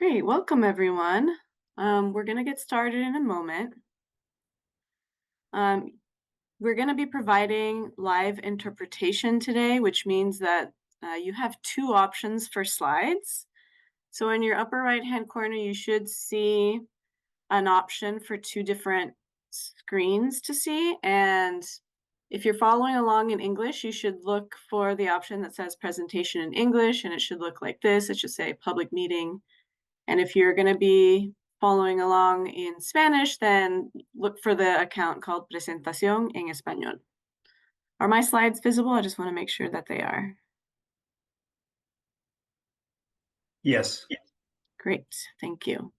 Great, welcome everyone. We're going to get started in a moment. Um, we're going to be providing live interpretation today, which means that you have two options for slides. So in your upper right-hand corner, you should see an option for two different screens to see. And if you're following along in English, you should look for the option that says presentation in English, and it should look like this. It should say public meeting. And if you're going to be following along in Spanish, then look for the account called Presentación en Español. Are my slides visible? I just want to make sure that they are. Yes. Great, thank you.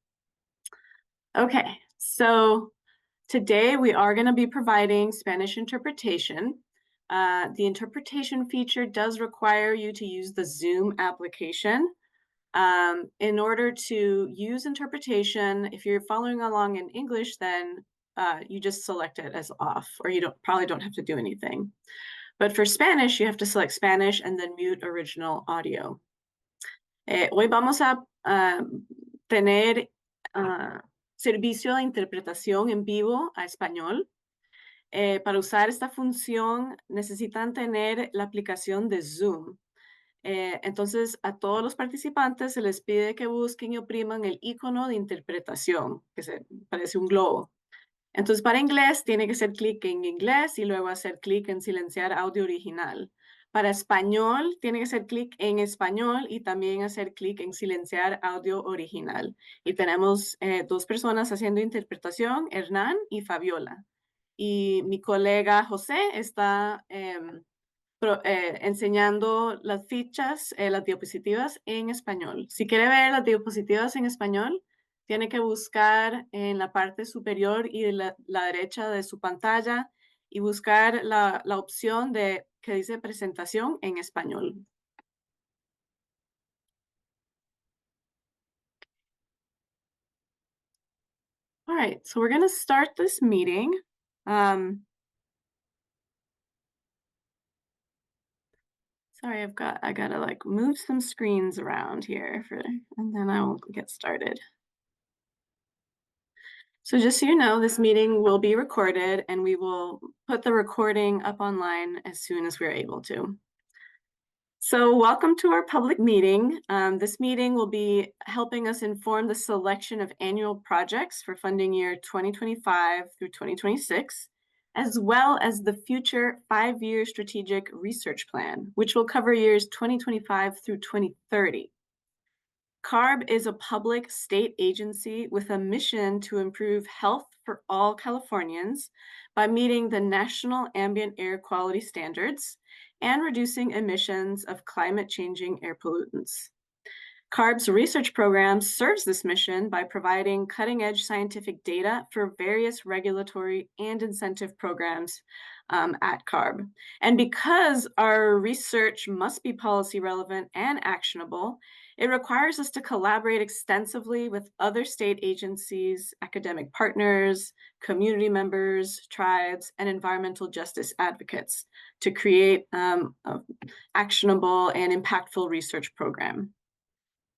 Okay, so today we are going to be providing Spanish interpretation. The interpretation feature does require you to use the Zoom application. In order to use interpretation, if you're following along in English, then you just select it as off, or you probably don't have to do anything. But for Spanish, you have to select Spanish and then mute original audio. Hoy vamos a tener servicio de interpretación en vivo a español. Para usar esta función necesitan tener la aplicación de Zoom. Entonces, a todos los participantes se les pide que busquen y opriman el icono de interpretación, que parece un globo. Entonces, para inglés, tiene que hacer clic en inglés y luego hacer clic en silenciar audio original. Para español, tiene que hacer clic en español y también hacer clic en silenciar audio original. Y tenemos dos personas haciendo interpretación, Hernán y Fabiola. Y mi colega José está enseñando las fichas, las diapositivas en español. Si quiere ver las diapositivas en español, tiene que buscar en la parte superior y de la derecha de su pantalla y buscar la opción que dice presentación en español. All right, so we're going to start this meeting. Sorry, I gotta like move some screens around here and then I will get started. So just so you know, this meeting will be recorded and we will put the recording up online as soon as we're able to. So welcome to our public meeting. This meeting will be helping us inform the selection of annual projects for funding year 2025 through 2026, as well as the future 5-year strategic research plan, which will cover years 2025 through 2030. CARB is a public state agency with a mission to improve health for all Californians by meeting the national ambient air quality standards and reducing emissions of climate-changing air pollutants. CARB's research program serves this mission by providing cutting-edge scientific data for various regulatory and incentive programs at CARB. And because our research must be policy relevant and actionable, it requires us to collaborate extensively with other state agencies, academic partners, community members, tribes, and environmental justice advocates to create an actionable and impactful research program.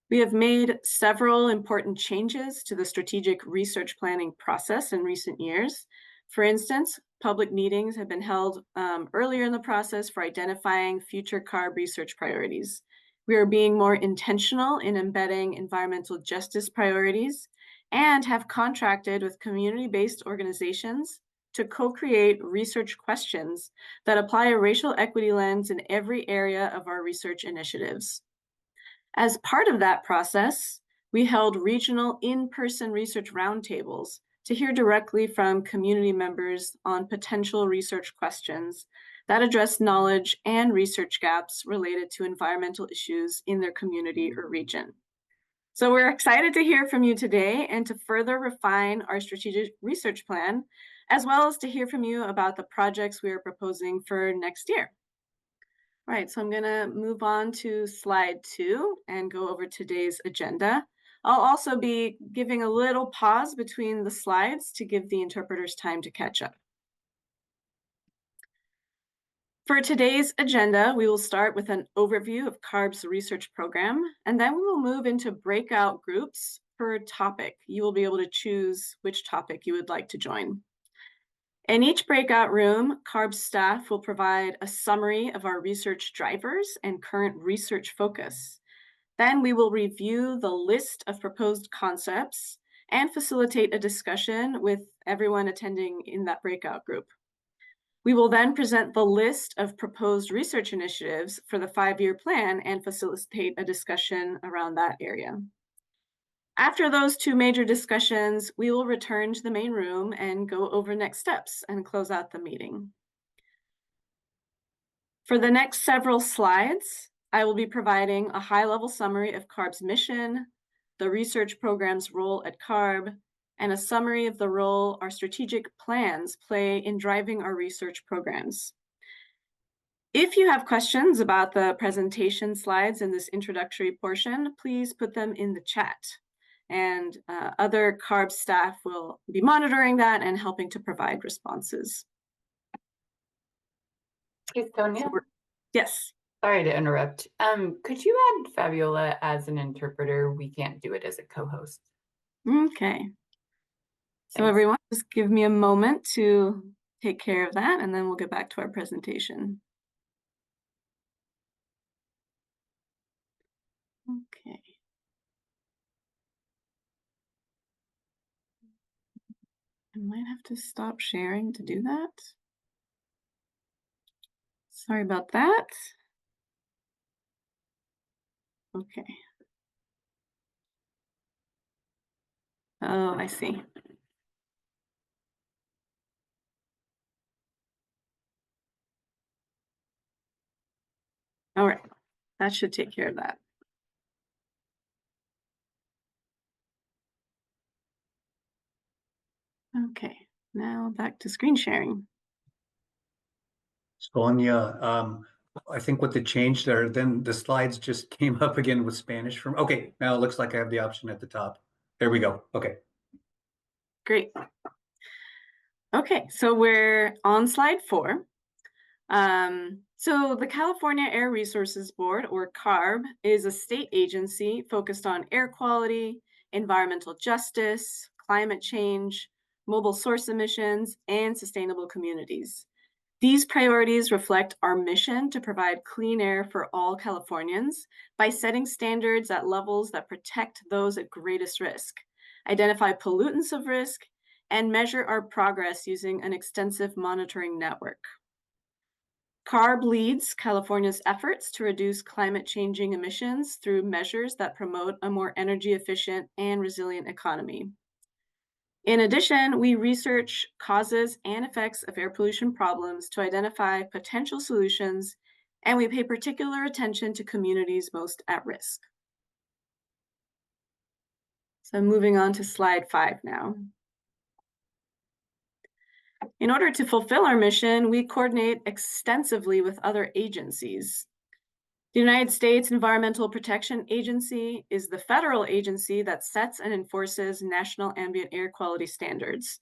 We have made several important changes to the strategic research planning process in recent years. For instance, public meetings have been held earlier in the process for identifying future CARB research priorities. We are being more intentional in embedding environmental justice priorities and have contracted with community-based organizations to co-create research questions that apply a racial equity lens in every area of our research initiatives. As part of that process, we held regional in-person research roundtables to hear directly from community members on potential research questions that address knowledge and research gaps related to environmental issues in their community or region. So we're excited to hear from you today and to further refine our strategic research plan, as well as to hear from you about the projects we are proposing for next year. All right, so I'm going to move on to slide 2 and go over today's agenda. I'll also be giving a little pause between the slides to give the interpreters time to catch up. For today's agenda, we will start with an overview of CARB's research program, and then we will move into breakout groups per topic. You will be able to choose which topic you would like to join. In each breakout room, CARB's staff will provide a summary of our research drivers and current research focus. Then we will review the list of proposed concepts and facilitate a discussion with everyone attending in that breakout group. We will then present the list of proposed research initiatives for the 5-year plan and facilitate a discussion around that area. After those two major discussions, we will return to the main room and go over next steps and close out the meeting. For the next several slides, I will be providing a high-level summary of CARB's mission, the research program's role at CARB, and a summary of the role our strategic plans play in driving our research programs. If you have questions about the presentation slides in this introductory portion, please put them in the chat. And other CARB staff will be monitoring that and helping to provide responses. Hey, Sonia. Yes. Sorry to interrupt. Could you add Fabiola as an interpreter? We can't do it as a co-host. Okay. So Thanks. everyone, just give me a moment to take care of that, and then we'll get back to our presentation. Okay. I might have to stop sharing to do that. Sorry about that. Okay. Oh, I see. All right, that should take care of that. Okay, now back to screen sharing. Sonia, I think with the change there, then the slides just came up again with Spanish from, okay, now it looks like I have the option at the top. There we go. Okay. Great. Okay, so we're on slide 4. So the California Air Resources Board, or CARB, is a state agency focused on air quality, environmental justice, climate change, mobile source emissions, and sustainable communities. These priorities reflect our mission to provide clean air for all Californians by setting standards at levels that protect those at greatest risk, identify pollutants of risk, and measure our progress using an extensive monitoring network. CARB leads California's efforts to reduce climate-changing emissions through measures that promote a more energy-efficient and resilient economy. In addition, we research causes and effects of air pollution problems to identify potential solutions, and we pay particular attention to communities most at risk. So moving on to slide 5 now. In order to fulfill our mission, we coordinate extensively with other agencies. The United States Environmental Protection Agency is the federal agency that sets and enforces national ambient air quality standards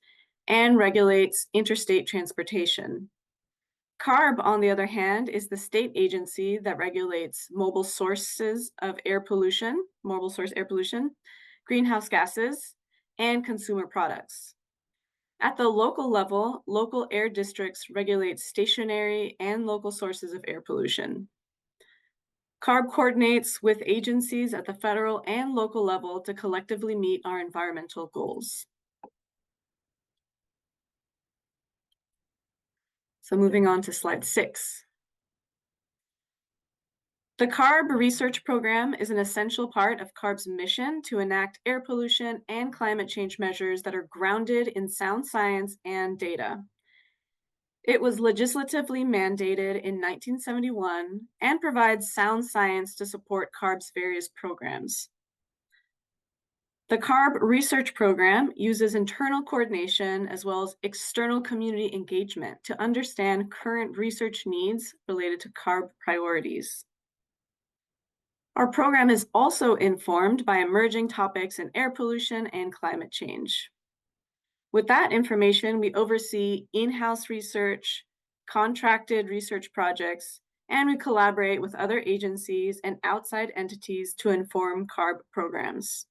and regulates interstate transportation. CARB, on the other hand, is the state agency that regulates mobile sources of air pollution, mobile source air pollution, greenhouse gases, and consumer products. At the local level, local air districts regulate stationary and local sources of air pollution. CARB coordinates with agencies at the federal and local level to collectively meet our environmental goals. So moving on to slide 6. The CARB research program is an essential part of CARB's mission to enact air pollution and climate change measures that are grounded in sound science and data. It was legislatively mandated in 1971 and provides sound science to support CARB's various programs. The CARB research program uses internal coordination as well as external community engagement to understand current research needs related to CARB priorities. Our program is also informed by emerging topics in air pollution and climate change. With that information, we oversee in-house research, contracted research projects, and we collaborate with other agencies and outside entities to inform CARB programs.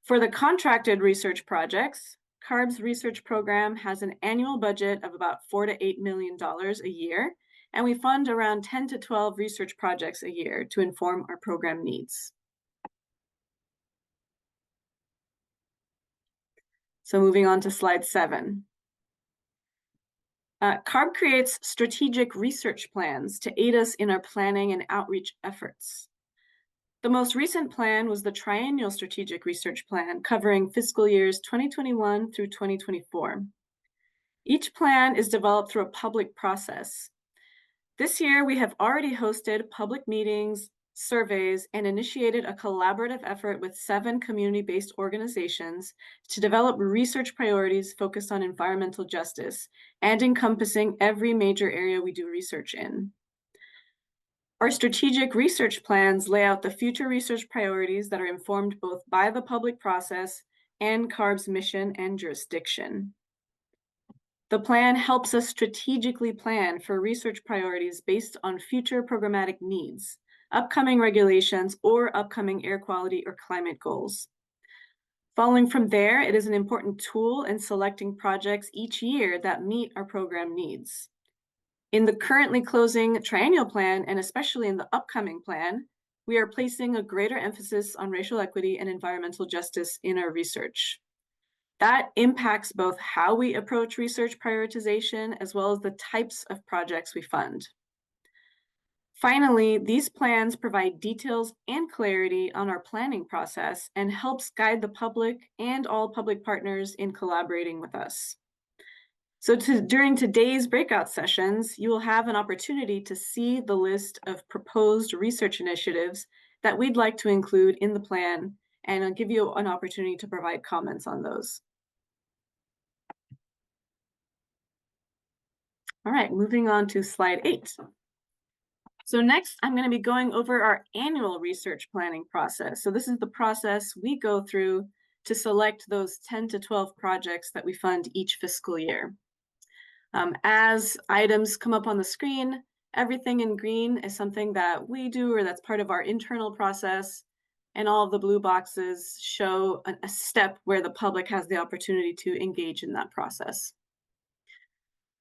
For the contracted research projects, CARB's research program has an annual budget of about $4 to $8 million a year, and we fund around 10 to 12 research projects a year to inform our program needs. So moving on to slide 7. CARB creates strategic research plans to aid us in our planning and outreach efforts. The most recent plan was the Triennial Strategic Research Plan, covering fiscal years 2021 through 2024. Each plan is developed through a public process. This year, we have already hosted public meetings, surveys, and initiated a collaborative effort with 7 community-based organizations to develop research priorities focused on environmental justice and encompassing every major area we do research in. Our strategic research plans lay out the future research priorities that are informed both by the public process and CARB's mission and jurisdiction. The plan helps us strategically plan for research priorities based on future programmatic needs, upcoming regulations, or upcoming air quality or climate goals. Following from there, it is an important tool in selecting projects each year that meet our program needs. In the currently closing triennial plan, and especially in the upcoming plan, we are placing a greater emphasis on racial equity and environmental justice in our research. That impacts both how we approach research prioritization as well as the types of projects we fund. Finally, these plans provide details and clarity on our planning process and helps guide the public and all public partners in collaborating with us. So during today's breakout sessions, you will have an opportunity to see the list of proposed research initiatives that we'd like to include in the plan, and I'll give you an opportunity to provide comments on those. All right, moving on to slide 8. So next, I'm going to be going over our annual research planning process. So this is the process we go through to select those 10 to 12 projects that we fund each fiscal year. As items come up on the screen, everything in green is something that we do or that's part of our internal process, and all of the blue boxes show a step where the public has the opportunity to engage in that process.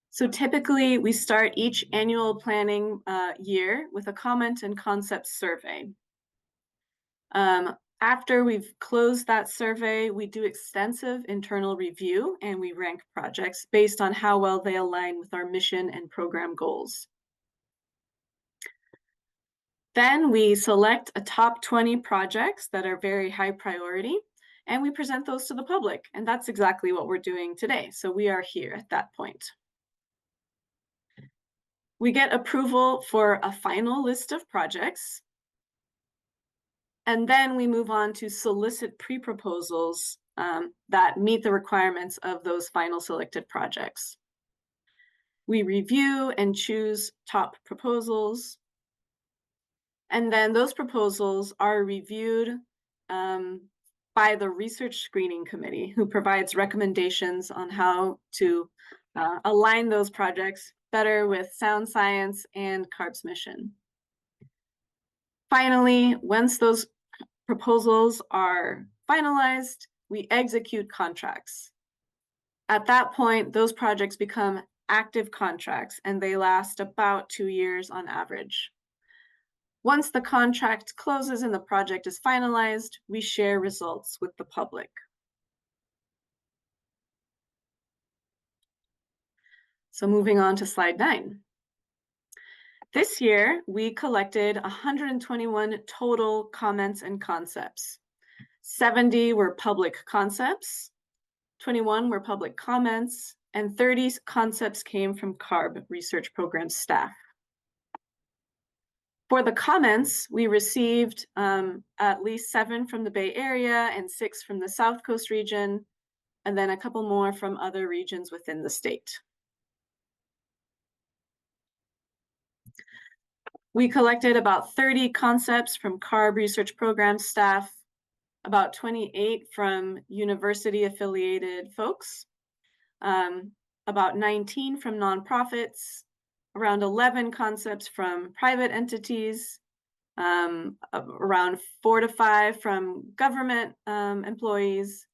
So typically, we start each annual planning year with a comment and concept survey. After we've closed that survey, we do extensive internal review and we rank projects based on how well they align with our mission and program goals. Then we select a top 20 projects that are very high priority, and we present those to the public. And that's exactly what we're doing today. So we are here at that point. We get approval for a final list of projects. And then we move on to solicit pre-proposals that meet the requirements of those final selected projects. We review and choose top proposals. And then those proposals are reviewed by the Research Screening Committee, who provides recommendations on how to align those projects better with sound science and CARB's mission. Finally, once those proposals are finalized, we execute contracts. At that point, those projects become active contracts and they last about 2 years on average. Once the contract closes and the project is finalized, we share results with the public. So moving on to slide 9. This year, we collected 121 total comments and concepts. 70 were public concepts, 21 were public comments, and 30 concepts came from CARB research program staff. For the comments, we received at least 7 from the Bay Area and 6 from the South Coast region, and then a couple more from other regions within the state. We collected about 30 concepts from CARB research program staff, about 28 from university-affiliated folks, about 19 from nonprofits, around 11 concepts from private entities, around 4 to 5 from government employees,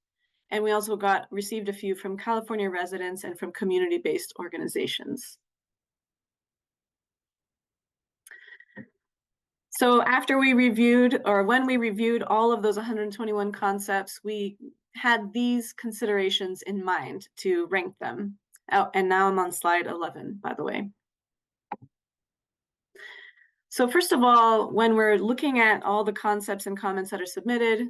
and we also received a few from California residents and from community-based organizations. So after we reviewed, or when we reviewed all of those 121 concepts, we had these considerations in mind to rank them. Oh, and now I'm on slide 11, by the way. So first of all, when we're looking at all the concepts and comments that are submitted,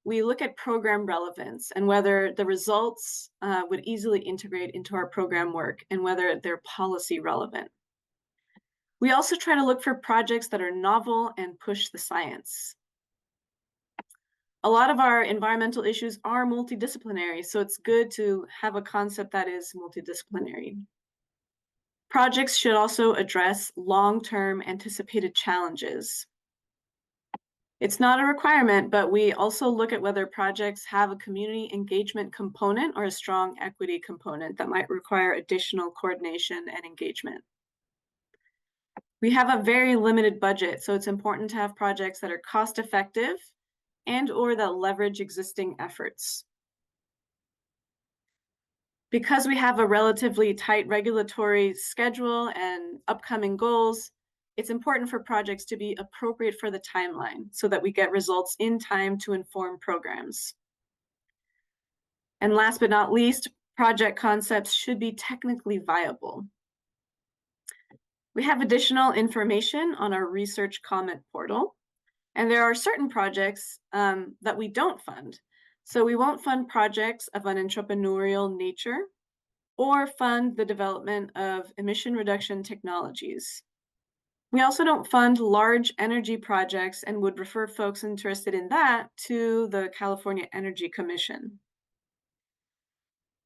we look at program relevance and whether the results would easily integrate into our program work and whether they're policy relevant. We also try to look for projects that are novel and push the science. A lot of our environmental issues are multidisciplinary, so it's good to have a concept that is multidisciplinary. Projects should also address long-term anticipated challenges. It's not a requirement, but we also look at whether projects have a community engagement component or a strong equity component that might require additional coordination and engagement. We have a very limited budget, so it's important to have projects that are cost-effective and or that leverage existing efforts. Because we have a relatively tight regulatory schedule and upcoming goals, it's important for projects to be appropriate for the timeline so that we get results in time to inform programs. And last but not least, project concepts should be technically viable. We have additional information on our research comment portal, and there are certain projects that we don't fund. So we won't fund projects of an entrepreneurial nature or fund the development of emission reduction technologies. We also don't fund large energy projects and would refer folks interested in that to the California Energy Commission.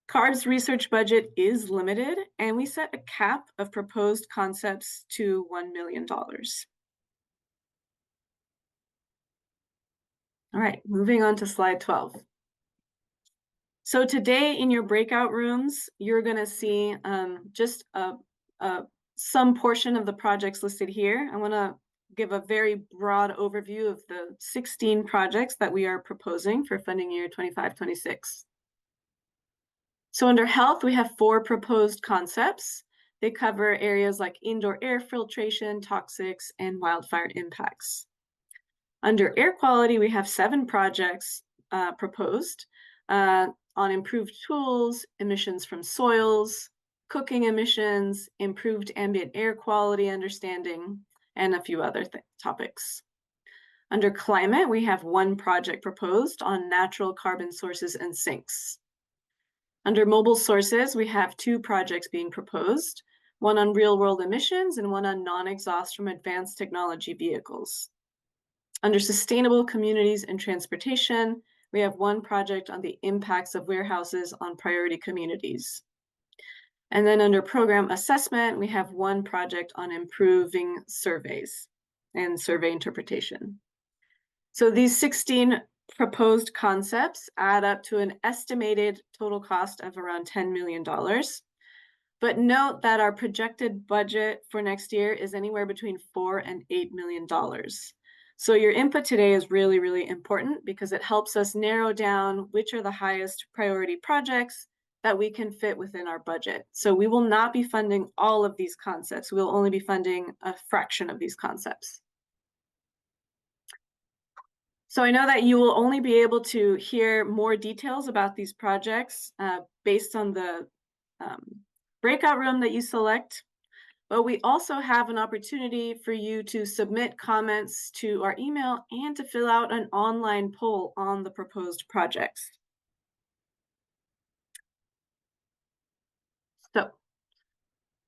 CARB's research budget is limited, and we set a cap of proposed concepts to $1 million. All right, moving on to slide 12. So today in your breakout rooms, you're going to see just some portion of the projects listed here. I want to give a very broad overview of the 16 projects that we are proposing for funding year 25-26. So under health, we have 4 proposed concepts. They cover areas like indoor air filtration, toxics, and wildfire impacts. Under air quality, we have 7 projects proposed on improved tools, emissions from soils, cooking emissions, improved ambient air quality understanding, and a few other topics. Under climate, we have 1 project proposed on natural carbon sources and sinks. Under mobile sources, we have 2 projects being proposed, one on real-world emissions and one on non-exhaust from advanced technology vehicles. Under sustainable communities and transportation, we have 1 project on the impacts of warehouses on priority communities. And then under program assessment, we have 1 project on improving surveys and survey interpretation. So these 16 proposed concepts add up to an estimated total cost of around $10 million. But note that our projected budget for next year is anywhere between $4 and $8 million. So your input today is really, really important because it helps us narrow down which are the highest priority projects that we can fit within our budget. So we will not be funding all of these concepts. We'll only be funding a fraction of these concepts. So I know that you will only be able to hear more details about these projects based on the breakout room that you select. But we also have an opportunity for you to submit comments to our email and to fill out an online poll on the proposed projects. So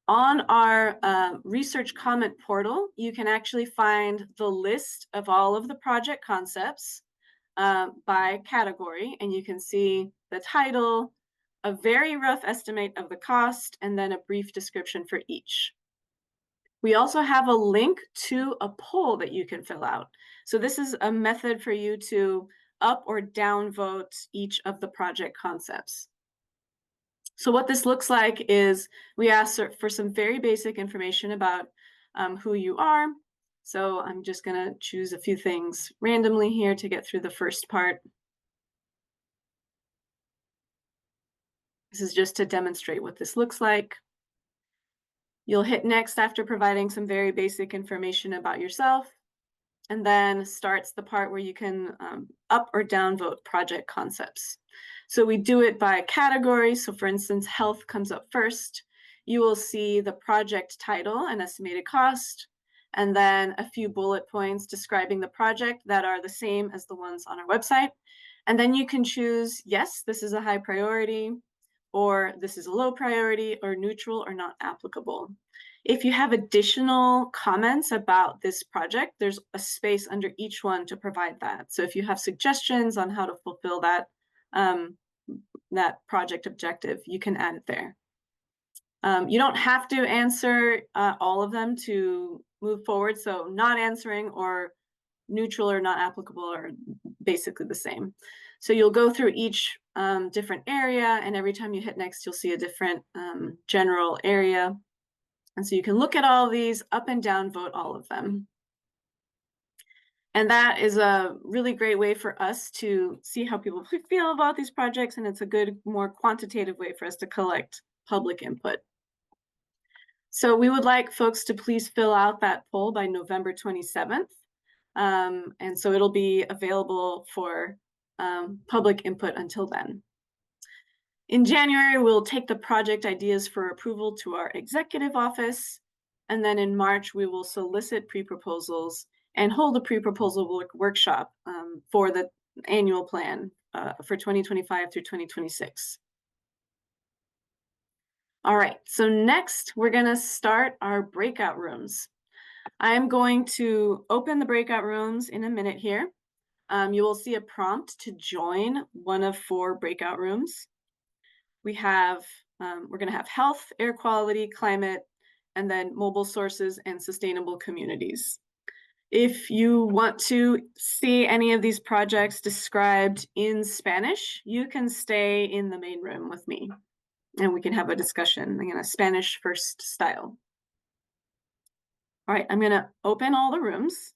on our research comment portal, you can actually find the list of all of the project concepts by category, and you can see the title, a very rough estimate of the cost, and then a brief description for each. We also have a link to a poll that you can fill out. So this is a method for you to up or down vote each of the project concepts. So what this looks like is we ask for some very basic information about who you are. So I'm just going to choose a few things randomly here to get through the first part. This is just to demonstrate what this looks like. You'll hit next after providing some very basic information about yourself, and then starts the part where you can up or down vote project concepts. So we do it by category. So for instance, health comes up first. You will see the project title and estimated cost, and then a few bullet points describing the project that are the same as the ones on our website. And then you can choose, yes, this is a high priority, or this is a low priority, or neutral or not applicable. If you have additional comments about this project, there's a space under each one to provide that. So if you have suggestions on how to fulfill that, that project objective, you can add it there. You don't have to answer all of them to move forward. So not answering or neutral or not applicable are basically the same. So you'll go through each different area, and every time you hit next, you'll see a different general area. And so you can look at all of these, up and down vote all of them. And that is a really great way for us to see how people feel about these projects, and it's a good, more quantitative way for us to collect public input. So we would like folks to please fill out that poll by November 27th. And so it'll be available for public input until then. In January, we'll take the project ideas for approval to our executive office. And then in March, we will solicit pre-proposals and hold a pre-proposal workshop for the annual plan for 2025 through 2026. All right, so next we're gonna start our breakout rooms. I'm going to open the breakout rooms in a minute here. You will see a prompt to join one of 4 breakout rooms. We have, we're going to have health, air quality, climate, and then mobile sources and sustainable communities. If you want to see any of these projects described in Spanish, you can stay in the main room with me and we can have a discussion in a Spanish first style. All right, I'm going to open all the rooms.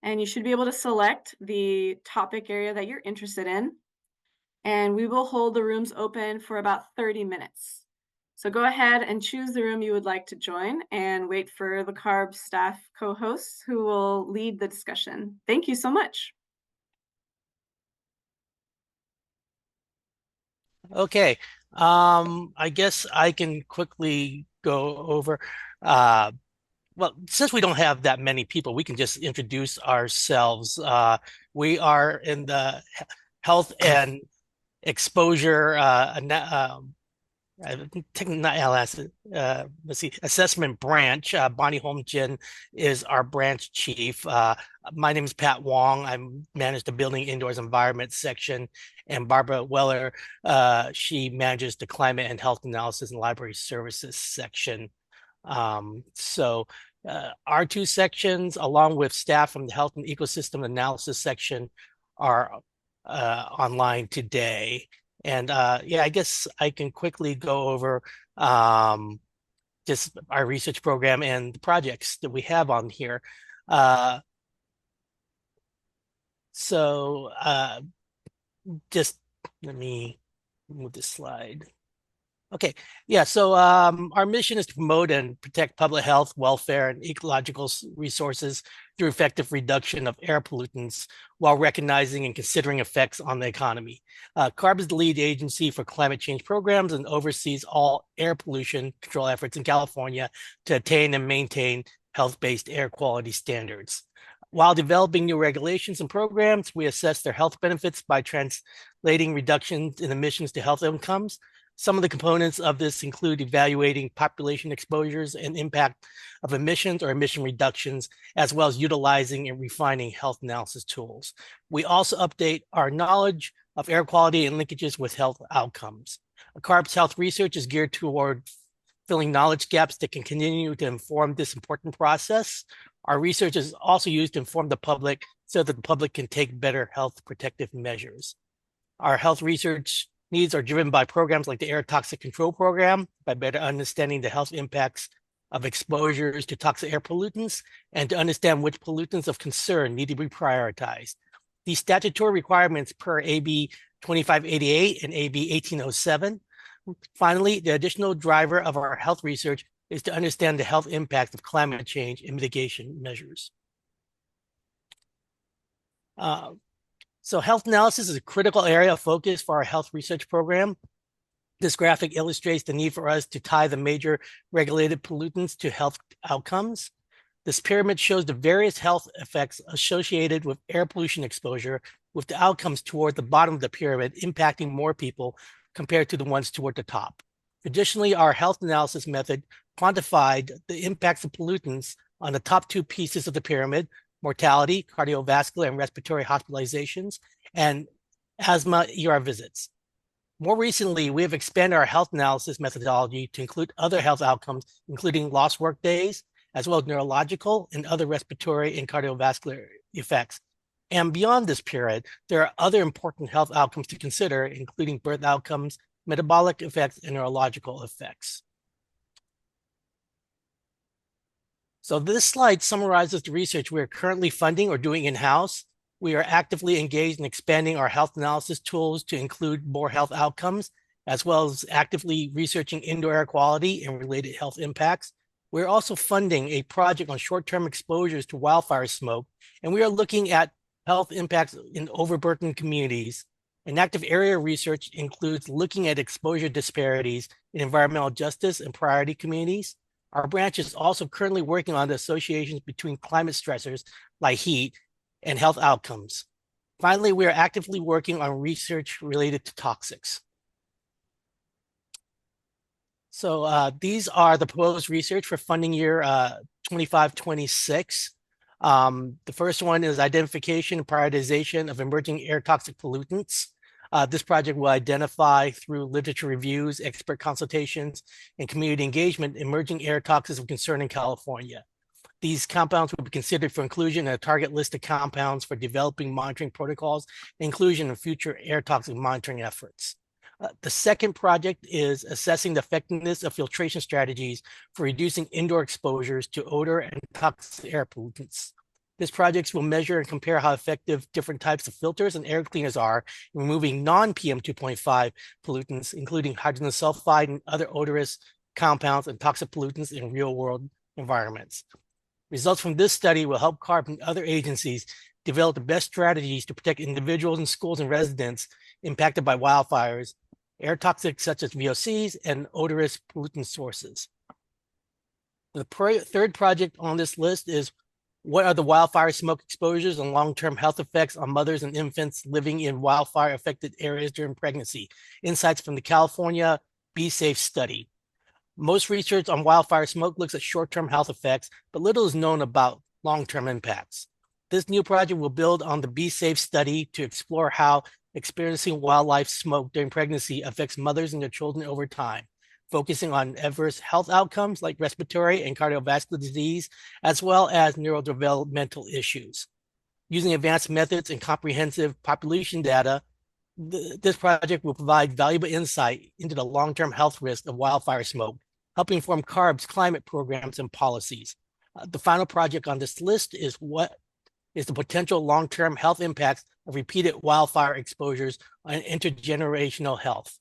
And you should be able to select the topic area that you're interested in. And we will hold the rooms open for about 30 minutes. So go ahead and choose the room you would like to join and wait for the CARB staff co-hosts who will lead the discussion. Thank you so much. Okay, I guess I can quickly go over. Well, since we don't have that many people, we can just introduce ourselves. We are in the health and exposure assessment branch. Bonnie Holmgren is our branch chief. My name is Pat Wong. I manage the building indoors environment section, and Barbara Weller, she manages the climate and health analysis and library services section. So our 2 sections, along with staff from the health and ecosystem analysis section, are online today. And yeah, I guess I can quickly go over just our research program and the projects that we have on here. So just let me move this slide. Okay, yeah, so our mission is to promote and protect public health, welfare, and ecological resources through effective reduction of air pollutants while recognizing and considering effects on the economy. CARB is the lead agency for climate change programs and oversees all air pollution control efforts in California to attain and maintain health-based air quality standards. While developing new regulations and programs, we assess their health benefits by translating reductions in emissions to health outcomes. Some of the components of this include evaluating population exposures and impact of emissions or emission reductions, as well as utilizing and refining health analysis tools. We also update our knowledge of air quality and linkages with health outcomes. CARB's health research is geared toward filling knowledge gaps that can continue to inform this important process. Our research is also used to inform the public so that the public can take better health protective measures. Our health research needs are driven by programs like the Air Toxic Control Program, by better understanding the health impacts of exposures to toxic air pollutants, and to understand which pollutants of concern need to be prioritized. These statutory requirements per AB 2588 and AB 1807. Finally, the additional driver of our health research is to understand the health impacts of climate change and mitigation measures. So health analysis is a critical area of focus for our health research program. This graphic illustrates the need for us to tie the major regulated pollutants to health outcomes. This pyramid shows the various health effects associated with air pollution exposure, with the outcomes toward the bottom of the pyramid impacting more people compared to the ones toward the top. Additionally, our health analysis method quantified the impacts of pollutants on the top two pieces of the pyramid: mortality, cardiovascular and respiratory hospitalizations, and asthma ER visits. More recently, we have expanded our health analysis methodology to include other health outcomes, including lost work days, as well as neurological and other respiratory and cardiovascular effects. And beyond this period, there are other important health outcomes to consider, including birth outcomes, metabolic effects, and neurological effects. So this slide summarizes the research we are currently funding or doing in-house. We are actively engaged in expanding our health analysis tools to include more health outcomes, as well as actively researching indoor air quality and related health impacts. We're also funding a project on short-term exposures to wildfire smoke, and we are looking at health impacts in overburdened communities. An active area of research includes looking at exposure disparities in environmental justice and priority communities. Our branch is also currently working on the associations between climate stressors like heat and health outcomes. Finally, we are actively working on research related to toxics. So these are the proposed research for funding year 25-26. The first one is identification and prioritization of emerging air toxic pollutants. This project will identify through literature reviews, expert consultations, and community engagement emerging air toxics of concern in California. These compounds will be considered for inclusion in a target list of compounds for developing monitoring protocols, inclusion in future air toxic monitoring efforts. The second project is assessing the effectiveness of filtration strategies for reducing indoor exposures to odor and toxic air pollutants. This project will measure and compare how effective different types of filters and air cleaners are in removing non-PM 2.5 pollutants, including hydrogen sulfide and other odorous compounds and toxic pollutants in real-world environments. Results from this study will help CARB and other agencies develop the best strategies to protect individuals in schools and residents impacted by wildfires, air toxics such as VOCs, and odorous pollutant sources. The third project on this list is what are the wildfire smoke exposures and long-term health effects on mothers and infants living in wildfire-affected areas during pregnancy? Insights from the California Be Safe study. Most research on wildfire smoke looks at short-term health effects, but little is known about long-term impacts. This new project will build on the Be Safe study to explore how experiencing wildlife smoke during pregnancy affects mothers and their children over time, focusing on adverse health outcomes like respiratory and cardiovascular disease, as well as neurodevelopmental issues. Using advanced methods and comprehensive population data, this project will provide valuable insight into the long-term health risk of wildfire smoke, helping form CARB's climate programs and policies. The final project on this list is what is the potential long-term health impacts of repeated wildfire exposures on intergenerational health.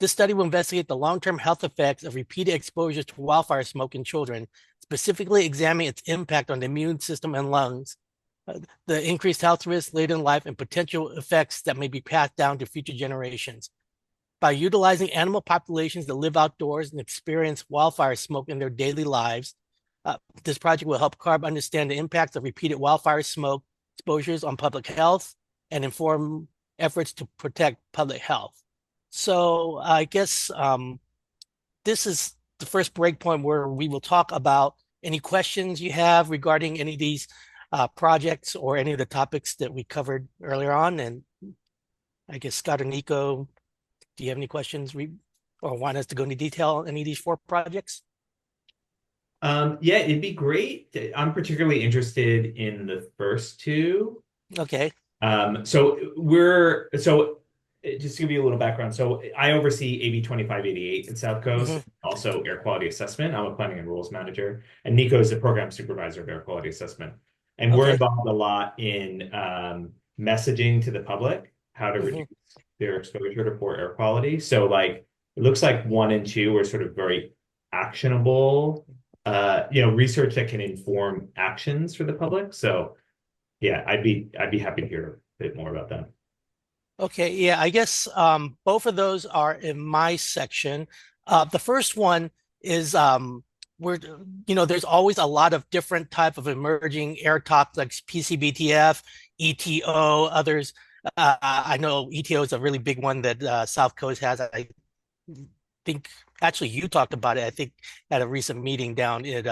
This study will investigate the long-term health effects of repeated exposures to wildfire smoke in children, specifically examining its impact on the immune system and lungs, the increased health risks later in life, and potential effects that may be passed down to future generations. By utilizing animal populations that live outdoors and experience wildfire smoke in their daily lives, this project will help CARB understand the impacts of repeated wildfire smoke exposures on public health and inform efforts to protect public health. So I guess this is the first breakpoint where we will talk about any questions you have regarding any of these projects or any of the topics that we covered earlier on. And I guess Scott or Nico, do you have any questions or want us to go into detail on any of these 4 projects? Yeah, it'd be great. I'm particularly interested in the first 2. Okay. So just to give you a little background, so I oversee AB 2588 at South Coast, also air quality assessment. I'm a planning and rules manager, and Nico is the program supervisor of air quality assessment. And we're involved a lot in messaging to the public, how to reduce their exposure to poor air quality. So like, it looks like 1 and 2 are sort of very actionable, research that can inform actions for the public. So yeah, I'd be happy to hear a bit more about them. Okay, yeah, I guess both of those are in my section. The first one is there's always a lot of different type of emerging air topics, PCBTF, ETO, others. I know ETO is a really big one that South Coast has. I think actually you talked about it, I think, at a recent meeting down at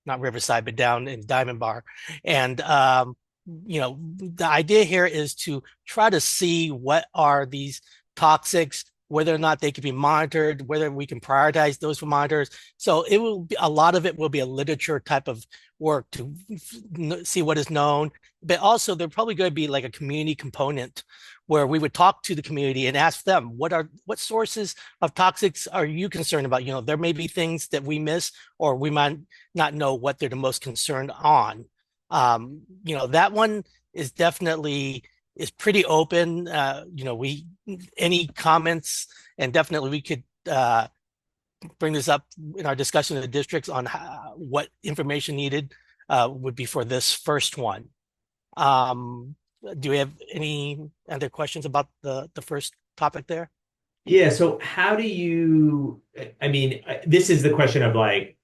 not Riverside, but down in Diamond Bar. And the idea here is to try to see what are these toxics, whether or not they can be monitored, whether we can prioritize those for monitors. So it will be, a lot of it will be a literature type of work to see what is known, but also there's probably going to be like a community component where we would talk to the community and ask them, what sources of toxics are you concerned about? There may be things that we miss, or we might not know what they're the most concerned on. That one is definitely pretty open. Any comments, and definitely we could bring this up in our discussion of the districts on what information needed would be for this first one. Do we have any other questions about the first topic there? Yeah, so how do you, this is the question of like,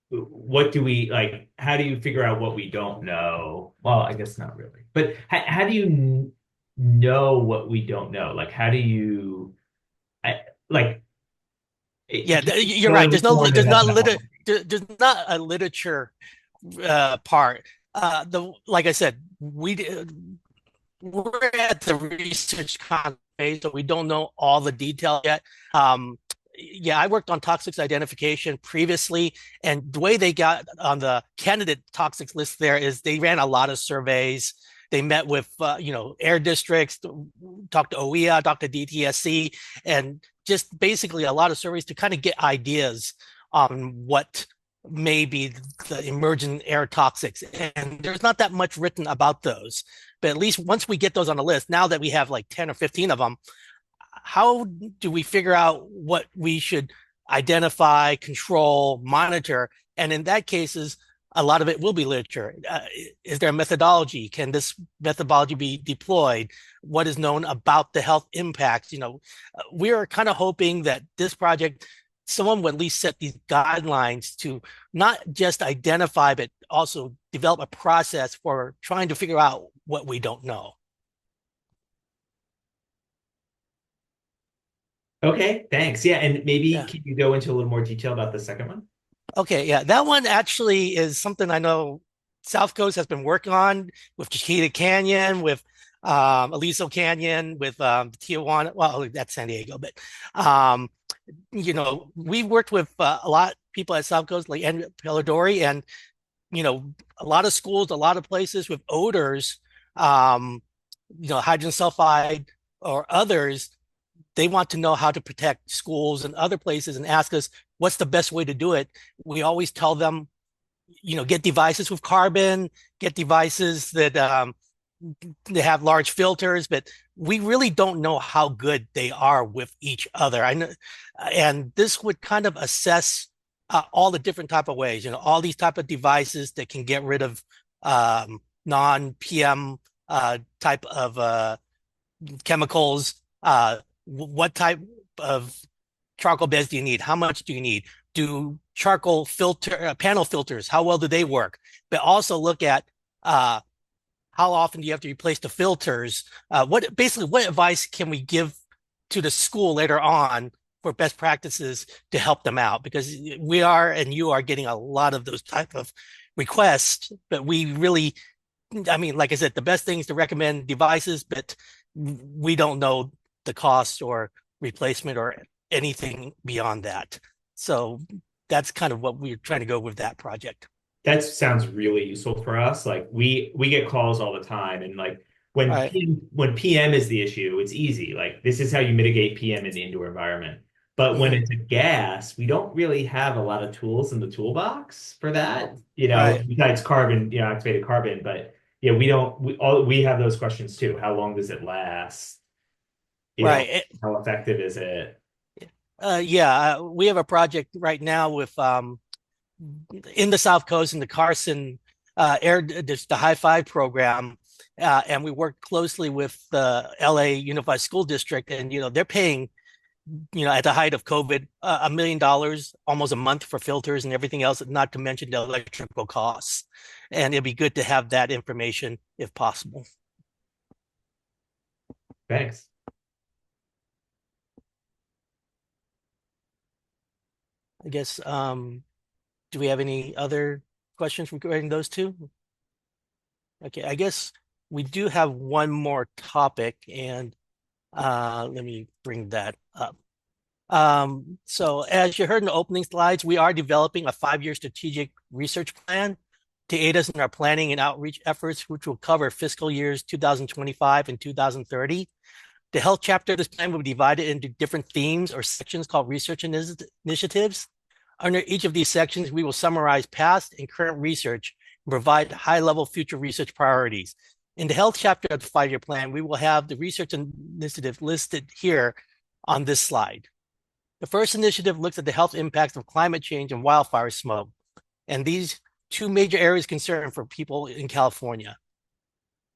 what do we like? How do you figure out what we don't know? Well, I guess not really, but how do you know what we don't know? Like, how do you, Yeah, you're right. There's not a literature part. Like I said, we're at the research phase, so we don't know all the detail yet. Yeah, I worked on toxics identification previously, and the way they got on the candidate toxics list there is they ran a lot of surveys. They met with, air districts, talked to OEA, talked to DTSC, and just basically a lot of surveys to kind of get ideas on what may be the emerging air toxics. And there's not that much written about those, but at least once we get those on the list, now that we have like 10 or 15 of them, how do we figure out what we should identify, control, monitor? And in that cases, a lot of it will be literature. Is there a methodology? Can this methodology be deployed? What is known about the health impacts? We are kind of hoping that this project, someone would at least set these guidelines to not just identify, but also develop a process for trying to figure out what we don't know. Okay, thanks. Yeah, and maybe can you go into a little more detail about the second one? Okay, yeah, that one actually is something I know South Coast has been working on with Chiquita Canyon, with Aliso Canyon, with Tijuana. Well, that's San Diego, but we've worked with a lot of people at South Coast, like Ed Pelladori, and a lot of schools, a lot of places with odors, hydrogen sulfide or others. They want to know how to protect schools and other places and ask us what's the best way to do it. We always tell them, get devices with carbon, get devices that they have large filters, but we really don't know how good they are with each other. I know, and this would kind of assess all the different type of ways, all these type of devices that can get rid of non-PM type of chemicals. What type of charcoal beds do you need? How much do you need? Do charcoal panel filters, how well do they work? But also look at how often do you have to replace the filters? What advice can we give to the school later on for best practices to help them out? Because we are, and you are, getting a lot of those type of requests, but we really, like I said, the best thing is to recommend devices, but we don't know the cost or replacement or anything beyond that. So that's kind of what we're trying to go with that project. That sounds really useful for us. Like we get calls all the time, and like When Right. PM is the issue, it's easy. Like this is how you mitigate PM in the indoor environment. But when it's a gas, we don't really have a lot of tools in the toolbox for that. Right. Besides carbon, activated carbon. But yeah, we have those questions too. How long does it last? Right. How effective is it? We have a project right now with in the South Coast in the Carson the High Five program, and we work closely with the LA Unified School District, and they're paying at the height of COVID $1 million almost a month for filters and everything else, not to mention the electrical costs. And it'd be good to have that information if possible. Thanks. I guess, do we have any other questions regarding those two? Okay, I guess we do have one more topic, and let me bring that up. So as you heard in the opening slides, we are developing a 5-year strategic research plan to aid us in our planning and outreach efforts, which will cover fiscal years 2025 and 2030. The health chapter of this plan will be divided into different themes or sections called research initiatives. Under each of these sections, we will summarize past and current research and provide high-level future research priorities. In the health chapter of the 5-year plan, we will have the research initiative listed here on this slide. The first initiative looks at the health impacts of climate change and wildfire smoke, and these two major areas of concern for people in California.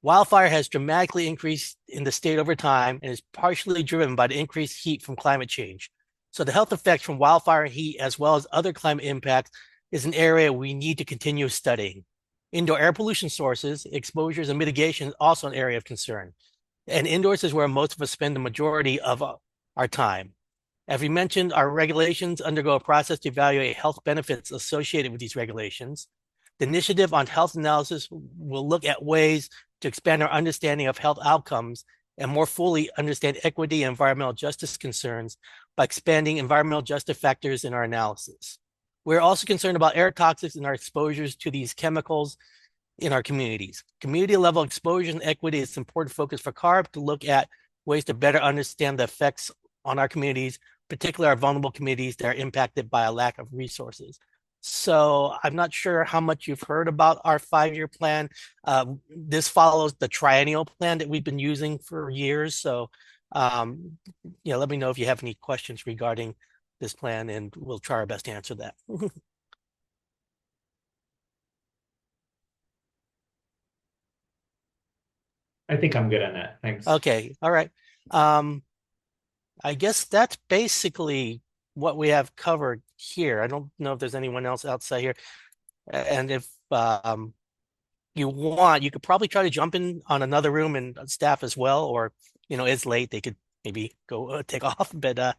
Wildfire has dramatically increased in the state over time and is partially driven by the increased heat from climate change. So the health effects from wildfire and heat, as well as other climate impacts, is an area we need to continue studying. Indoor air pollution sources, exposures, and mitigation is also an area of concern. And indoors is where most of us spend the majority of our time. As we mentioned, our regulations undergo a process to evaluate health benefits associated with these regulations. The initiative on health analysis will look at ways to expand our understanding of health outcomes and more fully understand equity and environmental justice concerns by expanding environmental justice factors in our analysis. We're also concerned about air toxics and our exposures to these chemicals in our communities. Community level exposure and equity is an important focus for CARB to look at ways to better understand the effects on our communities, particularly our vulnerable communities that are impacted by a lack of resources. So I'm not sure how much you've heard about our 5-year plan. This follows the triennial plan that we've been using for years. So let me know if you have any questions regarding this plan, and we'll try our best to answer that. I think I'm good on that. Thanks. Okay. All right. I guess that's basically what we have covered here. I don't know if there's anyone else outside here. And if you want, you could probably try to jump in on another room and staff as well, or, it's late, they could maybe go take off. But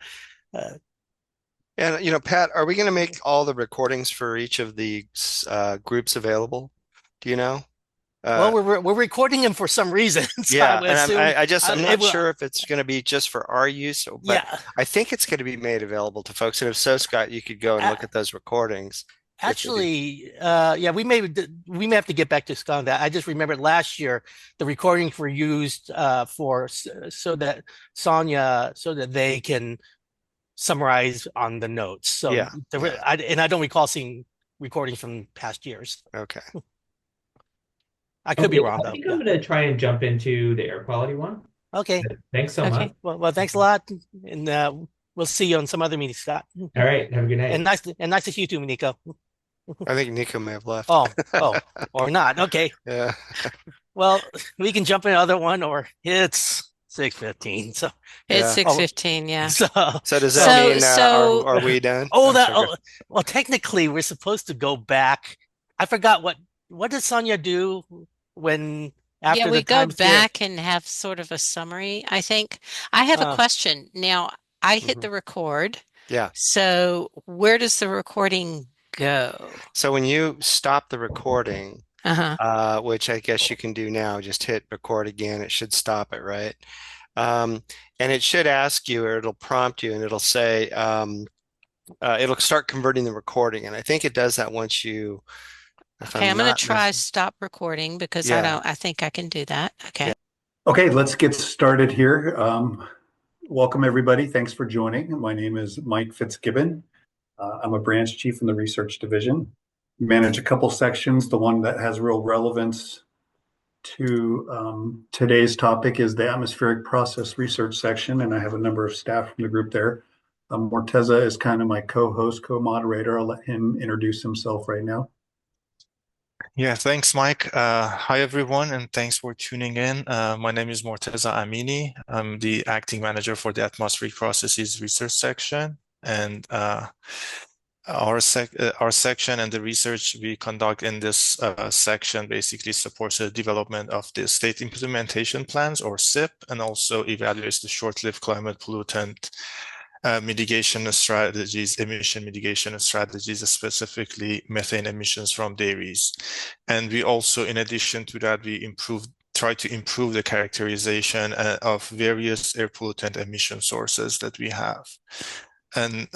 and Pat, are we going to make all the recordings for each of the groups available? Do you know? Well, we're recording them for some reason. So yeah, I'm not sure if it's going to be just for our use, but yeah. I think it's going to be made available to folks. And if so, Scott, you could go and look at those recordings. Actually, we may have to get back to Scott on that. I just remembered last year the recordings were used so that they can summarize on the notes. So yeah, I don't recall seeing recordings from past years. Okay. I could be wrong, I think I'm going to try and jump into the air quality one. Okay. Thanks so much. Well, thanks a lot, and we'll see you on some other meeting, Scott. All right. Have a good night. And nice to see you too, Nico. I think Nico may have left. Oh, or not. Okay. Yeah. Well, we can jump in another one, or it's 6:15. So it's 6:15. Yeah. So does that mean are we done? Well, technically, we're supposed to go back. I forgot what did Sonia do when after we go back here? And have sort of a summary. I think I have a question. Now I hit the record. Yeah. So where does the recording go? So when you stop the recording, which I guess you can do now, just hit record again. It should stop it, right? And it should ask you, or it'll prompt you, and it'll say, it'll start converting the recording. And I think it does that once you. Okay, I'm going to try stop recording because I think I can do that. Okay. Yeah. Okay, let's get started here. Welcome, everybody. Thanks for joining. My name is Mike Fitzgibbon. I'm a branch chief in the research division. Manage a couple sections. The one that has real relevance to today's topic is the atmospheric process research section, and I have a number of staff from the group there. Morteza is kind of my co-host, co-moderator. I'll let him introduce himself right now. Yeah, thanks, Mike. Hi, everyone, and thanks for tuning in. My name is Morteza Amini. I'm the acting manager for the atmospheric processes research section, and our section and the research we conduct in this section basically supports the development of the state implementation plans, or SIP, and also evaluates the short-lived climate pollutant mitigation strategies, emission mitigation strategies, specifically methane emissions from dairies. And we also, in addition to that, we try to improve the characterization of various air pollutant emission sources that we have. And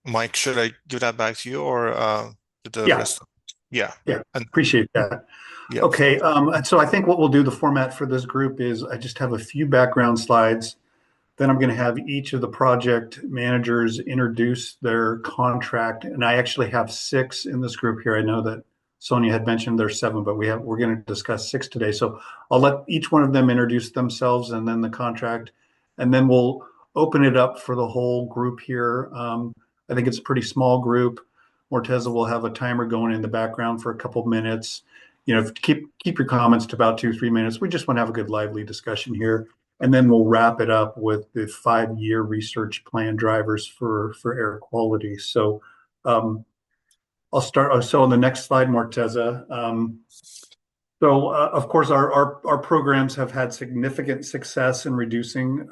Mike, should I give that back to you, or to the rest? Yeah. Appreciate that. Yeah. Okay, so I think what we'll do, the format for this group is I just have a few background slides. Then I'm going to have each of the project managers introduce their contract. And I actually have 6 in this group here. I know that Sonia had mentioned there's 7, but we're going to discuss 6 today. So I'll let each one of them introduce themselves and then the contract. And then we'll open it up for the whole group here. I think it's a pretty small group. Morteza will have a timer going in the background for a couple of minutes. You know, keep your comments to about 2-3 minutes. We just want to have a good lively discussion here. And then we'll wrap it up with the 5-year research plan drivers for air quality. So I'll start. So on the next slide, Morteza. Of course, our programs have had significant success in reducing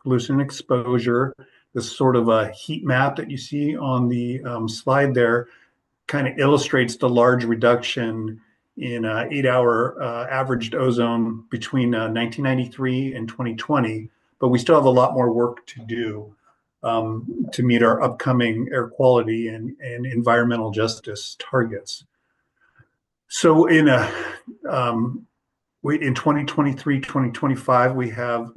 pollution exposure. This sort of a heat map that you see on the slide there kind of illustrates the large reduction in 8-hour averaged ozone between 1993 and 2020, but we still have a lot more work to do to meet our upcoming air quality and environmental justice targets. So in 2023, 2025, we have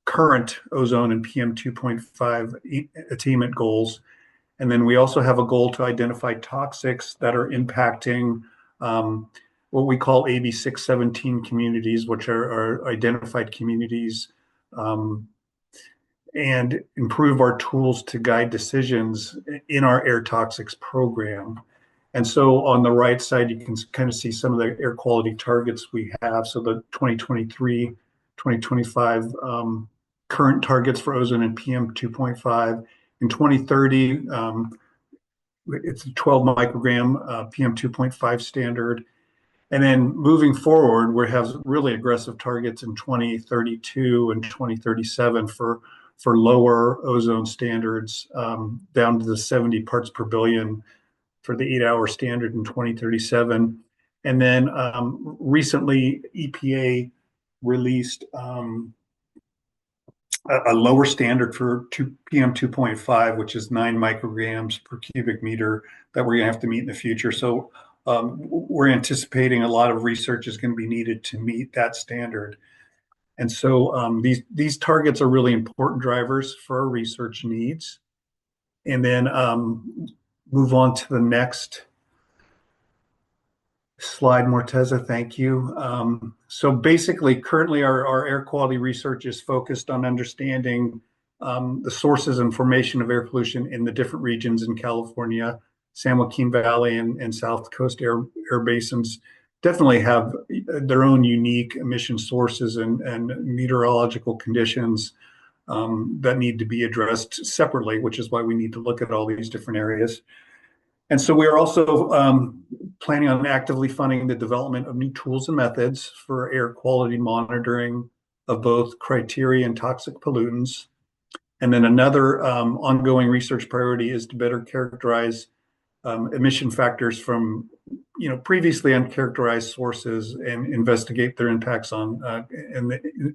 current ozone and PM 2.5 attainment goals. And then we also have a goal to identify toxics that are impacting what we call AB 617 communities, which are identified communities, and improve our tools to guide decisions in our air toxics program. And so on the right side, you can kind of see some of the air quality targets we have. So the 2023, 2025 current targets for ozone and PM 2.5. In 2030, it's a 12 microgram PM 2.5 standard. And then moving forward, we have really aggressive targets in 2032 and 2037 for lower ozone standards, down to the 70 parts per billion for the 8-hour standard in 2037. And then recently, EPA released a lower standard for PM 2.5, which is 9 micrograms per cubic meter that we're going to have to meet in the future. So we're anticipating a lot of research is going to be needed to meet that standard. And so these targets are really important drivers for our research needs. And then move on to the next slide, Morteza, thank you. So basically, currently our air quality research is focused on understanding the sources and formation of air pollution in the different regions in California. San Joaquin Valley and South Coast air basins definitely have their own unique emission sources and meteorological conditions that need to be addressed separately, which is why we need to look at all these different areas. And so we are also planning on actively funding the development of new tools and methods for air quality monitoring of both criteria and toxic pollutants. And then another ongoing research priority is to better characterize emission factors from previously uncharacterized sources and investigate their impacts on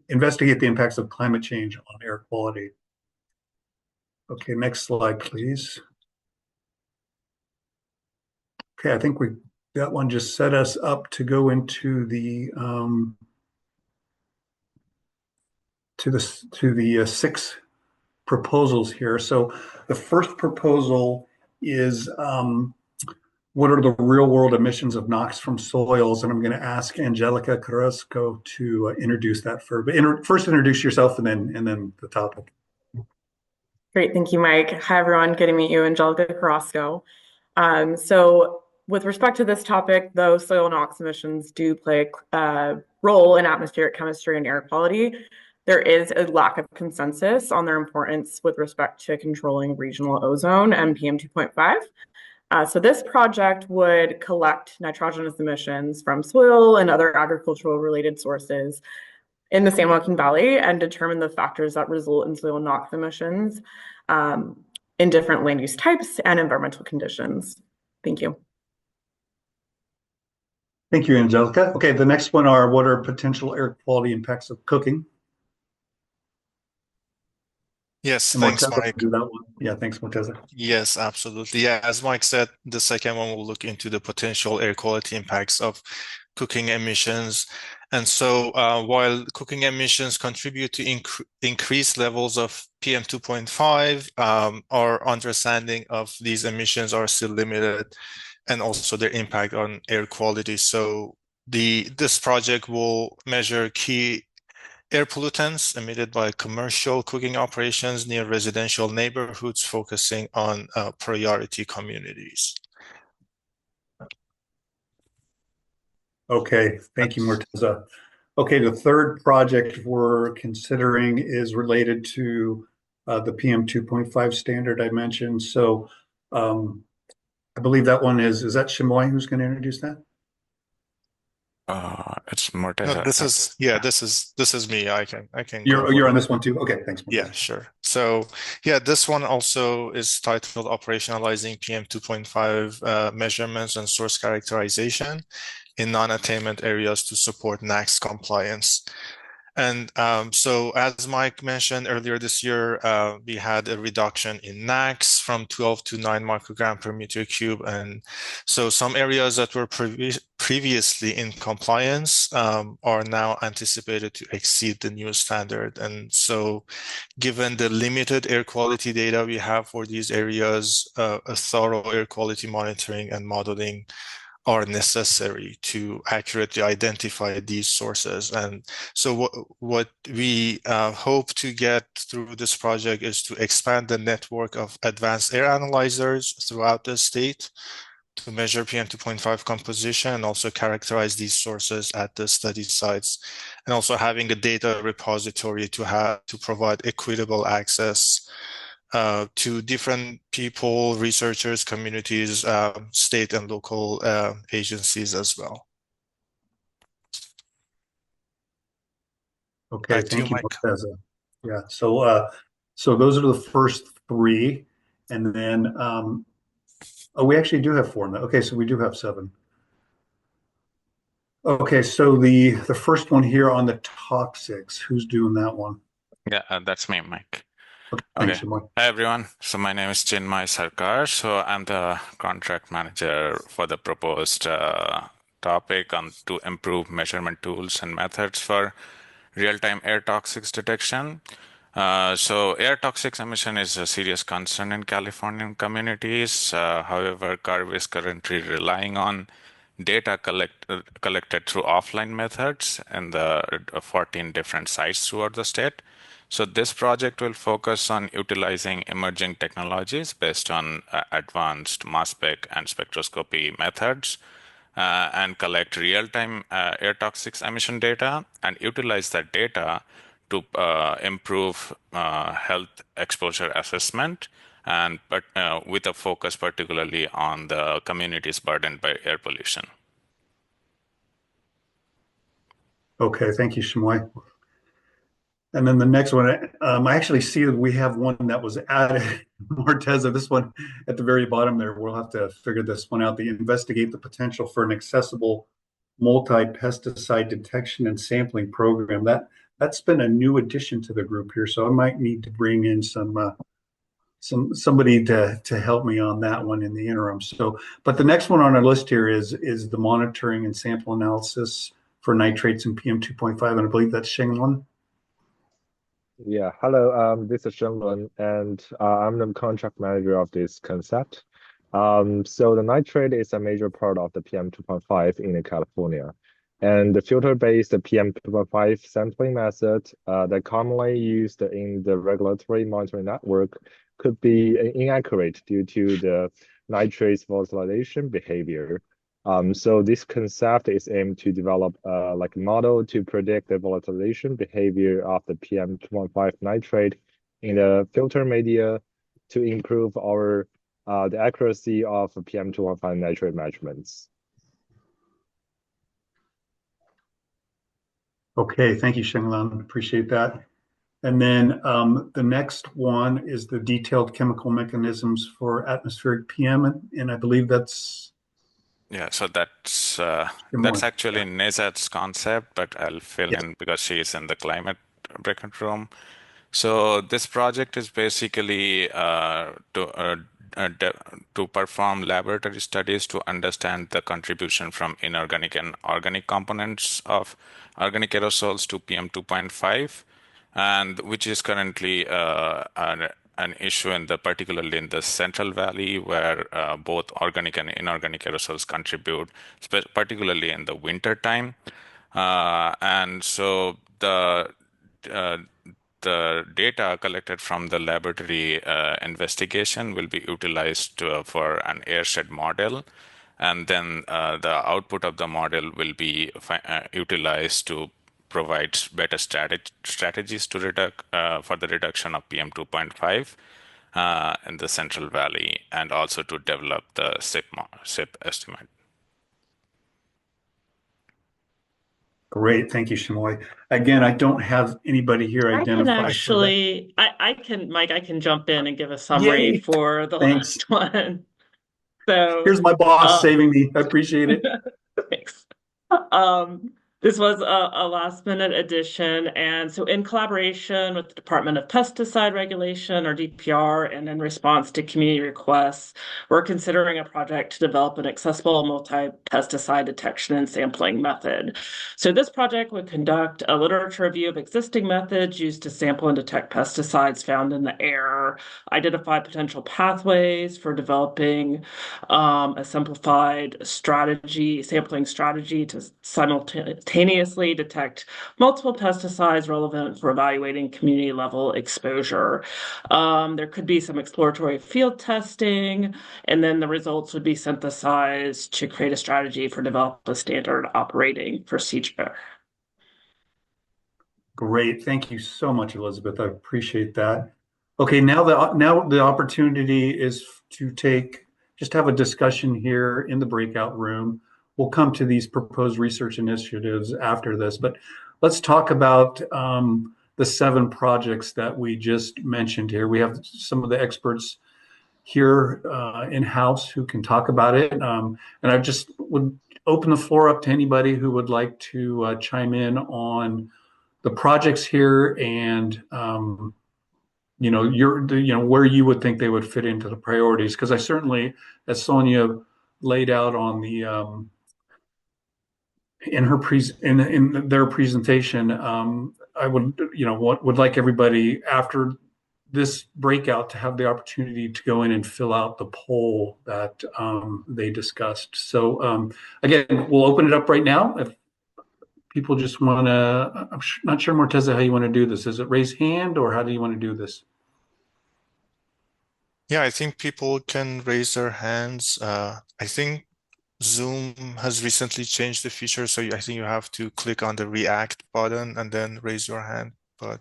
investigate the impacts of climate change on air quality. Okay, next slide, please. Okay, I think that one just set us up to go into the the 6 proposals here. So the first proposal is what are the real world emissions of NOx from soils? And I'm going to ask Angelica Carrasco to introduce that first. But first introduce yourself and then the topic. Great, thank you, Mike. Hi, everyone. Good to meet you, Angelica Carrasco. So with respect to this topic, though soil NOx emissions do play a role in atmospheric chemistry and air quality, there is a lack of consensus on their importance with respect to controlling regional ozone and PM2.5. So this project would collect nitrogenous emissions from soil and other agricultural related sources in the San Joaquin Valley and determine the factors that result in soil NOx emissions in different land use types and environmental conditions. Thank you. Thank you, Angelica. Okay, the next one are what are potential air quality impacts of cooking? Yes, And thanks, Morteza, Mike. do that one. Yeah, thanks, Morteza. Yes, absolutely. Yeah, as Mike said, the second one will look into the potential air quality impacts of cooking emissions. And so while cooking emissions contribute to increased levels of PM2.5, our understanding of these emissions are still limited, and also their impact on air quality. So this project will measure key air pollutants emitted by commercial cooking operations near residential neighborhoods, focusing on priority communities. Okay, thank you, Morteza. Okay, the third project we're considering is related to the PM2.5 standard I mentioned. So I believe that one is that Shimoy who's going to introduce that? It's Morteza. No, this is me. I can You're on this one too. Okay, thanks, Morteza. Yeah, sure. So yeah, this one also is titled Operationalizing PM2.5 Measurements and Source Characterization in Non-Attainment Areas to Support NAAQS Compliance. And so as Mike mentioned earlier this year, we had a reduction in NAAQS from 12 to 9 microgram per meter cube. And so some areas that were previously in compliance are now anticipated to exceed the new standard. And so given the limited air quality data we have for these areas, a thorough air quality monitoring and modeling are necessary to accurately identify these sources. And so what we hope to get through this project is to expand the network of advanced air analyzers throughout the state to measure PM2.5 composition and also characterize these sources at the study sites, and also having a data repository to provide equitable access to different people, researchers, communities, state and local agencies as well. Okay, Back to thank you, Mike. Morteza. Yeah, so those are the first 3, and then we actually do have 4 now. Okay, so we do have 7. Okay, so the first one here on the toxics, who's doing that one? Yeah, that's me, Mike. Okay, Okay. Hi, everyone. So my name is Chinmay Sarkar. So I'm the contract manager for the proposed topic on to improve measurement tools and methods for real-time air toxics detection. So air toxics emission is a serious concern in Californian communities. However, CARB is currently relying on data collected through offline methods in the 14 different sites throughout the state. So this project will focus on utilizing emerging technologies based on advanced mass spec and spectroscopy methods and collect real-time air toxics emission data and utilize that data to improve health exposure assessment, and with a focus particularly on the communities burdened by air pollution. Okay, thank you, Shimoy. And then the next one, I actually see that we have one that was added, Morteza, this one at the very bottom there. We'll have to figure this one out. They investigate the potential for an accessible multi-pesticide detection and sampling program. That's been a new addition to the group here, so I might need to bring in somebody to help me on that one in the interim. So, but the next one on our list here is the monitoring and sample analysis for nitrates and PM2.5, and I believe that's Shenglun. Yeah, hello. This is Shenlun, and I'm the contract manager of this concept. So the nitrate is a major part of the PM 2.5 in California, and the filter-based PM 2.5 sampling method that commonly used in the regulatory monitoring network could be inaccurate due to the nitrate's volatilization behavior. So this concept is aimed to develop like a model to predict the volatilization behavior of the PM 2.5 nitrate in the filter media to improve our the accuracy of PM 2.5 nitrate measurements. Okay, thank you, Shenglan. Appreciate that. And then the next one is the detailed chemical mechanisms for atmospheric PM, and I believe that's Yeah, so that's Shimoy. actually Nezat's concept, but I'll fill Yes. in because she is in the climate breakout room. So this project is basically to perform laboratory studies to understand the contribution from inorganic and organic components of organic aerosols to PM 2.5, and which is currently an issue particularly in the Central Valley, where both organic and inorganic aerosols contribute, particularly in the winter time. And so uh, the data collected from the laboratory investigation will be utilized for an airshed model, and then the output of the model will be utilized to provide better strategies to for the reduction of PM 2.5 in the Central Valley, and also to develop the SIP estimate. Great, thank you, Shimoy. Again, I don't have anybody here I can identified. actually, I can, Mike, I can jump in and give a summary Yay! for the Thanks. last one. So Here's my boss saving me. I appreciate it. thanks. This was a last minute addition. And so in collaboration with the Department of Pesticide Regulation, or DPR, and in response to community requests, we're considering a project to develop an accessible multi-pesticide detection and sampling method. So this project would conduct a literature review of existing methods used to sample and detect pesticides found in the air, identify potential pathways for developing a simplified sampling strategy to simultaneously detect multiple pesticides relevant for evaluating community level exposure. There could be some exploratory field testing, and then the results would be synthesized to create a strategy for develop a standard operating procedure. Great, thank you so much, Elizabeth. I appreciate that. Okay, now the opportunity is to just have a discussion here in the breakout room. We'll come to these proposed research initiatives after this, but let's talk about the 7 projects that we just mentioned here. We have some of the experts here in-house who can talk about it. And I just would open the floor up to anybody who would like to chime in on the projects here and where you would think they would fit into the priorities, because I certainly, as Sonia laid out on the in their presentation, I would like everybody after this breakout to have the opportunity to go in and fill out the poll that they discussed. So again, we'll open it up right now. If people just want to, I'm not sure, Morteza, how you want to do this. Is it raise hand, or how do you want to do this? Yeah, I think people can raise their hands. I think Zoom has recently changed the feature, so I think you have to click on the react button and then raise your hand. But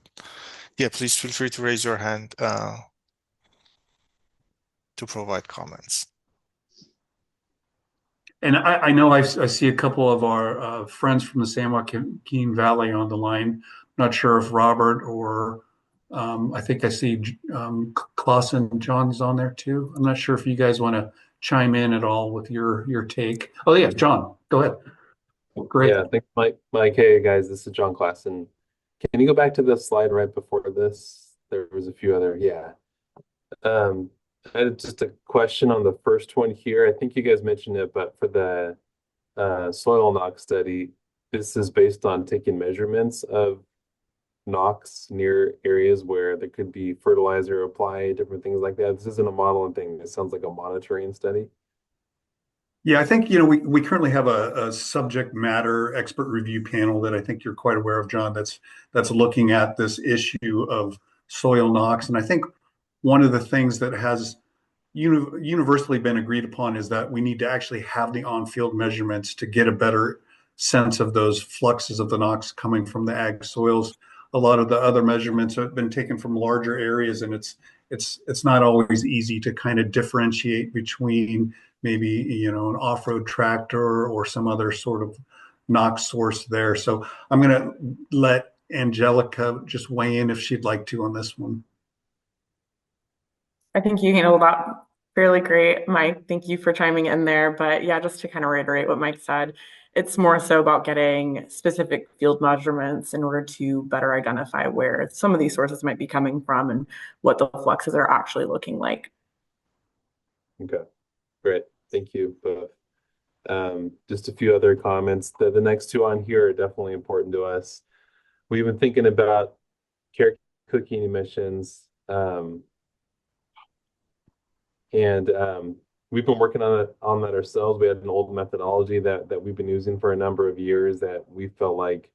yeah, please feel free to raise your hand to provide comments. And I know I see a couple of our friends from the San Joaquin Valley on the line. Not sure if Robert or I think I see Klaus and John's on there too. I'm not sure if you guys want to chime in at all with your take. Oh yeah, John, go ahead. Great. Yeah, thanks, Mike. Hey guys, this is John Klassen. Can you go back to the slide right before this? There was a few other, yeah. I had just a question on the first one here. I think you guys mentioned it, but for the soil knock study, this is based on taking measurements of NOx near areas where there could be fertilizer applied, different things like that? This isn't a modeling thing. It sounds like a monitoring study. Yeah, I think, we currently have a subject matter expert review panel that I think you're quite aware of, John, that's looking at this issue of soil NOx. And I think one of the things that has universally been agreed upon is that we need to actually have the on-field measurements to get a better sense of those fluxes of the NOx coming from the ag soils. A lot of the other measurements have been taken from larger areas, and it's not always easy to kind of differentiate between maybe an off-road tractor or some other sort of NOx source there. So I'm going to let Angelica just weigh in if she'd like to on this one. I think you handled that fairly great, Mike. Thank you for chiming in there. But yeah, just to kind of reiterate what Mike said, it's more so about getting specific field measurements in order to better identify where some of these sources might be coming from and what the fluxes are actually looking like. Okay, great. Thank you both. Just a few other comments. The next two on here are definitely important to us. We've been thinking about carrot cooking emissions, and we've been working on that ourselves. We had an old methodology that we've been using for a number of years that we felt like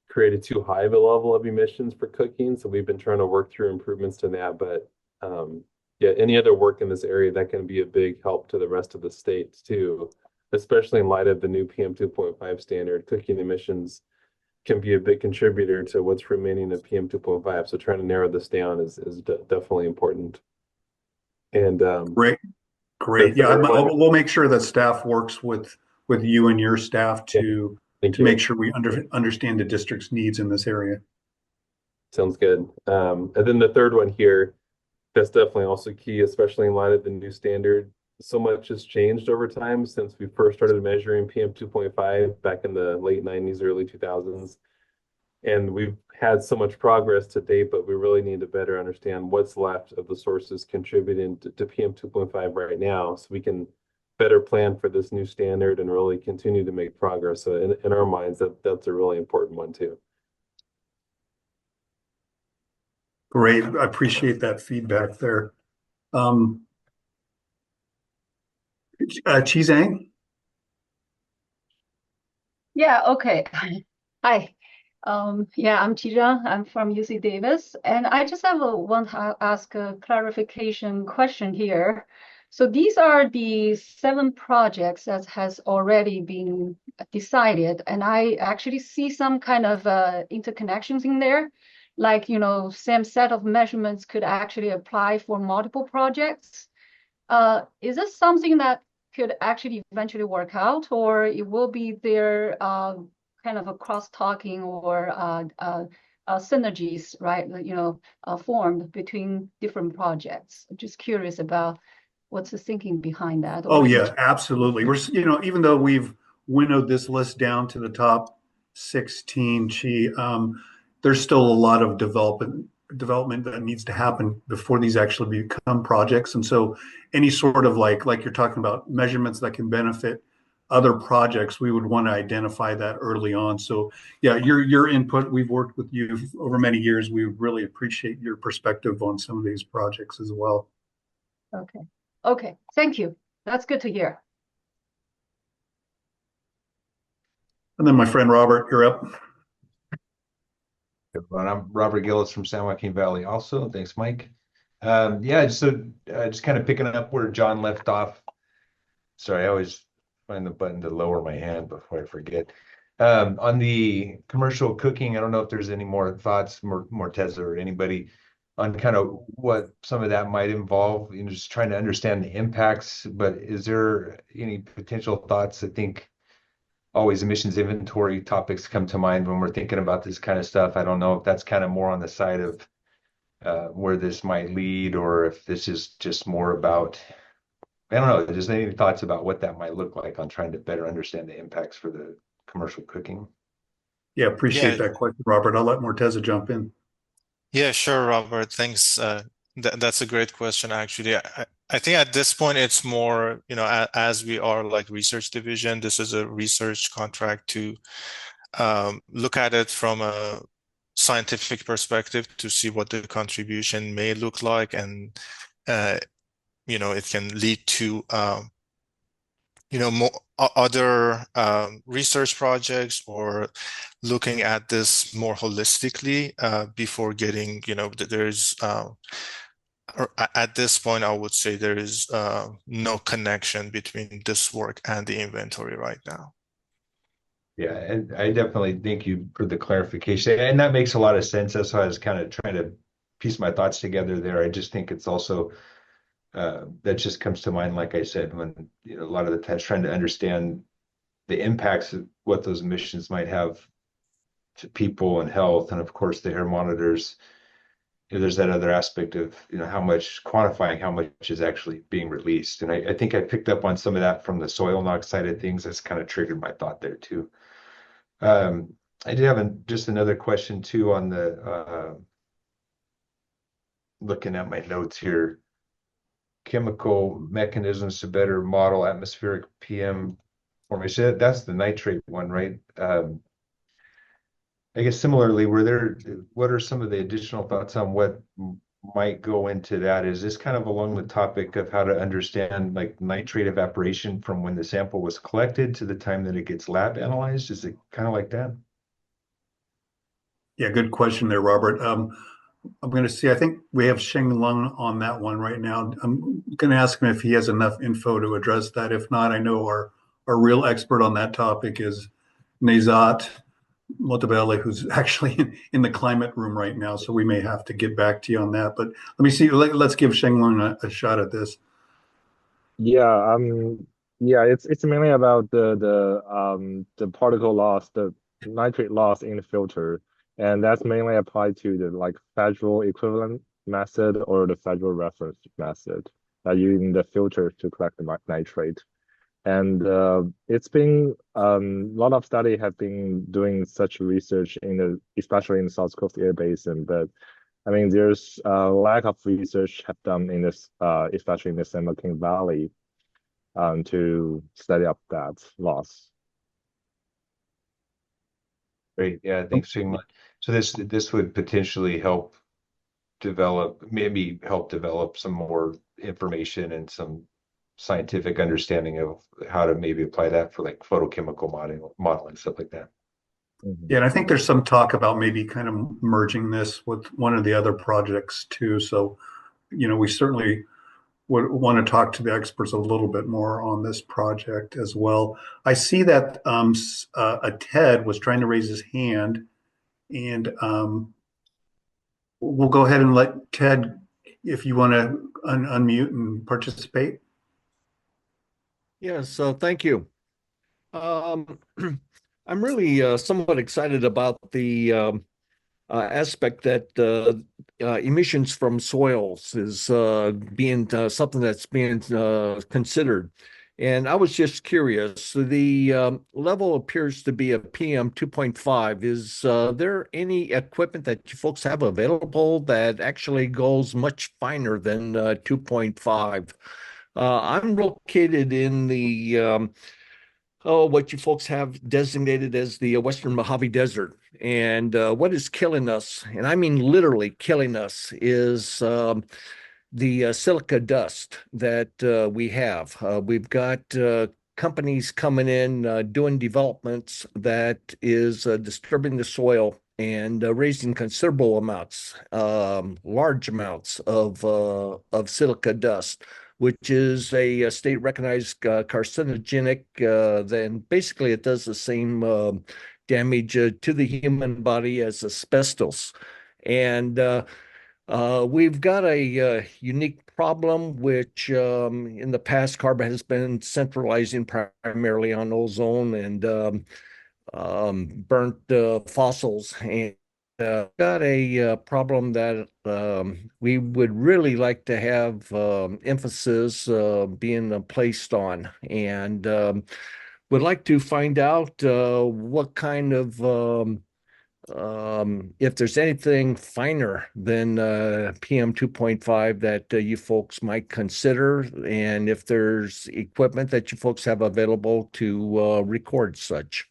created too high of a level of emissions for cooking. So we've been trying to work through improvements to that. But yeah, any other work in this area that can be a big help to the rest of the states too, especially in light of the new PM 2.5 standard. Cooking emissions can be a big contributor to what's remaining of PM 2.5. So trying to narrow this down is definitely important. And Great. Yeah, we'll make sure that staff works with you and your staff to make sure we understand the district's needs in this area. Sounds good. And then the third one here, that's definitely also key, especially in light of the new standard. So much has changed over time since we first started measuring PM 2.5 back in the late 90s, early 2000s. And we've had so much progress to date, but we really need to better understand what's left of the sources contributing to PM 2.5 right now, so we can better plan for this new standard and really continue to make progress. So in our minds, that's a really important one too. Great. I appreciate that feedback there. Chizang? Yeah, okay. Hi. Yeah, I'm Tija. I'm from UC Davis, and I just have ask a clarification question here. So these are the 7 projects that has already been decided, and I actually see some kind of interconnections in there, like same set of measurements could actually apply for multiple projects. Is this something that could actually eventually work out, or it will be there kind of a cross-talking or synergies, right? Formed between different projects. I'm just curious about what's the thinking behind that. Oh yeah, absolutely. We're even though we've winnowed this list down to the top 16, there's still a lot of development that needs to happen before these actually become projects. And so any sort of like you're talking about measurements that can benefit other projects, we would want to identify that early on. So yeah, your input, we've worked with you over many years. We really appreciate your perspective on some of these projects as well. Okay, thank you. That's good to hear. And then my friend Robert, you're up. I'm Robert Gillis from San Joaquin Valley also. Thanks, Mike. Yeah, just kind of picking up where John left off. Sorry, I always find the button to lower my hand before I forget. On the commercial cooking, I don't know if there's any more thoughts, Morteza or anybody, on kind of what some of that might involve, just trying to understand the impacts. But is there any potential thoughts? I think always emissions inventory topics come to mind when we're thinking about this kind of stuff. I don't know if that's kind of more on the side of where this might lead, or if this is just more about, I don't know, just any thoughts about what that might look like on trying to better understand the impacts for the commercial cooking? Yeah, appreciate that question, Robert. I'll let Morteza jump in. Yeah, sure, Robert. Thanks. That's a great question, actually. I think at this point, it's more, as we are like research division, this is a research contract to look at it from a scientific perspective to see what the contribution may look like, and it can lead to more other research projects, or looking at this more holistically before getting, there's at this point, I would say there is no connection between this work and the inventory right now. Yeah, and I definitely thank you for the clarification. And that makes a lot of sense. That's why I was kind of trying to piece my thoughts together there. I just think it's also that just comes to mind, like I said, when a lot of the times trying to understand the impacts of what those emissions might have to people and health, and of course the air monitors. There's that other aspect of how much quantifying how much is actually being released, and I think I picked up on some of that from the soil NOx side of things. That's kind of triggered my thought there too. I did have just another question too on the looking at my notes here. Chemical mechanisms to better model atmospheric PM formation. That's the nitrate one, right? I guess similarly, what are some of the additional thoughts on what might go into that? Is this kind of along the topic of how to understand like nitrate evaporation from when the sample was collected to the time that it gets lab analyzed? Is it kind of like that? Yeah, good question there, Robert. I'm going to see, I think we have Sheng Lung on that one right now. I'm going to ask him if he has enough info to address that. If not, I know our real expert on that topic is Nezat Motabele, who's actually in the climate room right now. So we may have to get back to you on that. But let me see. Let's give Sheng Lung a shot at this. Yeah, it's mainly about the particle loss, the nitrate loss in the filter, and that's mainly applied to the like federal equivalent method or the federal reference method that using the filter to collect the nitrate. And it's been a lot of study have been doing such research especially in the South Coast Air Basin, but I mean there's a lack of research have done in this, especially in the San Joaquin Valley, to study up that loss. Great. Yeah, thanks so much. So this would potentially maybe help develop some more information and some scientific understanding of how to maybe apply that for like photochemical modeling, stuff like that. Yeah, and I think there's some talk about maybe kind of merging this with one of the other projects too. So, we certainly would want to talk to the experts a little bit more on this project as well. I see that a Ted was trying to raise his hand, and we'll go ahead and let Ted, if you want to unmute and participate. Yes, thank you. I'm really somewhat excited about the aspect that emissions from soils is being something that's being considered. And I was just curious, the level appears to be a PM 2.5. Is there any equipment that you folks have available that actually goes much finer than 2.5? I'm located in the what you folks have designated as the Western Mojave Desert. And what is killing us, and I mean literally killing us, is the silica dust that we have. We've got companies coming in doing developments that is disturbing the soil and raising considerable amounts, large amounts of silica dust, which is a state recognized carcinogenic. Then basically it does the same damage to the human body as asbestos. And we've got a unique problem, which in the past, CARB has been centralizing primarily on ozone and burnt fossils. And got a problem that we would really like to have emphasis being placed on, and would like to find out what kind of if there's anything finer than PM 2.5 that you folks might consider, and if there's equipment that you folks have available to record such.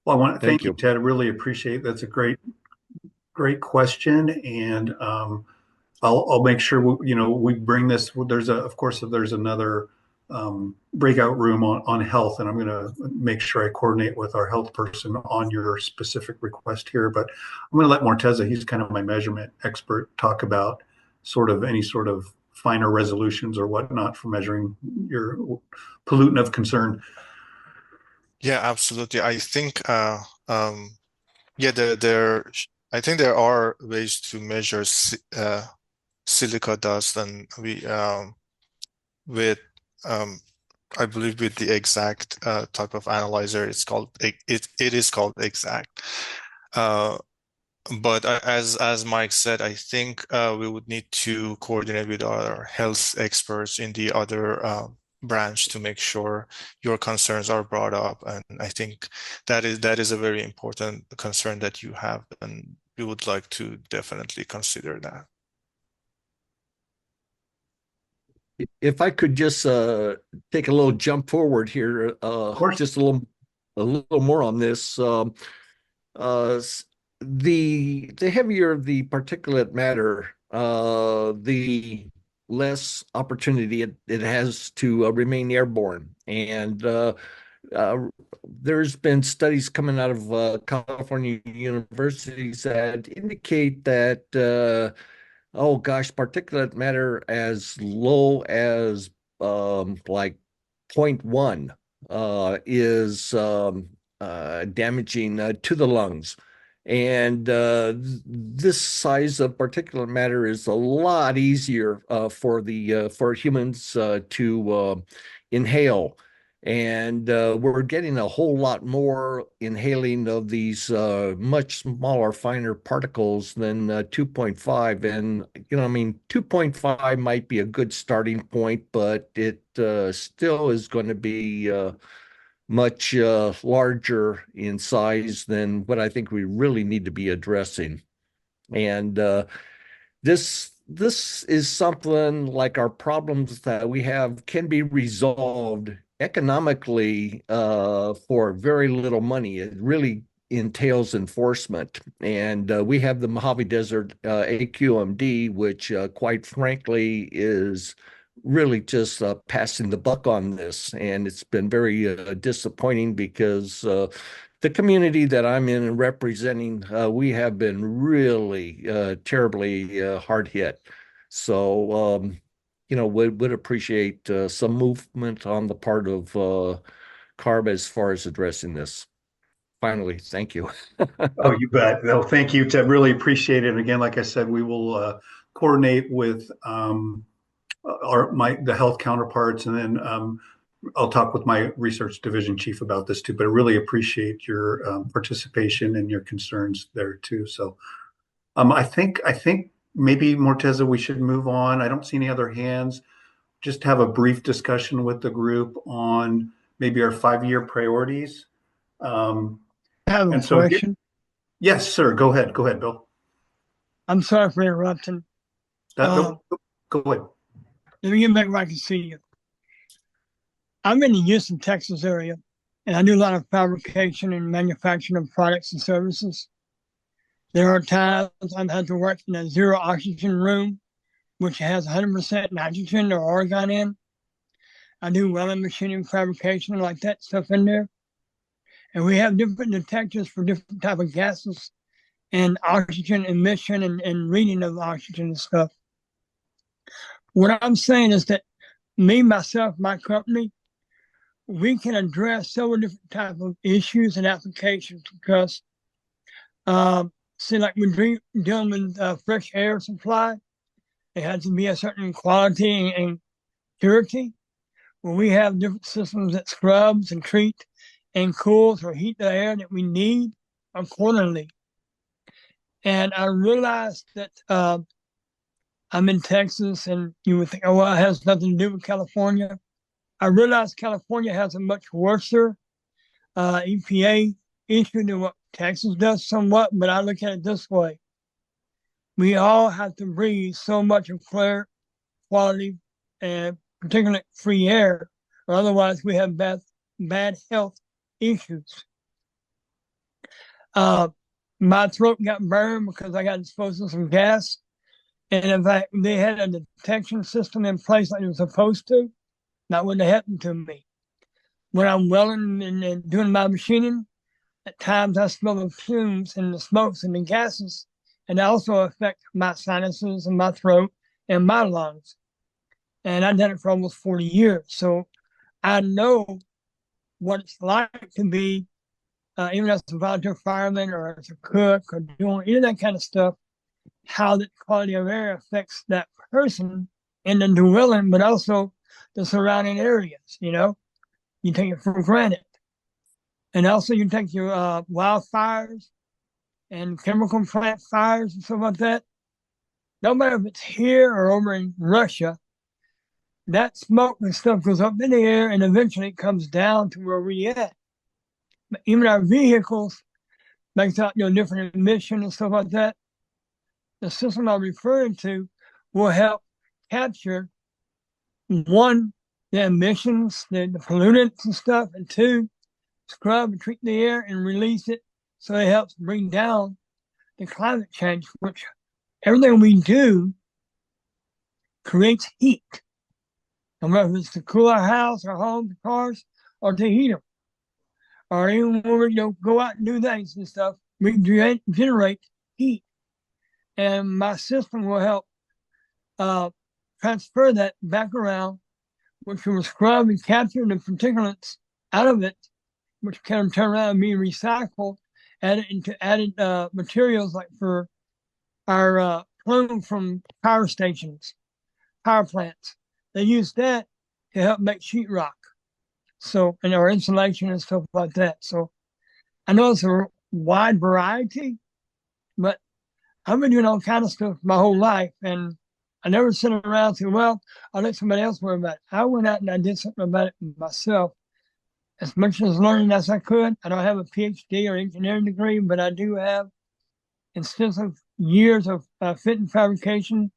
Well, I want to thank you, you. Ted. I really appreciate it. That's a great question, and I'll make sure we bring this. Of course, there's another breakout room on health, and I'm going to make sure I coordinate with our health person on your specific request here. But I'm going to let Morteza, he's kind of my measurement expert, talk about any sort of finer resolutions or whatnot for measuring your pollutant of concern. Yeah, absolutely. I think yeah, I think there are ways to measure silica dust, and with I believe with the exact type of analyzer, it is called exact. But as Mike said, I think we would need to coordinate with our health experts in the other branch to make sure your concerns are brought up. And I think that is a very important concern that you have, and we would like to definitely consider that. If I could just take a little jump forward here, just a little more on this. The heavier the particulate matter, the less opportunity it has to remain airborne. And there's been studies coming out of California universities that indicate that oh gosh, particulate matter as low as like 0.1 is damaging to the lungs. And this size of particulate matter is a lot easier for humans to inhale. And we're getting a whole lot more inhaling of these much smaller, finer particles than 2.5. And, 2.5 might be a good starting point, but it still is going to be much larger in size than what I think we really need to be addressing. And this is something like our problems that we have can be resolved economically for very little money. It really entails enforcement. And we have the Mojave Desert AQMD, which quite frankly is really just passing the buck on this. And it's been very disappointing because the community that I'm in and representing, we have been really terribly hard hit. So, would appreciate some movement on the part of CARB as far as addressing this. Finally, thank you. Oh, you bet. No, thank you, Ted. Really appreciate it. And again, like I said, we will coordinate with the health counterparts, and then I'll talk with my research division chief about this too. But I really appreciate your participation and your concerns there too. So I think maybe Morteza, we should move on. I don't see any other hands. Just have a brief discussion with the group on maybe our 5-year priorities. I have a question. Yes, sir. Go ahead, Bill. I'm sorry for interrupting. No, go ahead. Let me get back where I can see you. I'm in the Houston, Texas area, and I do a lot of fabrication and manufacturing of products and services. There are times I've had to work in a zero oxygen room, which has 100% nitrogen or argon in. I do welding, machining, fabrication, like that stuff in there. And we have different detectors for different type of gases and oxygen emission and reading of oxygen and stuff. What I'm saying is that me, myself, my company, we can address several different types of issues and applications because, like we're dealing with fresh air supply, it has to be a certain quality and purity. Well, we have different systems that scrubs and treat and cools or heat the air that we need accordingly. And I realized that I'm in Texas, and you would think, oh, well, it has nothing to do with California. I realize California has a much worse EPA issue than what Texas does somewhat, but I look at it this way. We all have to breathe so much of clear quality and particularly free air, or otherwise we have bad health issues. My throat got burned because I got exposed to some gas. And in fact, they had a detection system in place like it was supposed to. That wouldn't have happened to me. When I'm welding and doing my machining, at times I smell the fumes and the smokes and the gases, and they also affect my sinuses and my throat and my lungs. And I've done it for almost 40 years. So I know what it's like to be, even as a volunteer fireman or as a cook or doing any of that kind of stuff, how the quality of air affects that person in the dwelling, but also the surrounding areas, you know? You take it for granted. And also you take your wildfires and chemical plant fires and stuff like that. No matter if it's here or over in Russia, that smoke and stuff goes up in the air and eventually it comes down to where we at. But even our vehicles makes out, you know, different emissions and stuff like that. The system I'm referring to will help capture, one, the emissions, the pollutants and stuff, and two, scrub and treat the air and release it so it helps bring down the climate change, which everything we do creates heat. And whether it's to cool our house, our homes, cars, or to heat them, or even when we go out and do things and stuff, we generate heat. And my system will help transfer that back around, which will scrub and capture the particulates out of it, which can turn around and be recycled, added into added materials like for our plume from power stations, power plants. They use that to help make sheetrock. So, and our insulation and stuff like that. So I know it's a wide variety, but I've been doing all kinds of stuff my whole life, and I never sit around and say, well, I'll let somebody else worry about it. I went out and I did something about it myself. As much as learning as I could. I don't have a PhD or engineering degree, but I do have extensive years of fit and fabrication,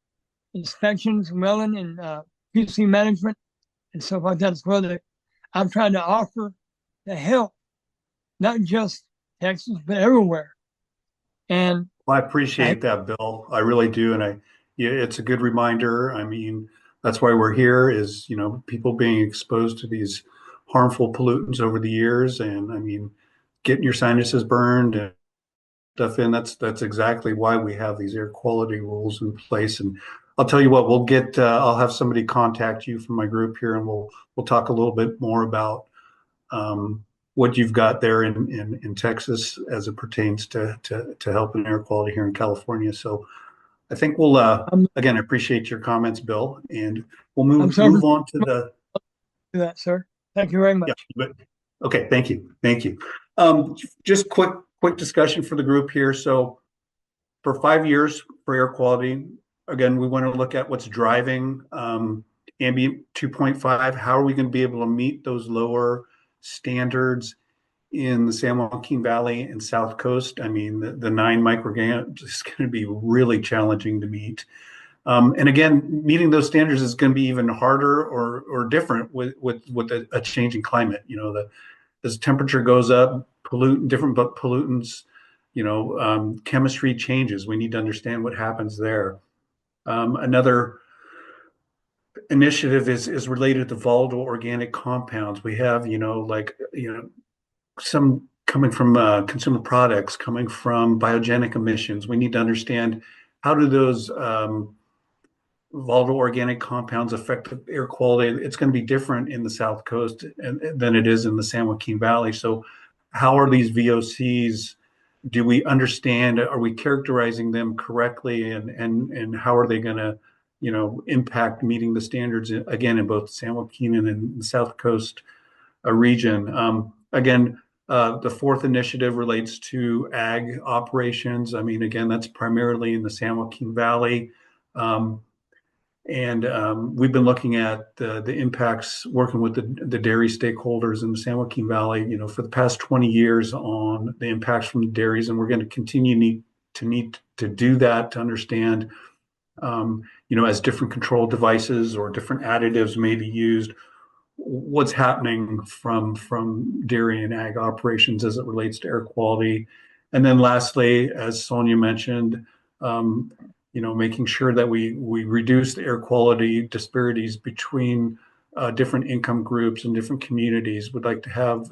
inspections, welding, and QC management, and stuff like that as well. That I'm trying to offer to help, not just Texas, but everywhere. And I appreciate that, Bill. I really do. And yeah, it's a good reminder. I mean, that's why we're here is, you know, people being exposed to these harmful pollutants over the years. And I mean, getting your sinuses burned and stuff in, that's exactly why we have these air quality rules in place. And I'll tell you what, we'll get, I'll have somebody contact you from my group here and we'll talk a little bit more about what you've got there in Texas as it pertains to helping air quality here in California. So I think we'll again, I appreciate your comments, Bill, and we'll move on to the do that, sir. Thank you very much. Yeah, okay, thank you. Just quick discussion for the group here. So for 5 years for air quality, again, we want to look at what's driving ambient 2.5. How are we going to be able to meet those lower standards in the San Joaquin Valley and South Coast? I mean, the 9 micrograms is going to be really challenging to meet. And again, meeting those standards is going to be even harder or different with a changing climate. You know, as temperature goes up, different pollutants, you know, chemistry changes. We need to understand what happens there. Another initiative is related to volatile organic compounds. We have, you know, some coming from consumer products, coming from biogenic emissions. We need to understand how do those volatile organic compounds affect air quality. It's going to be different in the South Coast than it is in the San Joaquin Valley. So how are these VOCs? Do we understand? Are we characterizing them correctly? And how are they going to, you know, impact meeting the standards again in both San Joaquin and in the South Coast region? Again, the fourth initiative relates to ag operations. I mean, again, that's primarily in the San Joaquin Valley. And we've been looking at the impacts, working with the dairy stakeholders in the San Joaquin Valley, you know, for the past 20 years on the impacts from the dairies. And we're going to continue need to do that to understand, you know, as different control devices or different additives may be used, what's happening from dairy and ag operations as it relates to air quality. And then lastly, as Sonia mentioned, making sure that we reduce the air quality disparities between different income groups and different communities. Would like to have,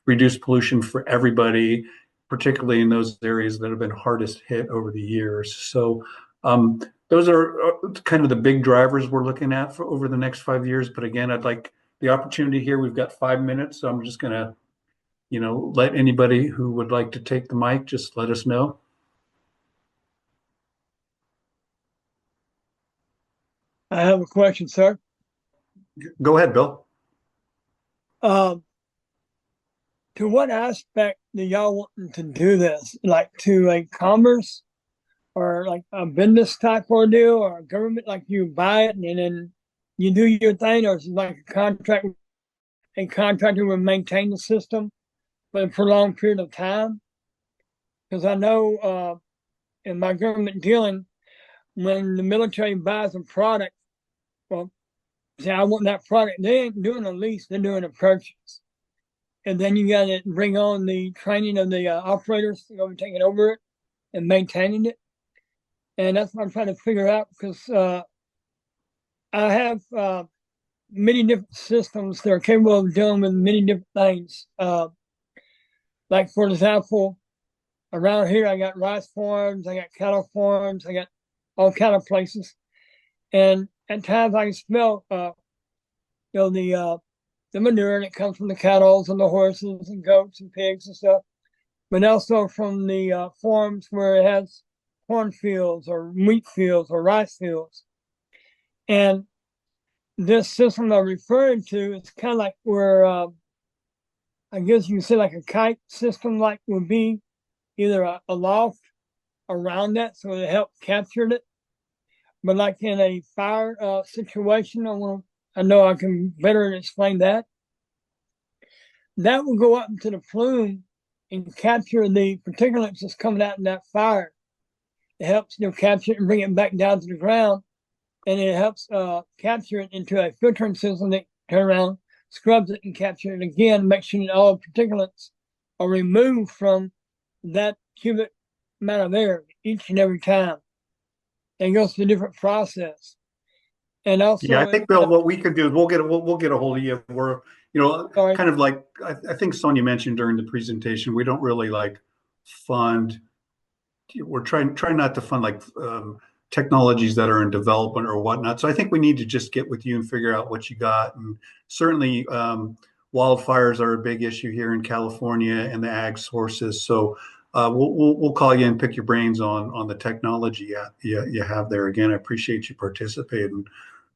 reduced pollution for everybody, particularly in those areas that have been hardest hit over the years. So those are kind of the big drivers we're looking at for over the next 5 years. But again, I'd like the opportunity here. We've got 5 minutes, so I'm just going to, let anybody who would like to take the mic, just let us know. I have a question, sir. Go ahead, Bill. To what aspect do y'all want to do this? Like to a commerce or like a business type ordeal or a government, like you buy it and then you do your thing, or is it like a contractor will maintain the system for a prolonged period of time? Because I know in my government dealing, when the military buys a product, well, say I want that product, they ain't doing a lease, they're doing a purchase. And then you got to bring on the training of the operators to go and taking over it and maintaining it. And that's what I'm trying to figure out, because I have many different systems that are capable of dealing with many different things. Like, for example, around here, I got rice farms, I got cattle farms, I got all kind of places. And at times I can smell, the manure that comes from the cattle and the horses and goats and pigs and stuff, but also from the farms where it has cornfields or wheat fields or rice fields. And this system I'm referring to is kind of like where, I guess you can say like a kite system, like would be either a loft around that so it help capture it. But like in a fire situation, I know I can better explain that. That will go up into the plume and capture the particulates that's coming out in that fire. It helps capture it and bring it back down to the ground, and it helps capture it into a filtering system that turn around, scrubs it, and capture it again, make sure that all particulates are removed from that cubic amount of air each and every time. And it goes through a different process. And also, yeah, I think, Bill, what we could do is we'll get a hold of you. We're, kind of like I think Sonia mentioned during the presentation, we don't really like fund. We're trying not to fund like technologies that are in development or whatnot. So I think we need to just get with you and figure out what you got. And certainly wildfires are a big issue here in California and the ag sources. So we'll call you and pick your brains on the technology you have there. Again, I appreciate you participating.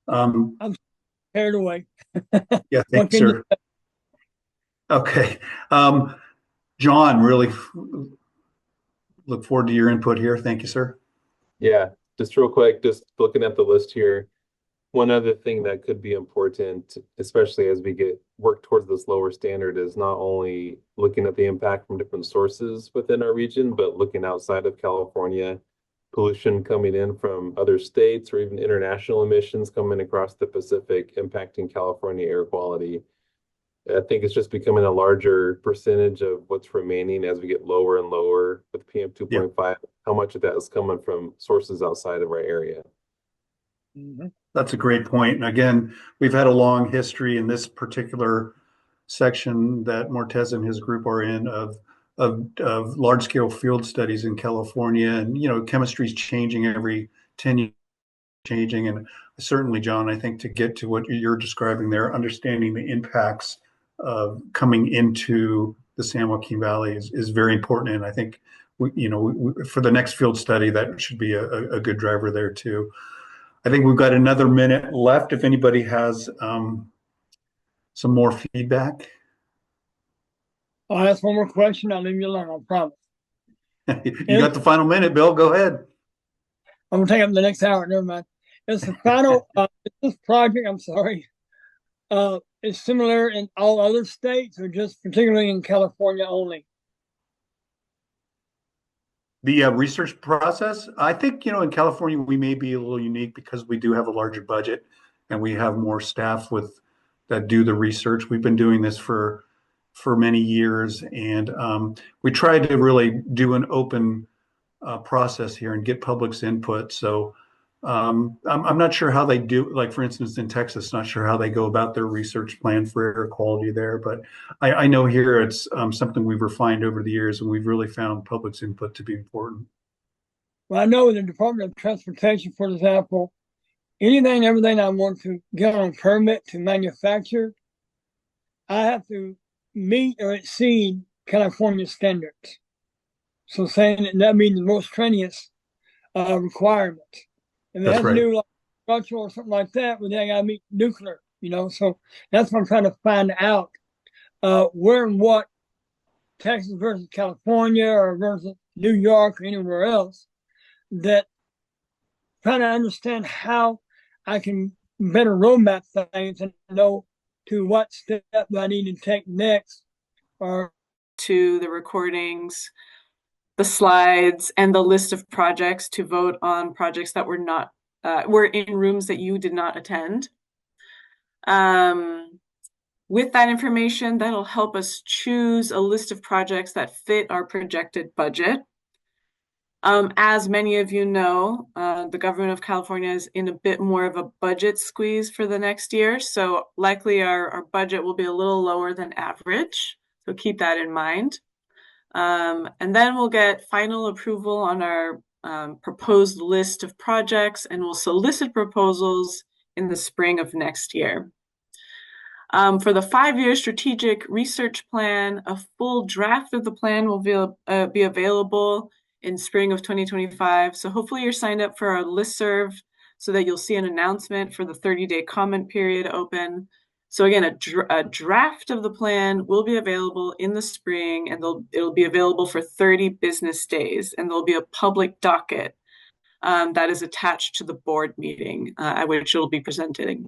I'm carried away. Yeah, thank you, sir. Okay. John, really look forward to your input here. Thank you, sir. Yeah, just real quick, just looking at the list here. One other thing that could be important, especially as we work towards this lower standard, is not only looking at the impact from different sources within our region, but looking outside of California, pollution coming in from other states or even international emissions coming across the Pacific, impacting California air quality. I think it's just becoming a larger percentage of what's remaining as we get lower and lower with PM 2.5. How much of that is coming from sources outside of our area? That's a great point. And again, we've had a long history in this particular section that Mortez and his group are in of large scale field studies in California. And, chemistry is changing every 10 years, changing. And certainly, John, I think to get to what you're describing there, understanding the impacts of coming into the San Joaquin Valley is very important. And I think, for the next field study, that should be a good driver there too. I think we've got another minute left. If anybody has some more feedback. I'll ask one more question. I'll leave you alone. I promise. You got the final minute, Bill. Go ahead. I'm gonna take up the next hour. Never mind. It's the final. This project, I'm sorry, is similar in all other states, or just particularly in California only? The research process, I think, in California, we may be a little unique because we do have a larger budget and we have more staff that do the research. We've been doing this for for many years. And we tried to really do an open process here and get public's input. So I'm not sure how they do, like for instance, in Texas, not sure how they go about their research plan for air quality there. But I know here it's something we've refined over the years, and we've really found public's input to be important. Well, I know in the Department of Transportation, for example, anything, everything I want to get on permit to manufacture, I have to meet or exceed California standards. So saying that means the most strenuous requirements. If it has to do like structural or something like that, well, then I got to meet nuclear, So that's what I'm trying to find out where and what Texas versus California or versus New York or anywhere else, that trying to understand how I can better roadmap things and know to what step I need to take next, or to the recordings, the slides, and the list of projects to vote on projects that were not were in rooms that you did not attend. With that information, that'll help us choose a list of projects that fit our projected budget. As many of you know, the government of California is in a bit more of a budget squeeze for the next year. So likely our budget will be a little lower than average. So keep that in mind. And then we'll get final approval on our proposed list of projects, and we'll solicit proposals in the spring of next year. For the 5-year strategic research plan, a full draft of the plan will be available in spring of 2025. So hopefully you're signed up for our listserv so that you'll see an announcement for the 30-day comment period open. So again, a draft of the plan will be available in the spring, and it'll be available for 30 business days, and there'll be a public docket that is attached to the board meeting at which it'll be presented.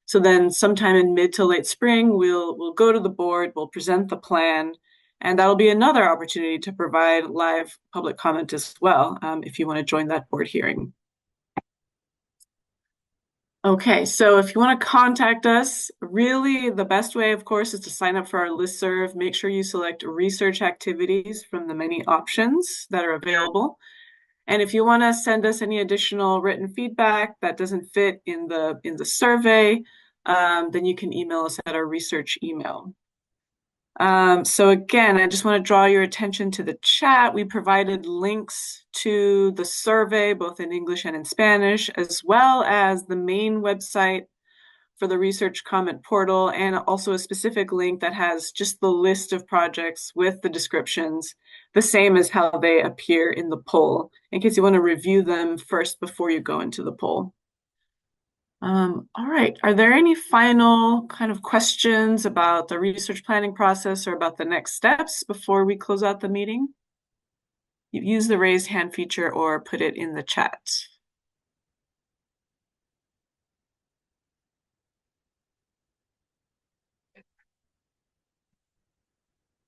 So then sometime in mid to late spring, we'll go to the board, we'll present the plan, and that'll be another opportunity to provide live public comment as well, if you want to join that board hearing. Okay, so if you want to contact us, really the best way, of course, is to sign up for our listserv. Make sure you select research activities from the many options that are available. And if you want to send us any additional written feedback that doesn't fit in the survey, then you can email us at our research email. So again, I just want to draw your attention to the chat. We provided links to the survey, both in English and in Spanish, as well as the main website for the research comment portal, and also a specific link that has just the list of projects with the descriptions, the same as how they appear in the poll, in case you want to review them first before you go into the poll. All right, are there any final kind of questions about the research planning process or about the next steps before we close out the meeting? You use the raise hand feature or put it in the chat.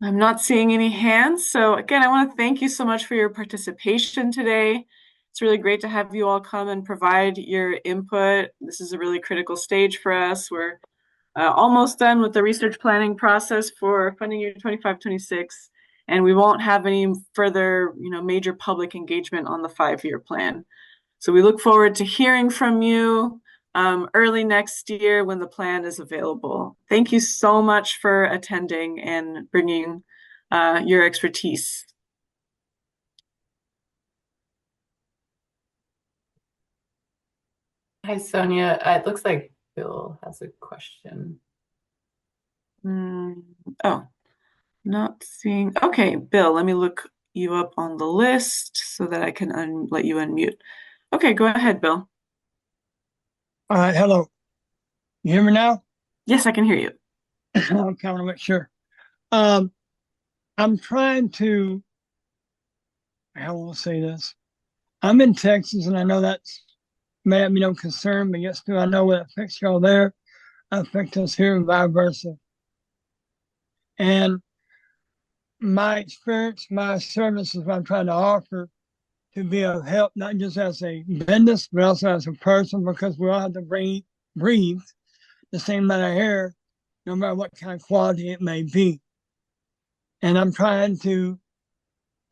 I'm not seeing any hands. So again, I want to thank you so much for your participation today. It's really great to have you all come and provide your input. This is a really critical stage for us. We're almost done with the research planning process for funding year 25-26, and we won't have any further, major public engagement on the 5-year plan. So we look forward to hearing from you early next year when the plan is available. Thank you so much for attending and bringing your expertise. Hi, Sonia. It looks like Bill has a question. Oh, not seeing. Okay, Bill, let me look you up on the list so that I can let you unmute. Okay, go ahead, Bill. All right, hello. You hear me now? Yes, I can hear you. I want to make sure. I'm trying to, how will I say this? I'm in Texas, and I know that's may have me no concern, but yes, do I know what affects y'all there affects us here and vice versa. And my experience, my services I'm trying to offer to be of help, not just as a business, but also as a person, because we all have to breathe the same amount of air, no matter what kind of quality it may be. and I'm trying to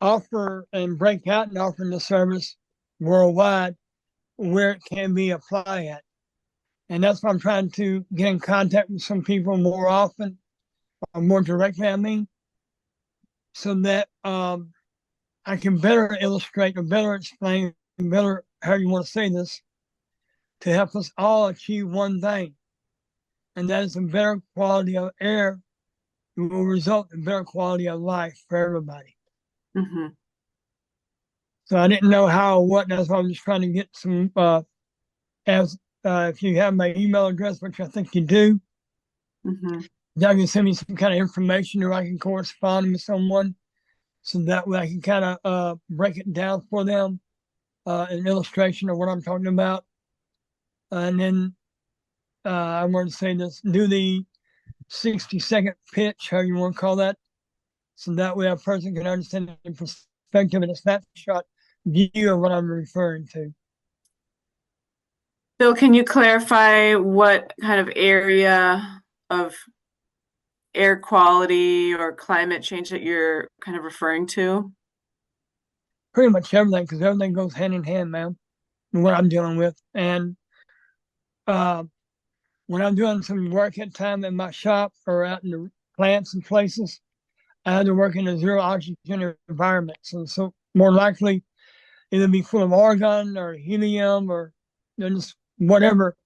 offer and break out and offer the service worldwide where it can be applied at. And that's why I'm trying to get in contact with some people more often, or more directly, I mean, so that I can better illustrate or better explain, better, how you want to say this, to help us all achieve one thing, and that is a better quality of air will result in better quality of life for everybody. Mm-hmm. So I didn't know how or what. That's why I'm just trying to get some. If you have my email address, which I think you do, Mm-hmm. y'all can send me some kind of information, or I can correspond with someone, so that way I can kind of break it down for them, an illustration of what I'm talking about, and then I want to say this: do the 60-second pitch, how you want to call that, so that way a person can understand the perspective and a snapshot view of what I'm referring to. Bill, can you clarify what kind of area of air quality or climate change that you're kind of referring to? Pretty much everything, because everything goes hand in hand, ma'am, with what I'm dealing with. And when I'm doing some work at time in my shop or out in the plants and places, I had to work in a zero oxygen environment. So more likely either be full of argon or helium or just whatever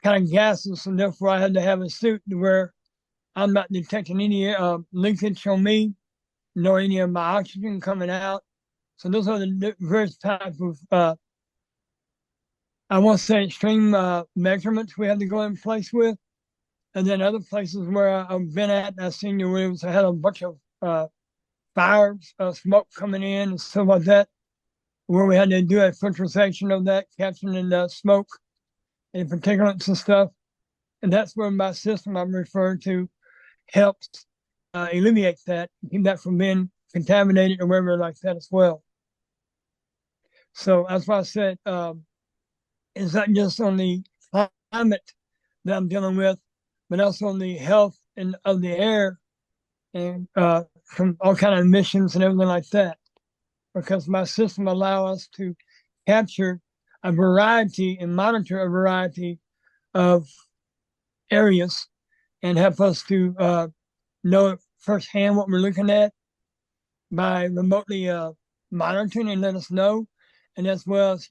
kind of gases. And therefore I had to have a suit where I'm not detecting any leakage on me, nor any of my oxygen coming out. So those are the various types of, I won't say extreme measurements we had to go in place with. And then other places where I've been at, I've seen where I had a bunch of fires, smoke coming in and stuff like that, where we had to do a filtration of that, capturing the smoke and particulates and stuff. And that's where my system I'm referring to helps alleviate that, keep that from being contaminated or whatever like that as well. So that's why I said, it's not just on the climate that I'm dealing with, but also on the health and of the air and from all kind of emissions and everything like that. Because my system allows us to capture a variety and monitor a variety of areas and help us to know firsthand what we're looking at by remotely monitoring and let us know, and as well as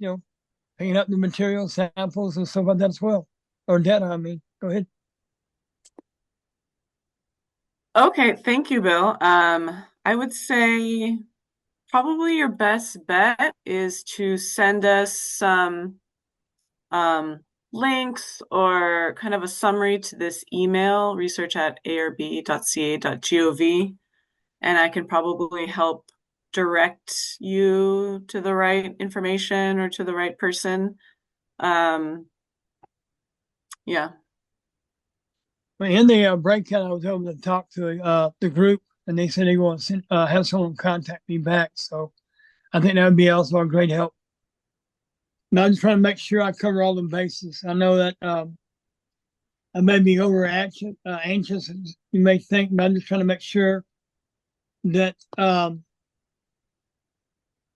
picking up the material samples and stuff like that as well, or data. I mean, go ahead. Okay, thank you, Bill. I would say probably your best bet is to send us some links or kind of a summary to this email, research@arb.ca.gov, and I can probably help direct you to the right information or to the right person. Yeah. In the breakout, I was able to talk to the group, and they said they want to have someone contact me back. So I think that would be also a great help. Now, I'm just trying to make sure I cover all the bases. I know that I may be over anxious, as you may think, but I'm just trying to make sure that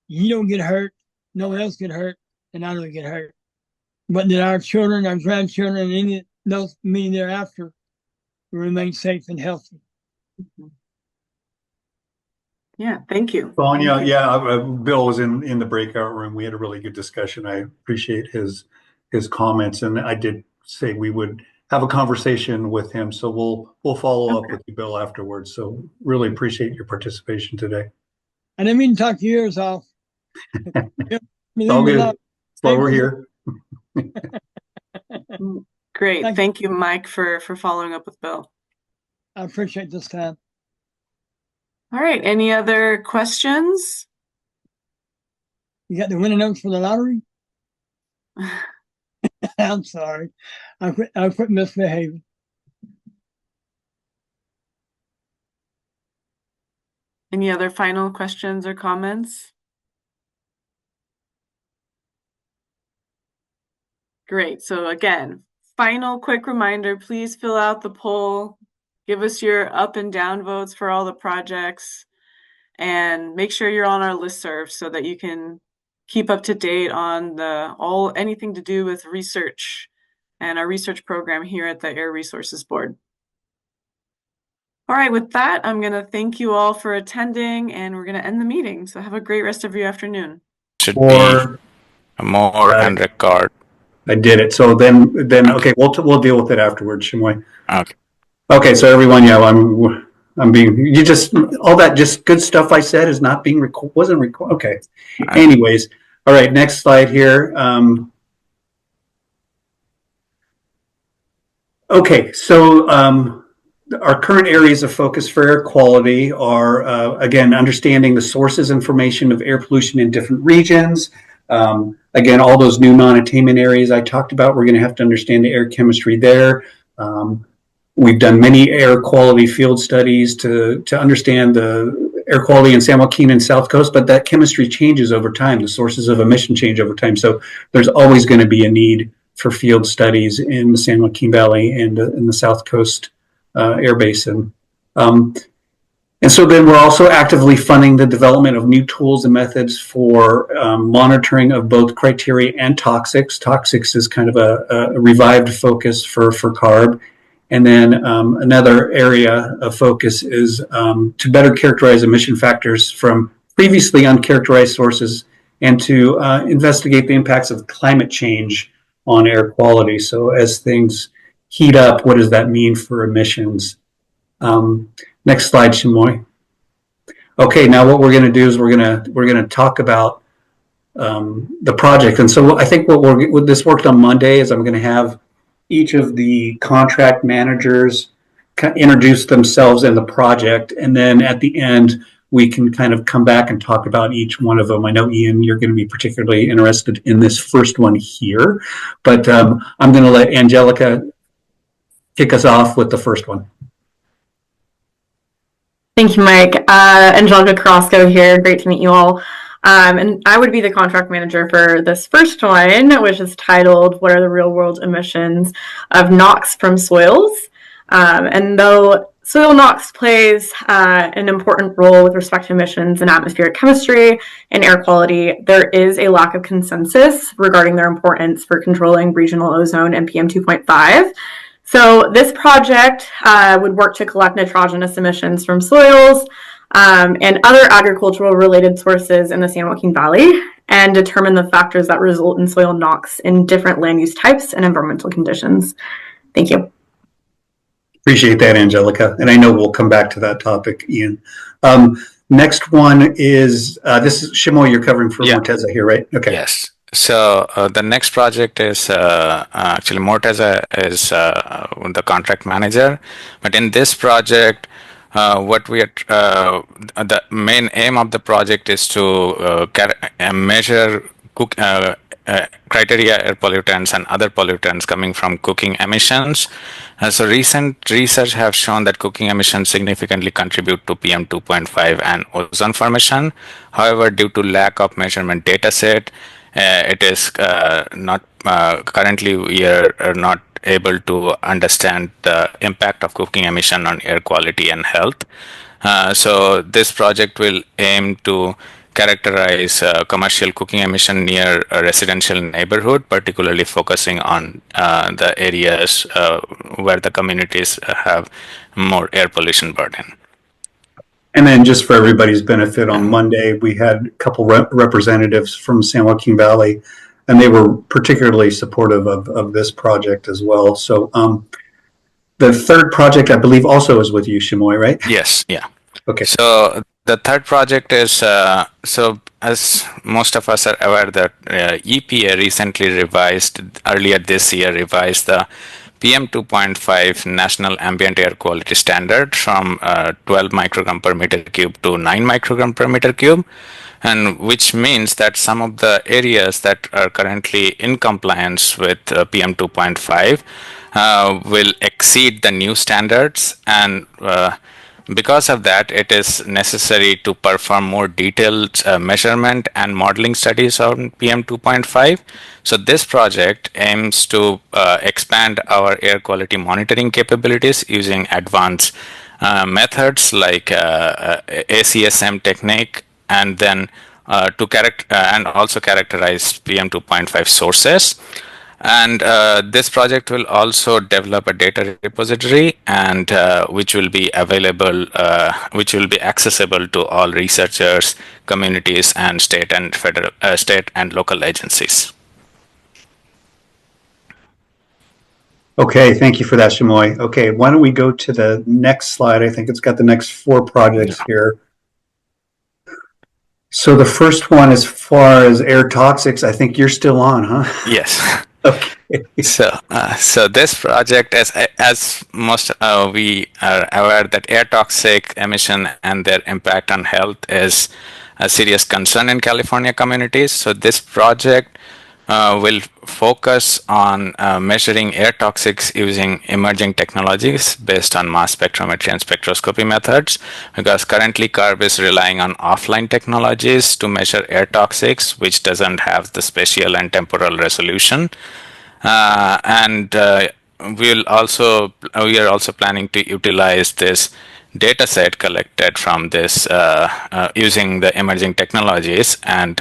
you don't get hurt, no one else get hurt, and I don't get hurt. But that our children, our grandchildren, and any of those many thereafter remain safe and healthy. Yeah, thank you. Sonia, yeah, Bill was in the breakout room. We had a really good discussion. I appreciate his comments, and I did say we would have a conversation with him. So we'll follow up with you, Bill, afterwards. So really appreciate your participation today. I didn't mean to talk your ears off. It's all good. That's why we're here. Great. Thank you, Mike, for following up with Bill. I appreciate this time. All right. Any other questions? You got the winning notes for the lottery? I'm sorry. I quit misbehaving. Any other final questions or comments? Great. So again, final quick reminder, please fill out the poll Give us your up and down votes for all the projects, and make sure you're on our listserv so that you can keep up to date on anything to do with research and our research program here at the Air Resources Board. All right, with that, I'm going to thank you all for attending, and we're going to end the meeting. So have a great rest of your afternoon. Should be more and record. I did it. So then okay, we'll deal with it afterwards, Shimoy. Okay. Okay, so everyone, yeah, I'm being, you just, all that just good stuff I said is not being wasn't recorded. Okay. Anyways, all right, next slide here. Okay, so our current areas of focus for air quality are, again, understanding the sources information of air pollution in different regions. Again, all those new non-attainment areas I talked about, we're going to have to understand the air chemistry there. We've done many air quality field studies to understand the air quality in San Joaquin and South Coast, but that chemistry changes over time. The sources of emission change over time. So there's always going to be a need for field studies in the San Joaquin Valley and in the South Coast air basin. And so then we're also actively funding the development of new tools and methods for monitoring of both criteria and toxics. Toxics is kind of a revived focus for CARB. And then another area of focus is to better characterize emission factors from previously uncharacterized sources and to investigate the impacts of climate change on air quality. So as things heat up, what does that mean for emissions? Next slide, Shimoy. Okay, now what we're going to do is we're going to talk about the project. And so I think what this worked on Monday is I'm going to have each of the contract managers introduce themselves and the project, and then at the end we can kind of come back and talk about each one of them. I know, Ian, you're going to be particularly interested in this first one here, but I'm going to let Angelica kick us off with the first one. Thank you, Mike. Angelica Carrasco here. Great to meet you all. And I would be the contract manager for this first one, which is titled, What are the real world emissions of NOx from soils? And though soil NOx plays an important role with respect to emissions in atmospheric chemistry and air quality, there is a lack of consensus regarding their importance for controlling regional ozone and PM2.5. So this project would work to collect nitrogenous emissions from soils and other agricultural related sources in the San Joaquin Valley and determine the factors that result in soil NOx in different land use types and environmental conditions. Thank you. Appreciate that, Angelica. And I know we'll come back to that topic, Ian. Next one is, this is Shimoy, you're covering for Morteza here, right? Okay. Yes. So the next project is actually Morteza is the contract manager, but in this project, what we are the main aim of the project is to measure criteria air pollutants and other pollutants coming from cooking emissions. So recent research have shown that cooking emissions significantly contribute to PM2.5 and ozone formation. However, due to lack of measurement data set, it is not currently we are not able to understand the impact of cooking emission on air quality and health. So this project will aim to characterize commercial cooking emission near a residential neighborhood, particularly focusing on the areas where the communities have more air pollution burden. And then just for everybody's benefit, on Monday, we had a couple representatives from San Joaquin Valley, and they were particularly supportive of this project as well. So the third project, I believe, also is with you, Shimoy, right? Yes, yeah. Okay. So the third project is, so as most of us are aware that EPA recently earlier this year revised the PM2.5 National Ambient Air Quality Standard from 12 microgram per meter cube to 9 microgram per meter cube, and which means that some of the areas that are currently in compliance with PM2.5 will exceed the new standards, and Because of that, it is necessary to perform more detailed measurement and modeling studies on PM 2.5. So this project aims to expand our air quality monitoring capabilities using advanced methods like ACSM technique, and then and also characterize PM 2.5 sources. And this project will also develop a data repository, and which will be available, which will be accessible to all researchers, communities, and state and local agencies. Okay, thank you for that, Shimoy. Okay, why don't we go to the next slide? I think it's got the next 4 projects here. So the first one, as far as air toxics, I think you're still on, huh? Yes. Okay. So this project, as most we are aware, that air toxic emission and their impact on health is a serious concern in California communities. So this project will focus on measuring air toxics using emerging technologies based on mass spectrometry and spectroscopy methods, because currently CARB is relying on offline technologies to measure air toxics, which doesn't have the spatial and temporal resolution. We are also planning to utilize this data set collected from this using the emerging technologies and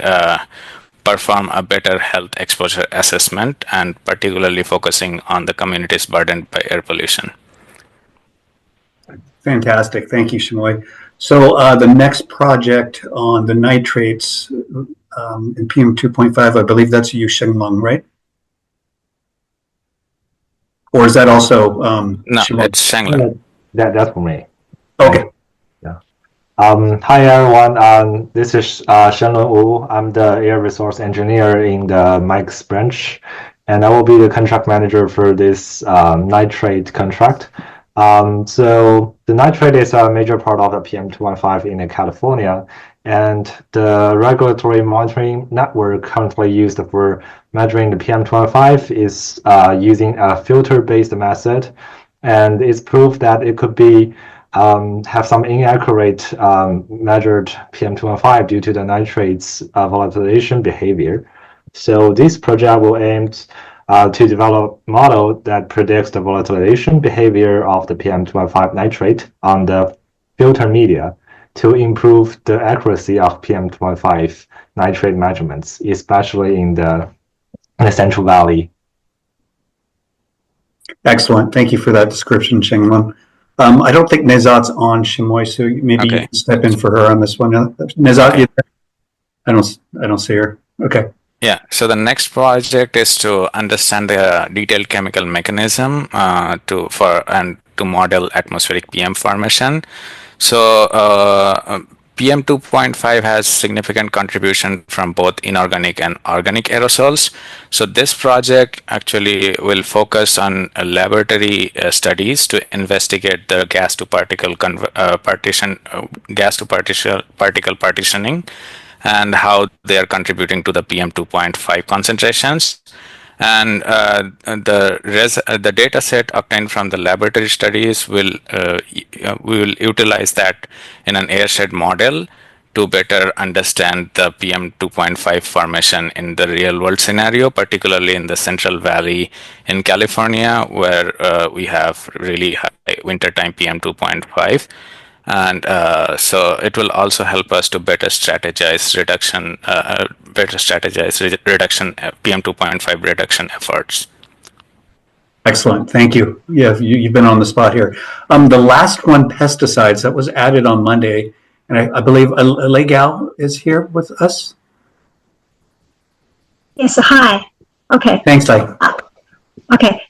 perform a better health exposure assessment, and particularly focusing on the communities burdened by air pollution. Fantastic. Thank you, Shimoy. So the next project on the nitrates in PM 2.5, I believe that's you, Shenglong, right? Or is that also no, Shimoy? it's Shenglong. That's for me. Okay. Yeah. Hi everyone. This is Shenlong Wu. I'm the air resource engineer in the Mike's branch, and I will be the contract manager for this nitrate contract. So the nitrate is a major part of the PM 2.5 in California, and the regulatory monitoring network currently used for measuring the PM 2.5 is using a filter-based method, and it's proved that it could be have some inaccurate measured PM 2.5 due to the nitrates volatilization behavior. So this project will aim to develop a model that predicts the volatilization behavior of the PM 2.5 nitrate on the filter media to improve the accuracy of PM 2.5 nitrate measurements, especially in the Central Valley. Excellent. Thank you for that description, Shenglong. I don't think Nezat's on, Shimoy, so maybe you can step in for her on this one. Nezat, you there? I don't see her. Okay. Yeah, so the next project is to understand the detailed chemical mechanism to model atmospheric PM formation. So PM 2.5 has significant contribution from both inorganic and organic aerosols. So this project actually will focus on laboratory studies to investigate the gas to particle particle partitioning, and how they are contributing to the PM 2.5 concentrations. And the data set obtained from the laboratory studies we will utilize that in an airshed model to better understand the PM 2.5 formation in the real world scenario, particularly in the Central Valley in California, where we have really high wintertime PM 2.5. And so it will also help us to better strategize reduction PM 2.5 reduction efforts. Excellent. Thank you. Yeah, you've been on the spot here. The last one, pesticides, that was added on Monday, and I believe Legal is here with us. Yes. Hi. Okay. Thanks, Lai. Okay.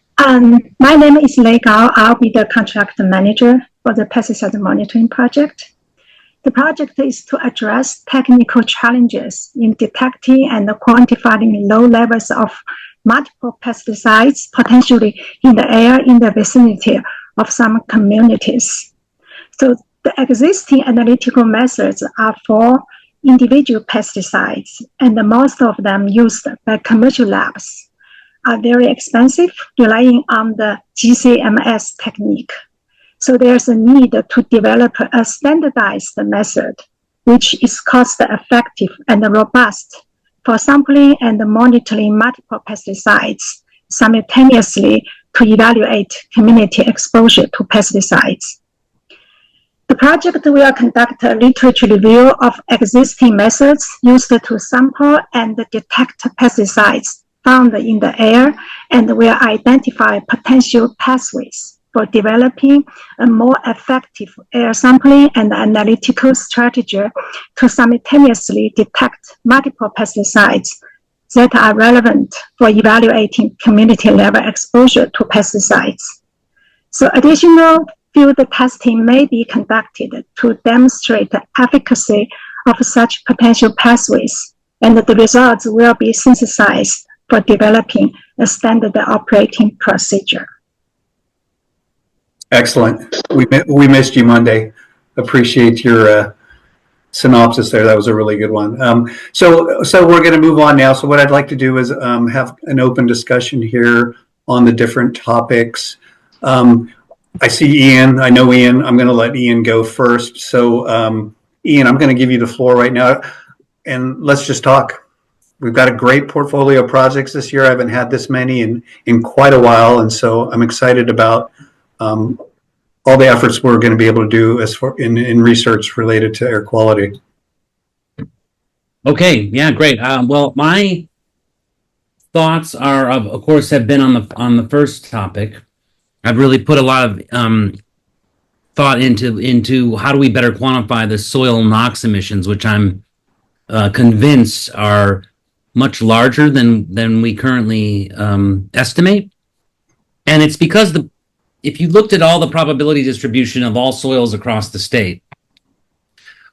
My name is Legal. I'll be the contract manager for the pesticide monitoring project. The project is to address technical challenges in detecting and quantifying low levels of multiple pesticides potentially in the air in the vicinity of some communities. So the existing analytical methods are for individual pesticides, and most of them used by commercial labs are very expensive, relying on the GCMS technique. So there's a need to develop a standardized method which is cost-effective and robust for sampling and monitoring multiple pesticides simultaneously to evaluate community exposure to pesticides. The project will conduct a literature review of existing methods used to sample and detect pesticides found in the air and will identify potential pathways for developing a more effective air sampling and analytical strategy to simultaneously detect multiple pesticides that are relevant for evaluating community-level exposure to pesticides. So additional field testing may be conducted to demonstrate the efficacy of such potential pathways, and the results will be synthesized for developing a standard operating procedure. Excellent. We missed you Monday. Appreciate your synopsis there. That was a really good one. So we're going to move on now. So what I'd like to do is have an open discussion here on the different topics. I see Ian. I know Ian. I'm going to let Ian go first. So Ian, I'm going to give you the floor right now, and let's just talk. We've got a great portfolio of projects this year. I haven't had this many in quite a while, and so I'm excited about all the efforts we're going to be able to do as far in research related to air quality. Okay, yeah, great. Well, my thoughts are, of course, have been on the first topic. I've really put a lot of thought into how do we better quantify the soil NOx emissions, which I'm convinced are much larger than we currently estimate. And it's because if you looked at all the probability distribution of all soils across the state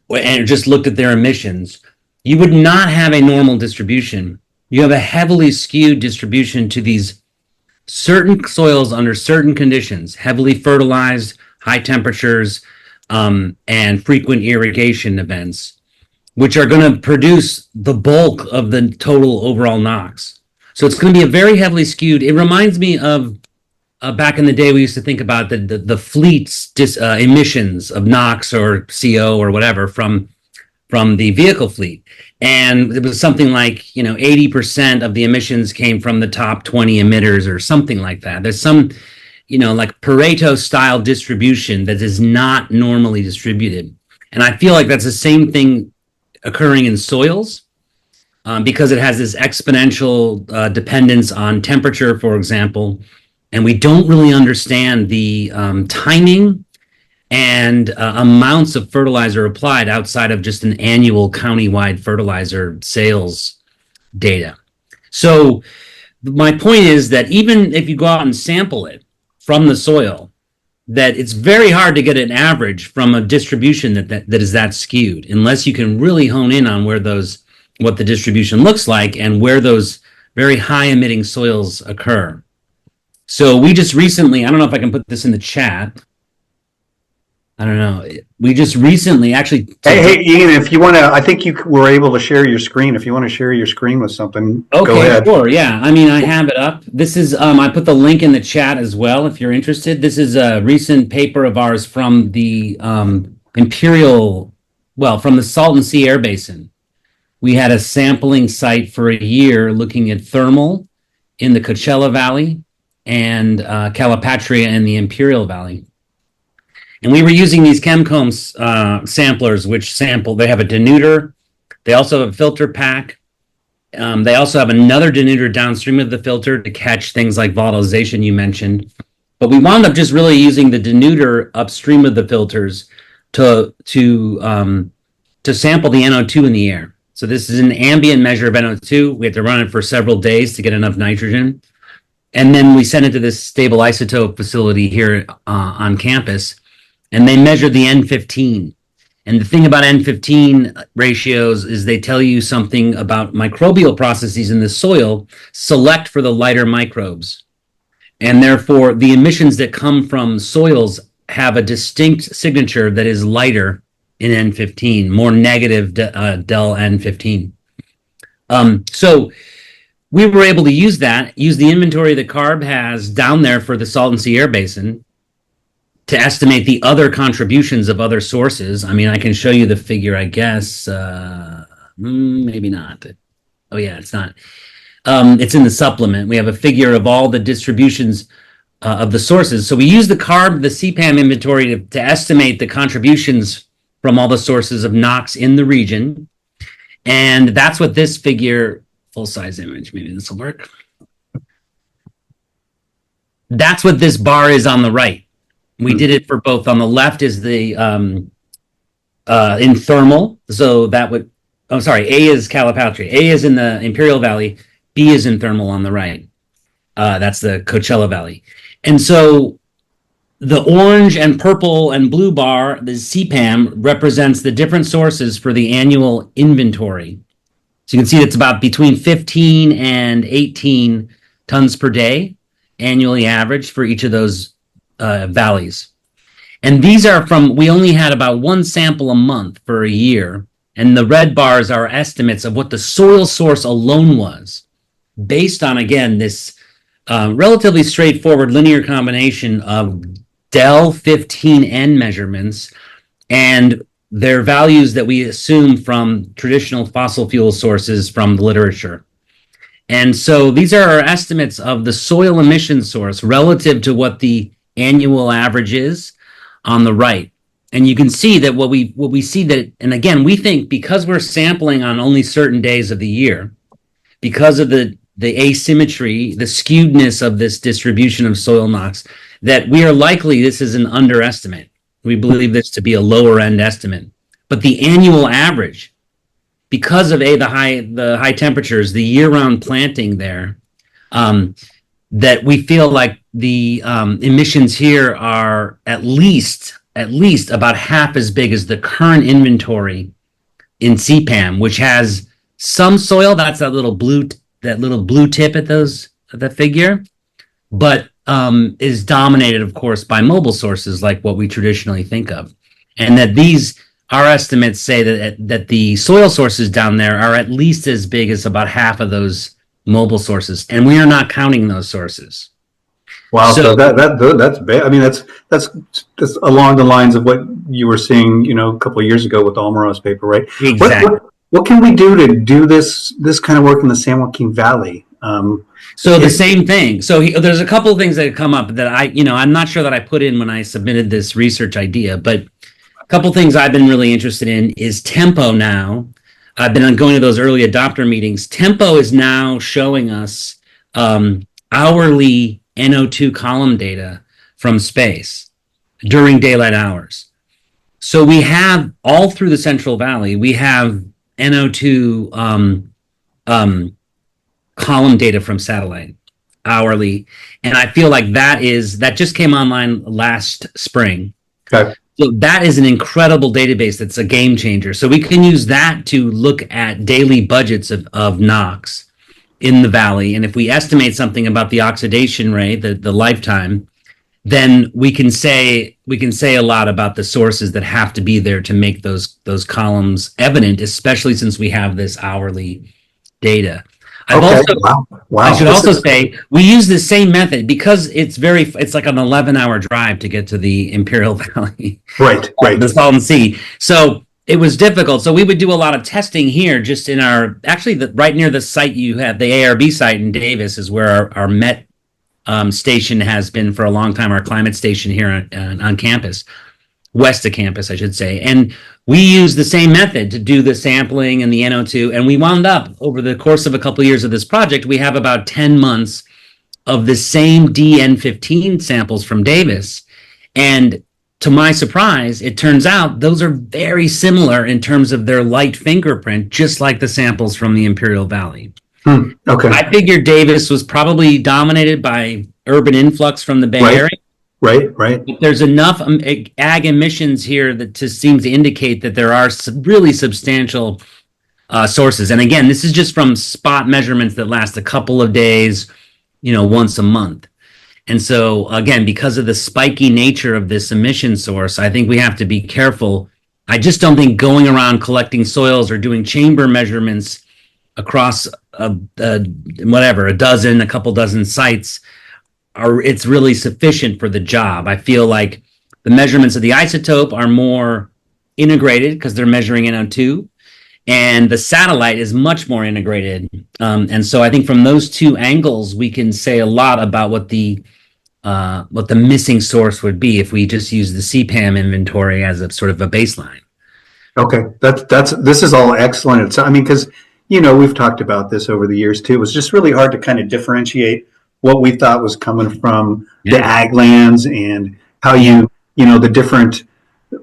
and just looked at their emissions, you would not have a normal distribution. You have a heavily skewed distribution to these certain soils under certain conditions, heavily fertilized, high temperatures, and frequent irrigation events, which are going to produce the bulk of the total overall NOx. So it's going to be a very heavily skewed. It reminds me of back in the day, we used to think about the fleet's emissions of NOx or CO or whatever from the vehicle fleet. And it was something like, 80% of the emissions came from the top 20 emitters or something like that. There's some, like Pareto style distribution that is not normally distributed. And I feel like that's the same thing occurring in soils because it has this exponential dependence on temperature, for example. And we don't really understand the timing and amounts of fertilizer applied outside of just an annual countywide fertilizer sales data. So my point is that even if you go out and sample it from the soil, that it's very hard to get an average from a distribution that is that skewed, unless you can really hone in on what the distribution looks like and where those very high emitting soils occur. So we just recently, I don't know if I can put this in the chat. I don't know. We just recently actually. Hey, Ian, if you want to, I think you were able to share your screen. If you want to share your screen with something, go ahead. Sure. Yeah. I mean, I have it up. This is, I put the link in the chat as well, if you're interested. This is a recent paper of ours from the from the Salton Sea Air Basin. We had a sampling site for a year looking at thermal in the Coachella Valley and Calipatria in the Imperial Valley. And we were using these ChemComb samplers, which they have a denuder. They also have a filter pack. They also have another denuder downstream of the filter to catch things like volatilization you mentioned. But we wound up just really using the denuder upstream of the filters to sample the NO2 in the air. So this is an ambient measure of NO2. We had to run it for several days to get enough nitrogen. And then we sent it to this stable isotope facility here on campus. And they measured the N15. And the thing about N15 ratios is they tell you something about microbial processes in the soil select for the lighter microbes. And therefore, the emissions that come from soils have a distinct signature that is lighter in N15, more negative del N15. So we were able to use the inventory that CARB has down there for the Salton Sea Air Basin, to estimate the other contributions of other sources. I mean, I can show you the figure, I guess. Maybe not. Oh yeah, it's not. It's in the supplement. We have a figure of all the distributions of the sources. So we use the CARB, the CPAM inventory to estimate the contributions from all the sources of NOx in the region. And that's what this figure, full size image, maybe this will work. That's what this bar is on the right. We did it for both. On the left is the in thermal. So that would, oh, sorry, A is Calipatria. A is in the Imperial Valley. B is in thermal on the right. That's the Coachella Valley. And so the orange and purple and blue bar, the CPAM, represents the different sources for the annual inventory. So you can see it's about between 15 and 18 tons per day, annually averaged for each of those valleys. And these are from, we only had about one sample a month for a year. And the red bars are estimates of what the soil source alone was, based on, again, this relatively straightforward linear combination of Del 15N measurements and their values that we assume from traditional fossil fuel sources from the literature. And so these are our estimates of the soil emission source relative to what the annual average is on the right. And you can see that what we see that, and again, we think because we're sampling on only certain days of the year, because of the asymmetry, the skewedness of this distribution of soil NOx, that we are likely this is an underestimate. We believe this to be a lower end estimate. But the annual average, because of the high temperatures, the year-round planting there, that we feel like the emissions here are at least about half as big as the current inventory in CPAM, which has some soil. That's that little blue tip at the figure, but is dominated, of course, by mobile sources like what we traditionally think of, and that our estimates say that the soil sources down there are at least as big as about half of those mobile sources, and we are not counting those sources. Wow, so that's bad. I mean, that's along the lines of what you were seeing, a couple of years ago with the Almaraz paper, right? Exactly. What can we do to do this kind of work in the San Joaquin Valley? So the same thing. So there's a couple of things that come up that I'm not sure that I put in when I submitted this research idea, but a couple things I've been really interested in is tempo now. I've been going to those early adopter meetings. Tempo is now showing us hourly NO2 column data from space during daylight hours. So we have all through the Central Valley, we have NO2 column data from satellite hourly. And I feel like that just came online last spring. Okay. So that is an incredible database that's a game changer. So we can use that to look at daily budgets of NOx in the valley. And if we estimate something about the oxidation rate, the lifetime, then we can say a lot about the sources that have to be there to make those columns evident, especially since we have this hourly data. Wow. I should also say we use the same method because it's like an 11-hour drive to get to the Imperial Valley, right, the Salton Sea. So it was difficult. So we would do a lot of testing here, just in right near the site you have, the ARB site in Davis, is where our MET station has been for a long time. Our climate station here on campus, west of campus, I should say, and we use the same method to do the sampling and the NO2, and we wound up over the course of a couple of years of this project, we have about 10 months of the same DN15 samples from Davis. And to my surprise, it turns out those are very similar in terms of their light fingerprint, just like the samples from the Imperial Valley. Okay. I figured Davis was probably dominated by urban influx from the Bay Area. Right. There's enough ag emissions here that seems to indicate that there are some really substantial sources. And again, this is just from spot measurements that last a couple of days, once a month. And so again, because of the spiky nature of this emission source, I think we have to be careful. I just don't think going around collecting soils or doing chamber measurements across a couple dozen sites it's really sufficient for the job. I feel like The measurements of the isotope are more integrated because they're measuring NO2, and the satellite is much more integrated. And so I think from those two angles, we can say a lot about what the missing source would be if we just use the CPAM inventory as a sort of a baseline. Okay, this is all excellent. It's, I mean, because we've talked about this over the years too. It was just really hard to kind of differentiate what we thought was coming from the ag lands and how the different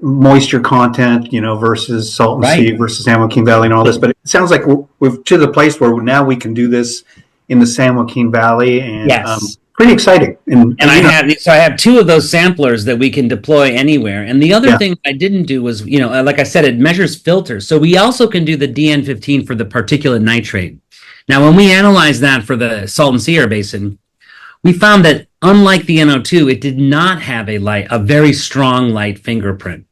moisture content, versus Salton Sea versus San Joaquin Valley and all this. But it sounds like we've to the place where now we can do this in the San Joaquin Valley, and pretty exciting. And I have two of those samplers that we can deploy anywhere. And the other thing I didn't do was, like I said, it measures filters. So we also can do the DN15 for the particulate nitrate. Now, when we analyzed that for the Salton Sea Air Basin, we found that unlike the NO2, it did not have a very strong light fingerprint.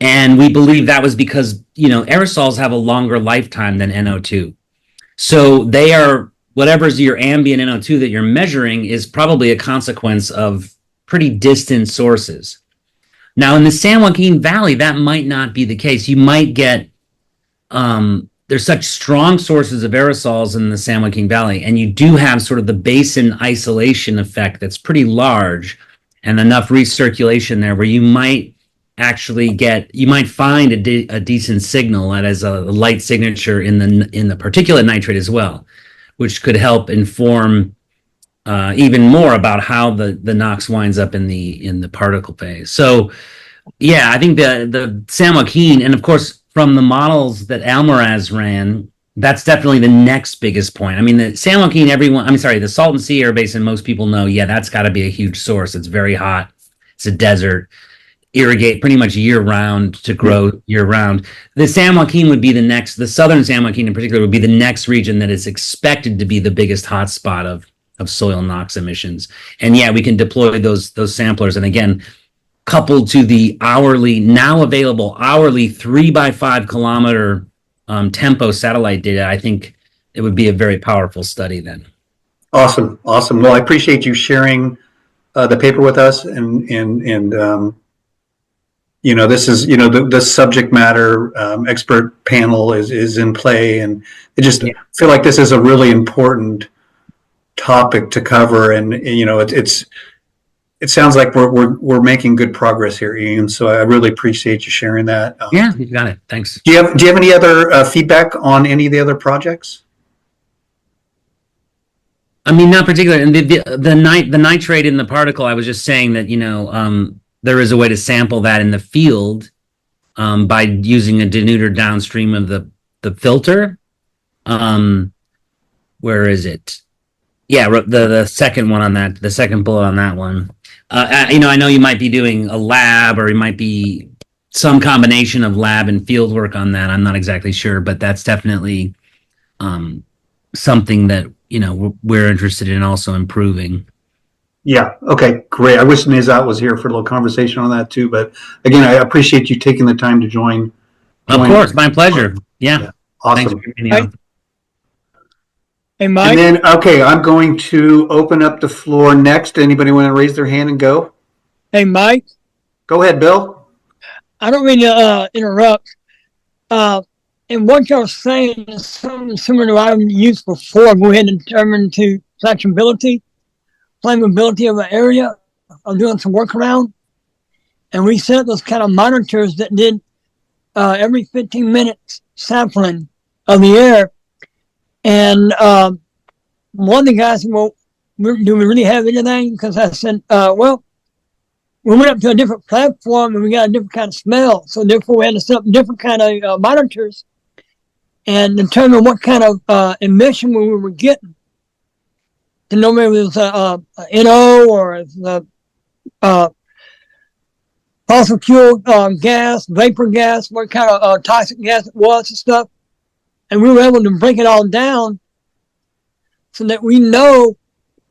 And we believe that was because, aerosols have a longer lifetime than NO2. So they are, whatever's your ambient NO2 that you're measuring is probably a consequence of pretty distant sources. Now, in the San Joaquin Valley, that might not be the case. You might get, there's such strong sources of aerosols in the San Joaquin Valley, and you do have sort of the basin isolation effect that's pretty large and enough recirculation there where you might actually find a decent signal that has a light signature in the particulate nitrate as well, which could help inform even more about how the NOx winds up in the particle phase. So, yeah, I think the San Joaquin, and of course from the models that Almaraz ran, that's definitely the next biggest point. I mean, the San Joaquin, the Salton Sea Air Basin, most people know, that's got to be a huge source. It's very hot. It's a desert. Irrigate pretty much year-round to grow year-round. The San Joaquin would be the next, the southern San Joaquin in particular would be the next region that is expected to be the biggest hotspot of soil NOx emissions. And we can deploy those samplers. And again, coupled to the now available hourly 3x5 kilometer tempo satellite data, I think it would be a very powerful study then. Awesome. Well, I appreciate you sharing the paper with us, and this is, the subject matter expert panel is in play, and I just feel like this is a really important topic to cover, and it sounds like we're making good progress here, Ian. So I really appreciate you sharing that. You got it. Thanks. Do you have any other feedback on any of the other projects? I mean, not particularly. And the nitrate in the particle, I was just saying that there is a way to sample that in the field by using a denuder downstream of the filter. Where is it? Yeah, the second one on that, the second bullet on that one. I know you might be doing a lab, or it might be some combination of lab and field work on that. I'm not exactly sure, but that's definitely something that we're interested in also improving. Yeah. Okay. Great. I wish Nizat was here for a little conversation on that too. But again, I appreciate you taking the time to join. Of course, my pleasure. Yeah. Awesome. Hey, Mike. And then, I'm going to open up the floor next. Anybody want to raise their hand and go? Hey, Mike. Go ahead, Bill. I don't mean to interrupt. And what you're saying is something similar to what I've used before. Go ahead and determine to flexibility, flammability of an area. I'm doing some work around. And we set those kind of monitors that did every 15 minutes sampling of the air. And one of the guys said, well, do we really have anything? Because I said, well, we went up to a different platform and we got a different kind of smell. So therefore we had to set up different kind of monitors and determine what kind of emission we were getting. To know maybe it was a NO or the fossil fuel gas, vapor gas, what kind of toxic gas it was and stuff. And we were able to break it all down so that we know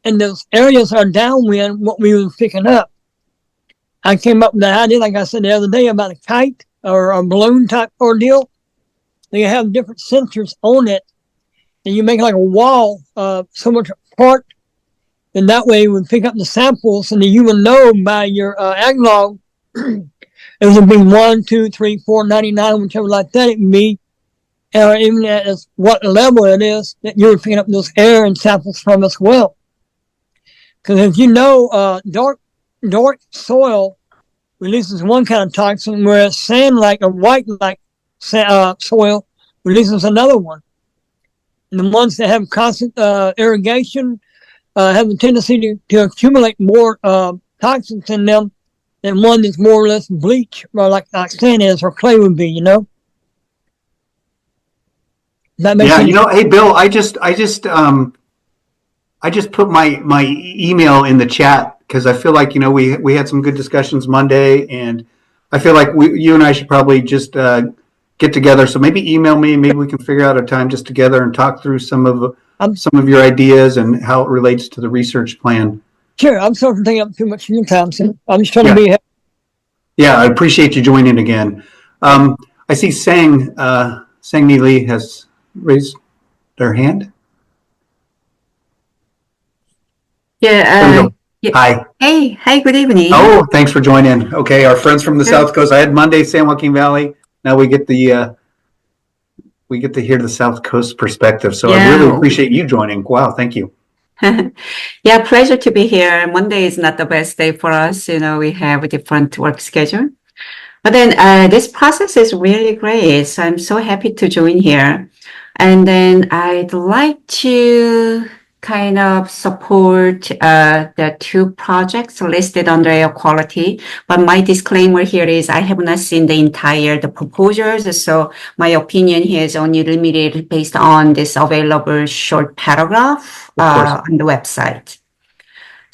in those areas that are downwind what we were picking up. I came up with the idea, like I said the other day, about a kite or a balloon type ordeal. They have different sensors on it, and you make like a wall so much apart, and that way we pick up the samples, and then you will know by your ag log it would be 1, 2, 3, 4, 99, whichever like that it would be, or even at what level it is that you're picking up those air and samples from as well. Because as you know, dark soil releases one kind of toxin, whereas sand-like or white-like soil releases another one. And the ones that have constant irrigation have a tendency to accumulate more toxins in them than one that's more or less bleach, or like sand is, or clay would be, you know? That makes sense? You know, hey Bill, I just put my email in the chat because I feel like, you know, we had some good discussions Monday, and I feel like you and I should probably just get together. So maybe email me, and maybe we can figure out a time just together and talk through some of your ideas and how it relates to the research plan. Sure, I'm sorry for taking up too much of your time, so I'm just trying to be. Yeah, I appreciate you joining again. I see Sang Neely has raised their hand. Yeah. Hi. Hey, good evening. Oh, thanks for joining. Okay, our friends from the South Coast. I had Monday, San Joaquin Valley. Now we get to hear the South Coast perspective. So I really appreciate you joining. Wow, thank you. Yeah, pleasure to be here. Monday is not the best day for us. You know, we have a different work schedule. But then this process is really great. So I'm so happy to join here. And then I'd like to kind of support the two projects listed under air quality. But my disclaimer here is I have not seen the proposals. So my opinion here is only limited based on this available short paragraph on the website.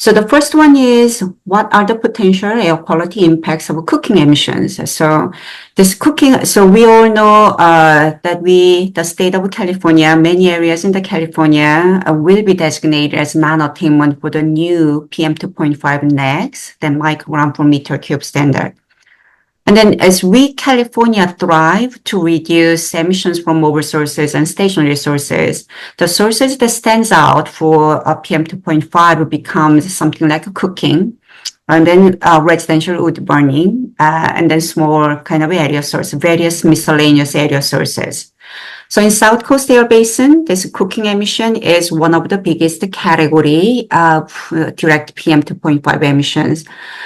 So the first one is, what are the potential air quality impacts of cooking emissions? So we all know that the state of California, many areas in the California will be designated as non-attainment for the new PM 2.5 NECs, the microgram per meter cube standard. And then as we California thrive to reduce emissions from mobile sources and stationary sources, the sources that stands out for PM 2.5 becomes something like cooking, and then residential wood burning, and then small kind of area source, various miscellaneous area sources. So in South Coast Air Basin, this cooking emission is one of the biggest category of direct PM 2.5 emissions.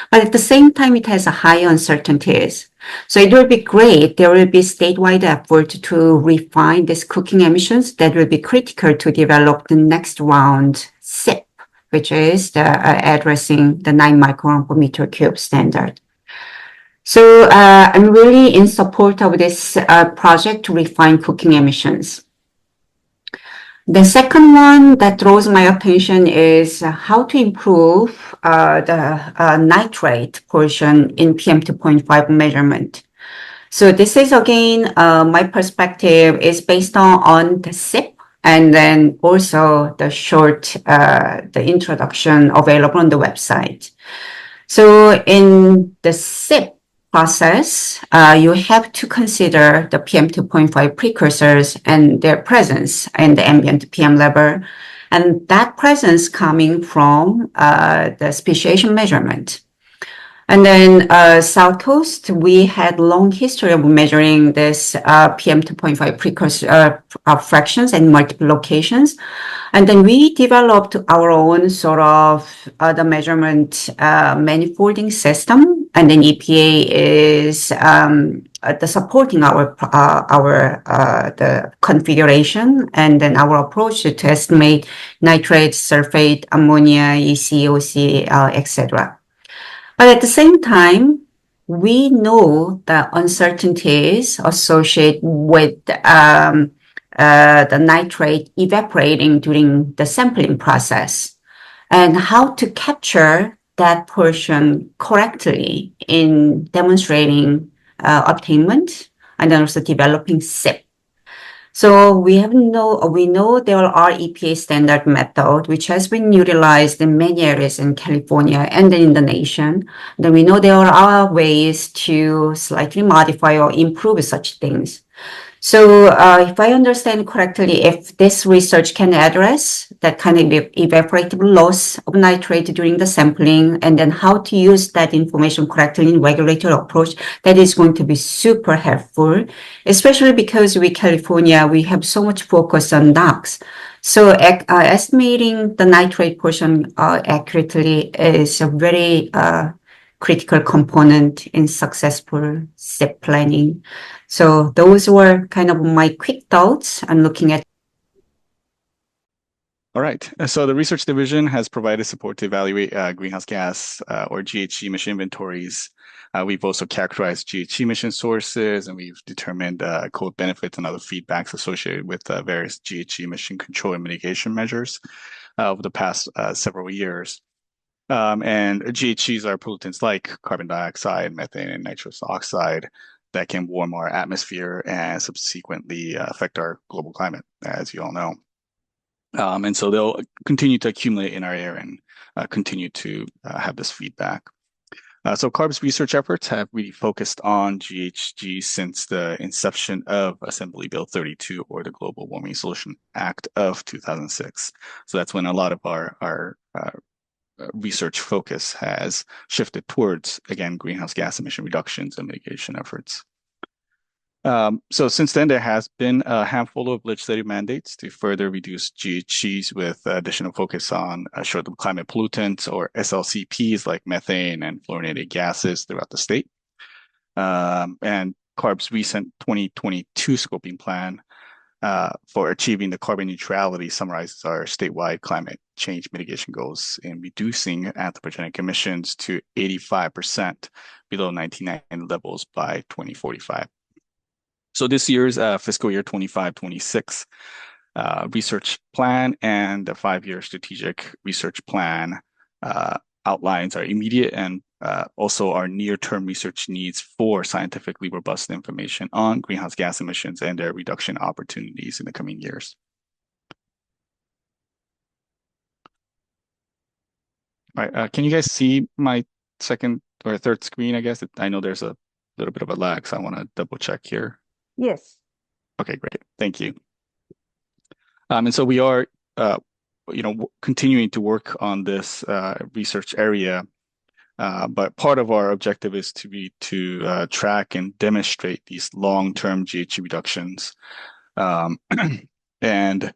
But at the same time, it has a high uncertainties. So it will be great. There will be statewide effort to refine these cooking emissions that will be critical to develop the next round SIP, which is addressing the 9 micron per meter cube standard. So I'm really in support of this project to refine cooking emissions. The second one that draws my attention is how to improve the nitrate portion in PM 2.5 measurement. So this is, again, my perspective is based on the SIP, and then also the the introduction available on the website. So in the SIP process, you have to consider the PM 2.5 precursors and their presence in the ambient PM level, and that presence coming from the speciation measurement. And then South Coast, we had long history of measuring this PM 2.5 precursor fractions in multiple locations. And then we developed our own sort of the measurement manifolding system. And then EPA is the supporting our the configuration, and then our approach to estimate nitrate, sulfate, ammonia, ECOC, etc. But at the same time, we know the uncertainties associated with the nitrate evaporating during the sampling process, and how to capture that portion correctly in demonstrating obtainment and then also developing SIP. So we know there are EPA standard method, which has been utilized in many areas in California and in the nation. Then we know there are ways to slightly modify or improve such things. So if I understand correctly, if this research can address that kind of evaporative loss of nitrate during the sampling, and then how to use that information correctly in regulatory approach, that is going to be super helpful, especially because California, we have so much focus on NOx. So estimating the nitrate portion accurately is a very critical component in successful SIP planning. So those were kind of my quick thoughts on looking at. All right. So the research division has provided support to evaluate greenhouse gas or GHG emission inventories. We've also characterized GHG emission sources, and we've determined code benefits and other feedbacks associated with various GHG emission control and mitigation measures over the past several years. And GHGs are pollutants like carbon dioxide, methane, and nitrous oxide that can warm our atmosphere and subsequently affect our global climate, as you all know. And so they'll continue to accumulate in our air and continue to have this feedback. So CARB's research efforts have really focused on GHG since the inception of Assembly Bill 32, or the Global Warming Solution Act of 2006. So that's when a lot of our research focus has shifted towards, again, greenhouse gas emission reductions and mitigation efforts. So since then, there has been a handful of legislative mandates to further reduce GHGs with additional focus on short-lived climate pollutants, or SLCPs, like methane and fluorinated gases throughout the state. And CARB's recent 2022 scoping plan for achieving the carbon neutrality summarizes our statewide climate change mitigation goals in reducing anthropogenic emissions to 85% below 1990 levels by 2045. So this year's fiscal year 25-26 research plan and the 5-year strategic research plan outlines our immediate and also our near-term research needs for scientifically robust information on greenhouse gas emissions and their reduction opportunities in the coming years. All right, can you guys see my second or third screen, I guess? I know there's a little bit of a lag, so I want to double check here. Yes. Okay, great. Thank you. And so we are, continuing to work on this research area, but part of our objective is to track and demonstrate these long-term GHG reductions, and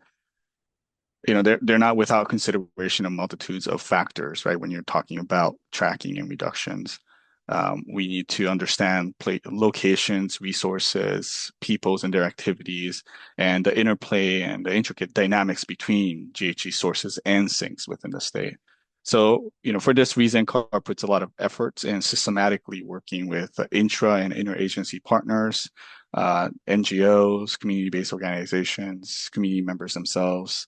they're not without consideration of multitudes of factors, right? When you're talking about tracking and reductions. We need to understand locations, resources, peoples and their activities, and the interplay and the intricate dynamics between GHG sources and sinks within the state. So, for this reason, CARB puts a lot of efforts in systematically working with intra and interagency partners, NGOs, community-based organizations, community members themselves,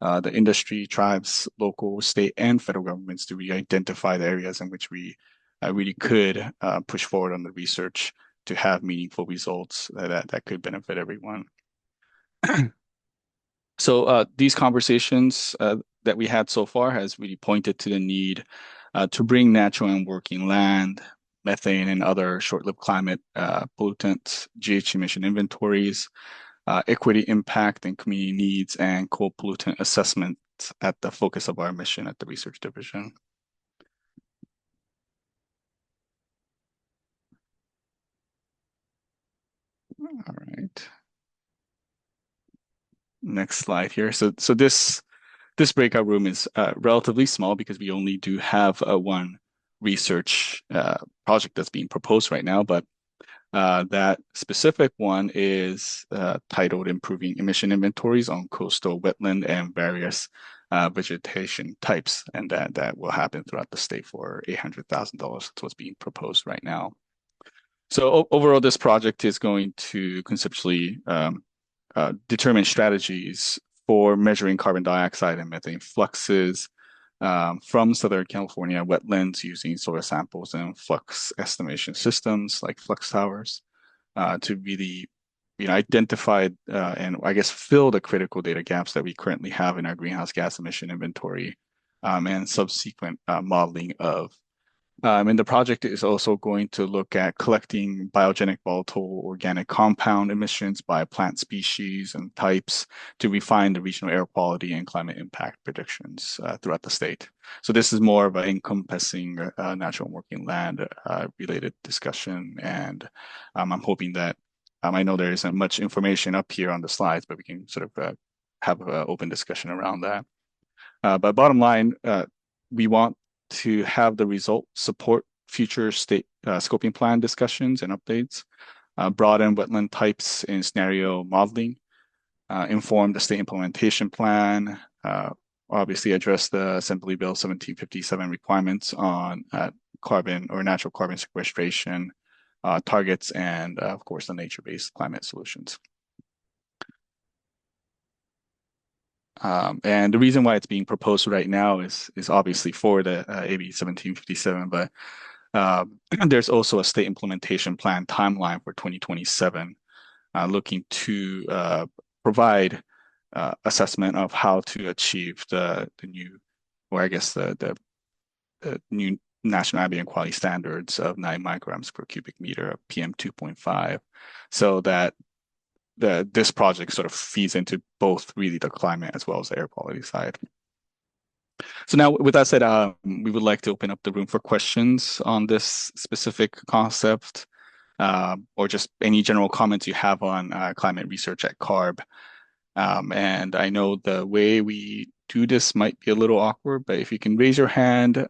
the industry, tribes, local, state, and federal governments to re-identify the areas in which we really could push forward on the research to have meaningful results that could benefit everyone. So these conversations that we had so far has really pointed to the need to bring natural and working land, methane, and other short-lived climate pollutants, GHG emission inventories, equity impact and community needs, and co-pollutant assessment at the focus of our mission at the research division. All right. Next slide here. So this breakout room is relatively small because we only do have one research project that's being proposed right now, but that specific one is titled Improving Emission Inventories on Coastal Wetland and Various Vegetation Types, and that will happen throughout the state for $800,000. That's what's being proposed right now. So overall, this project is going to conceptually determine strategies for measuring carbon dioxide and methane fluxes from Southern California wetlands using soil samples and flux estimation systems like flux towers to really identify and I guess fill the critical data gaps that we currently have in our greenhouse gas emission inventory and subsequent modeling of And the project is also going to look at collecting biogenic volatile organic compound emissions by plant species and types to refine the regional air quality and climate impact predictions throughout the state. So this is more of an encompassing natural working land related discussion. And I'm hoping that, I know there isn't much information up here on the slides, but we can sort of have an open discussion around that. But bottom line, we want to have the result support future state scoping plan discussions and updates, broaden wetland types in scenario modeling, inform the state implementation plan, obviously address the Assembly Bill 1757 requirements on carbon or natural carbon sequestration targets, and of course the nature-based climate solutions. And the reason why it's being proposed right now is obviously for the AB 1757, but there's also a state implementation plan timeline for 2027, looking to provide assessment of how to achieve the new, or I guess the new National Ambient Quality Standards of 9 micrograms per cubic meter of PM 2.5, so that this project sort of feeds into both really the climate as well as the air quality side. So now with that said, we would like to open up the room for questions on this specific concept, or just any general comments you have on climate research at CARB. And I know the way we do this might be a little awkward, but if you can raise your hand,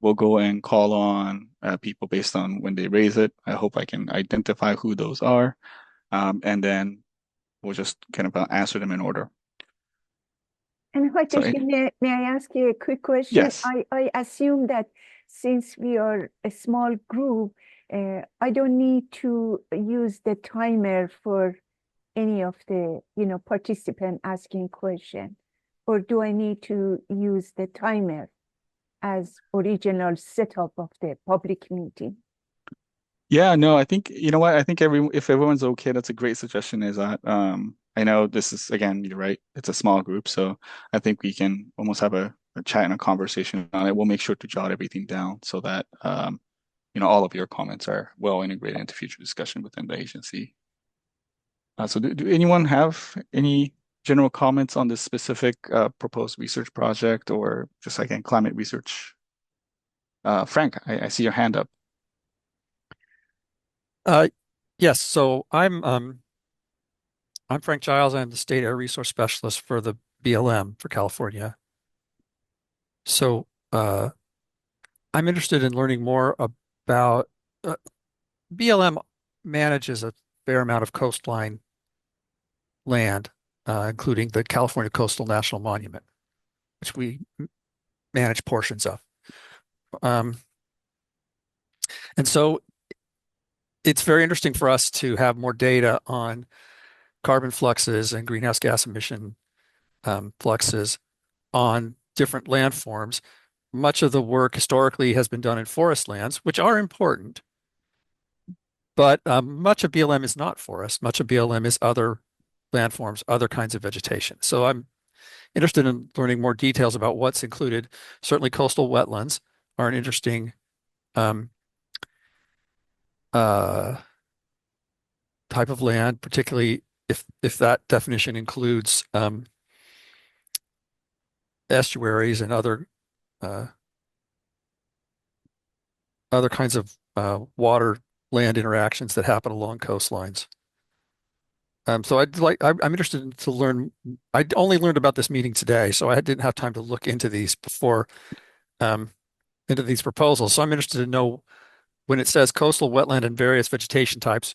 we'll go and call on people based on when they raise it. I hope I can identify who those are. And then we'll just kind of answer them in order. And may I ask you a quick question? Yes. I assume that since we are a small group, I don't need to use the timer for any of the participant asking question, or do I need to use the timer as original setup of the public meeting? Yeah, no, I think, you know what, I think if everyone's okay, that's a great suggestion. Is that I know this is, again, you're right, it's a small group, so I think we can almost have a chat and a conversation on it. We'll make sure to jot everything down so that all of your comments are well integrated into future discussion within the agency. So do anyone have any general comments on this specific proposed research project, or just again climate research? Frank, I see your hand up. Yes, so I'm Frank Giles. I'm the State Air Resource Specialist for the BLM for California. So I'm interested in learning more about BLM manages a fair amount of coastline land, including the California Coastal National Monument, which we manage portions of. And so it's very interesting for us to have more data on carbon fluxes and greenhouse gas emission fluxes on different landforms. Much of the work historically has been done in forest lands, which are important, but much of BLM is not forest. Much of BLM is other landforms, other kinds of vegetation. So I'm interested in learning more details about what's included. Certainly coastal wetlands are an interesting type of land, particularly if that definition includes estuaries and other kinds of water land interactions that happen along coastlines. So I'm interested to learn. I only learned about this meeting today, so I didn't have time to look into these before, into these proposals. So I'm interested to know, when it says coastal wetland and various vegetation types,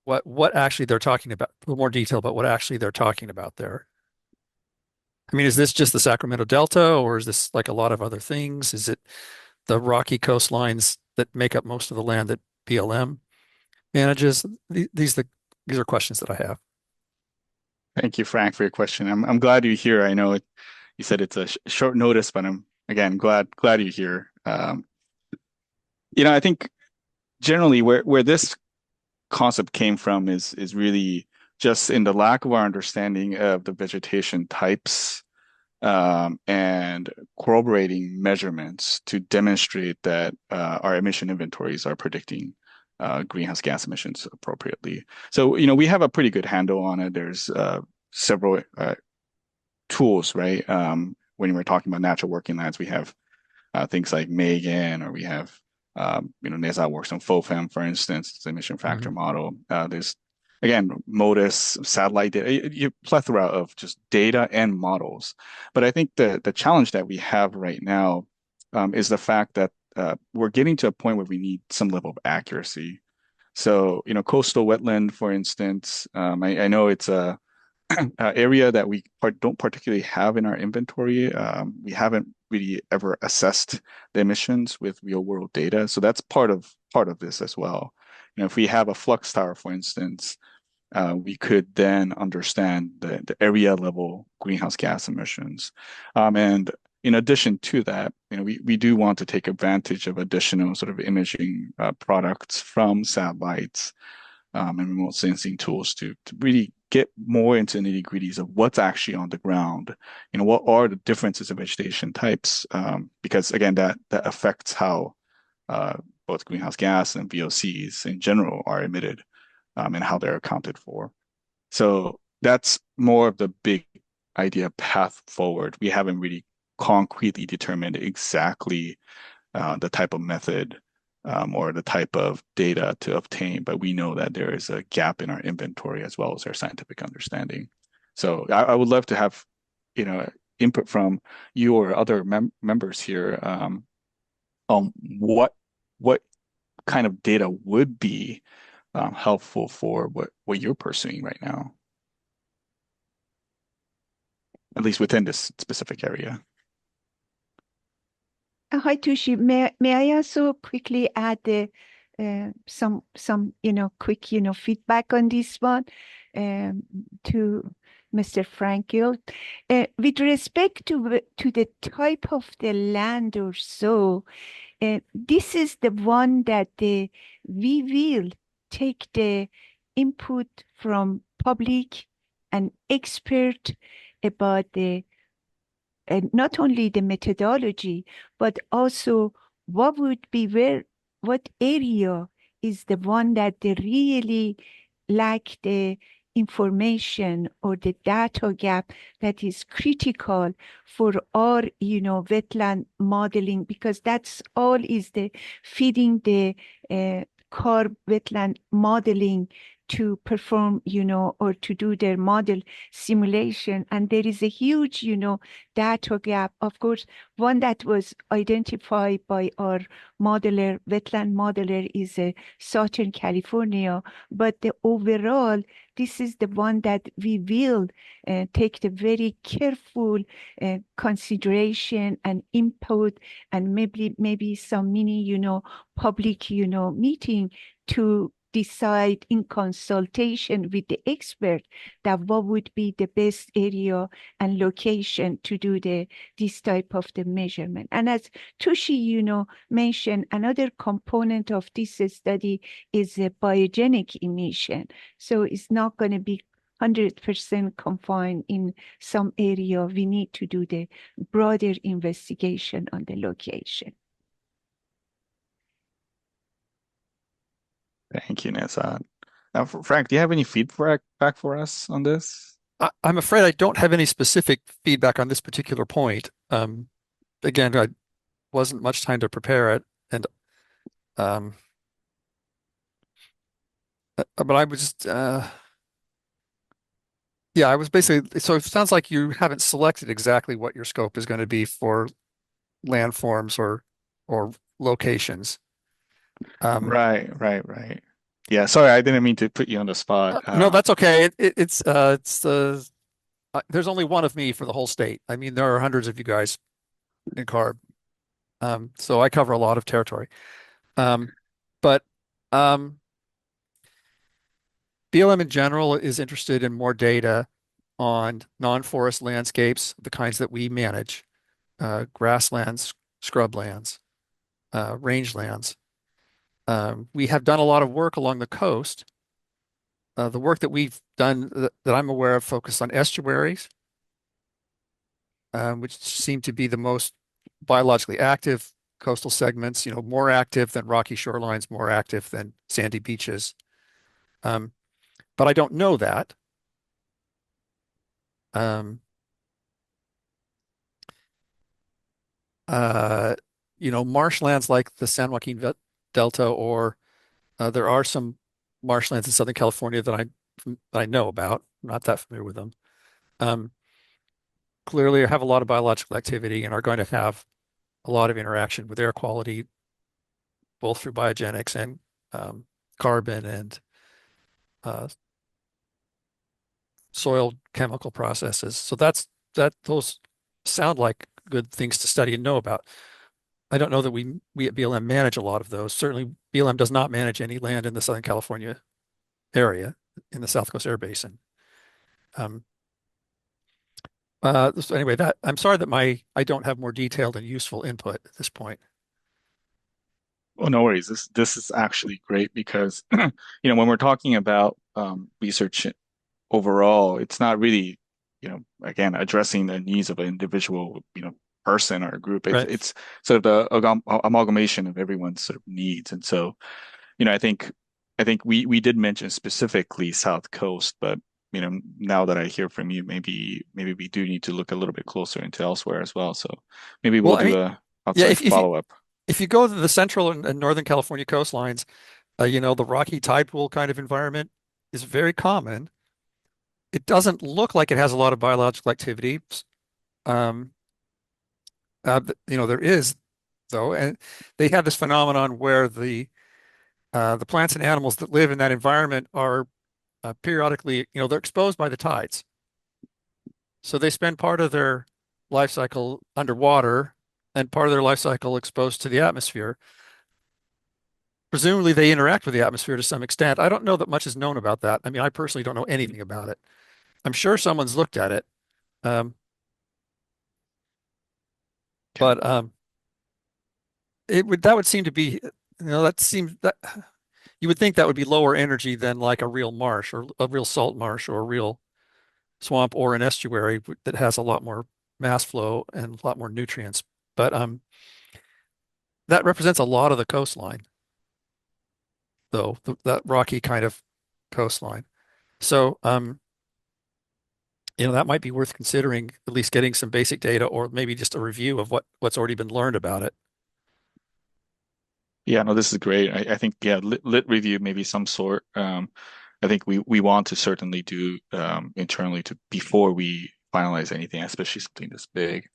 what actually they're talking about, a little more detail about what actually they're talking about there. I mean, is this just the Sacramento Delta, or is this like a lot of other things? Is it the rocky coastlines that make up most of the land that BLM manages? These are questions that I have. Thank you, Frank, for your question. I'm glad you're here. I know you said it's a short notice, but I'm again glad you're here. I think generally where this concept came from is really just in the lack of our understanding of the vegetation types and corroborating measurements to demonstrate that our emission inventories are predicting greenhouse gas emissions appropriately. So, we have a pretty good handle on it. There's several tools, right? When we're talking about natural working lands, we have things like Megan, or we have, NESA works on FOFAM, for instance, it's emission factor model. There's, again, MODIS, satellite data, a plethora of just data and models. But I think the challenge that we have right now is the fact that we're getting to a point where we need some level of accuracy. So, coastal wetland, for instance, I know it's a area that we don't particularly have in our inventory. We haven't really ever assessed the emissions with real world data. So that's part of this as well. If we have a flux tower, for instance, we could then understand the area level greenhouse gas emissions. And in addition to that, we do want to take advantage of additional sort of imaging products from satellites and remote sensing tools to really get more into the nitty-gritties of what's actually on the ground. What are the differences of vegetation types? Because again, that affects how both greenhouse gas and VOCs in general are emitted and how they're accounted for. So that's more of the big idea path forward. We haven't really concretely determined exactly the type of method or the type of data to obtain, but we know that there is a gap in our inventory as well as our scientific understanding. So I would love to have, input from you or other members here on what kind of data would be helpful for what you're pursuing right now, at least within this specific area. Hi, Tushi. May I also quickly add some quick feedback on this one to Mr. Frankel. With respect to the type of the land or so, this is the one that we will take the input from public and expert about the not only the methodology, but also what area is the one that they really lack the information or the data gap that is critical for our, wetland modeling, because that's all is the feeding the CARB wetland modeling to perform, or to do their model simulation. And there is a huge, data gap. Of course, one that was identified by our modeler, wetland modeler, is Southern California. But the overall, this is the one that we will take the very careful consideration and input, and maybe some mini, public, meeting to decide in consultation with the expert that what would be the best area and location to do this type of the measurement. And as Tushi, mentioned, another component of this study is a biogenic emission. So it's not going to be 100% confined in some area. We need to do the broader investigation on the location. Thank you, Nessa. Now, Frank, do you have any feedback for us on this? I'm afraid I don't have any specific feedback on this particular point. Again, I wasn't much time to prepare it, and but I was just yeah, I was basically, so it sounds like you haven't selected exactly what your scope is going to be for landforms or locations. Right. Yeah, sorry, I didn't mean to put you on the spot. No, that's okay. It's there's only one of me for the whole state. I mean, there are hundreds of you guys in CARB, so I cover a lot of territory. But BLM in general is interested in more data on non-forest landscapes, the kinds that we manage, grasslands, scrublands, rangelands. We have done a lot of work along the coast. The work that we've done that I'm aware of focused on estuaries, which seem to be the most biologically active coastal segments, more active than rocky shorelines, more active than sandy beaches. But I don't know that. Marshlands like the San Joaquin Delta, or there are some marshlands in Southern California that I know about. I'm not that familiar with them. Clearly have a lot of biological activity and are going to have a lot of interaction with air quality, both through biogenics and carbon and soil chemical processes. So those sound like good things to study and know about. I don't know that we at BLM manage a lot of those. Certainly, BLM does not manage any land in the Southern California area in the South Coast Air Basin. So anyway, I'm sorry that I don't have more detailed and useful input at this point. Well, no worries. This is actually great because when we're talking about research overall, it's not really, again, addressing the needs of an individual, person or group. It's sort of the amalgamation of everyone's sort of needs. And so, I think we did mention specifically South Coast, but now that I hear from you, maybe we do need to look a little bit closer into elsewhere as well. So maybe we'll do a outside follow-up. If you go to the central and northern California coastlines, the rocky tide pool kind of environment is very common. It doesn't look like it has a lot of biological activity. There is, though, and they have this phenomenon where the plants and animals that live in that environment are periodically, they're exposed by the tides. So they spend part of their life cycle underwater and part of their life cycle exposed to the atmosphere. Presumably they interact with the atmosphere to some extent. I don't know that much is known about that. I mean, I personally don't know anything about it. I'm sure someone's looked at it. But that would seem to be, that you would think that would be lower energy than like a real marsh or a real salt marsh or a real swamp or an estuary that has a lot more mass flow and a lot more nutrients. But that represents a lot of the coastline, though, that rocky kind of coastline. So that might be worth considering, at least getting some basic data or maybe just a review of what's already been learned about it. Yeah, no, this is great. I think, lit review, maybe some sort. I think we want to certainly do internally before we finalize anything, especially something this big.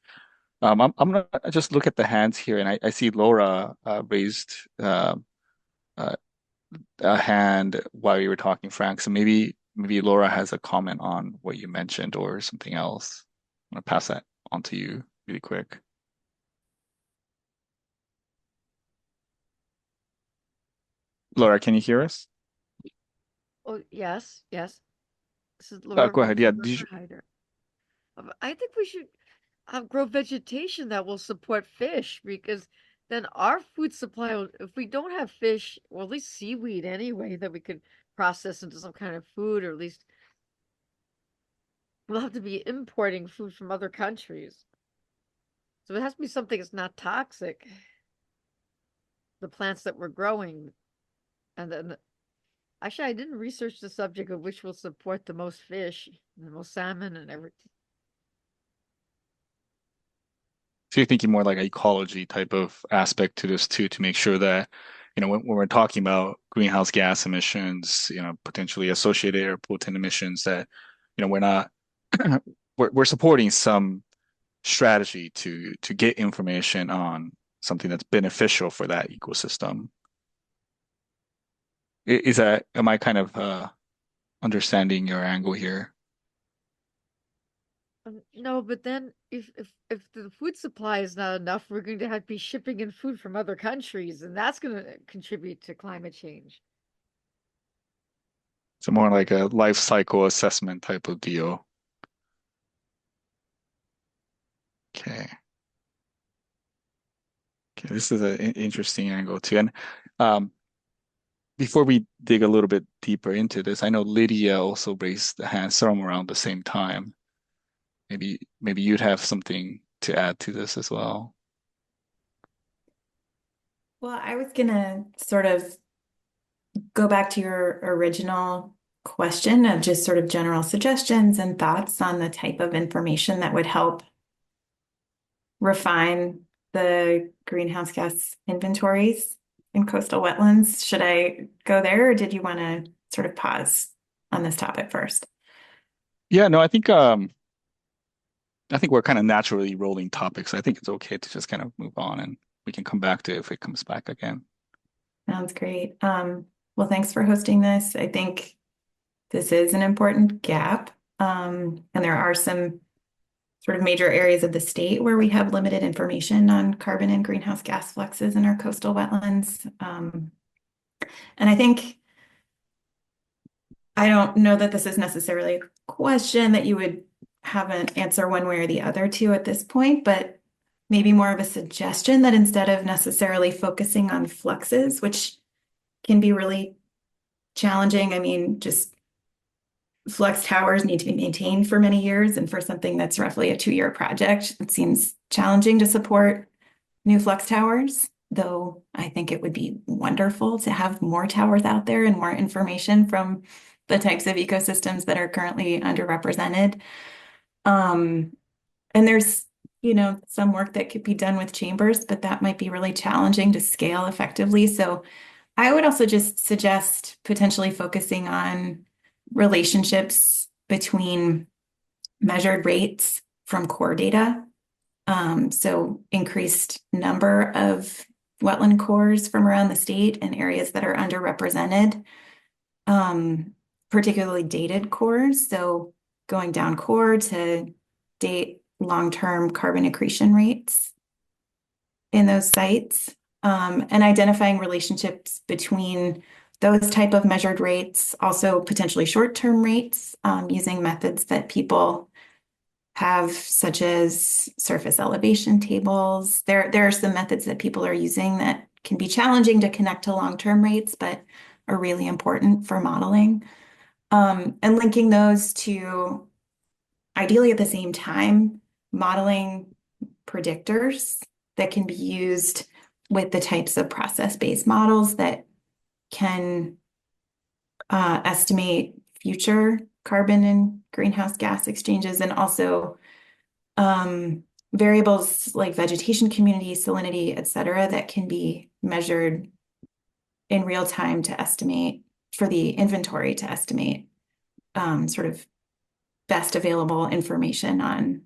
I'm gonna just look at the hands here, and I see Laura raised a hand while you were talking, Frank. So maybe Laura has a comment on what you mentioned or something else. I'm gonna pass that on to you really quick. Laura, can you hear us? Oh, yes. This is Laura. Go ahead. Yeah. I think we should grow vegetation that will support fish, because then our food supply, if we don't have fish, or at least seaweed anyway, that we could process into some kind of food, or at least we'll have to be importing food from other countries. So it has to be something that's not toxic. The plants that we're growing. And then, actually, I didn't research the subject of which will support the most fish, the most salmon, and everything. So you're thinking more like an ecology type of aspect to this too, to make sure that, when we're talking about greenhouse gas emissions, potentially associated air pollutant emissions, that, we're not, we're supporting some strategy to get information on something that's beneficial for that ecosystem. Am I kind of understanding your angle here? No, but then if the food supply is not enough, we're going to have to be shipping in food from other countries, and that's going to contribute to climate change. So more like a life cycle assessment type of deal. Okay. Okay, this is an interesting angle too. And before we dig a little bit deeper into this, I know Lydia also raised the hand some around the same time. maybe you'd have something to add to this as well. Well, I was gonna sort of go back to your original question of just sort of general suggestions and thoughts on the type of information that would help refine the greenhouse gas inventories in coastal wetlands. Should I go there, or did you want to sort of pause on this topic first? Yeah, no, I think we're kind of naturally rolling topics. I think it's okay to just kind of move on, and we can come back to it if it comes back again. Sounds great. Well, thanks for hosting this. I think this is an important gap. And there are some sort of major areas of the state where we have limited information on carbon and greenhouse gas fluxes in our coastal wetlands. And I don't know that this is necessarily a question that you would have an answer one way or the other to at this point, but maybe more of a suggestion that instead of necessarily focusing on fluxes, which can be really challenging, I mean, just flux towers need to be maintained for many years, and for something that's roughly a 2-year project, it seems challenging to support new flux towers, though I think it would be wonderful to have more towers out there and more information from the types of ecosystems that are currently underrepresented. And there's, some work that could be done with chambers, but that might be really challenging to scale effectively. So I would also just suggest potentially focusing on relationships between measured rates from core data. So increased number of wetland cores from around the state and areas that are underrepresented, particularly dated cores. So going down core to date long-term carbon accretion rates in those sites, and identifying relationships between those type of measured rates, also potentially short-term rates, using methods that people have, such as surface elevation tables. There are some methods that people are using that can be challenging to connect to long-term rates, but are really important for modeling. And linking those to, ideally at the same time, modeling predictors that can be used with the types of process-based models that can estimate future carbon and greenhouse gas exchanges, and also variables like vegetation community, salinity, et cetera, that can be measured in real time to estimate, for the inventory to estimate sort of best available information on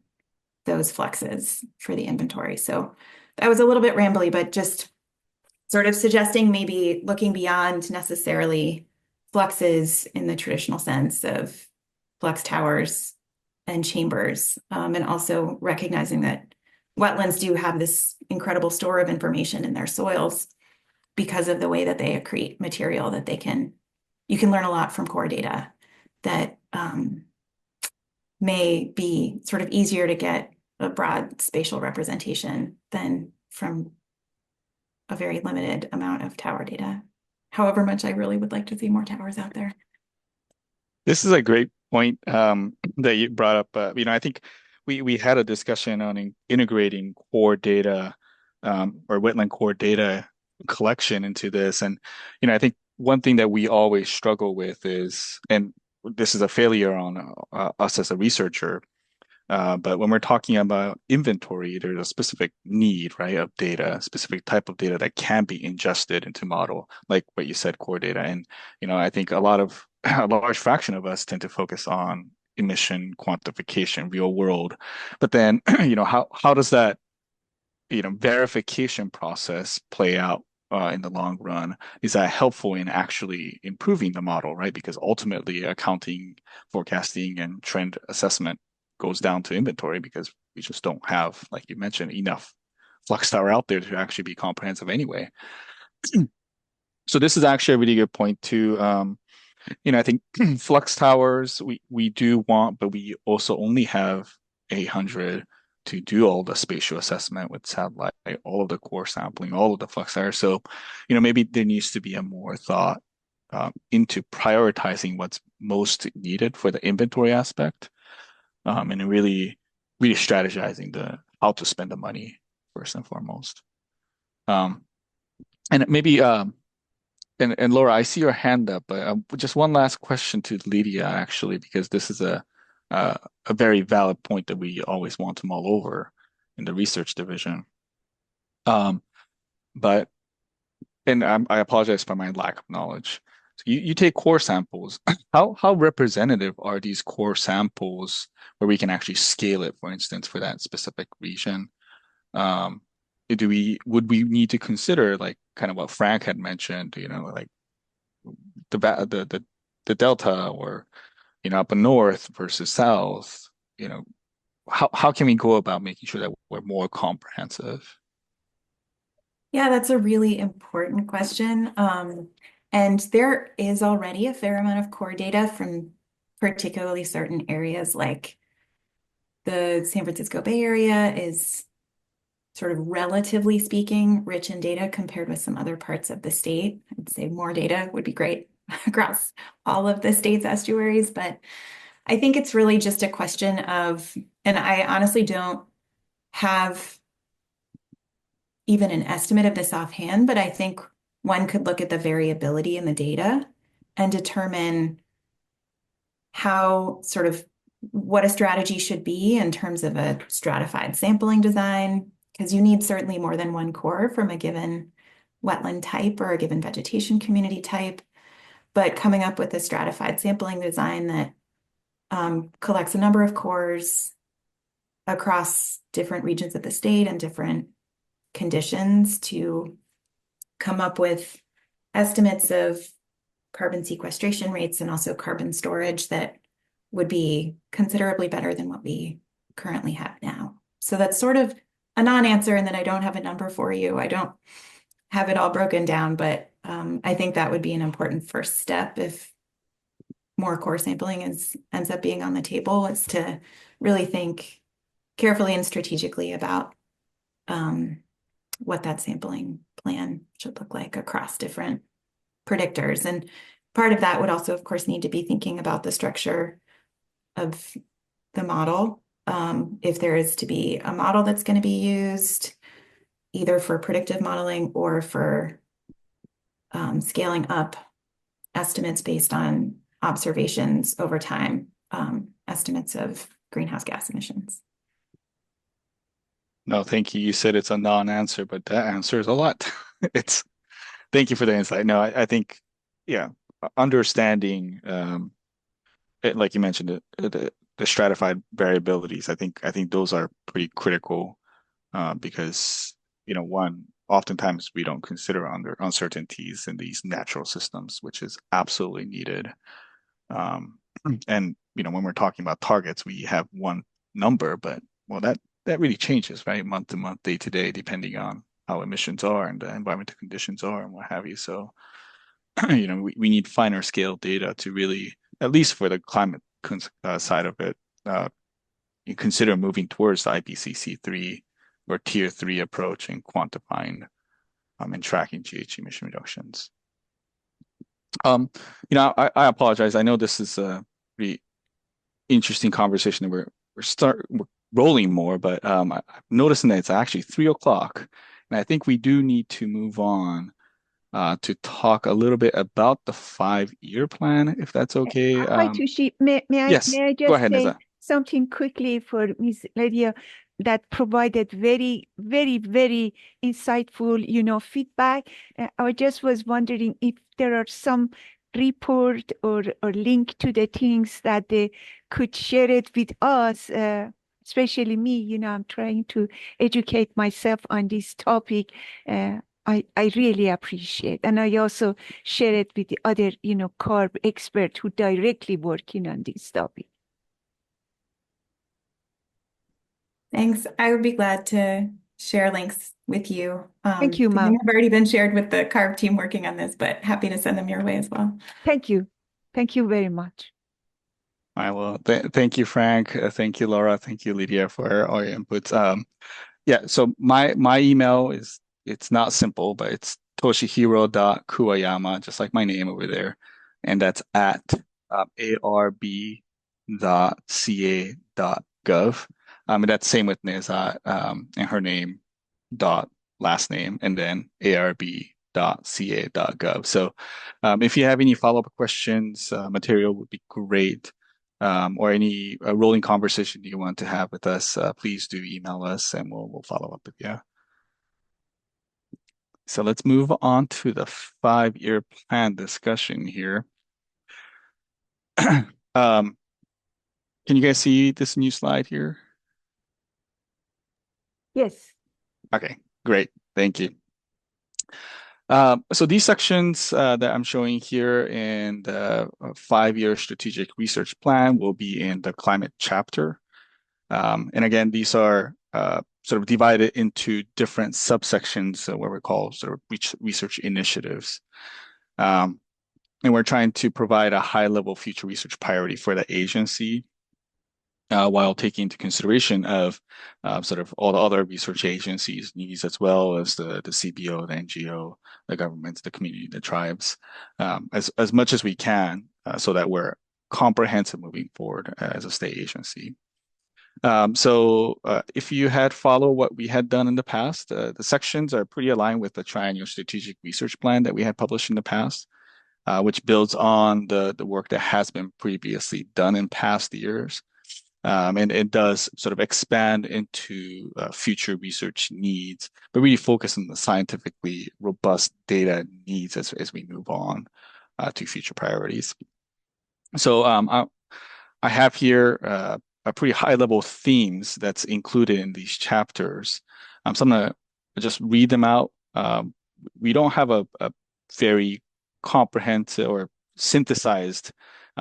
those fluxes for the inventory. So that was a little bit rambly, but just sort of suggesting maybe looking beyond necessarily fluxes in the traditional sense of flux towers and chambers, and also recognizing that wetlands do have this incredible store of information in their soils because of the way that they accrete material that you can learn a lot from core data that may be sort of easier to get a broad spatial representation than from a very limited amount of tower data. However much I really would like to see more towers out there. This is a great point that you brought up. I think we had a discussion on integrating core data or wetland core data collection into this. And, I think one thing that we always struggle with is, and this is a failure on us as a researcher, but when we're talking about inventory, there's a specific need, right, of data, specific type of data that can be ingested into model, like what you said, core data. And, I think a large fraction of us tend to focus on emission quantification, real world. But then, how does that, verification process play out in the long run? Is that helpful in actually improving the model, right? Because ultimately accounting, forecasting, and trend assessment goes down to inventory because we just don't have, like you mentioned, enough flux tower out there to actually be comprehensive anyway. So this is actually a really good point too. I think flux towers we do want, but we also only have 800 to do all the spatial assessment with satellite, all of the core sampling, all of the flux towers. So, maybe there needs to be a more thought into prioritizing what's most needed for the inventory aspect, and really really strategizing how to spend the money first and foremost. And maybe and Laura, I see your hand up, but just one last question to Lydia, actually, because this is a very valid point that we always want to mull over in the research division. But I apologize for my lack of knowledge. So you take core samples. How representative are these core samples where we can actually scale it, for instance, for that specific region? Would we need to consider like kind of what Frank had mentioned, like the delta, or up north versus south, how can we go about making sure that we're more comprehensive? Yeah, that's a really important question. And there is already a fair amount of core data from particularly certain areas, like the San Francisco Bay Area is sort of relatively speaking rich in data compared with some other parts of the state. I'd say more data would be great across all of the state's estuaries, but I think it's really just a question of, and I honestly don't have even an estimate of this offhand, but I think one could look at the variability in the data and determine how sort of what a strategy should be in terms of a stratified sampling design, because you need certainly more than one core from a given wetland type or a given vegetation community type, but coming up with a stratified sampling design that collects a number of cores across different regions of the state and different conditions to come up with estimates of carbon sequestration rates and also carbon storage that would be considerably better than what we currently have now. So that's sort of a non-answer in that I don't have a number for you. I don't have it all broken down, but I think that would be an important first step if more core sampling ends up being on the table, is to really think carefully and strategically about what that sampling plan should look like across different predictors. And part of that would also, of course, need to be thinking about the structure of the model. If there is to be a model that's going to be used either for predictive modeling or for scaling up estimates based on observations over time, estimates of greenhouse gas emissions. No, thank you. You said it's a non-answer, but that answer is a lot. Thank you for the insight. No, I think, yeah, understanding, like you mentioned, the stratified variabilities. I think those are pretty critical, because oftentimes we don't consider uncertainties in these natural systems, which is absolutely needed. And when we're talking about targets, we have one number, but that really changes, right? Month to month, day to day, depending on how emissions are and the environmental conditions are and what have you. So, we need finer scale data to really, at least for the climate side of it, you consider moving towards the IPCC3 or Tier 3 approach and quantifying and tracking GHG emission reductions. I apologize. I know this is a pretty interesting conversation that we're rolling more, but I'm noticing that it's actually 3:00, and I think we do need to move on to talk a little bit about the 5-year plan, if that's okay. Hi, Tushi. May Yes, I go just ahead, say Neza. something quickly for Ms. Lydia that provided very, very, very insightful, feedback. I just was wondering if there are some report or link to the things that they could share it with us, especially me. I'm trying to educate myself on this topic. I really appreciate, and I also share it with the other, CARB expert who directly working on this topic. Thanks. I would be glad to share links with you. Thank you, They ma'am. have already been shared with the CARB team working on this, but happy to send them your way as well. Thank you. Thank you very much. I will. Thank you, Frank. Thank you, Laura. Thank you, Lydia, for all your inputs. Yeah. So my email it's not simple, but it's toshihiro.kuwayama, just like my name over there, and that's at arb.ca.gov. And that's same with Nizat, and her name dot last name and then arb.ca.gov. So if you have any follow-up questions, material would be great. Or any rolling conversation you want to have with us, please do email us and we'll follow up with you. So let's move on to the 5-year plan discussion here. Can you guys see this new slide here? Yes. Okay, great. Thank you. So these sections that I'm showing here in the 5-year strategic research plan will be in the climate chapter. And again, these are sort of divided into different subsections, what we call sort of research initiatives. And we're trying to provide a high-level future research priority for the agency while taking into consideration of sort of all the other research agencies' needs, as well as the CBO, the NGO, the governments, the community, the tribes, as much as we can, so that we're comprehensive moving forward as a state agency. So if you had followed what we had done in the past, the sections are pretty aligned with the triennial strategic research plan that we had published in the past, which builds on the work that has been previously done in past years. And it does sort of expand into future research needs, but really focus on the scientifically robust data needs as we move on to future priorities. So I have here a pretty high-level themes that's included in these chapters. So I'm gonna just read them out. We don't have a very comprehensive or synthesized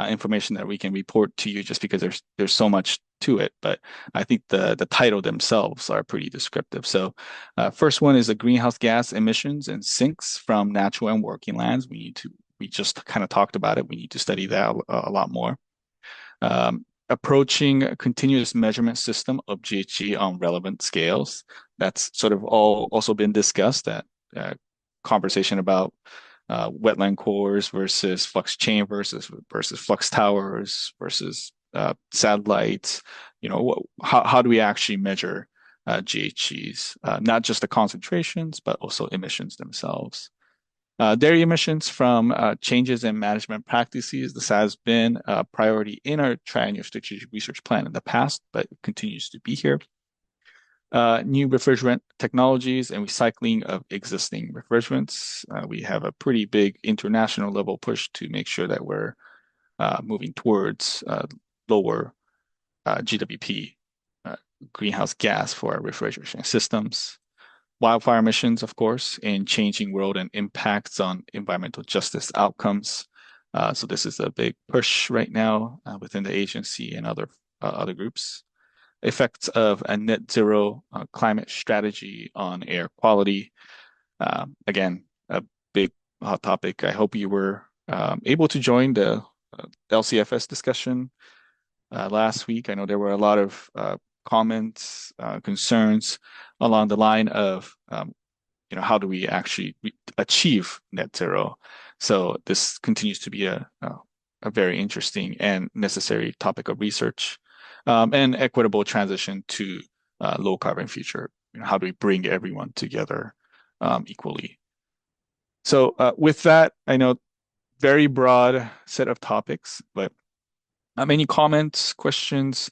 information that we can report to you, just because there's so much to it. But I think the title themselves are pretty descriptive. So first one is the greenhouse gas emissions and sinks from natural and working lands. We just kind of talked about it. We need to study that a lot more. Approaching a continuous measurement system of GHG on relevant scales. That's sort of also been discussed, that conversation about wetland cores versus flux chambers versus flux towers versus satellites. You know, how do we actually measure GHGs? Not just the concentrations, but also emissions themselves. Dairy emissions from changes in management practices. This has been a priority in our triennial strategic research plan in the past, but it continues to be here. New refrigerant technologies and recycling of existing refrigerants. We have a pretty big international level push to make sure that we're moving towards lower GWP greenhouse gas for our refrigeration systems. Wildfire emissions, of course, in changing world and impacts on environmental justice outcomes. So this is a big push right now within the agency and other groups. Effects of a net zero climate strategy on air quality. Again, a big hot topic. I hope you were able to join the LCFS discussion last week. I know there were a lot of comments, concerns along the line of, how do we actually achieve net zero? So this continues to be a very interesting and necessary topic of research, and equitable transition to low carbon future. How do we bring everyone together equally? So with that, I know very broad set of topics, but any comments, questions,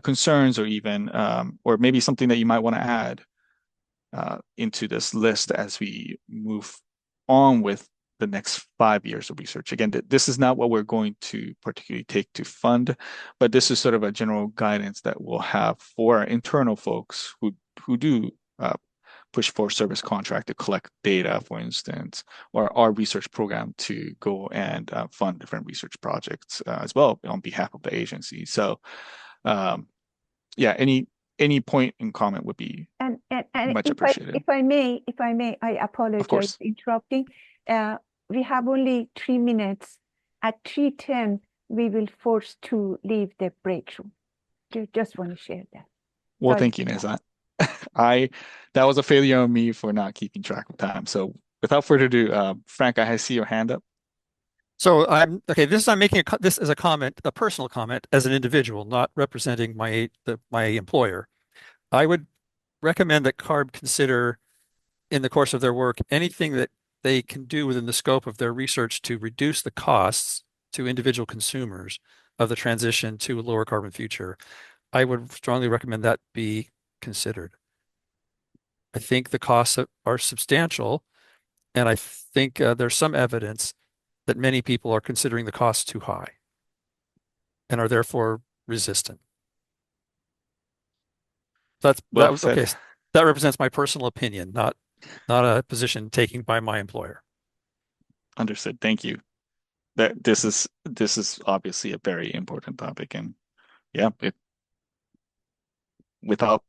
concerns, or even, or maybe something that you might want to add into this list as we move on with the next 5 years of research. Again, this is not what we're going to particularly take to fund, but this is sort of a general guidance that we'll have for our internal folks who do push for service contract to collect data, for instance, or our research program to go and fund different research projects as well on behalf of the agency. So yeah, any point in comment would be much appreciated. If I may, I apologize for interrupting. We have only 3 minutes. At 3:10, we will force to leave the break room. Just want to share that. Well, thank you, Nizat. That was a failure on me for not keeping track of time. So without further ado, Frank, I see your hand up. So okay. I'm making this as a comment, a personal comment, as an individual, not representing my employer. I would recommend that CARB consider, in the course of their work, anything that they can do within the scope of their research to reduce the costs to individual consumers of the transition to a lower carbon future. I would strongly recommend that be considered. I think the costs are substantial, and I think there's some evidence that many people are considering the costs too high and are therefore resistant. Well said. Okay. That represents my personal opinion, not a position taken by my employer. Understood. Thank you. That this is obviously a very important topic, and yeah, without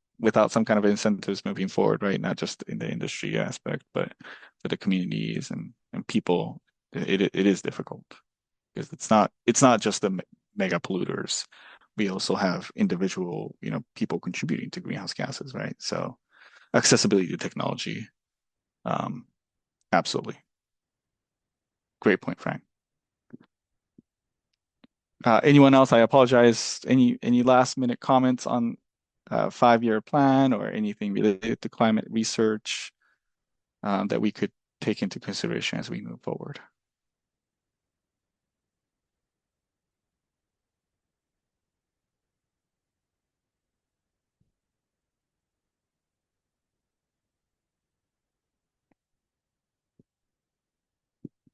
some kind of incentives moving forward, right? Not just in the industry aspect, but for the communities and people, it is difficult because it's not just the mega polluters. We also have individual, people contributing to greenhouse gases, right? So accessibility to technology, absolutely. Great point, Frank. Anyone else? I apologize. Any last minute comments on 5-year plan or anything related to climate research that we could take into consideration as we move forward?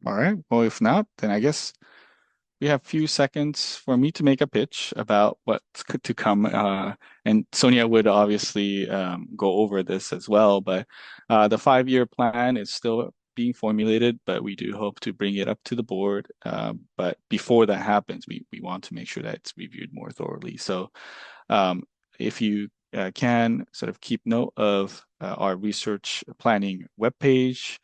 All right. Well, if not, then I guess we have a few seconds for me to make a pitch about what's to come. And Sonia would obviously go over this as well, but the 5-year plan is still being formulated, but we do hope to bring it up to the board. But before that happens, we want to make sure that it's reviewed more thoroughly. So if you can sort of keep note of our research planning webpage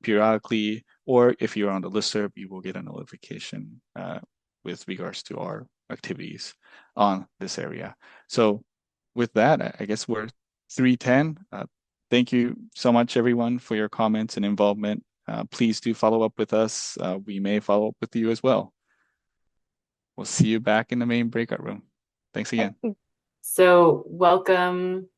periodically, or if you're on the listserv, you will get a notification with regards to our activities on this area. So with that, I guess we're 3:10. Thank you so much, everyone, for your comments and involvement. Please do follow up with us. We may follow up with you as well. We'll see you back in the main breakout room. Thanks again. So welcome.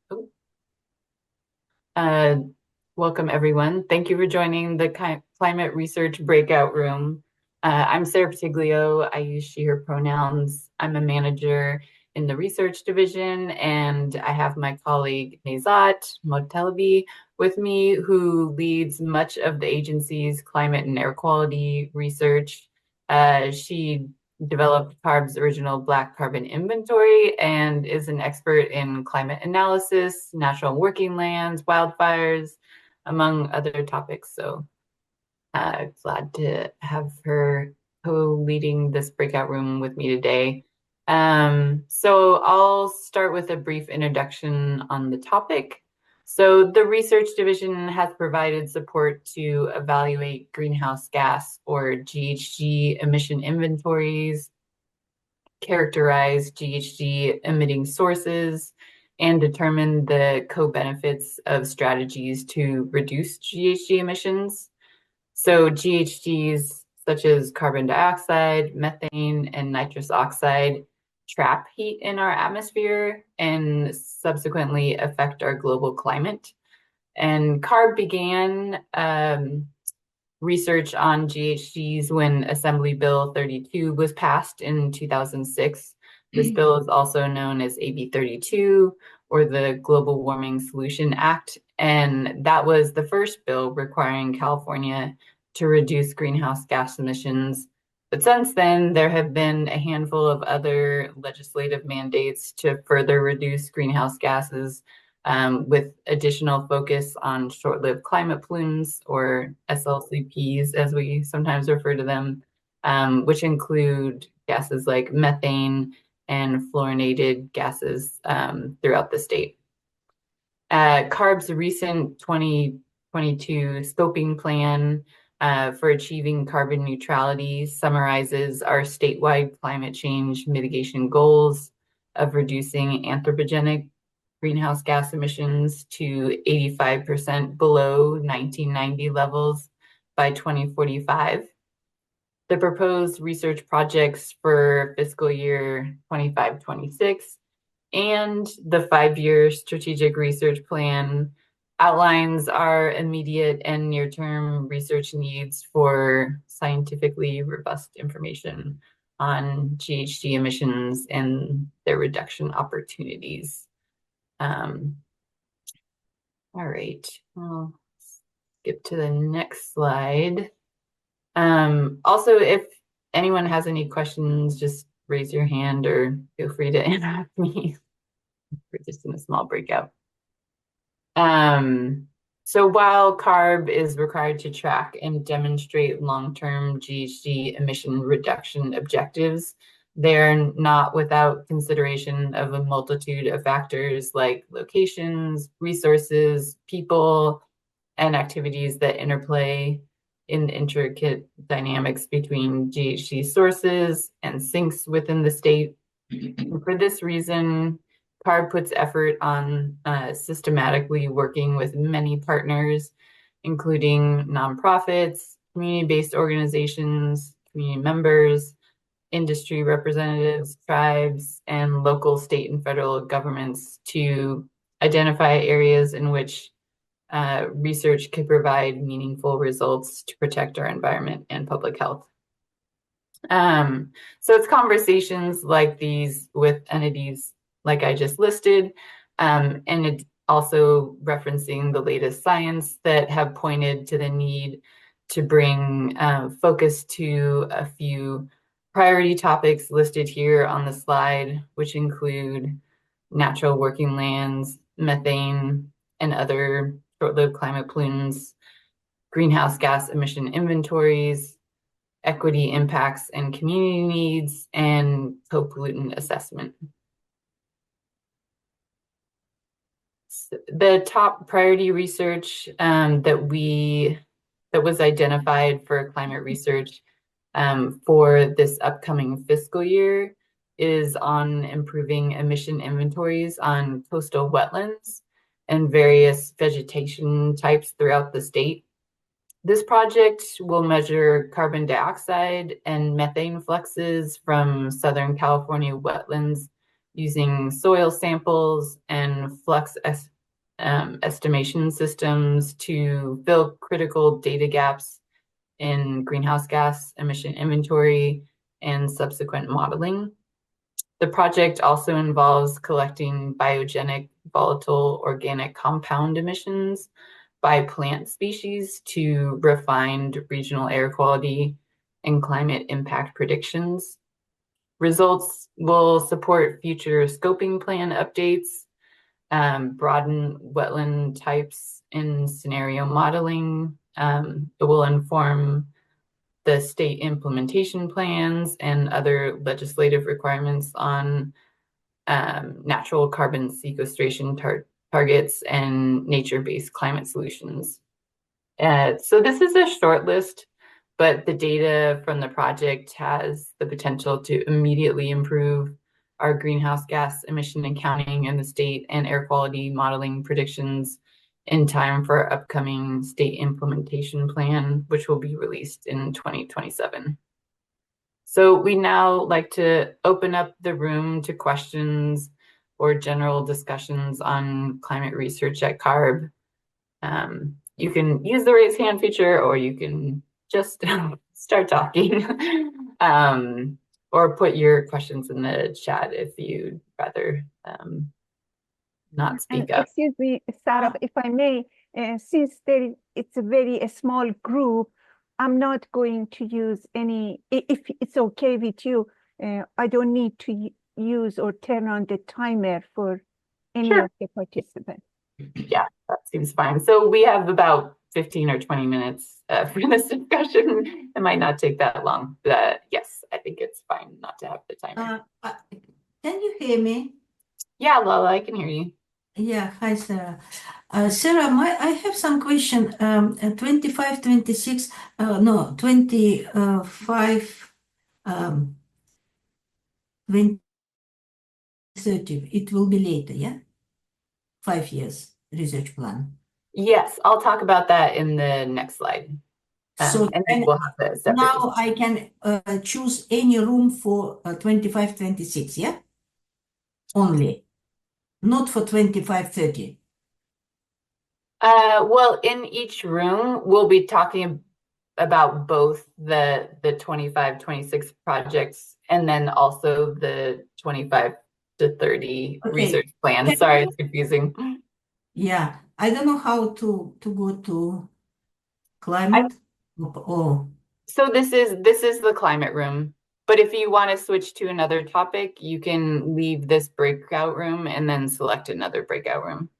Welcome, everyone. Thank you for joining the Climate Research Breakout Room. I'm Sarah Patiglio. I use she, her pronouns. I'm a manager in the research division, and I have my colleague Nezat Motelebi with me, who leads much of the agency's climate and air quality research. She developed CARB's original Black Carbon Inventory and is an expert in climate analysis, natural working lands, wildfires, among other topics. So glad to have her co-leading this breakout room with me today. So I'll start with a brief introduction on the topic. So the research division has provided support to evaluate greenhouse gas or GHG emission inventories, characterize GHG emitting sources, and determine the co-benefits of strategies to reduce GHG emissions. So GHGs such as carbon dioxide, methane, and nitrous oxide trap heat in our atmosphere and subsequently affect our global climate. And CARB began research on GHGs when Assembly Bill 32 was passed in 2006. This bill is also known as AB 32 or the Global Warming Solution Act. And that was the first bill requiring California to reduce greenhouse gas emissions. But since then, there have been a handful of other legislative mandates to further reduce greenhouse gases, with additional focus on short-lived climate pollutants, or SLCPs, as we sometimes refer to them, which include gases like methane and fluorinated gases throughout the state. CARB's recent 2022 scoping plan for achieving carbon neutrality summarizes our statewide climate change mitigation goals of reducing anthropogenic greenhouse gas emissions to 85% below 1990 levels by 2045. the proposed research projects for fiscal year 25-26, and the 5-year strategic research plan outlines our immediate and near-term research needs for scientifically robust information on GHG emissions and their reduction opportunities. All right, I'll skip to the next slide. Also, if anyone has any questions, just raise your hand or feel free to interrupt me. We're just in a small breakout. So while CARB is required to track and demonstrate long-term GHG emission reduction objectives, they're not without consideration of a multitude of factors like locations, resources, people, and activities that interplay in the intricate dynamics between GHG sources and sinks within the state. And for this reason, CARB puts effort on systematically working with many partners, including nonprofits, community-based organizations, community members, industry representatives, tribes, and local, state, and federal governments to identify areas in which research could provide meaningful results to protect our environment and public health. So it's conversations like these with entities like I just listed, and it's also referencing the latest science that have pointed to the need to bring focus to a few priority topics listed here on the slide, which include natural working lands, methane, and other short-lived climate pollutants, greenhouse gas emission inventories, equity impacts and community needs, and co-pollutant assessment. The top priority research that was identified for climate research for this upcoming fiscal year is on improving emission inventories on coastal wetlands and various vegetation types throughout the state. This project will measure carbon dioxide and methane fluxes from Southern California wetlands using soil samples and flux estimation systems to fill critical data gaps in greenhouse gas emission inventory and subsequent modeling. The project also involves collecting biogenic volatile organic compound emissions by plant species to refined regional air quality and climate impact predictions. Results will support future scoping plan updates, broaden wetland types in scenario modeling. It will inform the state implementation plans and other legislative requirements on natural carbon sequestration targets and nature-based climate solutions. So this is a short list, but the data from the project has the potential to immediately improve our greenhouse gas emission accounting in the state and air quality modeling predictions in time for our upcoming state implementation plan, which will be released in 2027. So we now like to open up the room to questions or general discussions on climate research at CARB. You can use the raise hand feature, or you can just start talking, or put your questions in the chat if you'd rather not speak up. Excuse me, Sarah, if I may, since it's a very small group, I'm not going to use any, if it's okay with you, I don't need to use or turn on the timer for any of the participants. Yeah, that seems fine. So we have about 15 or 20 minutes for this discussion. It might not take that long. Yes, I think it's fine not to have the timer. Can you hear me? Yeah, Lola, I can hear you. Yeah, hi, Sarah. Sarah, I have some question. 25, 26, no, 25, 20, 30. It will be later, yeah? 5 years research plan. Yes, I'll talk about that in the next slide. So And then we'll have the separate now I can choose any room for 25, 26, yeah? Only, not for 25, 30. Well, in each room, we'll be talking about both the 25, 26 projects and then also the 25 to 30 Okay. research plan. Sorry, it's confusing. Yeah, I don't know how to go to climate. Oh, So this is the climate room. But if you want to switch to another topic, you can leave this breakout room and then select another breakout room.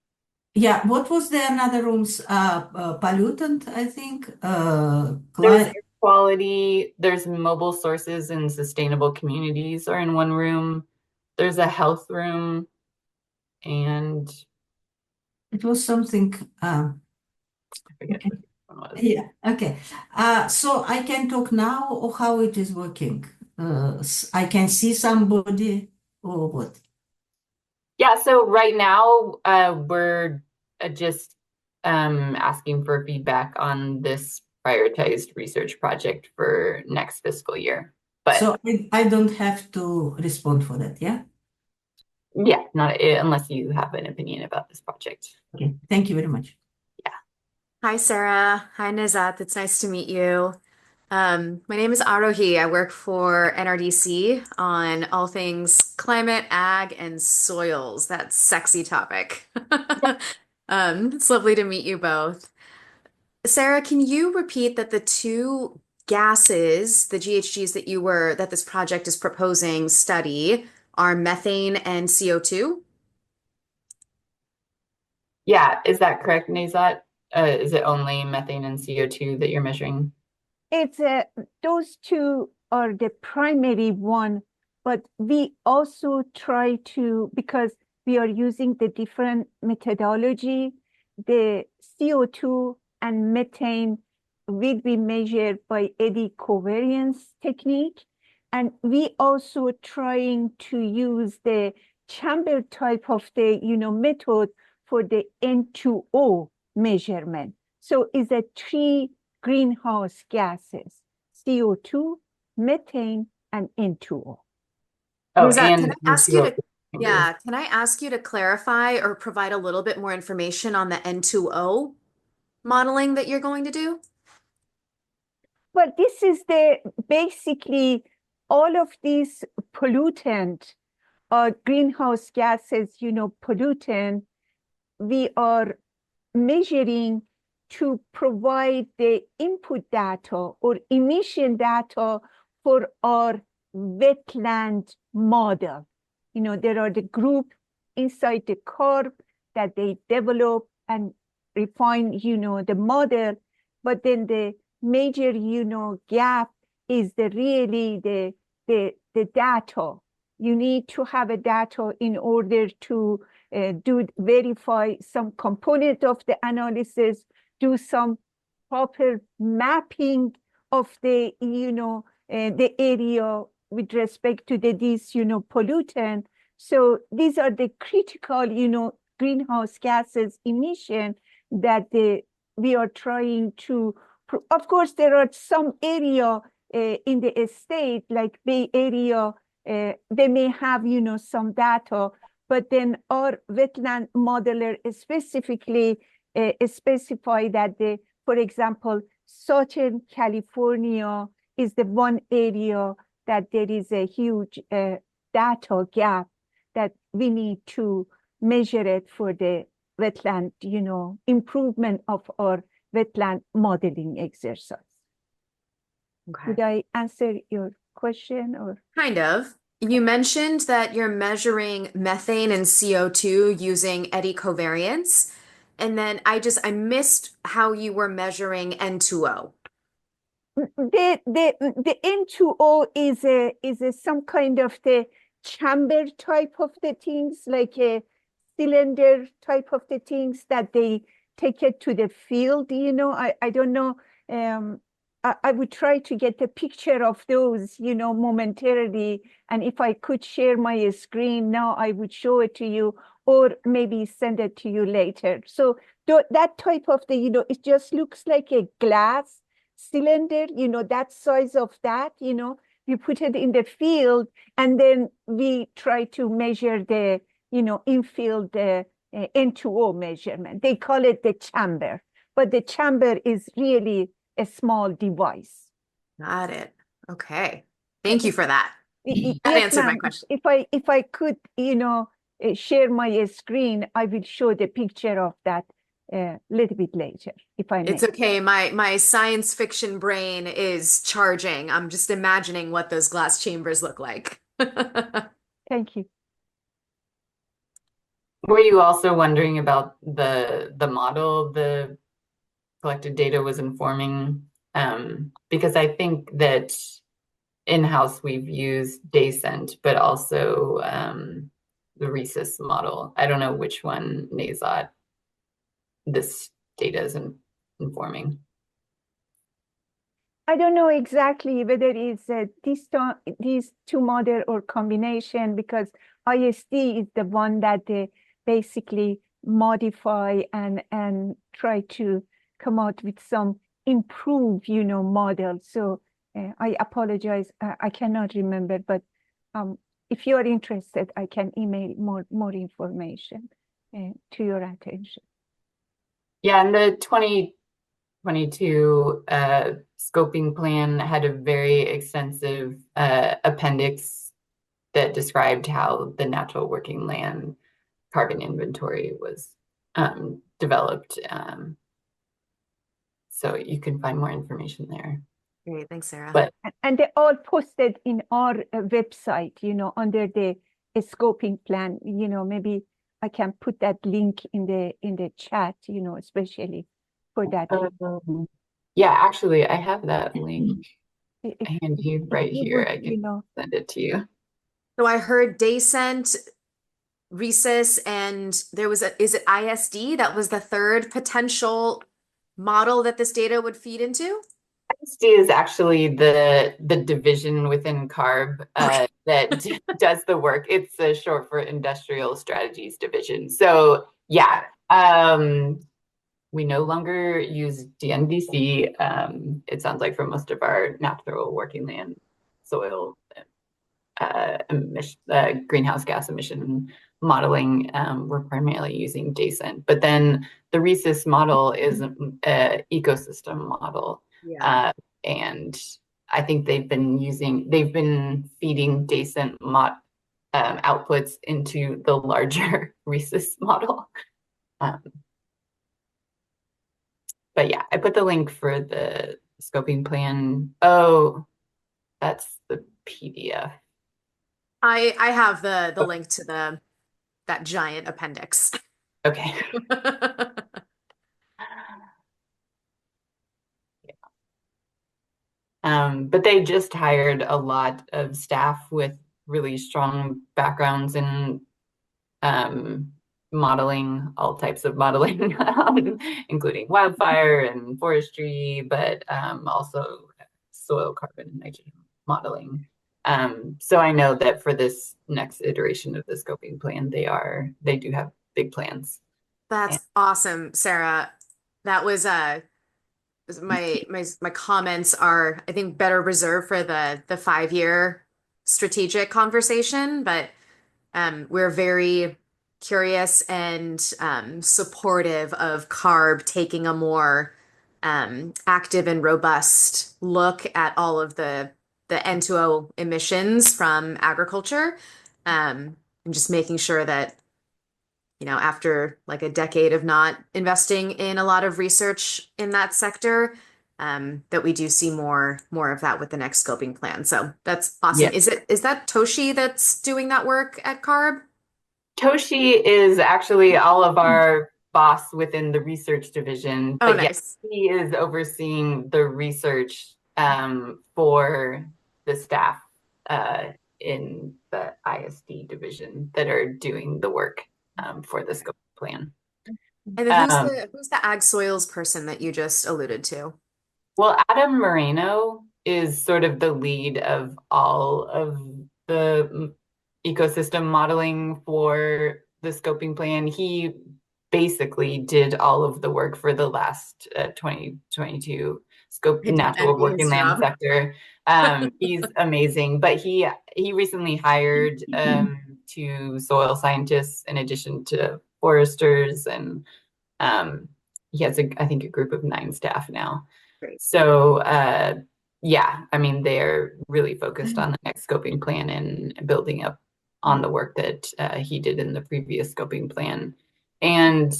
yeah. What was the another rooms? Pollutant, I think. There's air quality, there's mobile sources and sustainable communities are in one room. There's a health room and It was something. I forget Okay. which one was. Yeah. Okay. So I can talk now, or how it is working? I can see somebody, or what? Yeah, so right now we're just asking for feedback on this prioritized research project for next fiscal year. But So I don't have to respond for that, yeah? yeah, not unless you have an opinion about this project. Okay, thank you very much. Hi, Sarah. Hi, Nizat. It's nice to meet you. My name is Arohi. I work for NRDC on all things climate, ag, and soils. That sexy topic. It's lovely to meet you both. Sarah, can you repeat that the two gases, the GHGs that this project is proposing study are methane and CO2? Yeah, is that correct, Nazat? Is it only methane and CO2 that you're measuring? It's those two are the primary one, but we also try to, because we are using the different methodology, the CO2 and methane will be measured by eddy covariance technique. And we also trying to use the chamber type of the method for the N2O measurement. So it's a three greenhouse gases, CO2, methane, and N2O. Oh, Nizat, and can I ask you to, yeah, can I ask you to clarify or provide a little bit more information on the N2O modeling that you're going to do? But this is basically all of these pollutant greenhouse gases, pollutant, we are measuring to provide the input data or emission data for our wetland model. There are the group inside the CARB that they develop and refine, the model, but then the major, gap is really the data. You need to have a data in order to verify some component of the analysis, do some proper mapping of the area with respect to these pollutant. So these are the critical greenhouse gases emission that we are trying to. Of course, there are some area in the state like Bay Area. They may have some data, but then our wetland modeler specifically specify that for example, Southern California is the one area that there is a huge data gap that we need to measure it for the wetland, improvement of our wetland modeling exercise. Okay. Did I answer your question or? Kind of. You mentioned that you're measuring methane and CO2 using eddy covariance. And then I missed how you were measuring N2O. The N2O is some kind of the chamber type of the things, like a cylinder type of the things that they take it to the field. I don't know. I would try to get a picture of those, momentarily. And if I could share my screen now, I would show it to you, or maybe send it to you later. So that type of it just looks like a glass cylinder, that size of that, we put it in the field, and then we try to measure the, in-field N2O measurement. They call it the chamber, but the chamber is really a small device. Got it. Okay. Thank you for that. That Yes, answered my ma'am. question. If I could, share my screen, I will show the picture of that a little bit later, if I may. It's okay. My science fiction brain is charging. I'm just imagining what those glass chambers look like. Thank you. Were you also wondering about the model the collected data was informing? Because I think that in-house we've used Dacent, but also the RESIS model. I don't know which one Nazat this data is informing. I don't know exactly whether it's these two model or combination, because ISD is the one that they basically modify and try to come out with some improved, model. So I apologize, I cannot remember, but if you are interested, I can email more information to your attention. Yeah, and the 2022 scoping plan had a very extensive appendix that described how the natural working land carbon inventory was developed. So you can find more information there. Great, thanks, Sarah. And they all posted in our website, under the scoping plan. Maybe I can put that link in the chat, especially for that. Yeah, actually, I have that link handy right here. I can send it to you. So I heard Dacent, RESIS, and there was is it ISD? That was the third potential model that this data would feed into? ISD is actually the division within CARB that does the work. It's a short for Industrial Strategies Division. So yeah, we no longer use DNDC. It sounds like for most of our natural working land soil greenhouse gas emission modeling, we're primarily using Dacent. But then the RESIS model is an ecosystem model. Yeah. And I think they've been feeding Dacent outputs into the larger RESIS model. But yeah, I put the link for the scoping plan. Oh, that's the PDF. I have the link to that giant appendix. Okay. But they just hired a lot of staff with really strong backgrounds in modeling, all types of modeling, including wildfire and forestry, but also soil carbon and nitrogen modeling. So I know that for this next iteration of the scoping plan, they do have big plans. That's awesome, Sarah. That was my comments are, I think, better reserved for the 5-year strategic conversation, but we're very curious and supportive of CARB taking a more active and robust look at all of the N2O emissions from agriculture, and just making sure that after like a decade of not investing in a lot of research in that sector, that we do see more of that with the next scoping plan. So that's awesome. Yeah. Is that Toshi that's doing that work at CARB? Toshi is actually all of our boss within the research division. Oh, but nice. Yes, he is overseeing the research for the staff in the ISD division that are doing the work for the scope plan. And then who's the ag soils person that you just alluded to? Well, Adam Moreno is sort of the lead of all of the ecosystem modeling for the scoping plan. He basically did all of the work for the last 2022 scope He did natural working Ian's land job. sector. He's amazing, but he recently hired 2 soil scientists in addition to foresters, and he has I think a group of 9 staff now. Great. So yeah, I mean, they're really focused on the next scoping plan and building up on the work that he did in the previous scoping plan. And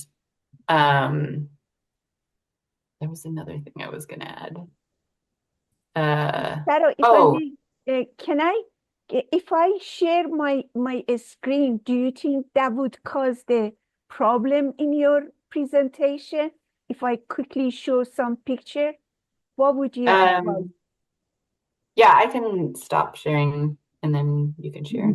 there was another thing I was going to add. Sarah, if Oh, I may, if I share my screen, do you think that would cause the problem in your presentation? If I quickly show some picture, what would you advise? yeah, I can stop sharing and then you can share.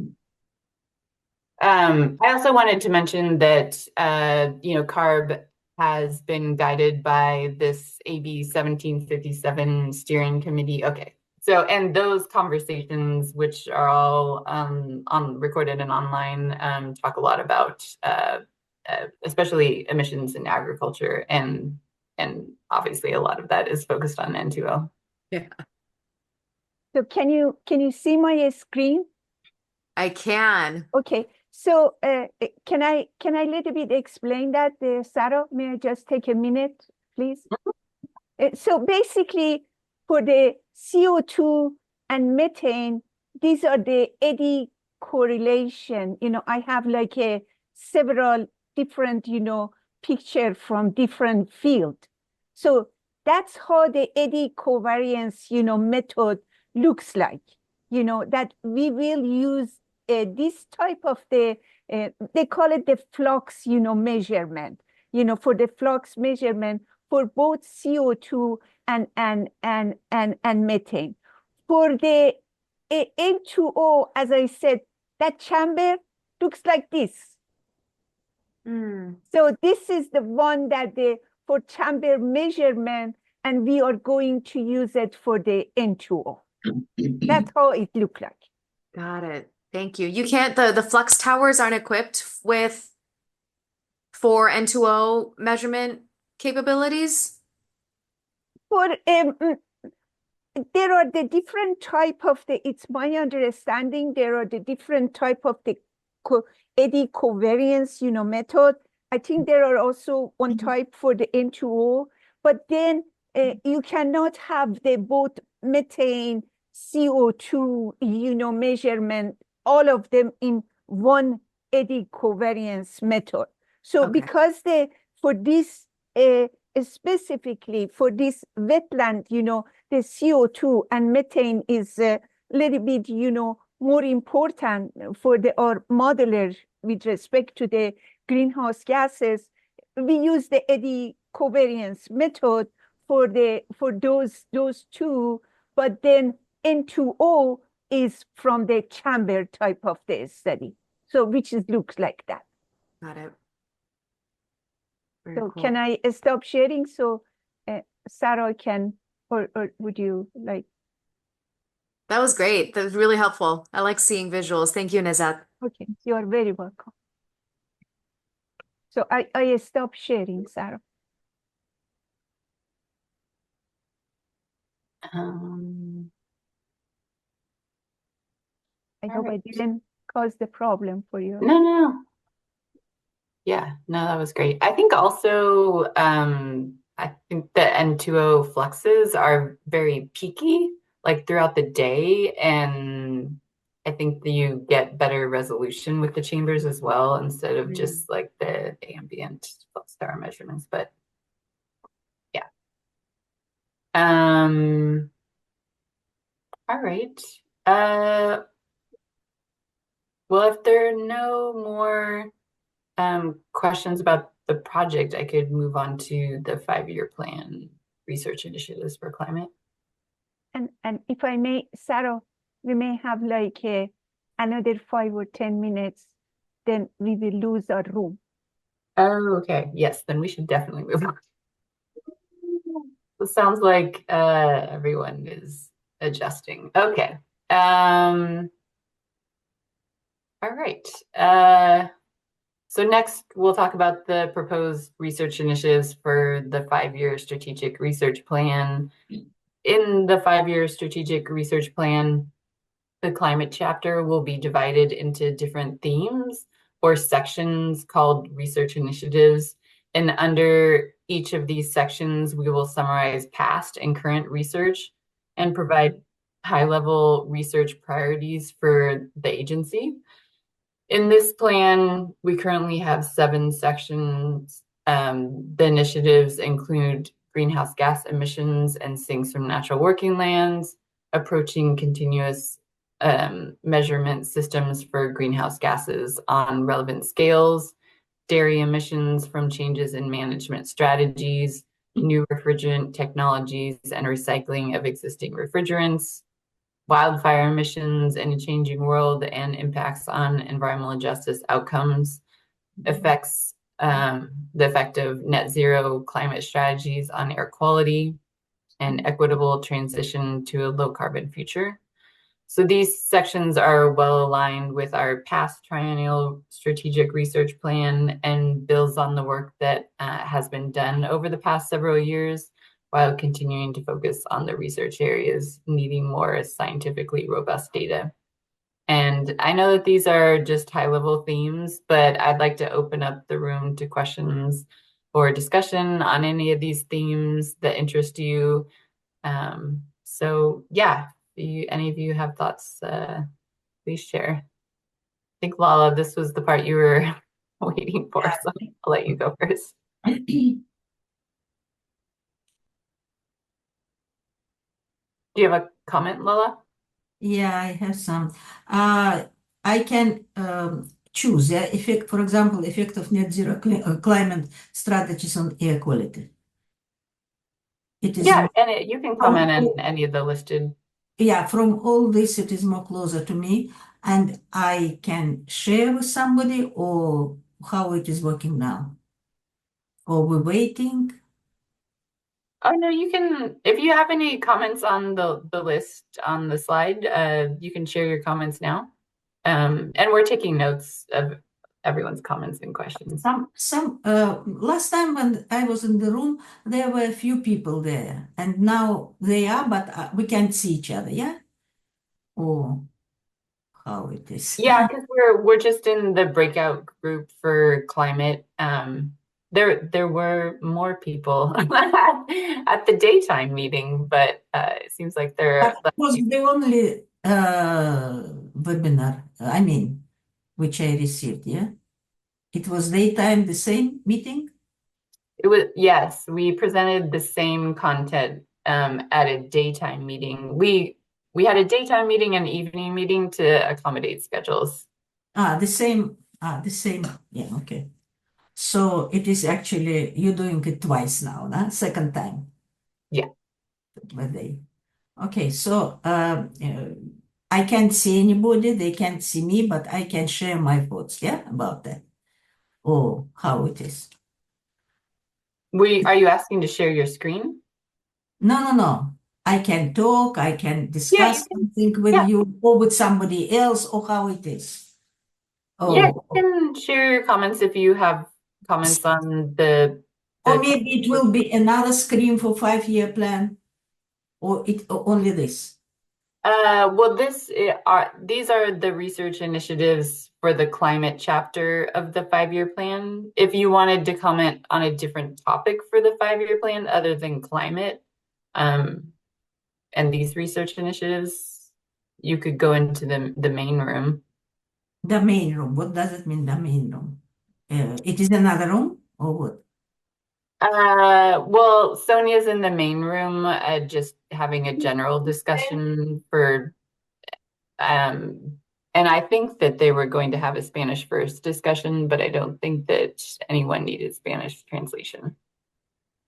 I also wanted to mention that, CARB has been guided by this AB 1757 steering committee. Okay. So, and those conversations, which are all on recorded and online, talk a lot about especially emissions in agriculture, and obviously a lot of that is focused on N2O. Yeah, So can you see my screen? I can. Okay. So can I little bit explain that, Sarah? May I just take a minute, please? So basically, for the CO2 and methane, these are the eddy correlation. I have like several different, picture from different field. So that's how the eddy covariance, method looks like. That we will use this type of they call it the flux, measurement. For the flux measurement for both CO2 and methane. For the N2O, as I said, that chamber looks like this. So this is the one that for chamber measurement, and we are going to use it for the N2O. That's how it looks like. Got it. Thank you. You can't, the flux towers aren't equipped with 4 N2O measurement capabilities? For there are the different type of it's my understanding, there are the different type of the eddy covariance, method. I think there are also one type for the N2O, but then you cannot have the both methane, CO2, measurement, all of them in one eddy covariance method. So because for this specifically for this wetland, the CO2 and methane is a little bit, more important for our modeler with respect to the greenhouse gases. We use the eddy covariance method for those 2, but then N2O is from the chamber type of the study. So which looks like that. Got it. Very So cool. can I stop sharing so Sarah can, or would you like? That was great. That was really helpful. I like seeing visuals. Thank you, Nizat. Okay, you are very welcome. So I stop sharing, Sarah. I hope I didn't cause the problem for you. No. Yeah, no, that was great. I think also, I think the N2O fluxes are very peaky, like throughout the day, and I think that you get better resolution with the chambers as well, instead of just like the ambient flux tower measurements. But yeah. All right. Well, if there are no more questions about the project, I could move on to the 5-year plan research initiatives for climate. And if I may, Sarah, we may have like another 5 or 10 minutes, then we will lose our room. Oh, okay. Yes, then we should definitely move on. It sounds like everyone is adjusting. Okay. All right. So next, we'll talk about the proposed research initiatives for the 5-year strategic research plan. In the 5-year strategic research plan, the climate chapter will be divided into different themes or sections called research initiatives. And under each of these sections, we will summarize past and current research and provide high-level research priorities for the agency. In this plan, we currently have 7 sections. The initiatives include greenhouse gas emissions and sinks from natural working lands, approaching continuous measurement systems for greenhouse gases on relevant scales, dairy emissions from changes in management strategies, new refrigerant technologies, and recycling of existing refrigerants, wildfire emissions in a changing world and impacts on environmental justice outcomes, affects the effect of net zero climate strategies on air quality, and equitable transition to a low carbon future. So these sections are well aligned with our past triennial strategic research plan and builds on the work that has been done over the past several years, while continuing to focus on the research areas needing more scientifically robust data. And I know that these are just high-level themes, but I'd like to open up the room to questions or discussion on any of these themes that interest you. So yeah, if any of you have thoughts, please share. I think, Lala, this was the part you were waiting for, so I'll let you go first. Do you have a comment, Lola? Yeah, I have some. I can choose, yeah, effect, for example, effect of net zero climate strategies on air quality. It is Yeah, and you can comment on any of the listed. Yeah, from all this, it is more closer to me, and I can share with somebody, or how it is working now, or we're waiting. Oh no, you can, if you have any comments on the list on the slide, you can share your comments now. And we're taking notes of everyone's comments and questions. Last time when I was in the room, there were a few people there, and now they are, but we can't see each other, yeah? Or how it is? Yeah, because we're just in the breakout group for climate. There were more people at the daytime meeting, but it seems like there That was the only webinar, I mean, which I received, yeah? It was daytime, the same meeting? It was, yes, we presented the same content at a daytime meeting. We had a daytime meeting and evening meeting to accommodate schedules. The same, yeah, okay. So it is actually, you're doing it twice now, nah? Second time. Yeah. Okay, so I can't see anybody, they can't see me, but I can share my thoughts, yeah, about that. Or how it is. Are you asking to share your screen? No. I can talk, I can discuss something with you or with somebody else, or how it is. Yeah, you can share your comments if you have comments on the or maybe it will be another screen for 5-year plan, or only this. Well, these are the research initiatives for the climate chapter of the 5-year plan. If you wanted to comment on a different topic for the 5-year plan other than climate, and these research initiatives, you could go into the main room. The main room, what does it mean, the main room? It is another room, or what? Well, Sonia's in the main room, just having a general discussion for, and I think that they were going to have a Spanish first discussion, but I don't think that anyone needed Spanish translation.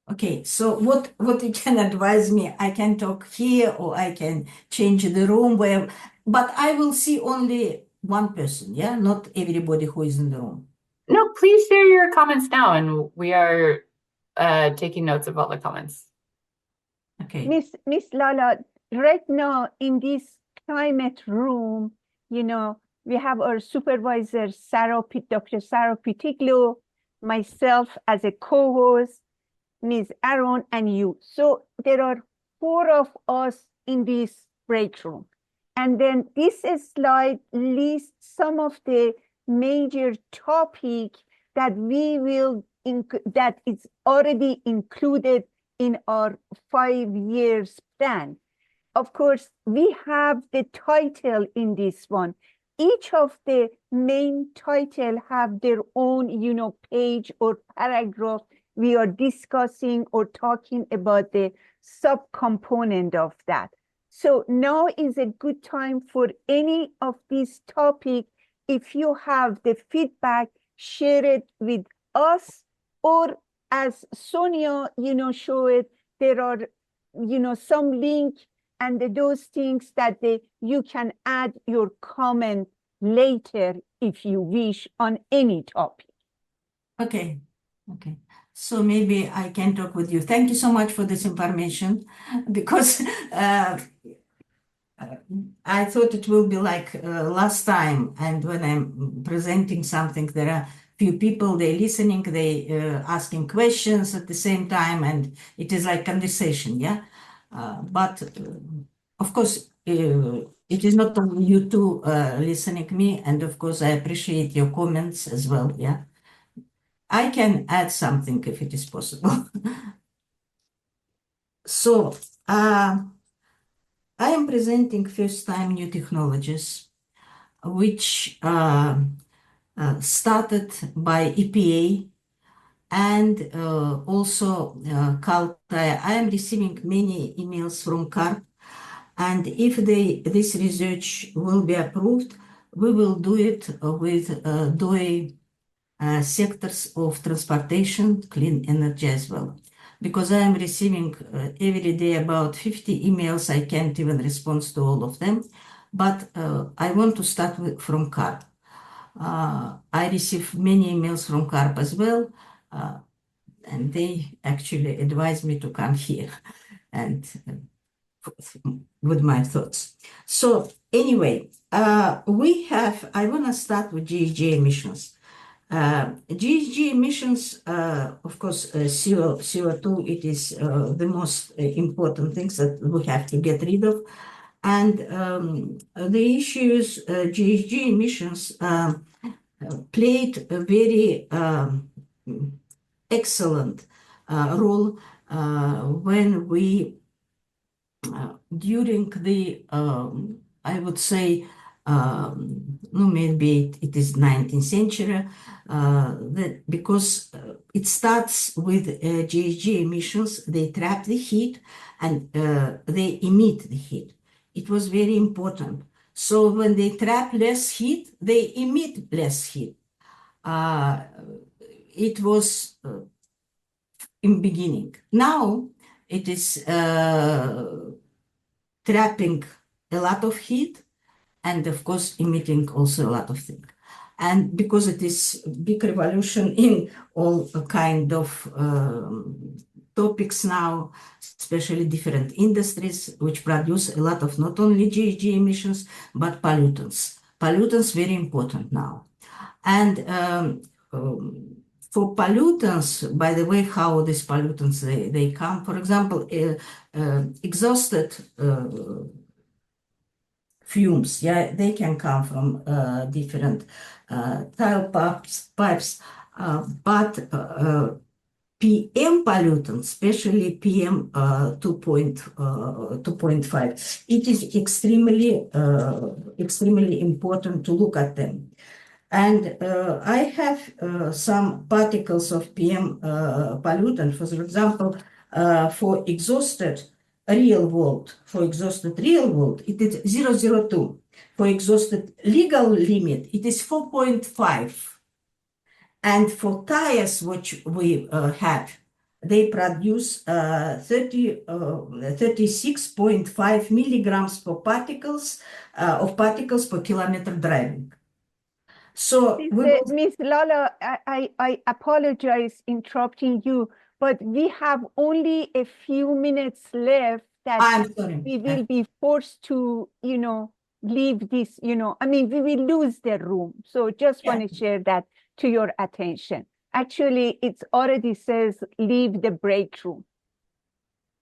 Okay, so what you can advise me? I can talk here, or I can change the room where, but I will see only one person, yeah? Not everybody who is in the room. No, please share your comments now, and we are taking notes of all the comments. Okay. Miss Lala, right now in this climate room, you know, We have our supervisor, Dr. Sarah Pitiglo, myself as a co-host, Ms. Aaron, and you. So there are 4 of us in this break room. And then this slide lists some of the major topic that we will that is already included in our 5 years plan. Of course, we have the title in this one. Each of the main title have their own, page or paragraph. We are discussing or talking about the subcomponent of that. So now is a good time for any of these topics. If you have the feedback, share it with us, or as Sonia, show it, there are, some link and those things that you can add your comment later if you wish on any topic. Okay. So maybe I can talk with you. Thank you so much for this information, because I thought it will be like last time. And when I'm presenting something, there are few people, they listening, they asking questions at the same time, and it is like conversation, yeah? But of course, it is not only you two listening me, and of course, I appreciate your comments as well, yeah? I can add something if it is possible. So, I am presenting first time new technologies, which started by EPA and also CARB. I am receiving many emails from CARB, and if this research will be approved, we will do it with DOE sectors of transportation, clean energy as well. Because I am receiving every day about 50 emails, I can't even respond to all of them. But I want to start from CARB. I receive many emails from CARB as well, and they actually advised me to come here and with my thoughts. So anyway, I want to start with GHG emissions. GHG emissions, of course, CO2, it is the most important things that we have to get rid of. And the issues, GHG emissions played a very excellent role when we, during the, I would say, maybe it is 19th century, because it starts with GHG emissions, they trap the heat and they emit the heat. It was very important. So when they trap less heat, they emit less heat. It was in beginning. Now it is trapping a lot of heat and of course emitting also a lot of things. And because it is big revolution in all kind of topics now, especially different industries which produce a lot of not only GHG emissions, but pollutants. Pollutants very important now. And for pollutants, by the way, how these pollutants, they come, for example, exhausted fumes, yeah, they can come from different tile pipes, but PM pollutants, especially PM 2.5, it is extremely important to look at them. And I have some particles of PM pollutant, for example, for exhausted real world, it is 0.02. For exhausted legal limit, it is 4.5. And for tires, which we had, they produce 36.5 milligrams per particles per kilometer driving. So Ms. Lala, I apologize interrupting you, but we have only a few minutes left that I'm sorry. we will be forced to, leave this, I mean, we will lose the room. So just want to share that to your attention. Actually, it already says leave the break room.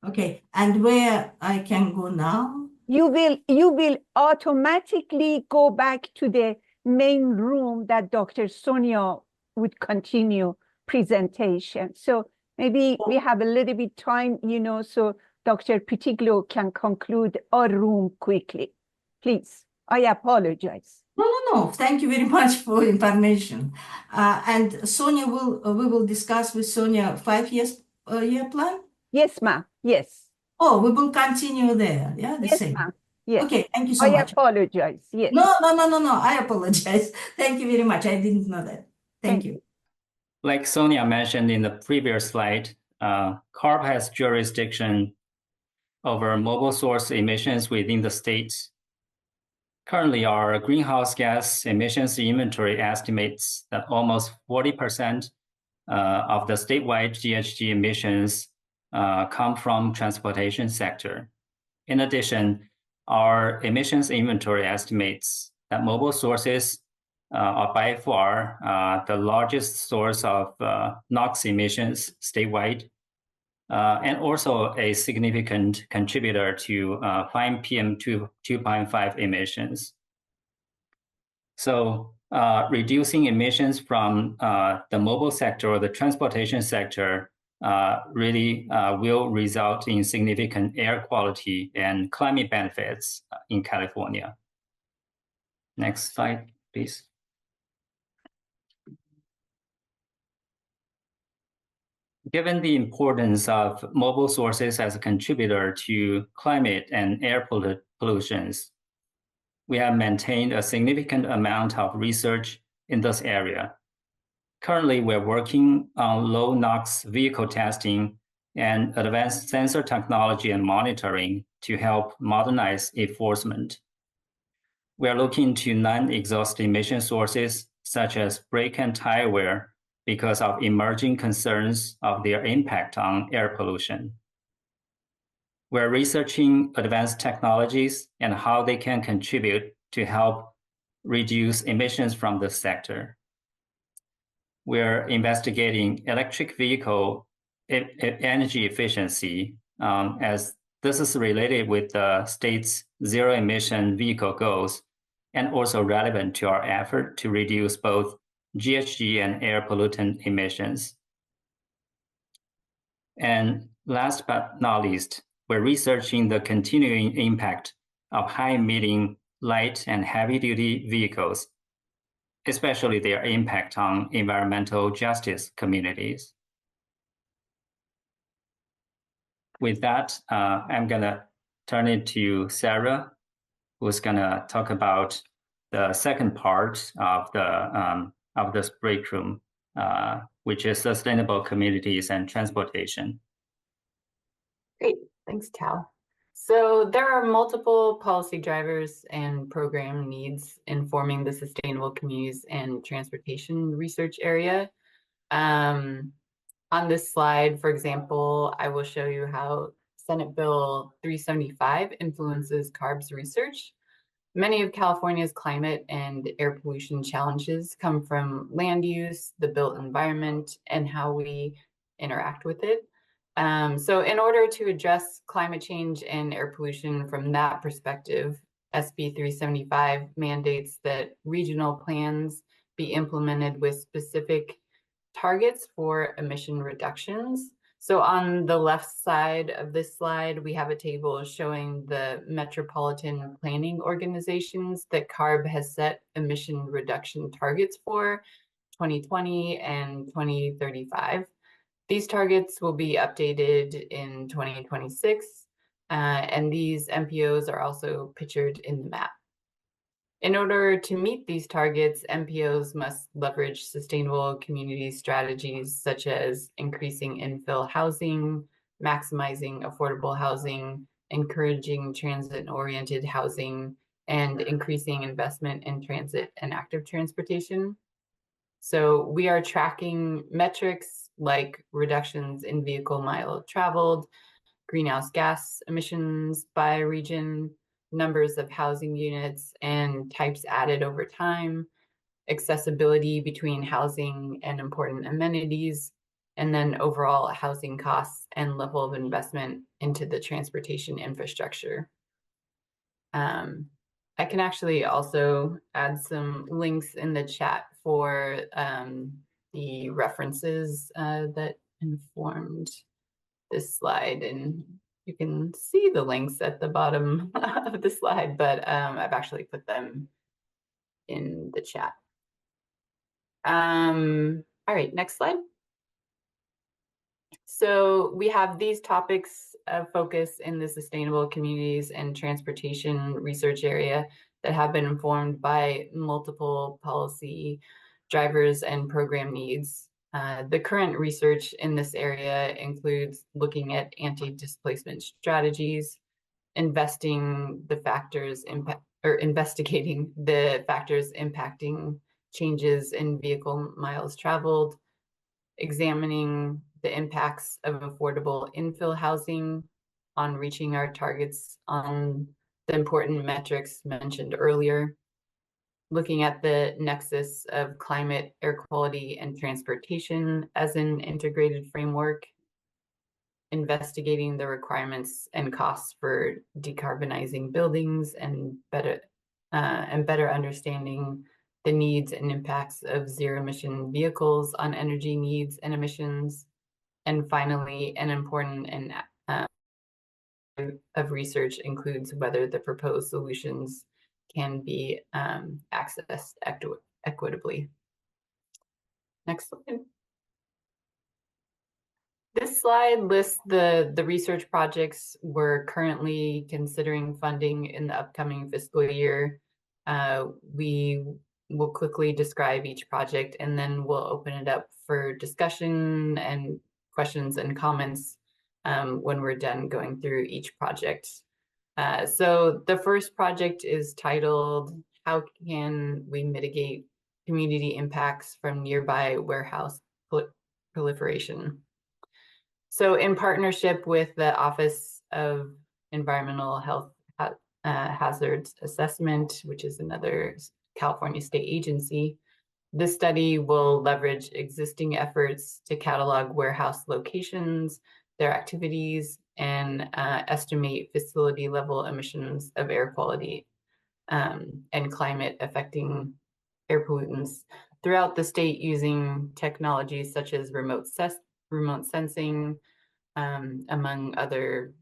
Okay, and where I can go now? You will automatically go back to the main room that Dr. Sonia would continue presentation. So maybe we have a little bit time, so Dr. Pitiglo can conclude our room quickly. Please, I apologize. No. Thank you very much for information. And Sonia we will discuss with Sonia 5 years year plan? Yes, ma'am. Yes. Oh, we will continue there. Yeah, the yes, same. ma'am. Yes. Okay, thank you so I much. apologize. Yes. No. I apologize. Thank you very much. I didn't know that. Thank you. Like Sonia mentioned in the previous slide, CARB has jurisdiction over mobile source emissions within the states. Currently, our greenhouse gas emissions inventory estimates that almost 40% of the statewide GHG emissions come from transportation sector. In addition, our emissions inventory estimates that mobile sources are by far the largest source of NOx emissions statewide, and also a significant contributor to fine PM2.5 emissions. So reducing emissions from the mobile sector or the transportation sector really will result in significant air quality and climate benefits in California. Next slide, please. Given the importance of mobile sources as a contributor to climate and air pollutions, we have maintained a significant amount of research in this area. Currently, we're working on low NOx vehicle testing and advanced sensor technology and monitoring to help modernize enforcement. We are looking to non-exhaust emission sources such as brake and tire wear because of emerging concerns of their impact on air pollution. We're researching advanced technologies and how they can contribute to help reduce emissions from the sector. We're investigating electric vehicle energy efficiency as this is related with the state's zero emission vehicle goals and also relevant to our effort to reduce both GHG and air pollutant emissions. And last but not least, we're researching the continuing impact of high-emitting light and heavy-duty vehicles, especially their impact on environmental justice communities. With that, I'm gonna turn it to Sarah, who's gonna talk about the second part of this break room, which is sustainable communities and transportation. Great, thanks, Tal. So there are multiple policy drivers and program needs informing the sustainable communities and transportation research area. On this slide, for example, I will show you how Senate Bill 375 influences CARB's research. Many of California's climate and air pollution challenges come from land use, the built environment, and how we interact with it. So in order to address climate change and air pollution from that perspective, SB 375 mandates that regional plans be implemented with specific targets for emission reductions. So on the left side of this slide, we have a table showing the metropolitan planning organizations that CARB has set emission reduction targets for 2020 and 2035. These targets will be updated in 2026, and these MPOs are also pictured in the map. In order to meet these targets, MPOs must leverage sustainable community strategies such as increasing infill housing, maximizing affordable housing, encouraging transit-oriented housing, and increasing investment in transit and active transportation. So we are tracking metrics like reductions in vehicle mile traveled, greenhouse gas emissions by region, numbers of housing units and types added over time, accessibility between housing and important amenities, and then overall housing costs and level of investment into the transportation infrastructure. I can actually also add some links in the chat for the references that informed this slide, and you can see the links at the bottom of the slide, but I've actually put them in the chat. All right, next slide. So we have these topics of focus in the sustainable communities and transportation research area that have been informed by multiple policy drivers and program needs. The current research in this area includes looking at anti-displacement strategies, investigating the factors impacting changes in vehicle miles traveled, examining the impacts of affordable infill housing on reaching our targets on the important metrics mentioned earlier, looking at the nexus of climate, air quality, and transportation as an integrated framework, investigating the requirements and costs for decarbonizing buildings and better understanding the needs and impacts of zero-emission vehicles on energy needs and emissions. And finally, an important and of research includes whether the proposed solutions can be accessed equitably. Next slide. This slide lists the research projects we're currently considering funding in the upcoming fiscal year. We will quickly describe each project, and then we'll open it up for discussion and questions and comments when we're done going through each project. So the first project is titled, How Can We Mitigate Community Impacts from Nearby Warehouse Proliferation? So in partnership with the Office of Environmental Health Hazards Assessment, which is another California state agency, this study will leverage existing efforts to catalog warehouse locations, their activities, and estimate facility level emissions of air quality and climate affecting air pollutants throughout the state using technologies such as remote sensing, among other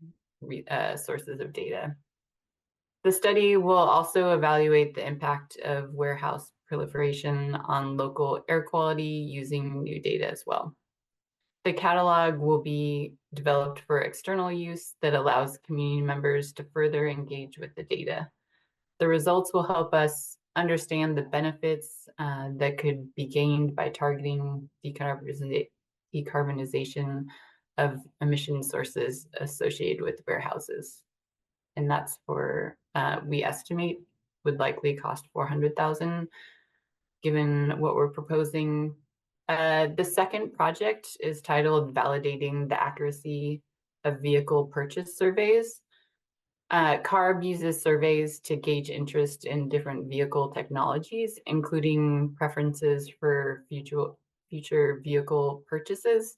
sources of data. The study will also evaluate the impact of warehouse proliferation on local air quality using new data as well. The catalog will be developed for external use that allows community members to further engage with the data. The results will help us understand the benefits that could be gained by targeting decarbonization of emission sources associated with warehouses. And that's for, we estimate, would likely cost $400,000, given what we're proposing. The second project is titled Validating the Accuracy of Vehicle Purchase Surveys. CARB uses surveys to gauge interest in different vehicle technologies, including preferences for future vehicle purchases.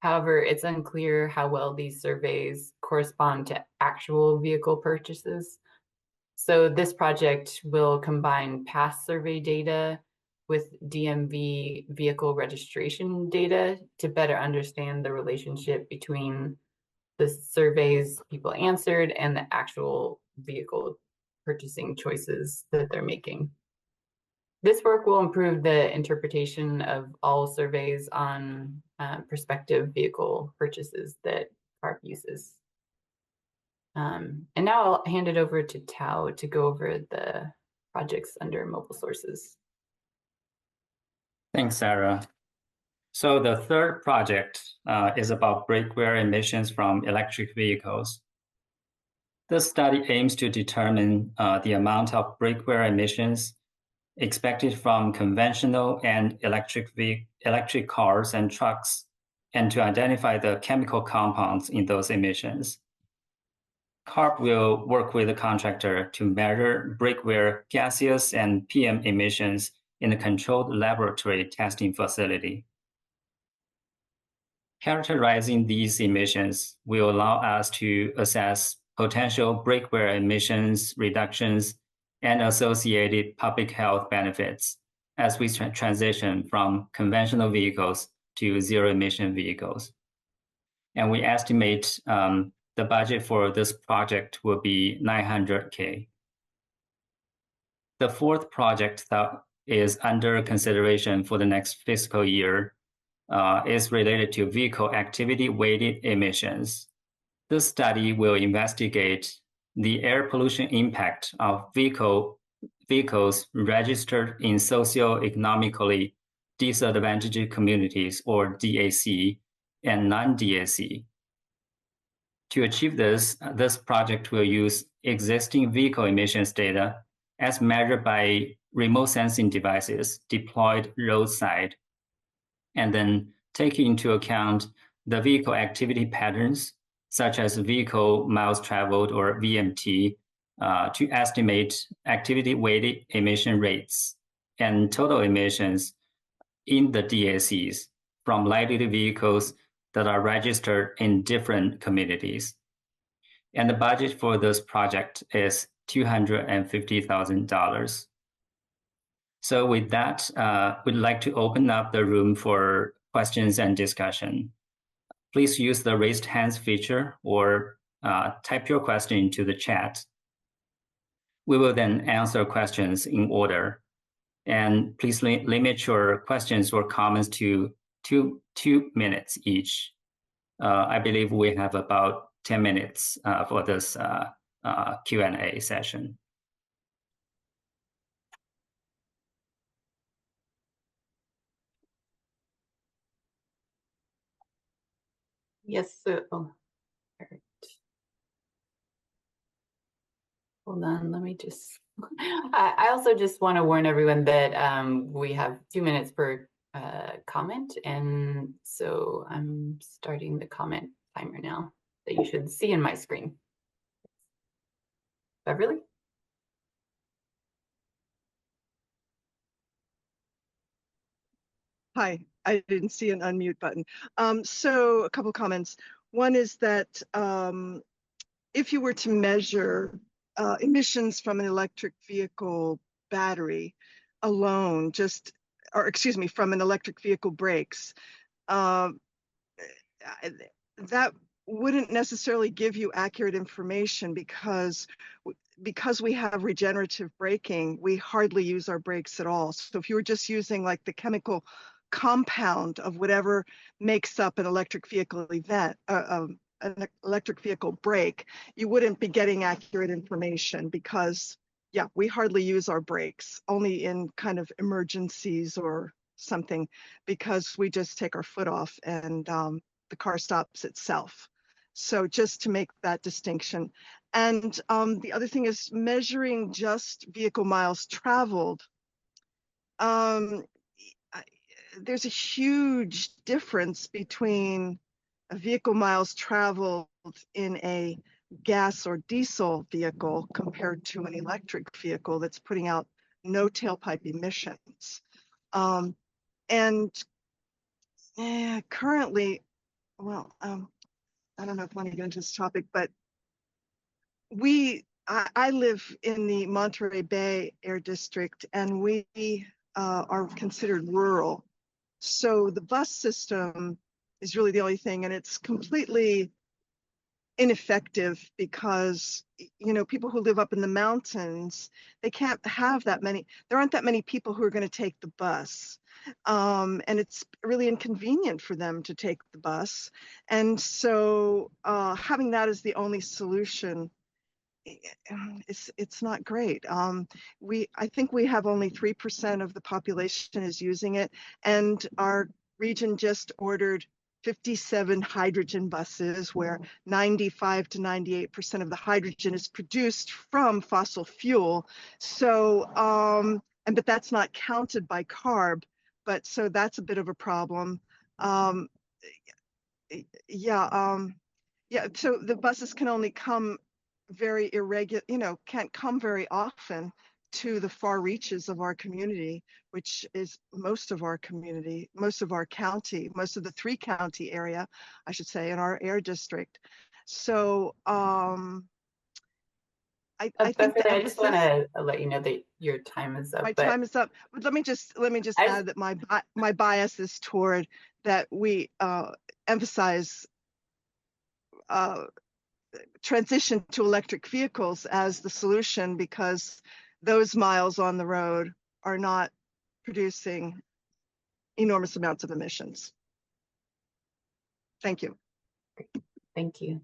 However, it's unclear how well these surveys correspond to actual vehicle purchases. So this project will combine past survey data with DMV vehicle registration data to better understand the relationship between the surveys people answered and the actual vehicle purchasing choices that they're making. This work will improve the interpretation of all surveys on prospective vehicle purchases that CARB uses. And now I'll hand it over to Tao to go over the projects under mobile sources. Thanks, Sarah. So the third project is about breakware emissions from electric vehicles. This study aims to determine the amount of breakware emissions expected from conventional and electric cars and trucks, and to identify the chemical compounds in those emissions. CARB will work with the contractor to measure brake-wear gaseous and PM emissions in a controlled laboratory testing facility. Characterizing these emissions will allow us to assess potential brake-wear emissions reductions and associated public health benefits as we transition from conventional vehicles to zero-emission vehicles. And we estimate the budget for this project will be $900K. The fourth project that is under consideration for the next fiscal year is related to vehicle activity-weighted emissions. This study will investigate the air pollution impact of vehicles registered in socioeconomically disadvantaged communities, or DAC, and non-DAC. To achieve this, this project will use existing vehicle emissions data as measured by remote sensing devices deployed roadside, and then take into account the vehicle activity patterns, such as vehicle miles traveled, or VMT, to estimate activity-weighted emission rates and total emissions in the DACs from light-duty vehicles that are registered in different communities. And the budget for this project is $250,000. So with that, we'd like to open up the room for questions and discussion. Please use the raised hands feature or type your question into the chat. We will then answer questions in order. And please limit your questions or comments to two minutes each. I believe we have about 10 minutes for this Q&A session. Yes, sir. Oh, all right. Hold on, let me just, I also just want to warn everyone that we have 2 minutes per comment. And so I'm starting the comment timer now that you should see in my screen. Beverly? Hi, I didn't see an unmute button. So a couple comments. One is that if you were to measure emissions from an electric vehicle battery alone, from an electric vehicle brakes, that wouldn't necessarily give you accurate information because we have regenerative braking, we hardly use our brakes at all. So if you were just using like the chemical compound of whatever makes up an electric vehicle an electric vehicle brake, you wouldn't be getting accurate information because, yeah, we hardly use our brakes, only in kind of emergencies or something, because we just take our foot off and the car stops itself. So just to make that distinction. And the other thing is measuring just vehicle miles traveled. There's a huge difference between a vehicle miles traveled in a gas or diesel vehicle compared to an electric vehicle that's putting out no tailpipe emissions. Currently, well, I don't know if I want to get into this topic, but I live in the Monterey Bay Air District, and we are considered rural. So the bus system is really the only thing, and it's completely ineffective because, you know, people who live up in the mountains, they can't have that many, there aren't that many people who are going to take the bus. And it's really inconvenient for them to take the bus. And so having that as the only solution, it's not great. I think we have only 3% of the population is using it, and our region just ordered 57 hydrogen buses where 95 to 98% of the hydrogen is produced from fossil fuel. So, but that's not counted by CARB, but so that's a bit of a problem. So the buses can only come very irregular, can't come very often to the far reaches of our community, which is most of our community, most of our county, most of the 3-county area, I should say, in our air district. So I think I just want to let you know that your time is up. My time is up. But let me just add that my bias is toward that we emphasize transition to electric vehicles as the solution, because those miles on the road are not producing enormous amounts of emissions. Thank you. Thank you.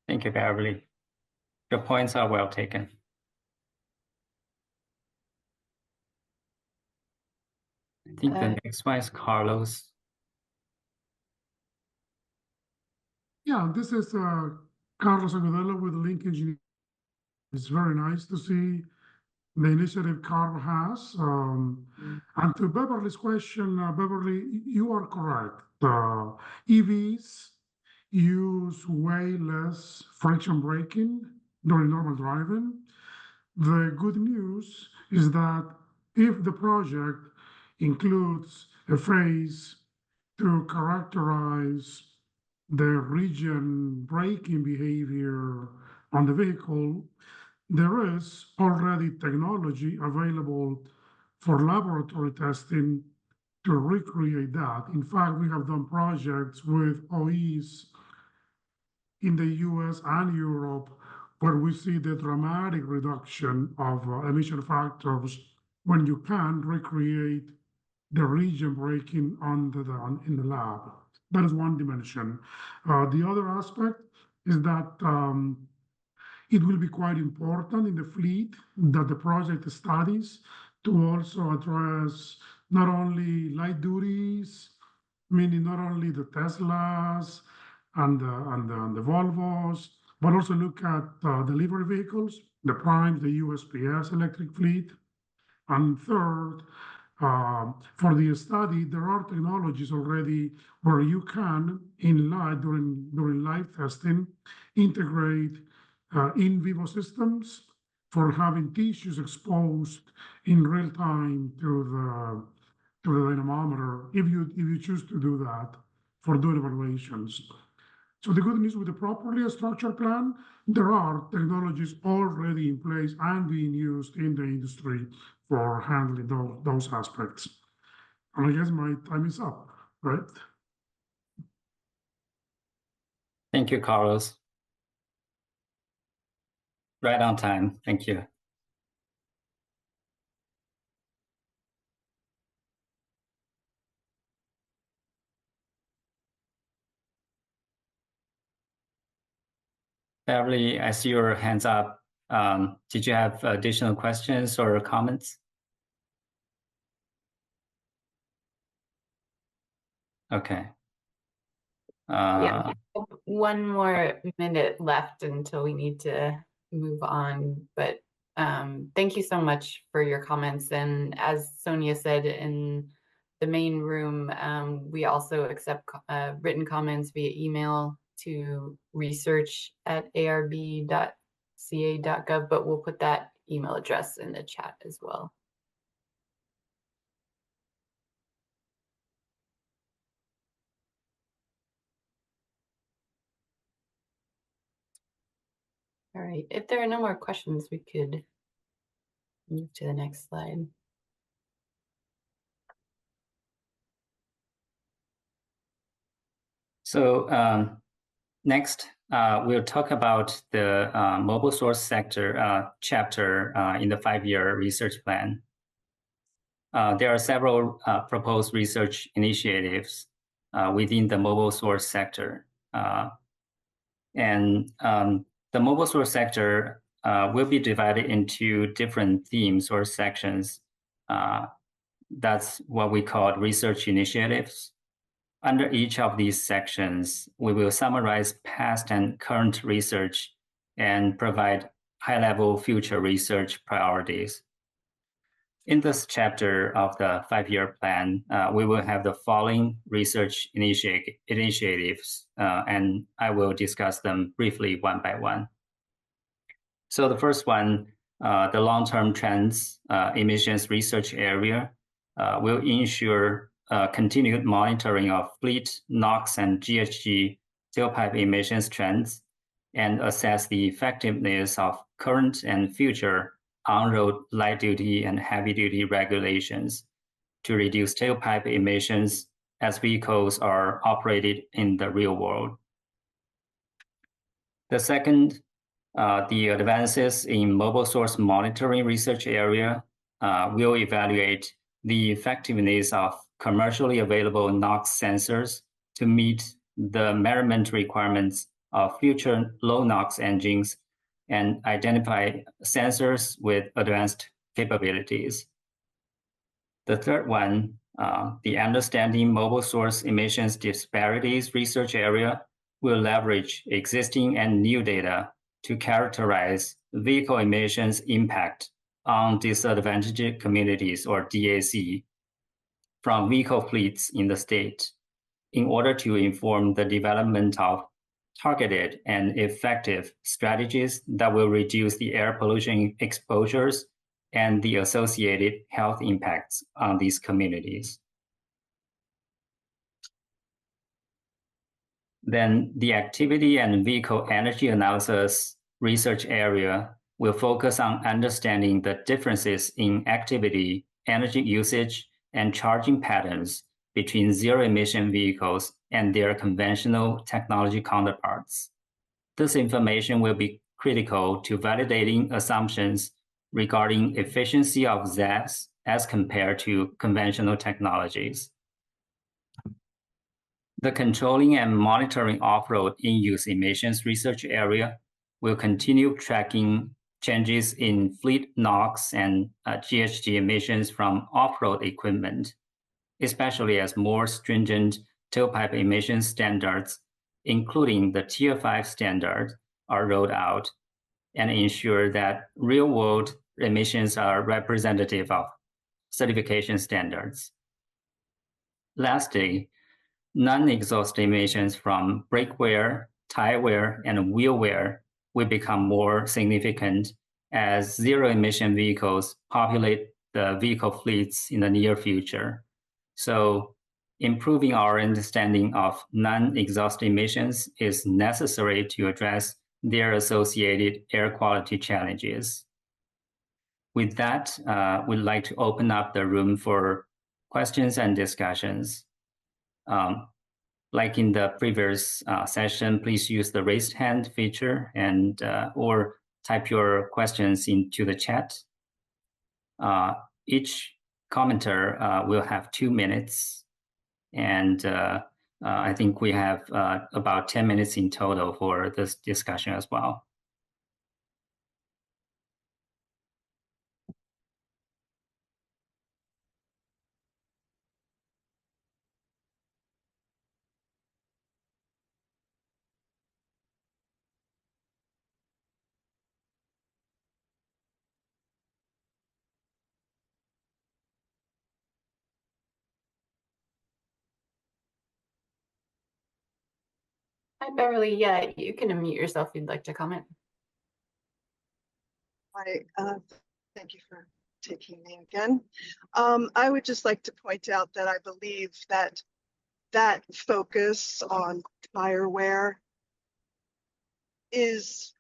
Thank you, Beverly. Your points are well taken. I think the next one is Carlos. Yeah, this is Carlos Agudelo with Link Engineering. It's very nice to see the initiative CARB has. And to Beverly's question, Beverly, you are correct. EVs use way less friction braking during normal driving. The good news is that if the project includes a phase to characterize the region braking behavior on the vehicle, there is already technology available for laboratory testing to recreate that. In fact, we have done projects with OEs in the US and Europe where we see the dramatic reduction of emission factors when you can recreate the region braking in the lab. That is one dimension. The other aspect is that it will be quite important in the fleet that the project studies to also address not only light duties, meaning not only the Teslas and the Volvos, but also look at delivery vehicles, the Primes, the USPS electric fleet. And third, for the study, there are technologies already where you can, in live during live testing, integrate in vivo systems for having tissues exposed in real time to the dynamometer, if you choose to do that for doing evaluations. So the good news with the properly structured plan, there are technologies already in place and being used in the industry for handling those aspects. And I guess my time is up, right? Thank you, Carlos. Right on time. Thank you. Beverly, I see your hands up. Did you have additional questions or comments? Okay. Yeah, we have one more minute left until we need to move on, but thank you so much for your comments. And as Sonia said in the main room, we also accept written comments via email to research@arb.ca.gov, but we'll put that email address in the chat as well. All right, if there are no more questions, we could move to the next slide. So next, we'll talk about the mobile source sector chapter in the 5-year research plan. There are several proposed research initiatives within the mobile source sector. And the mobile source sector will be divided into different themes or sections. That's what we call research initiatives. Under each of these sections, we will summarize past and current research and provide high-level future research priorities. In this chapter of the 5-year plan, we will have the following research initiatives, and I will discuss them briefly one by one. So the first one, the long-term trends emissions research area will ensure continued monitoring of fleet NOx and GHG tailpipe emissions trends and assess the effectiveness of current and future on-road light-duty and heavy-duty regulations to reduce tailpipe emissions as vehicles are operated in the real world. The second, the advances in mobile source monitoring research area will evaluate the effectiveness of commercially available NOx sensors to meet the measurement requirements of future low NOx engines and identify sensors with advanced capabilities. The third one, the understanding mobile source emissions disparities research area will leverage existing and new data to characterize vehicle emissions impact on disadvantaged communities, or DAC, from vehicle fleets in the state in order to inform the development of targeted and effective strategies that will reduce the air pollution exposures and the associated health impacts on these communities. Then the activity and vehicle energy analysis research area will focus on understanding the differences in activity, energy usage, and charging patterns between zero-emission vehicles and their conventional technology counterparts. This information will be critical to validating assumptions regarding efficiency of ZEVs as compared to conventional technologies. The controlling and monitoring off-road in-use emissions research area will continue tracking changes in fleet NOx and GHG emissions from off-road equipment, especially as more stringent tailpipe emission standards, including the Tier 5 standard, are rolled out, and ensure that real-world emissions are representative of certification standards. Lastly, non-exhaust emissions from brake wear, tire wear, and wheel wear will become more significant as zero-emission vehicles populate the vehicle fleets in the near future. So improving our understanding of non-exhaust emissions is necessary to address their associated air quality challenges. With that, we'd like to open up the room for questions and discussions. Like in the previous session, please use the raised hand feature and or type your questions into the chat. Each commenter will have 2 minutes, and I think we have about 10 minutes in total for this discussion as well. Hi, Beverly. Yeah, you can unmute yourself if you'd like to comment. Thank you for taking me again. I would just like to point out that I believe that that focus on tire wear it's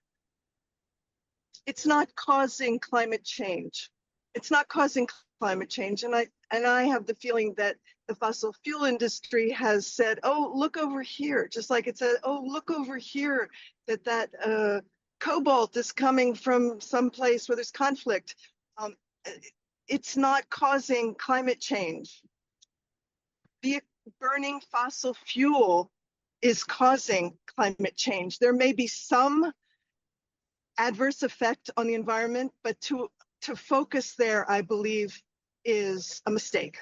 not causing climate change. It's not causing climate change, and I have the feeling that the fossil fuel industry has said, oh, look over here, just like it said, oh, look over here, that cobalt is coming from some place where there's conflict. It's not causing climate change. Burning fossil fuel is causing climate change. There may be some adverse effect on the environment, but to focus there, I believe, is a mistake.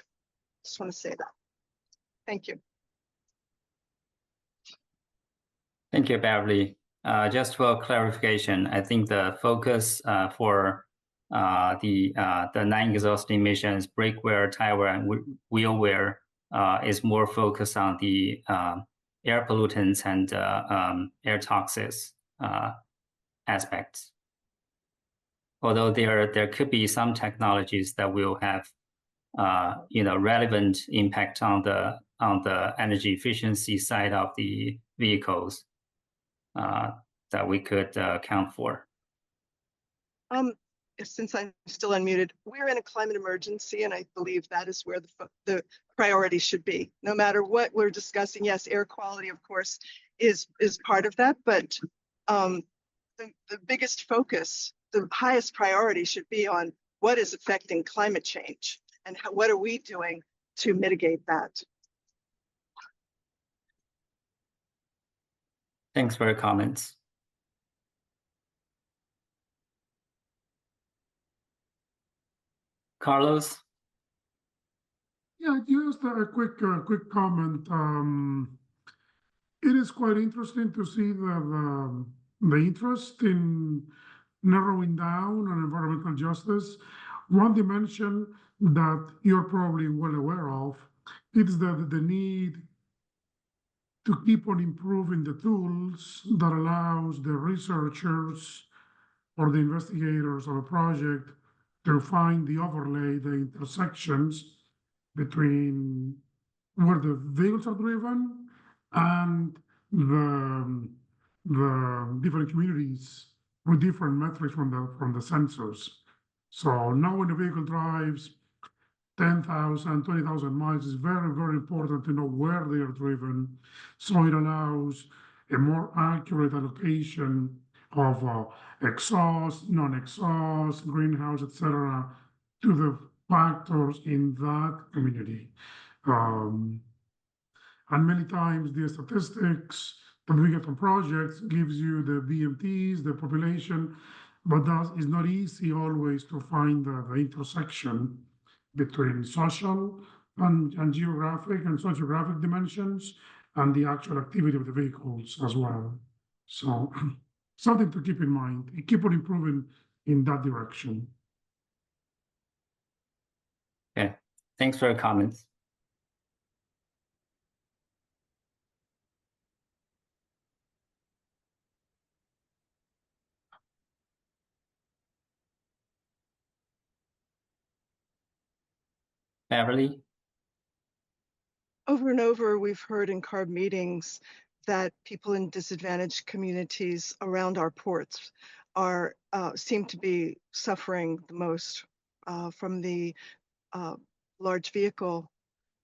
Just want to say that. Thank you. Thank you, Beverly. Just for clarification, I think the focus for the non-exhaust emissions, brake wear, tire wear, and wheel wear is more focused on the air pollutants and air toxics aspects. although there could be some technologies that will have relevant impact on the energy efficiency side of the vehicles that we could account for. Since I'm still unmuted, we're in a climate emergency, and I believe that is where the priority should be. No matter what we're discussing, yes, air quality, of course, is part of that, but the biggest focus, the highest priority should be on what is affecting climate change and what are we doing to mitigate that. Thanks for your comments. Carlos? Yeah, just a quick comment. It is quite interesting to see the interest in narrowing down on environmental justice. One dimension that you're probably well aware of is that the need to keep on improving the tools that allows the researchers or the investigators of a project to find the overlay, the intersections between where the vehicles are driven and the different communities with different metrics from the sensors. So now when the vehicle drives 10,000, 20,000 miles, it's very, very important to know where they are driven. So it allows a more accurate allocation of exhaust, non-exhaust, greenhouse, etc., to the factors in that community. And many times the statistics that we get from projects gives you the VMTs, the population, but that is not easy always to find the intersection between social and geographic and sociographic dimensions and the actual activity of the vehicles as well. So something to keep in mind. Keep on improving in that direction. Okay, thanks for your comments. Beverly? Over and over, we've heard in CARB meetings that people in disadvantaged communities around our ports are seem to be suffering the most from the large vehicle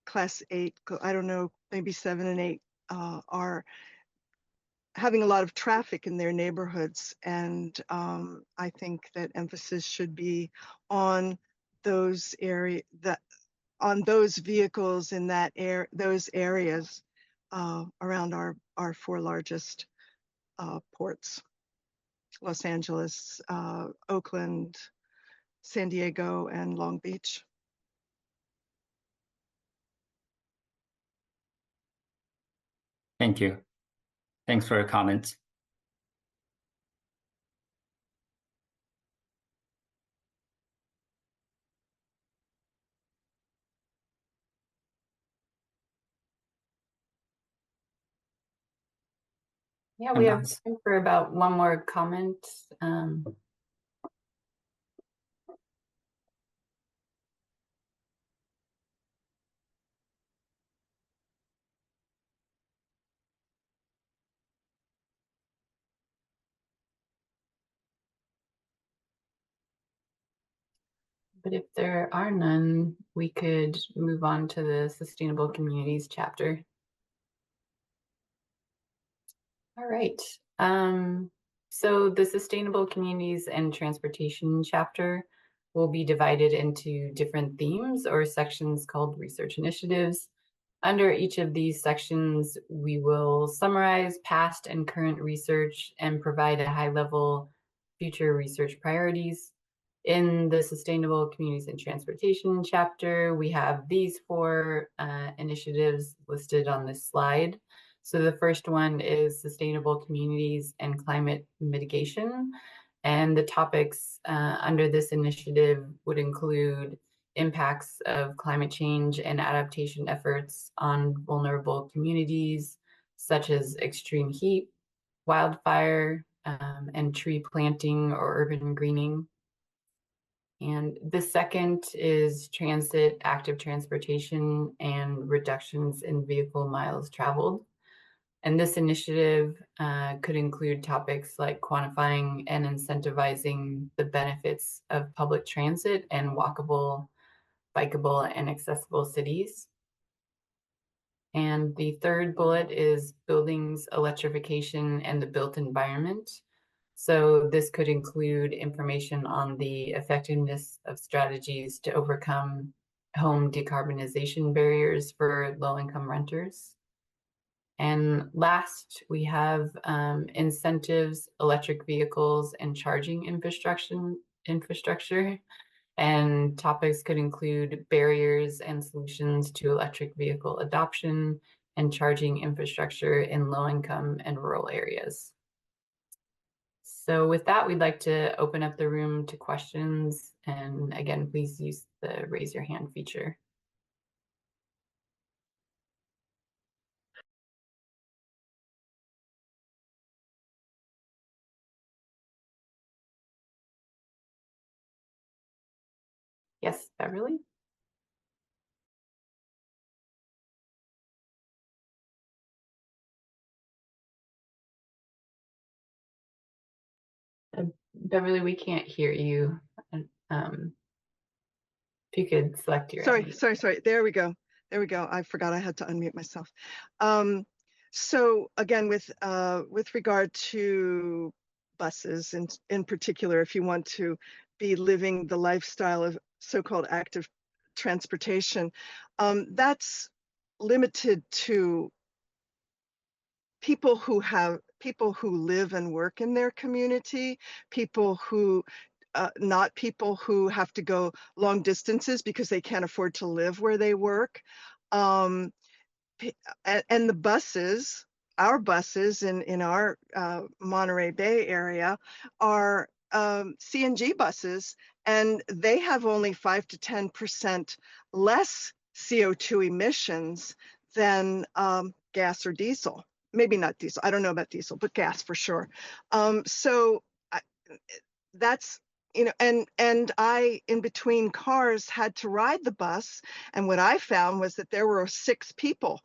class 8, I don't know, maybe 7 and 8 are having a lot of traffic in their neighborhoods. And I think that emphasis should be on those on those vehicles in those areas around our 4 largest ports: Los Angeles, Oakland, San Diego, and Long Beach. Thank you. Thanks for your comments. Yeah, we have time for about one more comment. But if there are none, we could move on to the Sustainable Communities chapter. All right. So the Sustainable Communities and Transportation chapter will be divided into different themes or sections called research initiatives. Under each of these sections, we will summarize past and current research and provide a high-level future research priorities. In the Sustainable Communities and Transportation chapter, we have these 4 initiatives listed on this slide. So the first one is sustainable communities and climate mitigation. And the topics under this initiative would include impacts of climate change and adaptation efforts on vulnerable communities, such as extreme heat, wildfire, and tree planting or urban greening. And the second is transit, active transportation, and reductions in vehicle miles traveled. And this initiative could include topics like quantifying and incentivizing the benefits of public transit and walkable, bikeable, and accessible cities. And the third bullet is buildings, electrification, and the built environment. So this could include information on the effectiveness of strategies to overcome home decarbonization barriers for low-income renters. And last, we have incentives, electric vehicles, and charging infrastructure. And topics could include barriers and solutions to electric vehicle adoption and charging infrastructure in low-income and rural areas. So with that, we'd like to open up the room to questions. And again, please use the raise your hand feature. Yes, Beverly? Beverly, we can't hear you. If you could select your Sorry. There we go. I forgot I had to unmute myself. So again, with regard to buses in particular, if you want to be living the lifestyle of so-called active transportation, that's limited to people who live and work in their community, not people who have to go long distances because they can't afford to live where they work. And the buses, our buses in our Monterey Bay area are CNG buses, and they have only 5 to 10% less CO2 emissions than gas or diesel. Maybe not diesel. I don't know about diesel, but gas for sure. So that's, and I, in between cars, had to ride the bus. And what I found was that there were 6 people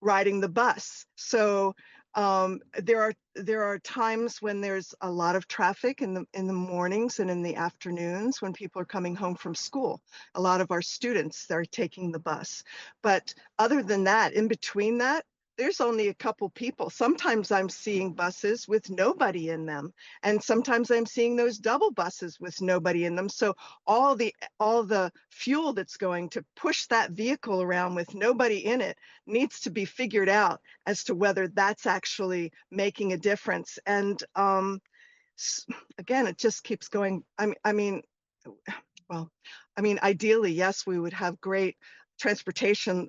riding the bus. So there are times when there's a lot of traffic in the mornings and in the afternoons when people are coming home from school. A lot of our students are taking the bus. But other than that, in between that, there's only a couple people. Sometimes I'm seeing buses with nobody in them, and sometimes I'm seeing those double buses with nobody in them. So all the fuel that's going to push that vehicle around with nobody in it needs to be figured out as to whether that's actually making a difference. And again, it just keeps going. Ideally, yes, we would have great transportation,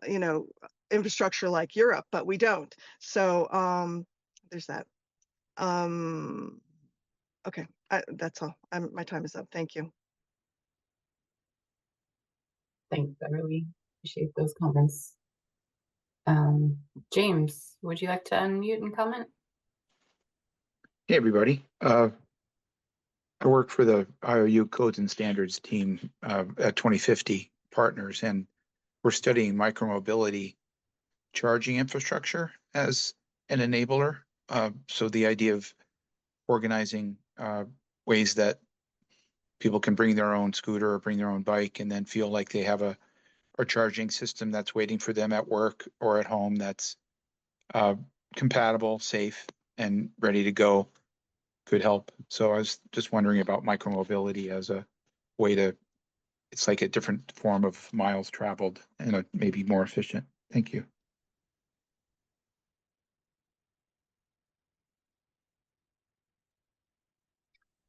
infrastructure like Europe, but we don't. So there's that. Okay, that's all. My time is up. Thank you. Thanks, Beverly. Appreciate those comments. James, would you like to unmute and comment? Hey, everybody. I work for the IOU Codes and Standards team at 2050 Partners, and we're studying micromobility charging infrastructure as an enabler. So the idea of organizing ways that people can bring their own scooter or bring their own bike and then feel like they have a charging system that's waiting for them at work or at home that's compatible, safe, and ready to go could help. So I was just wondering about micromobility as a way to, it's like a different form of miles traveled and maybe more efficient. Thank you.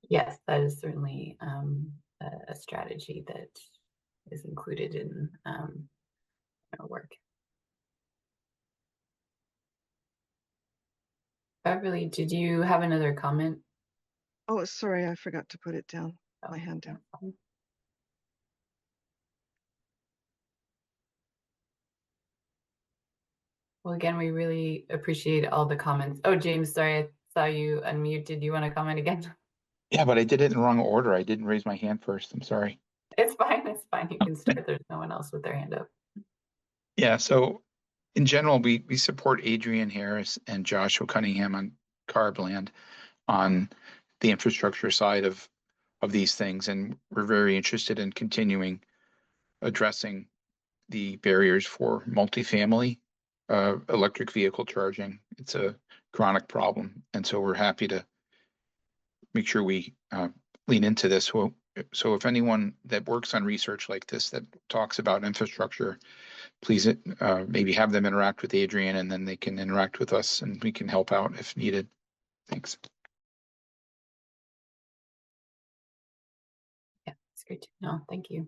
Yes, that is certainly a strategy that is included in our work. Beverly, did you have another comment? Oh, sorry, I forgot to put it down. My hand down. Well, again, we really appreciate all the comments. Oh, James, sorry, I saw you unmute. Did you want to comment again? Yeah, but I did it in the wrong order. I didn't raise my hand first. I'm sorry. It's fine. It's fine. You can start. There's no one else with their hand up. Yeah, so in general, we support Adrian Harris and Joshua Cunningham on CARB land on the infrastructure side of these things, and we're very interested in continuing addressing the barriers for multifamily electric vehicle charging. It's a chronic problem, and so we're happy to make sure we lean into this. So if anyone that works on research like this that talks about infrastructure, please maybe have them interact with Adrian, and then they can interact with us and we can help out if needed. Thanks. Yeah, it's great to know. Thank you.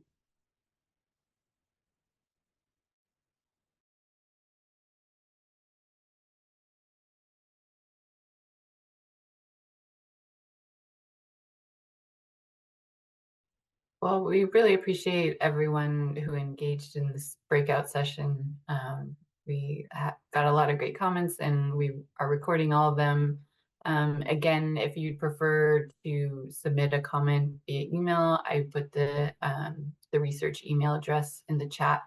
Well, we really appreciate everyone who engaged in this breakout session. We got a lot of great comments and we are recording all of them. Again, if you'd prefer to submit a comment via email, I put the research email address in the chat,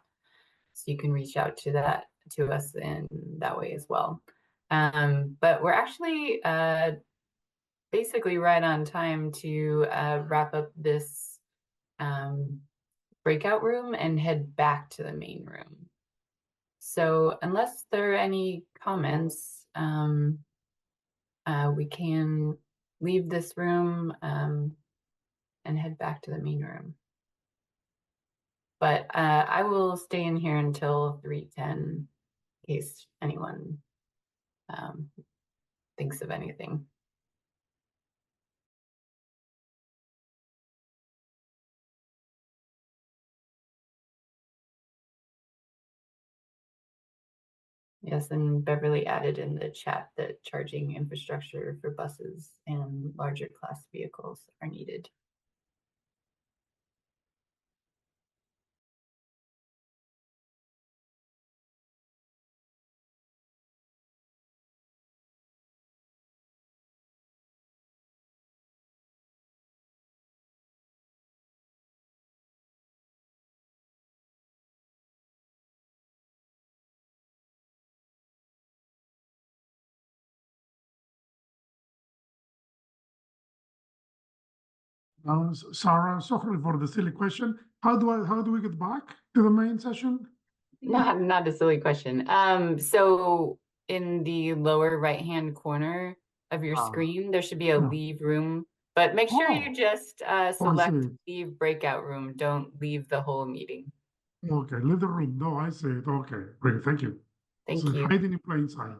so you can reach out to us in that way as well. But we're actually basically right on time to wrap up this breakout room and head back to the main room. So unless there are any comments, we can leave this room and head back to the main room. But I will stay in here until 3:10 in case anyone thinks of anything. Yes, and Beverly added in the chat that charging infrastructure for buses and larger class vehicles are needed. Sarah, sorry for the silly question. How do we get back to the main session? Not a silly question. So in the lower right-hand corner of your screen, there should be a leave room, but make sure you just select leave breakout room. Don't leave the whole meeting. Okay, leave the room. No, I see it. Okay, great. Thank you. Thank So you. hiding in plain sight.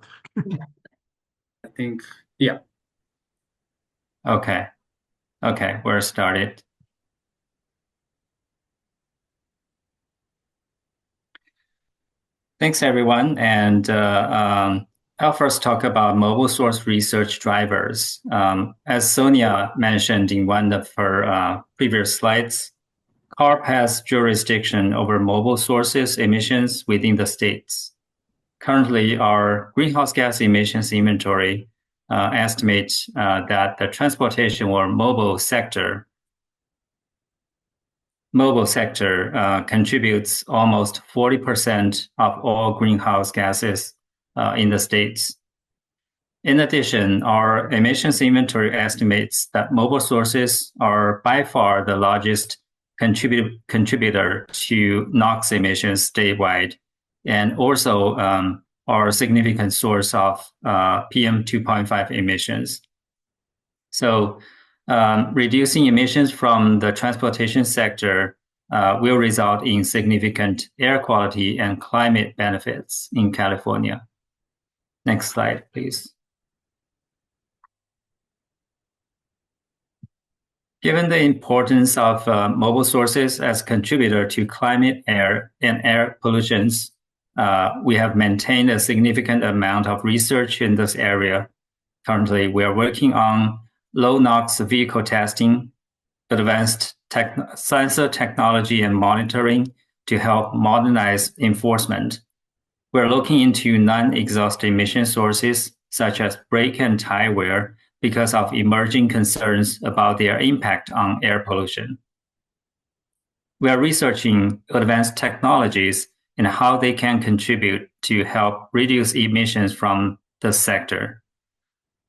I think, yeah. Okay. Okay, we're started. Thanks, everyone. And I'll first talk about mobile source research drivers. As Sonia mentioned in one of her previous slides, CARB has jurisdiction over mobile sources emissions within the states. Currently, our greenhouse gas emissions inventory estimates that the transportation or mobile sector contributes almost 40% of all greenhouse gases in the states. In addition, our emissions inventory estimates that mobile sources are by far the largest contributor to NOx emissions statewide, and also are a significant source of PM 2.5 emissions. So reducing emissions from the transportation sector will result in significant air quality and climate benefits in California. Next slide, please. Given the importance of mobile sources as contributor to climate, air, and air pollutions, we have maintained a significant amount of research in this area. Currently, we are working on low NOx vehicle testing, advanced sensor technology and monitoring to help modernize enforcement. We're looking into non-exhaust emission sources such as brake and tire wear because of emerging concerns about their impact on air pollution. We are researching advanced technologies and how they can contribute to help reduce emissions from the sector.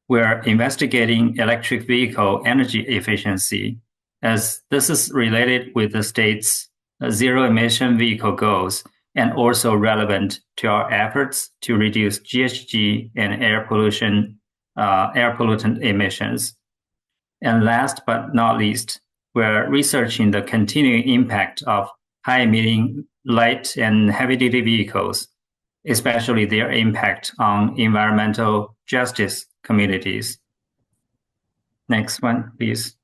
We are investigating electric vehicle energy efficiency, as this is related with the state's zero-emission vehicle goals and also relevant to our efforts to reduce GHG and air pollutant emissions. And last but not least, we're researching the continuing impact of high-emitting light and heavy-duty vehicles, especially their impact on environmental justice communities. Next one, please.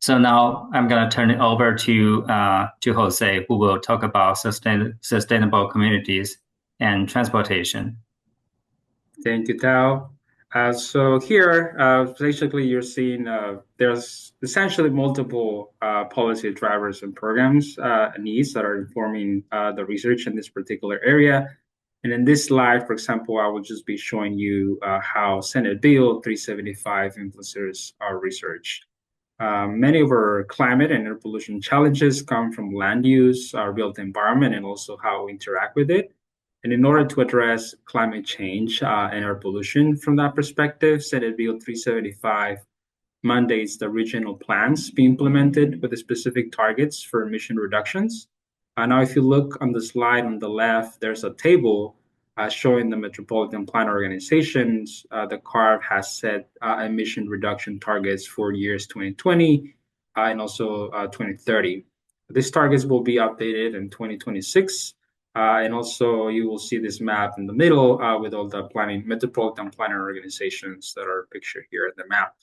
So now I'm going to turn it over to Jose, who will talk about sustainable communities and transportation. Thank you, Tao. So here, basically, you're seeing there's essentially multiple policy drivers and programs needs that are informing the research in this particular area. And in this slide, for example, I will just be showing you how Senate Bill 375 influences our research. Many of our climate and air pollution challenges come from land use, our built environment, and also how we interact with it. And in order to address climate change and air pollution from that perspective, Senate Bill 375 mandates the regional plans be implemented with the specific targets for emission reductions. Now, if you look on the slide on the left, there's a table showing the metropolitan plan organizations. The CARB has set emission reduction targets for years 2020 and also 2030. These targets will be updated in 2026. And also you will see this map in the middle with all the metropolitan planning organizations that are pictured here in the map.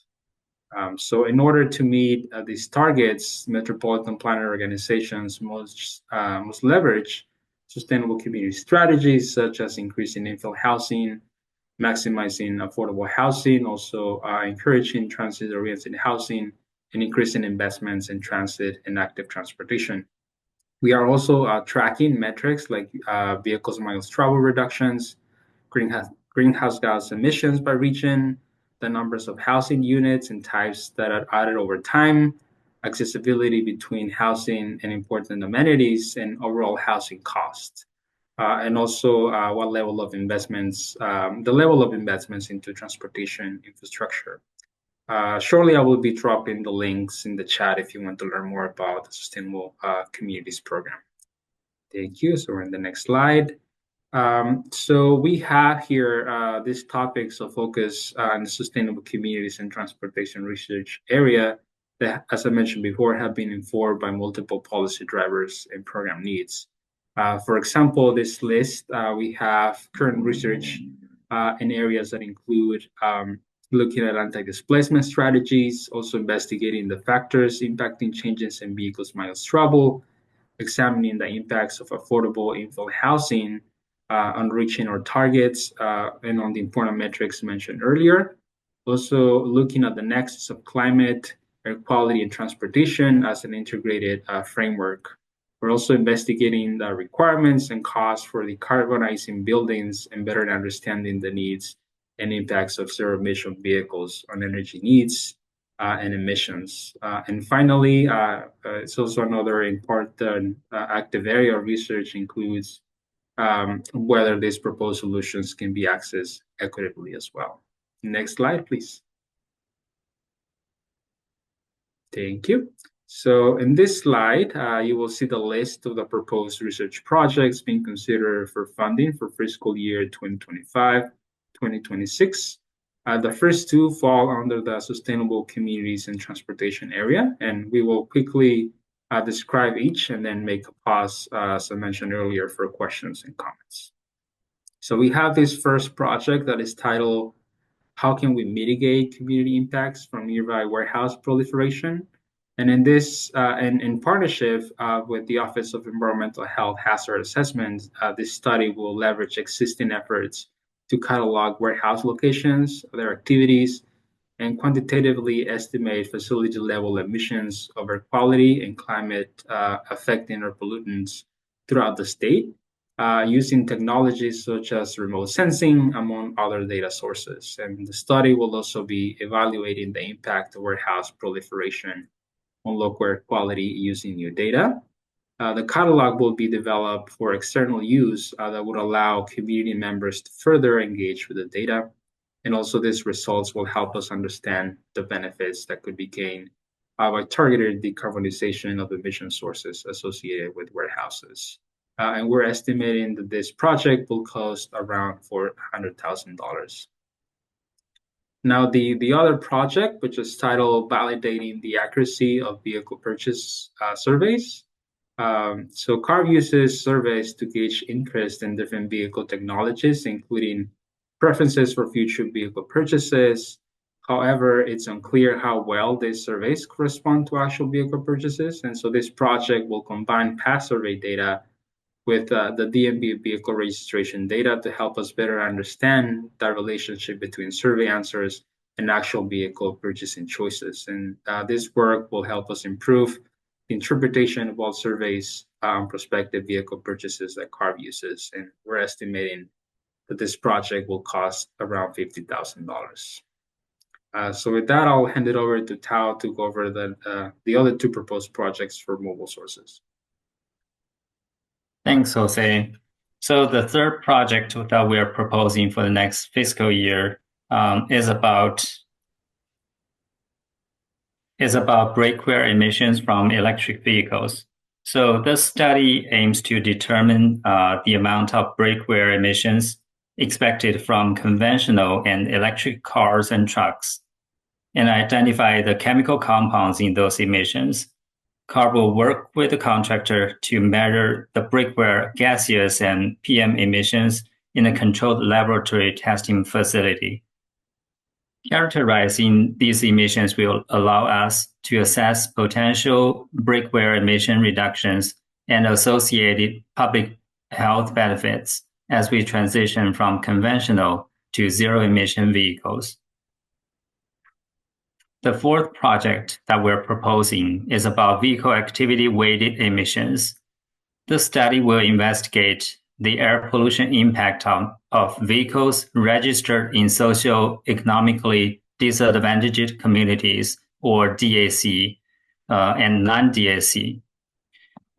So in order to meet these targets, metropolitan planning organizations must leverage sustainable community strategies such as increasing infill housing, maximizing affordable housing, also encouraging transit-oriented housing, and increasing investments in transit and active transportation. We are also tracking metrics like vehicles miles travel reductions, greenhouse gas emissions by region, the numbers of housing units and types that are added over time, accessibility between housing and important amenities, and overall housing costs. And also what level of investments, the level of investments into transportation infrastructure. Shortly, I will be dropping the links in the chat if you want to learn more about the Sustainable Communities Program. Thank you. So we're in the next slide. So we have here these topics of focus on the sustainable communities and transportation research area that, as I mentioned before, have been informed by multiple policy drivers and program needs. For example, this list, we have current research in areas that include looking at anti-displacement strategies, also investigating the factors impacting changes in vehicles miles travel, examining the impacts of affordable infill housing on reaching our targets and on the important metrics mentioned earlier. Also looking at the nexus of climate, air quality, and transportation as an integrated framework. We're also investigating the requirements and costs for decarbonizing buildings and better understanding the needs and impacts of zero-emission vehicles on energy needs and emissions. And finally, it's also another important active area of research includes whether these proposed solutions can be accessed equitably as well. Next slide, please. Thank you. So in this slide, you will see the list of the proposed research projects being considered for funding for fiscal year 2025. 2026. The first two fall under the sustainable communities and transportation area, and we will quickly describe each and then make a pause, as I mentioned earlier, for questions and comments. So we have this first project that is titled, How Can We Mitigate Community Impacts from Nearby Warehouse Proliferation? And in this, in partnership with the Office of Environmental Health Hazard Assessment, this study will leverage existing efforts to catalog warehouse locations, their activities, and quantitatively estimate facility level emissions of air quality and climate affecting air pollutants throughout the state. using technologies such as remote sensing, among other data sources. And the study will also be evaluating the impact of warehouse proliferation on local air quality using new data. The catalog will be developed for external use that would allow community members to further engage with the data. And also these results will help us understand the benefits that could be gained by targeted decarbonization of emission sources associated with warehouses. And we're estimating that this project will cost around $400,000. Now, the other project, which is titled Validating the Accuracy of Vehicle Purchase Surveys. So CARB uses surveys to gauge interest in different vehicle technologies, including preferences for future vehicle purchases. However, it's unclear how well these surveys correspond to actual vehicle purchases. And so this project will combine past survey data with the DMV vehicle registration data to help us better understand the relationship between survey answers and actual vehicle purchasing choices. And this work will help us improve the interpretation of all surveys on prospective vehicle purchases that CARB uses. And we're estimating that this project will cost around $50,000. So with that, I'll hand it over to Tao to go over the other two proposed projects for mobile sources. Thanks, Jose. So the third project that we are proposing for the next fiscal year is about breakware emissions from electric vehicles. So this study aims to determine the amount of breakware emissions expected from conventional and electric cars and trucks, and identify the chemical compounds in those emissions. CARB will work with the contractor to measure the breakware gaseous and PM emissions in a controlled laboratory testing facility. Characterizing these emissions will allow us to assess potential breakware emission reductions and associated public health benefits as we transition from conventional to zero-emission vehicles. The fourth project that we're proposing is about vehicle activity-weighted emissions. The study will investigate the air pollution impact of vehicles registered in socioeconomically disadvantaged communities, or DAC, and non-DAC.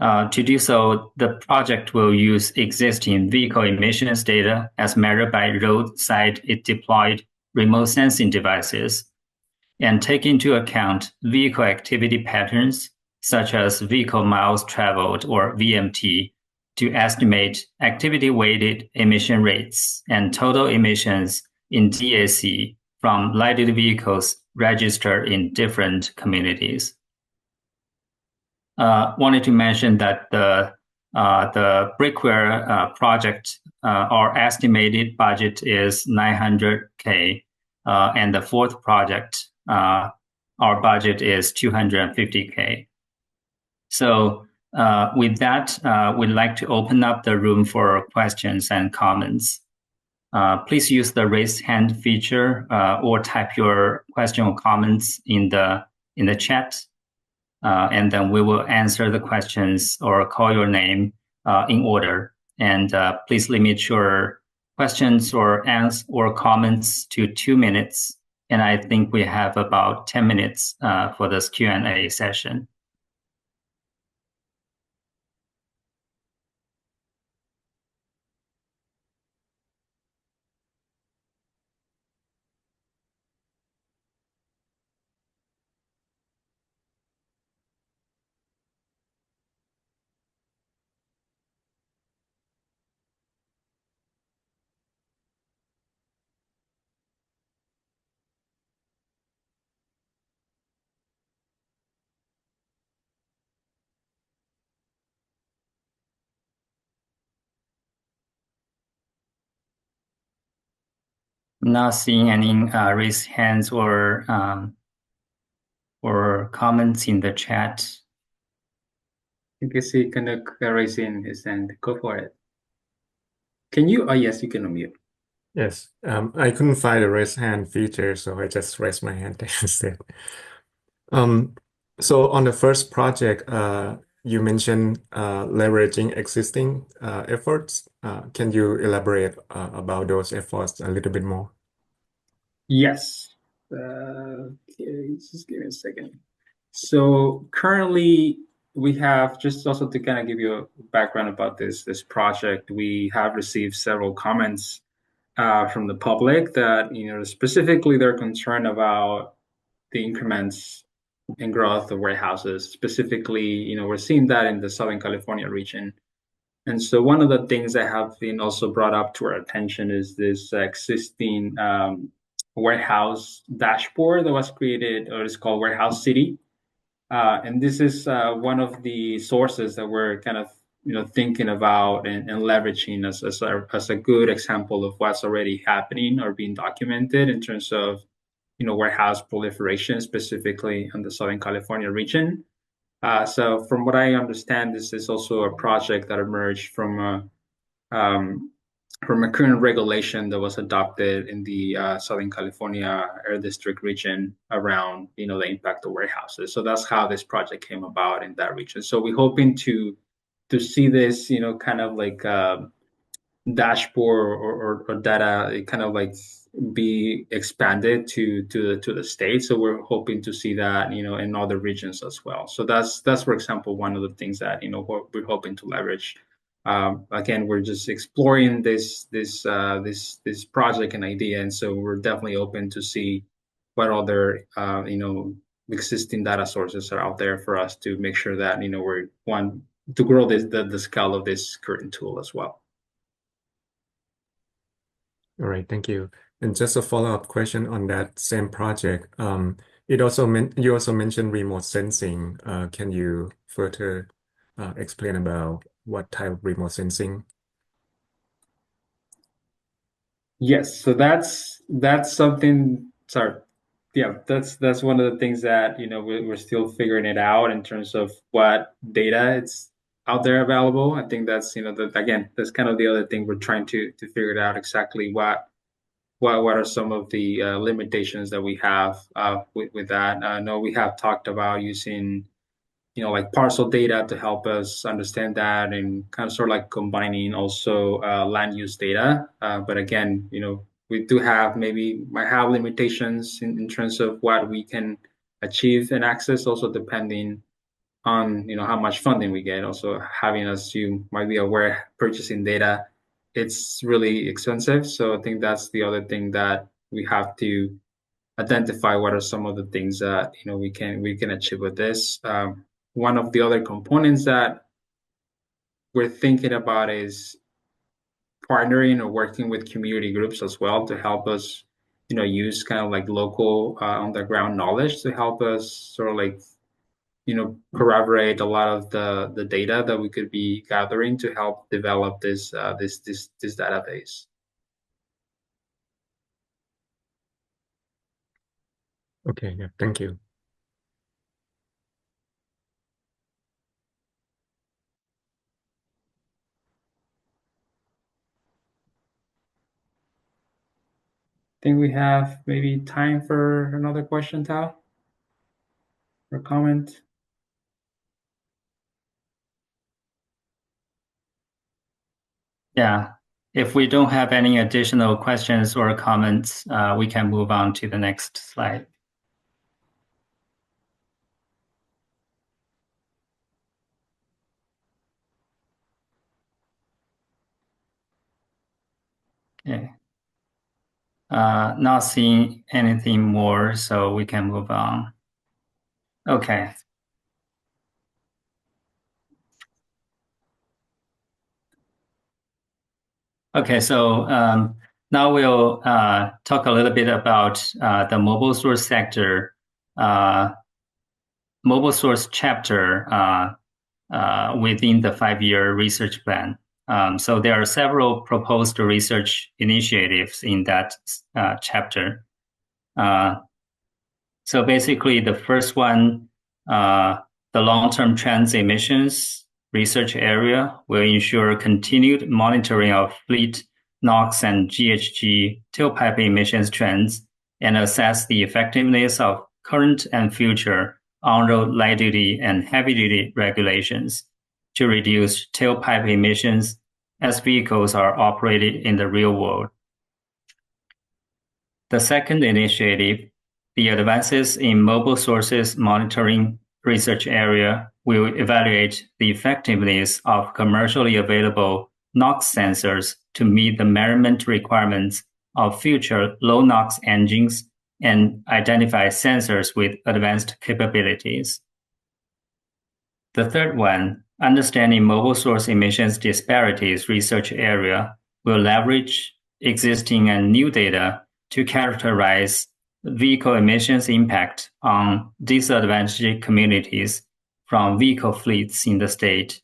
To do so, the project will use existing vehicle emissions data as measured by roadside deployed remote sensing devices, and take into account vehicle activity patterns, such as vehicle miles traveled, or VMT, to estimate activity-weighted emission rates and total emissions in DAC from lighted vehicles registered in different communities. Wanted to mention that the breakware project, our estimated budget is $900K, and the fourth project, our budget is $250K. So with that, we'd like to open up the room for questions and comments. Please use the raise hand feature or type your question or comments in the chat, and then we will answer the questions or call your name in order. And please limit your questions or comments to 2 minutes. And I think we have about 10 minutes for this Q&A session. Not seeing any raised hands or comments in the chat. You can see Canuck raising his hand. Go for it. Can you? Oh, yes, you can unmute. Yes, I couldn't find a raise hand feature, so I just raised my hand instead. So on the first project, you mentioned leveraging existing efforts. Can you elaborate about those efforts a little bit more? Yes. Okay, just give me a second. So currently we have, just also to kind of give you a background about this project, we have received several comments from the public that, specifically they're concerned about the increments in growth of warehouses. Specifically, we're seeing that in the Southern California region. And so one of the things that have been also brought up to our attention is this existing warehouse dashboard that was created, or it's called Warehouse City. And this is one of the sources that we're kind of thinking about and leveraging as a good example of what's already happening or being documented in terms of warehouse proliferation, specifically in the Southern California region. So from what I understand, this is also a project that emerged from a current regulation that was adopted in the Southern California Air District region around, the impact of warehouses. So that's how this project came about in that region. So we're hoping to see this, kind of like dashboard or data, it kind of like be expanded to the state. So we're hoping to see that, in other regions as well. So that's for example one of the things that what we're hoping to leverage. Again, we're just exploring this project and idea, and so we're definitely open to see what other existing data sources are out there for us to make sure that we're one to grow the scale of this current tool as well. All right, thank you. And just a follow-up question on that same project. You also mentioned remote sensing. Can you further explain about what type of remote sensing? Yes, so that's something. Sorry, yeah, that's one of the things that we're still figuring it out in terms of what data it's out there available. I think that's again, that's kind of the other thing we're trying to figure it out exactly what are some of the limitations that we have with that. I know we have talked about using like parcel data to help us understand that, and kind of sort of like combining also land use data. But again, we do might have limitations in terms of what we can achieve and access, also depending on how much funding we get. Also having, as you might be aware, purchasing data, it's really expensive. So I think that's the other thing that we have to identify, what are some of the things that we can achieve with this. One of the other components that we're thinking about is partnering or working with community groups as well to help us, use kind of like local on the ground knowledge to help us sort of like, corroborate a lot of the data that we could be gathering to help develop this database. Okay, yeah, thank you. Think we have maybe time for another question, Tao, or comment. Yeah, if we don't have any additional questions or comments, we can move on to the next slide. Okay. Not seeing anything more, so we can move on. Okay. Okay, so now we'll talk a little bit about the mobile source sector, mobile source chapter within the 5-year research plan. So there are several proposed research initiatives in that chapter. So basically, the first one, the long-term trends emissions research area will ensure continued monitoring of fleet NOx and GHG tailpipe emissions trends and assess the effectiveness of current and future on-road light-duty and heavy-duty regulations to reduce tailpipe emissions as vehicles are operated in the real world. The second initiative, the Advances in Mobile Sources Monitoring Research Area, will evaluate the effectiveness of commercially available NOx sensors to meet the measurement requirements of future low NOx engines and identify sensors with advanced capabilities. The third one, Understanding Mobile Source Emissions Disparities Research Area, will leverage existing and new data to characterize vehicle emissions impact on disadvantaged communities from vehicle fleets in the state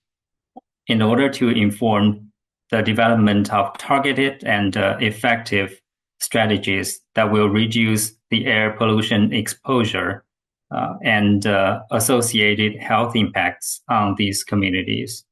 in order to inform the development of targeted and effective strategies that will reduce the air pollution exposure and associated health impacts on these communities.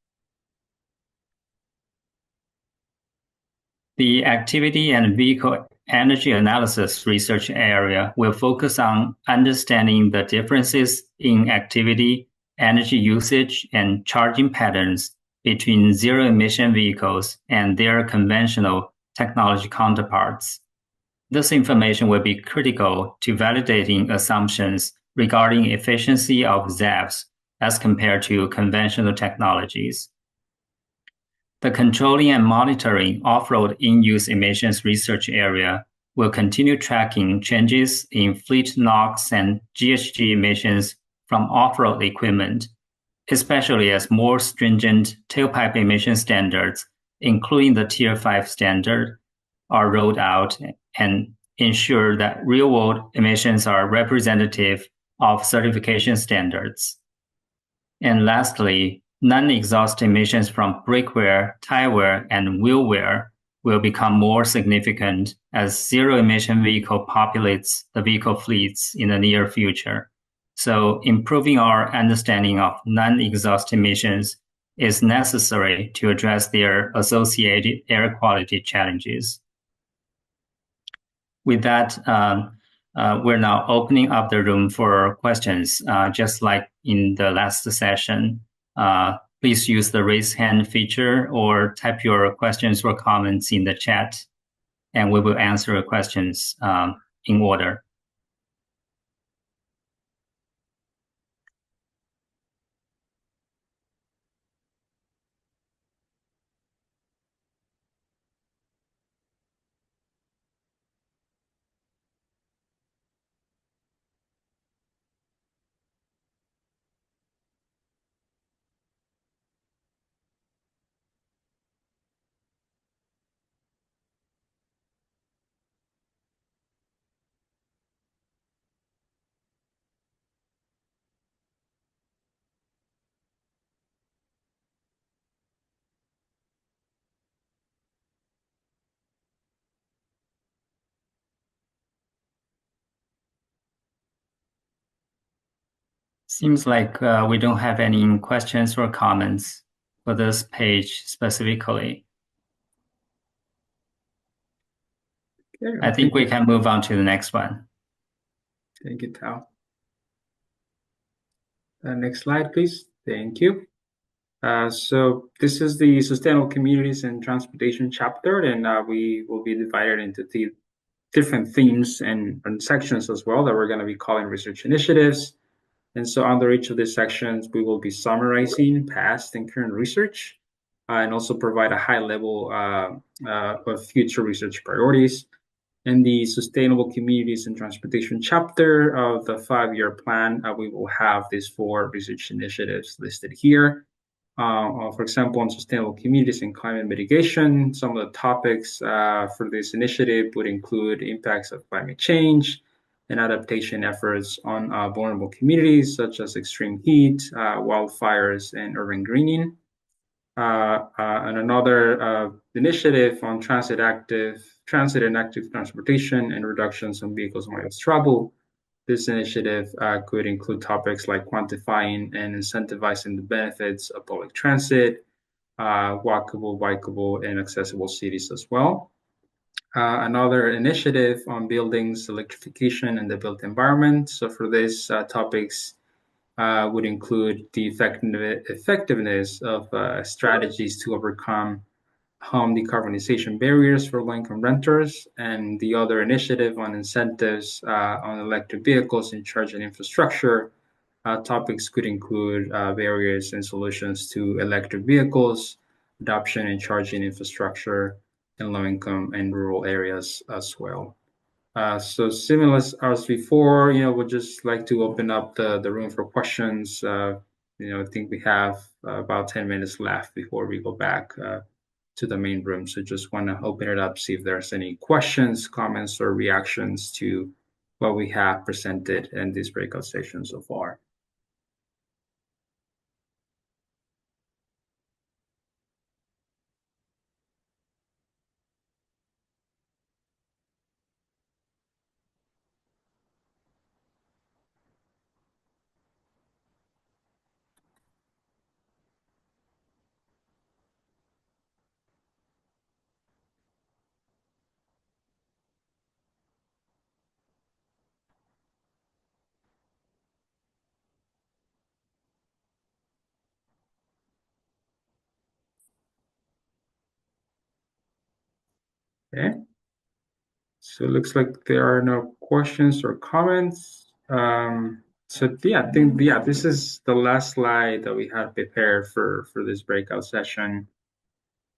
The Activity and Vehicle Energy Analysis Research Area will focus on understanding the differences in activity, energy usage, and charging patterns between zero-emission vehicles and their conventional technology counterparts. This information will be critical to validating assumptions regarding efficiency of ZEVs as compared to conventional technologies. The Controlling and Monitoring Off-Road In-Use Emissions Research Area will continue tracking changes in fleet NOx and GHG emissions from off-road equipment, especially as more stringent tailpipe emission standards, including the Tier 5 standard, are rolled out and ensure that real-world emissions are representative of certification standards. And lastly, non-exhaust emissions from brake wear, tire wear, and wheel wear will become more significant as zero-emission vehicle populates the vehicle fleets in the near future. So improving our understanding of non-exhaust emissions is necessary to address their associated air quality challenges. With that, we're now opening up the room for questions, just like in the last session. Please use the raise hand feature or type your questions or comments in the chat, and we will answer your questions in order. Seems like we don't have any questions or comments for this page specifically. Okay, I think we can move on to the next one. Thank you, Tao. Next slide, please. Thank you. So this is the Sustainable Communities and Transportation chapter, and we will be divided into different themes and sections as well that we're going to be calling research initiatives. And so under each of these sections, we will be summarizing past and current research and also provide a high level of future research priorities. In the Sustainable Communities and Transportation chapter of the 5-year plan, we will have these 4 research initiatives listed here. For example, on sustainable communities and climate mitigation, some of the topics for this initiative would include impacts of climate change and adaptation efforts on vulnerable communities such as extreme heat, wildfires, and urban greening. And another initiative on transit and active transportation and reductions on vehicles miles travel. This initiative could include topics like quantifying and incentivizing the benefits of public transit, walkable, bikeable, and accessible cities as well. Another initiative on buildings, electrification, and the built environment. So for these topics, would include the effectiveness of strategies to overcome home decarbonization barriers for low-income renters, and the other initiative on incentives on electric vehicles and charging infrastructure. Topics could include barriers and solutions to electric vehicles, adoption and charging infrastructure in low-income and rural areas as well. So similar as before, we'd just like to open up the room for questions. I think we have about 10 minutes left before we go back to the main room. So just want to open it up, see if there's any questions, comments, or reactions to what we have presented in this breakout session so far. Okay. So it looks like there are no questions or comments. So yeah, I think this is the last slide that we had prepared for this breakout session.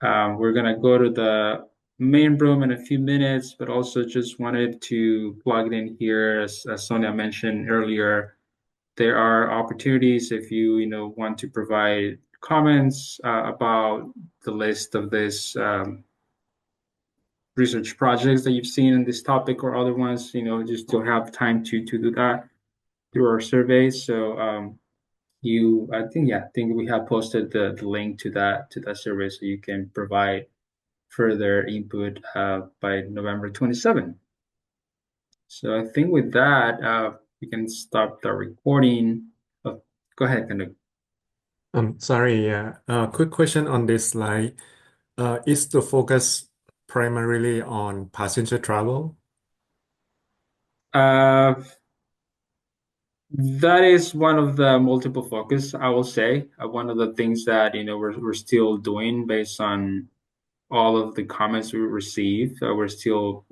We're gonna go to the main room in a few minutes, but also just wanted to plug it in here, as Sonia mentioned earlier. There are opportunities if you want to provide comments about the list of this research projects that you've seen in this topic or other ones, just to have time to do that through our surveys. So I think we have posted the link to that survey, so you can provide further input by November 27th. So I think with that, we can stop the recording. Oh, go ahead, Kanu. Sorry, quick question on this slide. Is the focus primarily on passenger travel? That is one of the multiple focus, I will say. One of the things that we're still doing based on all of the comments we received. We're still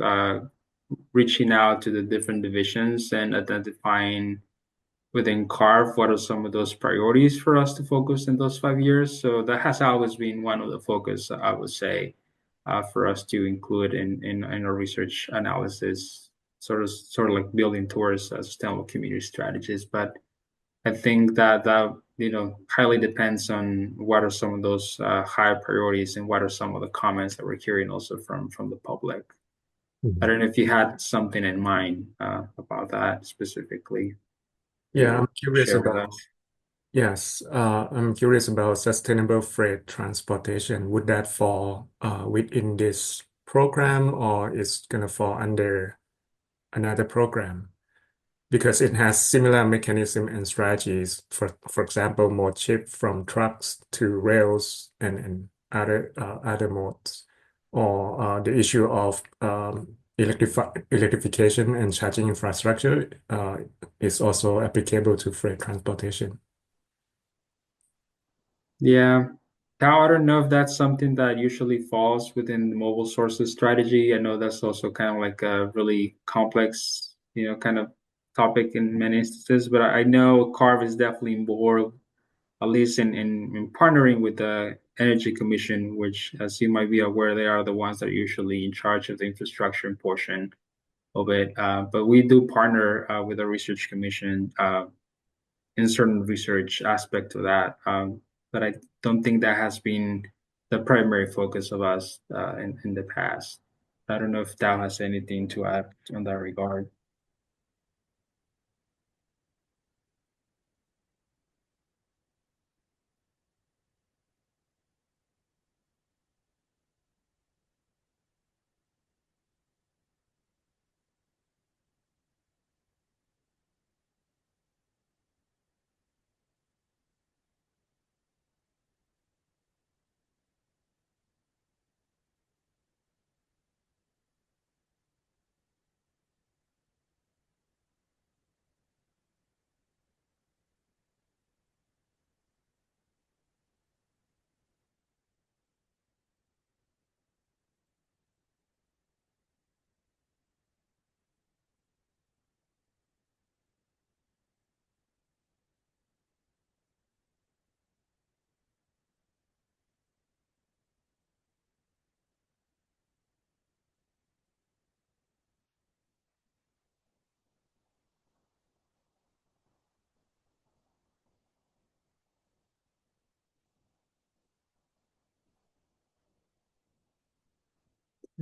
reaching out to the different divisions and identifying within CARB what are some of those priorities for us to focus in those 5 years. So that has always been one of the focus, I would say, for us to include in our research analysis, sort of like building towards sustainable community strategies. But I think that highly depends on what are some of those high priorities and what are some of the comments that we're hearing also from the public. I don't know if you had something in mind about that specifically. Yeah, I'm curious Share with about. us. Yes, I'm curious about sustainable freight transportation. Would that fall within this program, or is gonna fall under another program? Because it has similar mechanism and strategies. For example, more shift from trucks to rails and other modes, or the issue of electrification and charging infrastructure is also applicable to freight transportation. Yeah. Now, I don't know if that's something that usually falls within the mobile sources strategy. I know that's also kind of like a really complex, kind of topic in many instances, but I know CARB is definitely more, at least in partnering with the Energy Commission, which, as you might be aware, they are the ones that are usually in charge of the infrastructure portion of it. But we do partner with the Research Commission in certain research aspect of that. But I don't think that has been the primary focus of us in the past. I don't know if Dow has anything to add on that regard.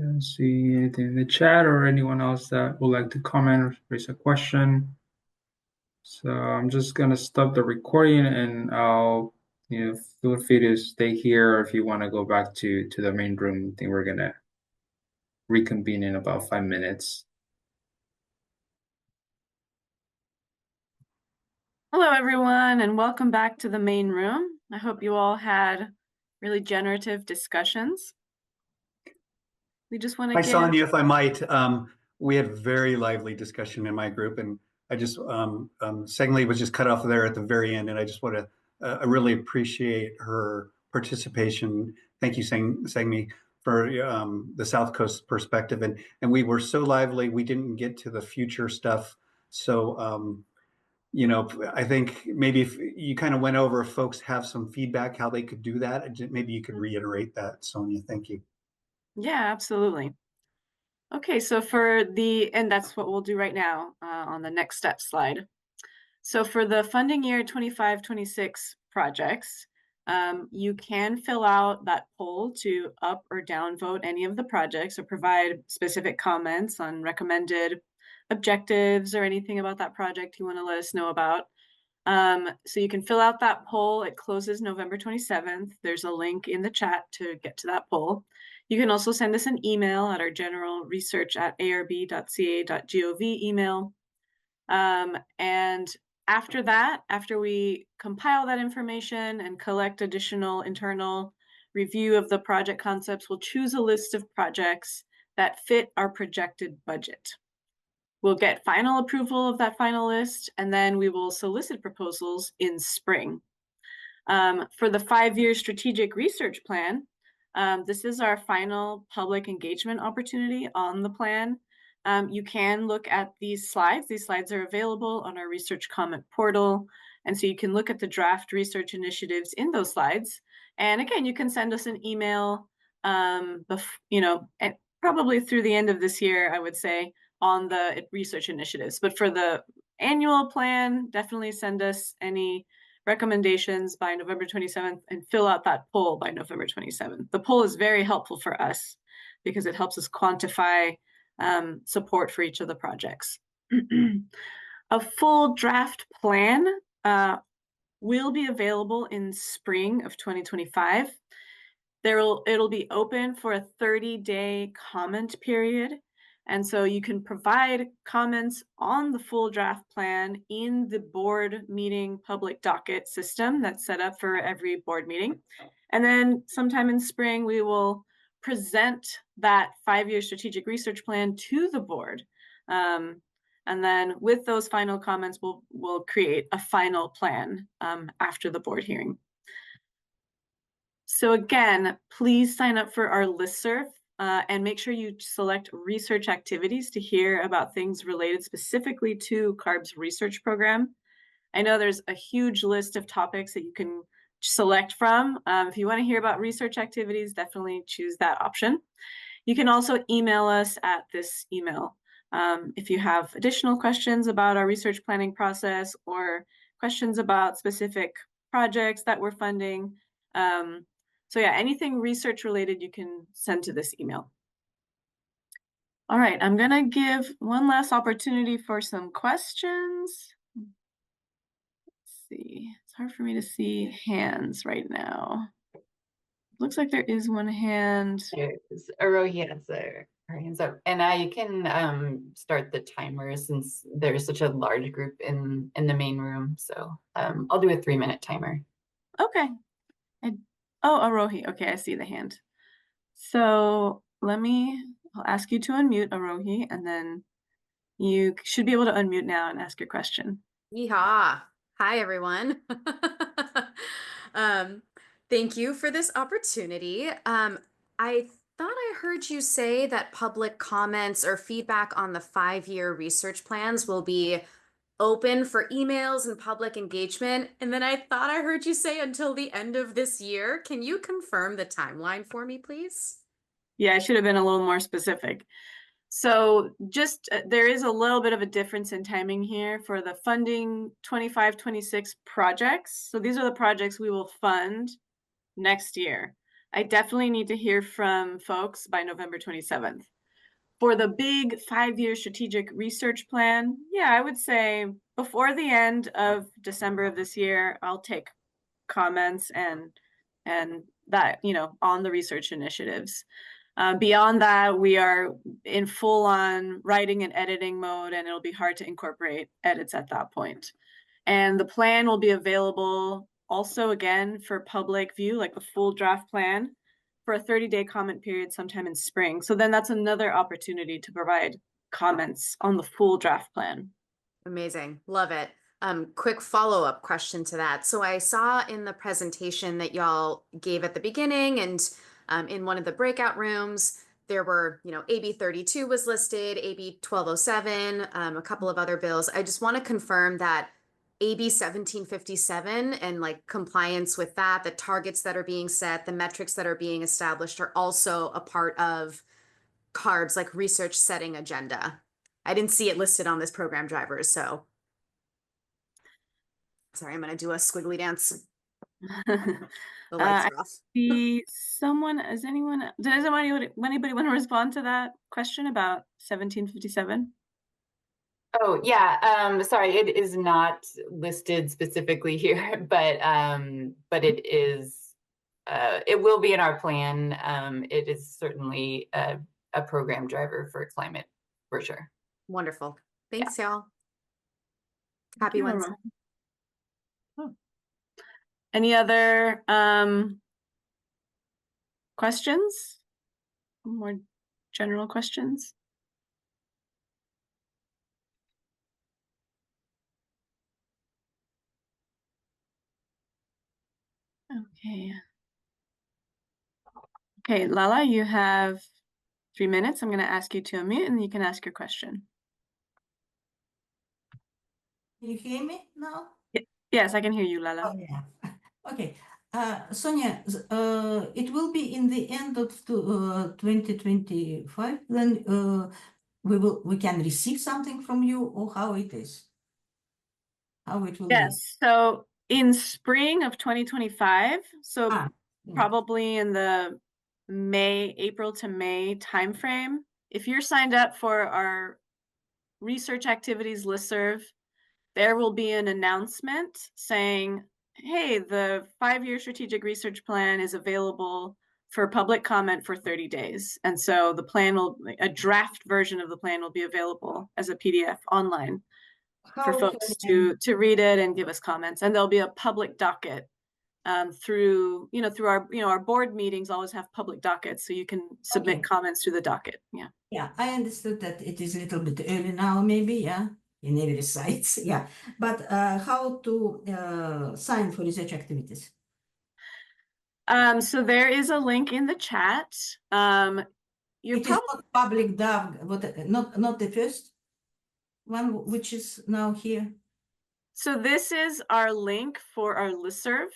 Don't see anything in the chat or anyone else that would like to comment or raise a question. So I'm just gonna stop the recording and I'll, feel free to stay here, or if you want to go back to the main room. I think we're gonna reconvene in about 5 minutes. Hello, everyone, and welcome back to the main room. I hope you all had really generative discussions. We just want to Hi, give... Sonia, if I might. We had a very lively discussion in my group, and I just, Sengli was just cut off there at the very end, and I just want to, I really appreciate her participation. Thank you, Sengmi, for the South Coast perspective. And we were so lively, we didn't get to the future stuff. So, I think maybe if you kind of went over, if folks have some feedback, how they could do that, maybe you could reiterate that, Sonia. Thank you. Yeah, absolutely. Okay, so and that's what we'll do right now on the next step slide. So for the funding year 25-26 projects, you can fill out that poll to up or down vote any of the projects or provide specific comments on recommended objectives or anything about that project you want to let us know about. So you can fill out that poll. It closes November 27th. There's a link in the chat to get to that poll. You can also send us an email at our general research@arb.ca.gov email. And after that, after we compile that information and collect additional internal review of the project concepts, we'll choose a list of projects that fit our projected budget. We'll get final approval of that final list, and then we will solicit proposals in spring. For the 5-year strategic research plan, this is our final public engagement opportunity on the plan. You can look at these slides. These slides are available on our research comment portal. And so you can look at the draft research initiatives in those slides. And again, you can send us an email, probably through the end of this year, I would say, on the research initiatives. But for the annual plan, definitely send us any recommendations by November 27th and fill out that poll by November 27th. The poll is very helpful for us because it helps us quantify support for each of the projects. A full draft plan will be available in spring of 2025. It'll be open for a 30-day comment period. And so you can provide comments on the full draft plan in the board meeting public docket system that's set up for every board meeting. And then sometime in spring, we will present that 5-year strategic research plan to the board. And then with those final comments, we'll create a final plan after the board hearing. So again, please sign up for our listserv and make sure you select research activities to hear about things related specifically to CARB's research program. I know there's a huge list of topics that you can select from. If you want to hear about research activities, definitely choose that option. You can also email us at this email if you have additional questions about our research planning process or questions about specific projects that we're funding. So yeah, anything research related, you can send to this email. All right, I'm gonna give one last opportunity for some questions. Let's see, it's hard for me to see hands right now. Looks like there is one hand. There's Arohi has her hands up. And you can start the timer since there's such a large group in the main room. So I'll do a 3-minute timer. Okay. Oh, Arohi. Okay, I see the hand. So I'll ask you to unmute, Arohi, and then you should be able to unmute now and ask your question. Yeehaw. Hi, everyone. Thank you for this opportunity. I thought I heard you say that public comments or feedback on the 5-year research plans will be open for emails and public engagement. And then I thought I heard you say until the end of this year. Can you confirm the timeline for me, please? Yeah, I should have been a little more specific. So just there is a little bit of a difference in timing here for the funding 25-26 projects. So these are the projects we will fund next year. I definitely need to hear from folks by November 27th. For the big 5-year strategic research plan, yeah, I would say before the end of December of this year, I'll take comments and that, you know, on the research initiatives. Beyond that, we are in full on writing and editing mode, and it'll be hard to incorporate edits at that point. And the plan will be available also again for public view, like the full draft plan, for a 30-day comment period sometime in spring. So then that's another opportunity to provide comments on the full draft plan. Amazing. Love it. Quick follow-up question to that. So I saw in the presentation that y'all gave at the beginning and in one of the breakout rooms, there were, you know, AB 32 was listed, AB 1207, a couple of other bills. I just want to confirm that AB 1757 and like compliance with that, the targets that are being set, the metrics that are being established are also a part of CARB's like research setting agenda. I didn't see it listed on this program drivers, so sorry, I'm gonna do a squiggly dance. The lights are off. Does anybody want to respond to that question about 1757? Oh, yeah. Sorry, it is not listed specifically here, but it is, it will be in our plan. It is certainly a program driver for climate, for sure. Wonderful. Thanks, y'all. Happy Wednesday. Oh. Any other questions? More general questions? Okay. Okay, Lala, you have 3 minutes. I'm going to ask you to unmute and you can ask your question. Can you hear me now? Yes, I can hear you, Lala. Oh, yeah. Okay. Sonia, it will be in the end of 2025, then we can receive something from you, or how it is? How it will be? Yes, so in spring of 2025, so probably in the April to May timeframe, if you're signed up for our research activities listserv, there will be an announcement saying, hey, the 5-year strategic research plan is available for public comment for 30 days. And so the plan a draft version of the plan will be available as a PDF online for folks to read it and give us comments. And there'll be a public docket through our board meetings always have public dockets, so you can submit comments through the docket. Yeah. Yeah, I understood that it is a little bit early now, maybe, yeah, in every site, yeah. But how to sign for research activities? So there is a link in the chat. It is not public DAV, but not the first one, which is now here. So this is our link for our listserv.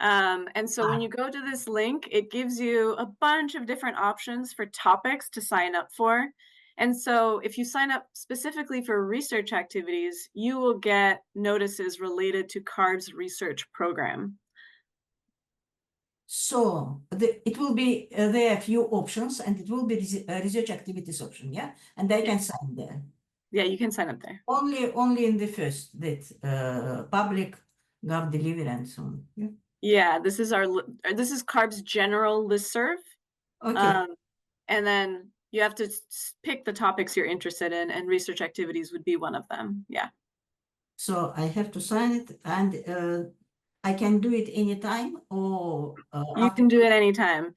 And so when you go to this link, it gives you a bunch of different options for topics to sign up for. And so if you sign up specifically for research activities, you will get notices related to CARB's research program. So it will be there are a few options, and it will be research activities option, yeah? And I can sign there. Yeah, you can sign up there. Only in the first, that public gov delivery and so on. Yeah. Yeah, this is CARB's general listserv. Okay. And then you have to pick the topics you're interested in, and research activities would be one of them. Yeah. So I have to sign it, and I can do it anytime, or you can do it anytime.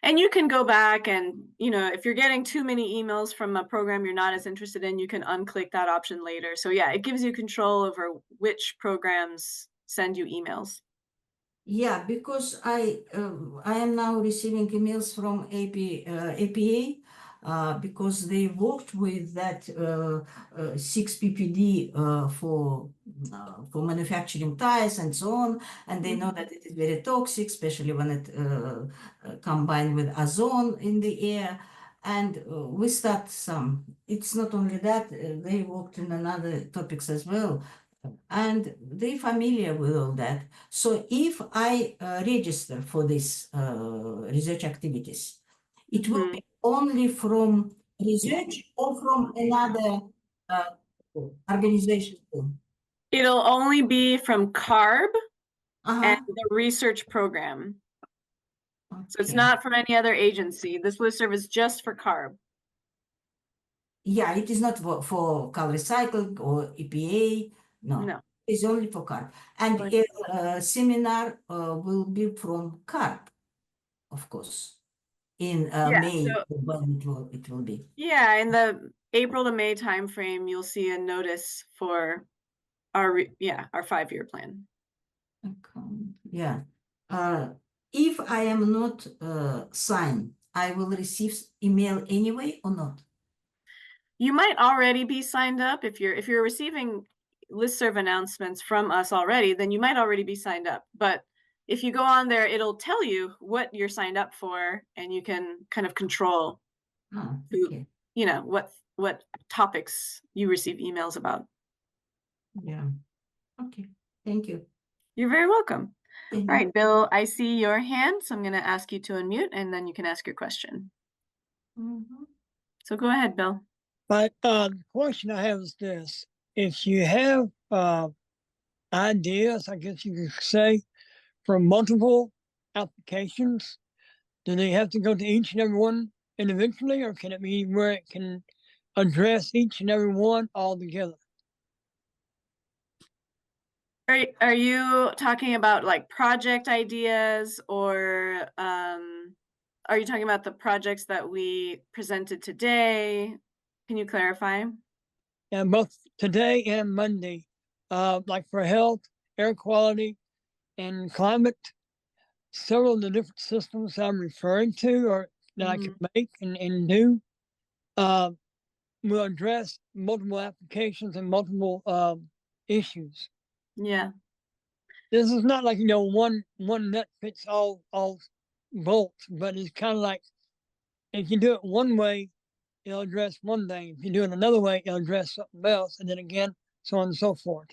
And you can go back and, if you're getting too many emails from a program you're not as interested in, you can unclick that option later. So yeah, it gives you control over which programs send you emails. Yeah, because I am now receiving emails from APA because they worked with that 6 ppd for manufacturing tires and so on, and they know that it is very toxic, especially when it combined with ozone in the air. And with that, it's not only that, they worked in another topics as well. and they're familiar with all that. So if I register for this research activities, it will be only from research or from another organization? It'll only be from CARB and the research program. So it's not from any other agency. This listserv is just for CARB. Yeah, it is not for Cal Recycle or EPA. No, it's only for CARB. And a seminar will be from CARB, of course, in May, when it will be. Yeah, in the April to May timeframe, you'll see a notice for our 5-year plan. Yeah. If I am not signed, I will receive email anyway or not? You might already be signed up. If you're receiving listserv announcements from us already, then you might already be signed up. But if you go on there, it'll tell you what you're signed up for, and you can kind of control what topics you receive emails about. Yeah. Okay. Thank you. You're very welcome. All right, Bill, I see your hand, so I'm going to ask you to unmute, and then you can ask your question. So go ahead, Bill. But the question I have is this. If you have ideas, I guess you could say, for multiple applications, do they have to go to each and every one individually, or can it be where it can address each and every one all together? Are you talking about like project ideas, or are you talking about the projects that we presented today? Can you clarify? Yeah, both today and Monday, like for health, air quality, and climate, several of the different systems I'm referring to or that I can make and do will address multiple applications and multiple issues. Yeah. This is not like, one nut fits all bolts, but it's kind of like if you do it one way, it'll address one thing. If you do it another way, it'll address something else, and then again, so on and so forth.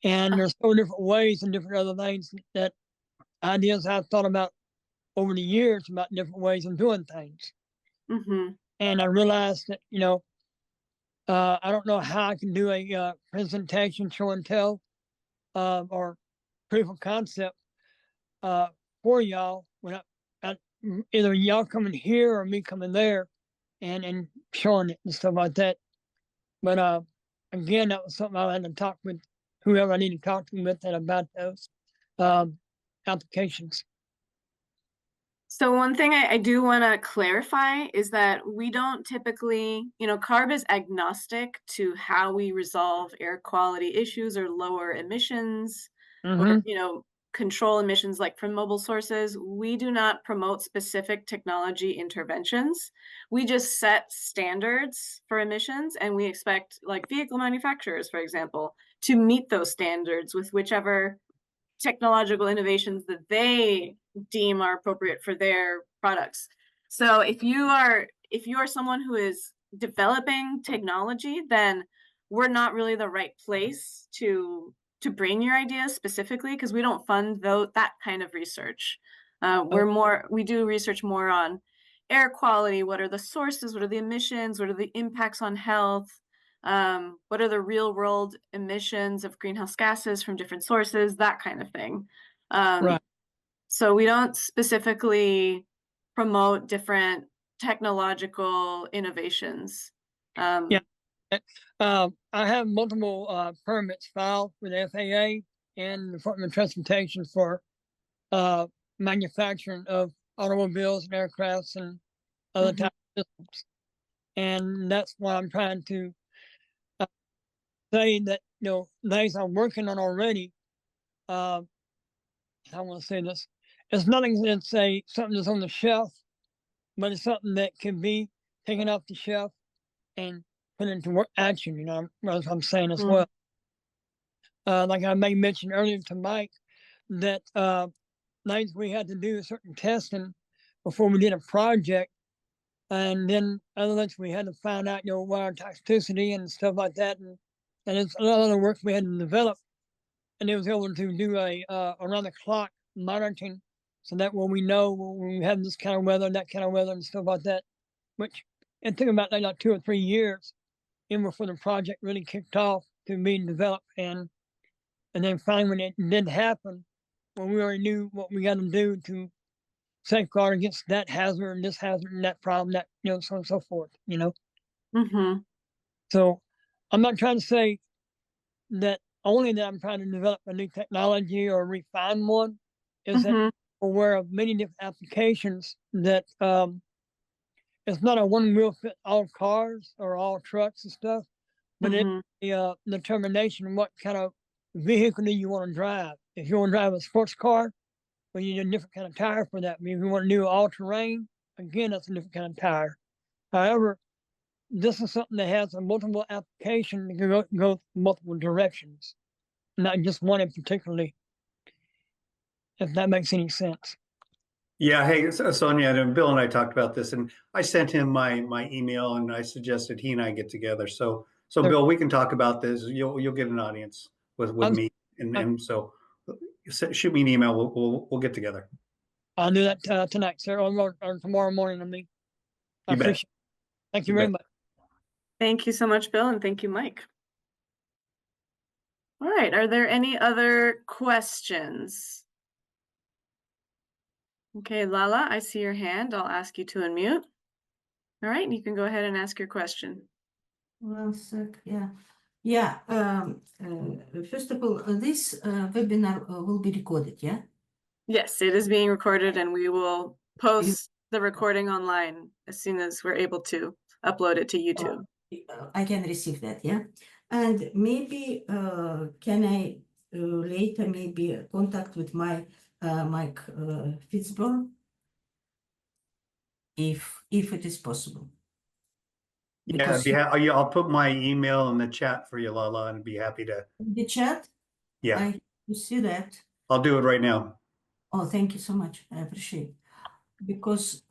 And there's so different ways and different other things that ideas I've thought about over the years about different ways of doing things. And I realized that, I don't know how I can do a presentation, show and tell, or proof of concept for y'all when either y'all coming here or me coming there and showing it and stuff like that. But again, that was something I had to talk with whoever I need to talk to with about those applications. So one thing I do want to clarify is that we don't typically, CARB is agnostic to how we resolve air quality issues or lower emissions or, control emissions like from mobile sources. We do not promote specific technology interventions. We just set standards for emissions, and we expect like vehicle manufacturers, for example, to meet those standards with whichever technological innovations that they deem are appropriate for their products. So if you are someone who is developing technology, then we're not really the right place to bring your ideas specifically, because we don't fund that kind of research. We do research more on air quality. What are the sources? What are the emissions? What are the impacts on health? What are the real world emissions of greenhouse gases from different sources, that kind of thing. Right. So we don't specifically promote different technological innovations. I have multiple permits filed with the FAA and the Department of Transportation for manufacturing of automobiles and aircrafts and other types of systems. And that's why I'm trying to say that, things I'm working on already, I want to say this, it's nothing that's something that's on the shelf, but it's something that can be taken off the shelf and put into action, as I'm saying as well. Like I may mention earlier to Mike, that things we had to do certain testing before we did a project. And then other things we had to find out, what our toxicity and stuff like that. And and it's a lot of the work we had to develop, and it was able to do a around the clock monitoring, so that when we know when we have this kind of weather, that kind of weather, and stuff like that. Which, and think about that, like 2 or 3 years, even before the project really kicked off to being developed, and then finally when it did happen, when we already knew what we got to do to safeguard against that hazard and this hazard and that problem, that so on and so forth. Mm-hmm. So I'm not trying to say that only that I'm trying to develop a new technology or refine one, is that I'm aware of many different applications that it's not a one wheel fit all cars or all trucks and stuff, but it's the determination of what kind of vehicle do you want to drive. If you want to drive a sports car, well, you need a different kind of tire for that. If you want to do all terrain, again, that's a different kind of tire. However, this is something that has a multiple application that can go multiple directions, not just one in particularly, if that makes any sense. Yeah, hey, Sonia, and Bill and I talked about this, and I sent him my email, and I suggested he and I get together. So Bill, we can talk about this. You'll get an audience with me and him. So shoot me an email. We'll get together. I'll do that tonight, sir, or tomorrow morning. I appreciate it. Thank you very much. Thank you so much, Bill, and thank you, Mike. All right, are there any other questions? Okay, Lala, I see your hand. I'll ask you to unmute. All right, you can go ahead and ask your question. 1 sec, yeah. Yeah, first of all, this webinar will be recorded, yeah? Yes, it is being recorded, and we will post the recording online as soon as we're able to upload it to YouTube. I can receive that, yeah? And maybe can I later maybe contact with my Mike Fitzborough, if it is possible? Yeah, I'll put my email in the chat for you, Lala, and be happy to. The chat? Yeah. I see that. I'll do it right now. Oh, thank you so much. I appreciate it. Because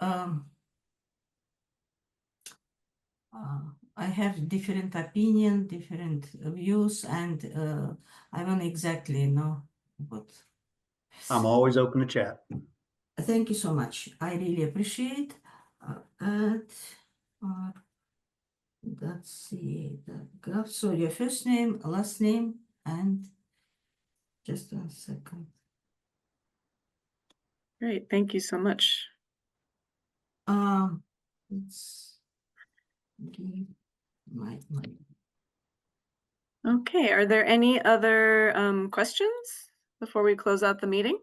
I have different opinion, different views, and I don't exactly know what. I'm always open to chat. Thank you so much. I really appreciate let's see the graph. So your first name, last name, and just 1 second. Great, thank you so much. Let's give my. Okay, are there any other questions before we close out the meeting?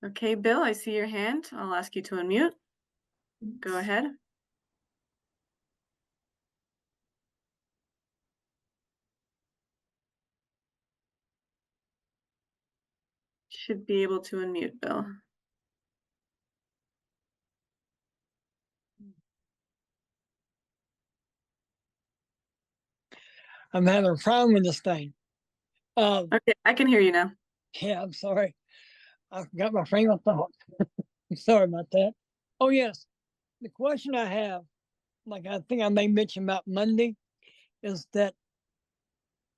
Okay, Bill, I see your hand. I'll ask you to unmute. Go ahead. Should be able to unmute, Bill. I'm having a problem with this thing. Okay, I can hear you now. Yeah, I'm sorry. I forgot my train of thought. I'm sorry about that. Oh, yes. The question I have, like I think I may mention about Monday, is that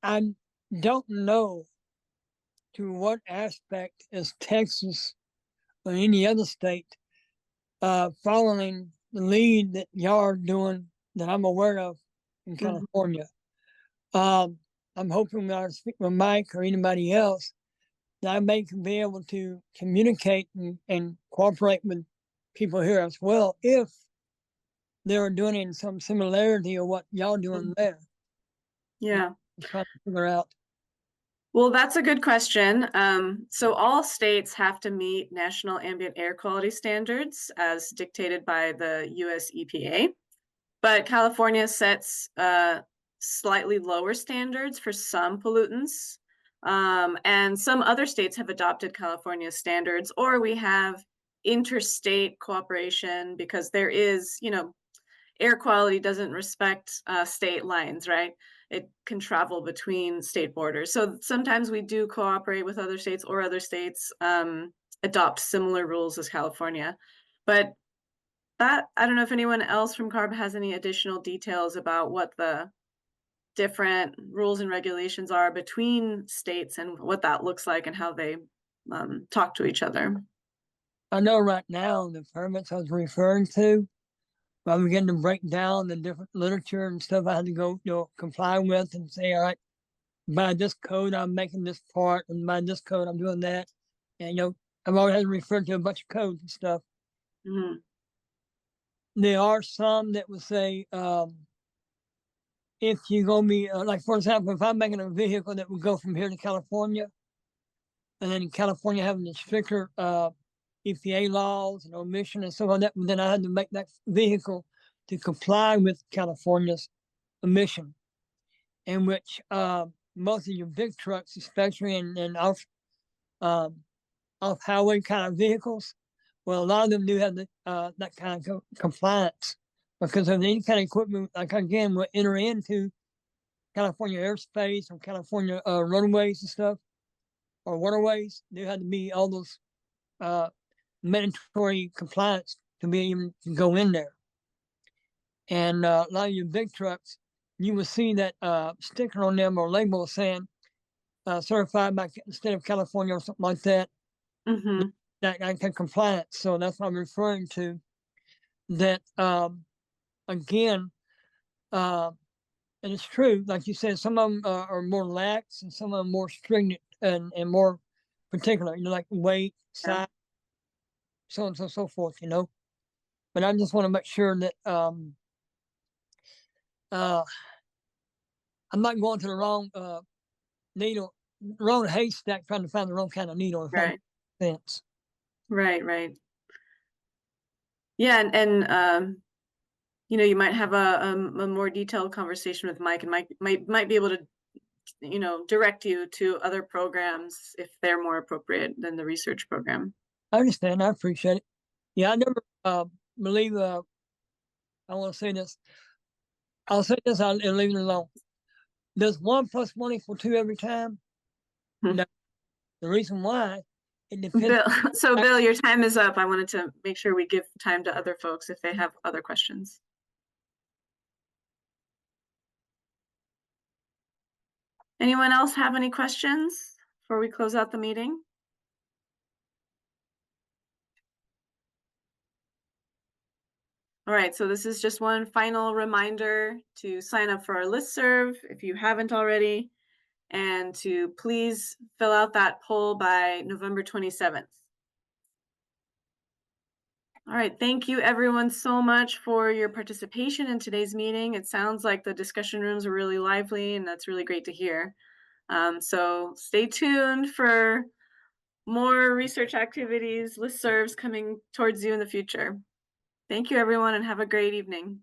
I don't know to what aspect is Texas or any other state following the lead that y'all are doing that I'm aware of in California. I'm hoping when I speak with Mike or anybody else, that I may be able to communicate and cooperate with people here as well, if they're doing some similarity of what y'all doing there. Yeah. I'm trying to figure out. Well, that's a good question. So all states have to meet national ambient air quality standards as dictated by the US EPA, but California sets slightly lower standards for some pollutants. And some other states have adopted California standards, or we have interstate cooperation because there is, air quality doesn't respect state lines, right? It can travel between state borders. So sometimes we do cooperate with other states, or other states adopt similar rules as California. But that, I don't know if anyone else from CARB has any additional details about what the different rules and regulations are between states and what that looks like and how they talk to each other. I know right now the permits I was referring to, I'm beginning to break down the different literature and stuff I had to go, comply with and say, all right, by this code, I'm making this part, and by this code, I'm doing that. And, I've already had to refer to a bunch of codes and stuff. Mm-hmm. There are some that would say, if you're going to be, like, for example, if I'm making a vehicle that would go from here to California, and then in California having the stricter EPA laws and emission and stuff like that, then I had to make that vehicle to comply with California's emission, in which most of your big trucks, especially in off-highway kind of vehicles, well, a lot of them do have that kind of compliance, because of any kind of equipment, like, again, will enter into California airspace or California runways and stuff, or waterways. There had to be all those mandatory compliance to be able to go in there. And a lot of your big trucks, you will see that sticker on them or label saying certified by the state of California or something like that. Mm-hmm. That kind of compliance. So that's what I'm referring to. That again, and it's true, like you said, some of them are more lax and some of them more stringent and more particular, like weight, size, so on and so forth, But I just want to make sure that I'm not going to the wrong needle, wrong haystack, trying to find the wrong kind of needle. Right. Sense. Right. Yeah, and you might have a more detailed conversation with Mike, and Mike might be able to, direct you to other programs if they're more appropriate than the research program. I understand. I appreciate it. Yeah, I never believe. I want to say this. I'll say this. I'll leave it alone. Does 1 + 1 = 2 every time? No. The reason why, it depends. Bill, so Bill, your time is up. I wanted to make sure we give time to other folks if they have other questions. Anyone else have any questions before we close out the meeting? All right, so this is just one final reminder to sign up for our listserv if you haven't already, and to please fill out that poll by November 27th. All right, thank you everyone so much for your participation in today's meeting. It sounds like the discussion rooms are really lively, and that's really great to hear. So stay tuned for more research activities, listservs coming towards you in the future. Thank you everyone, and have a great evening.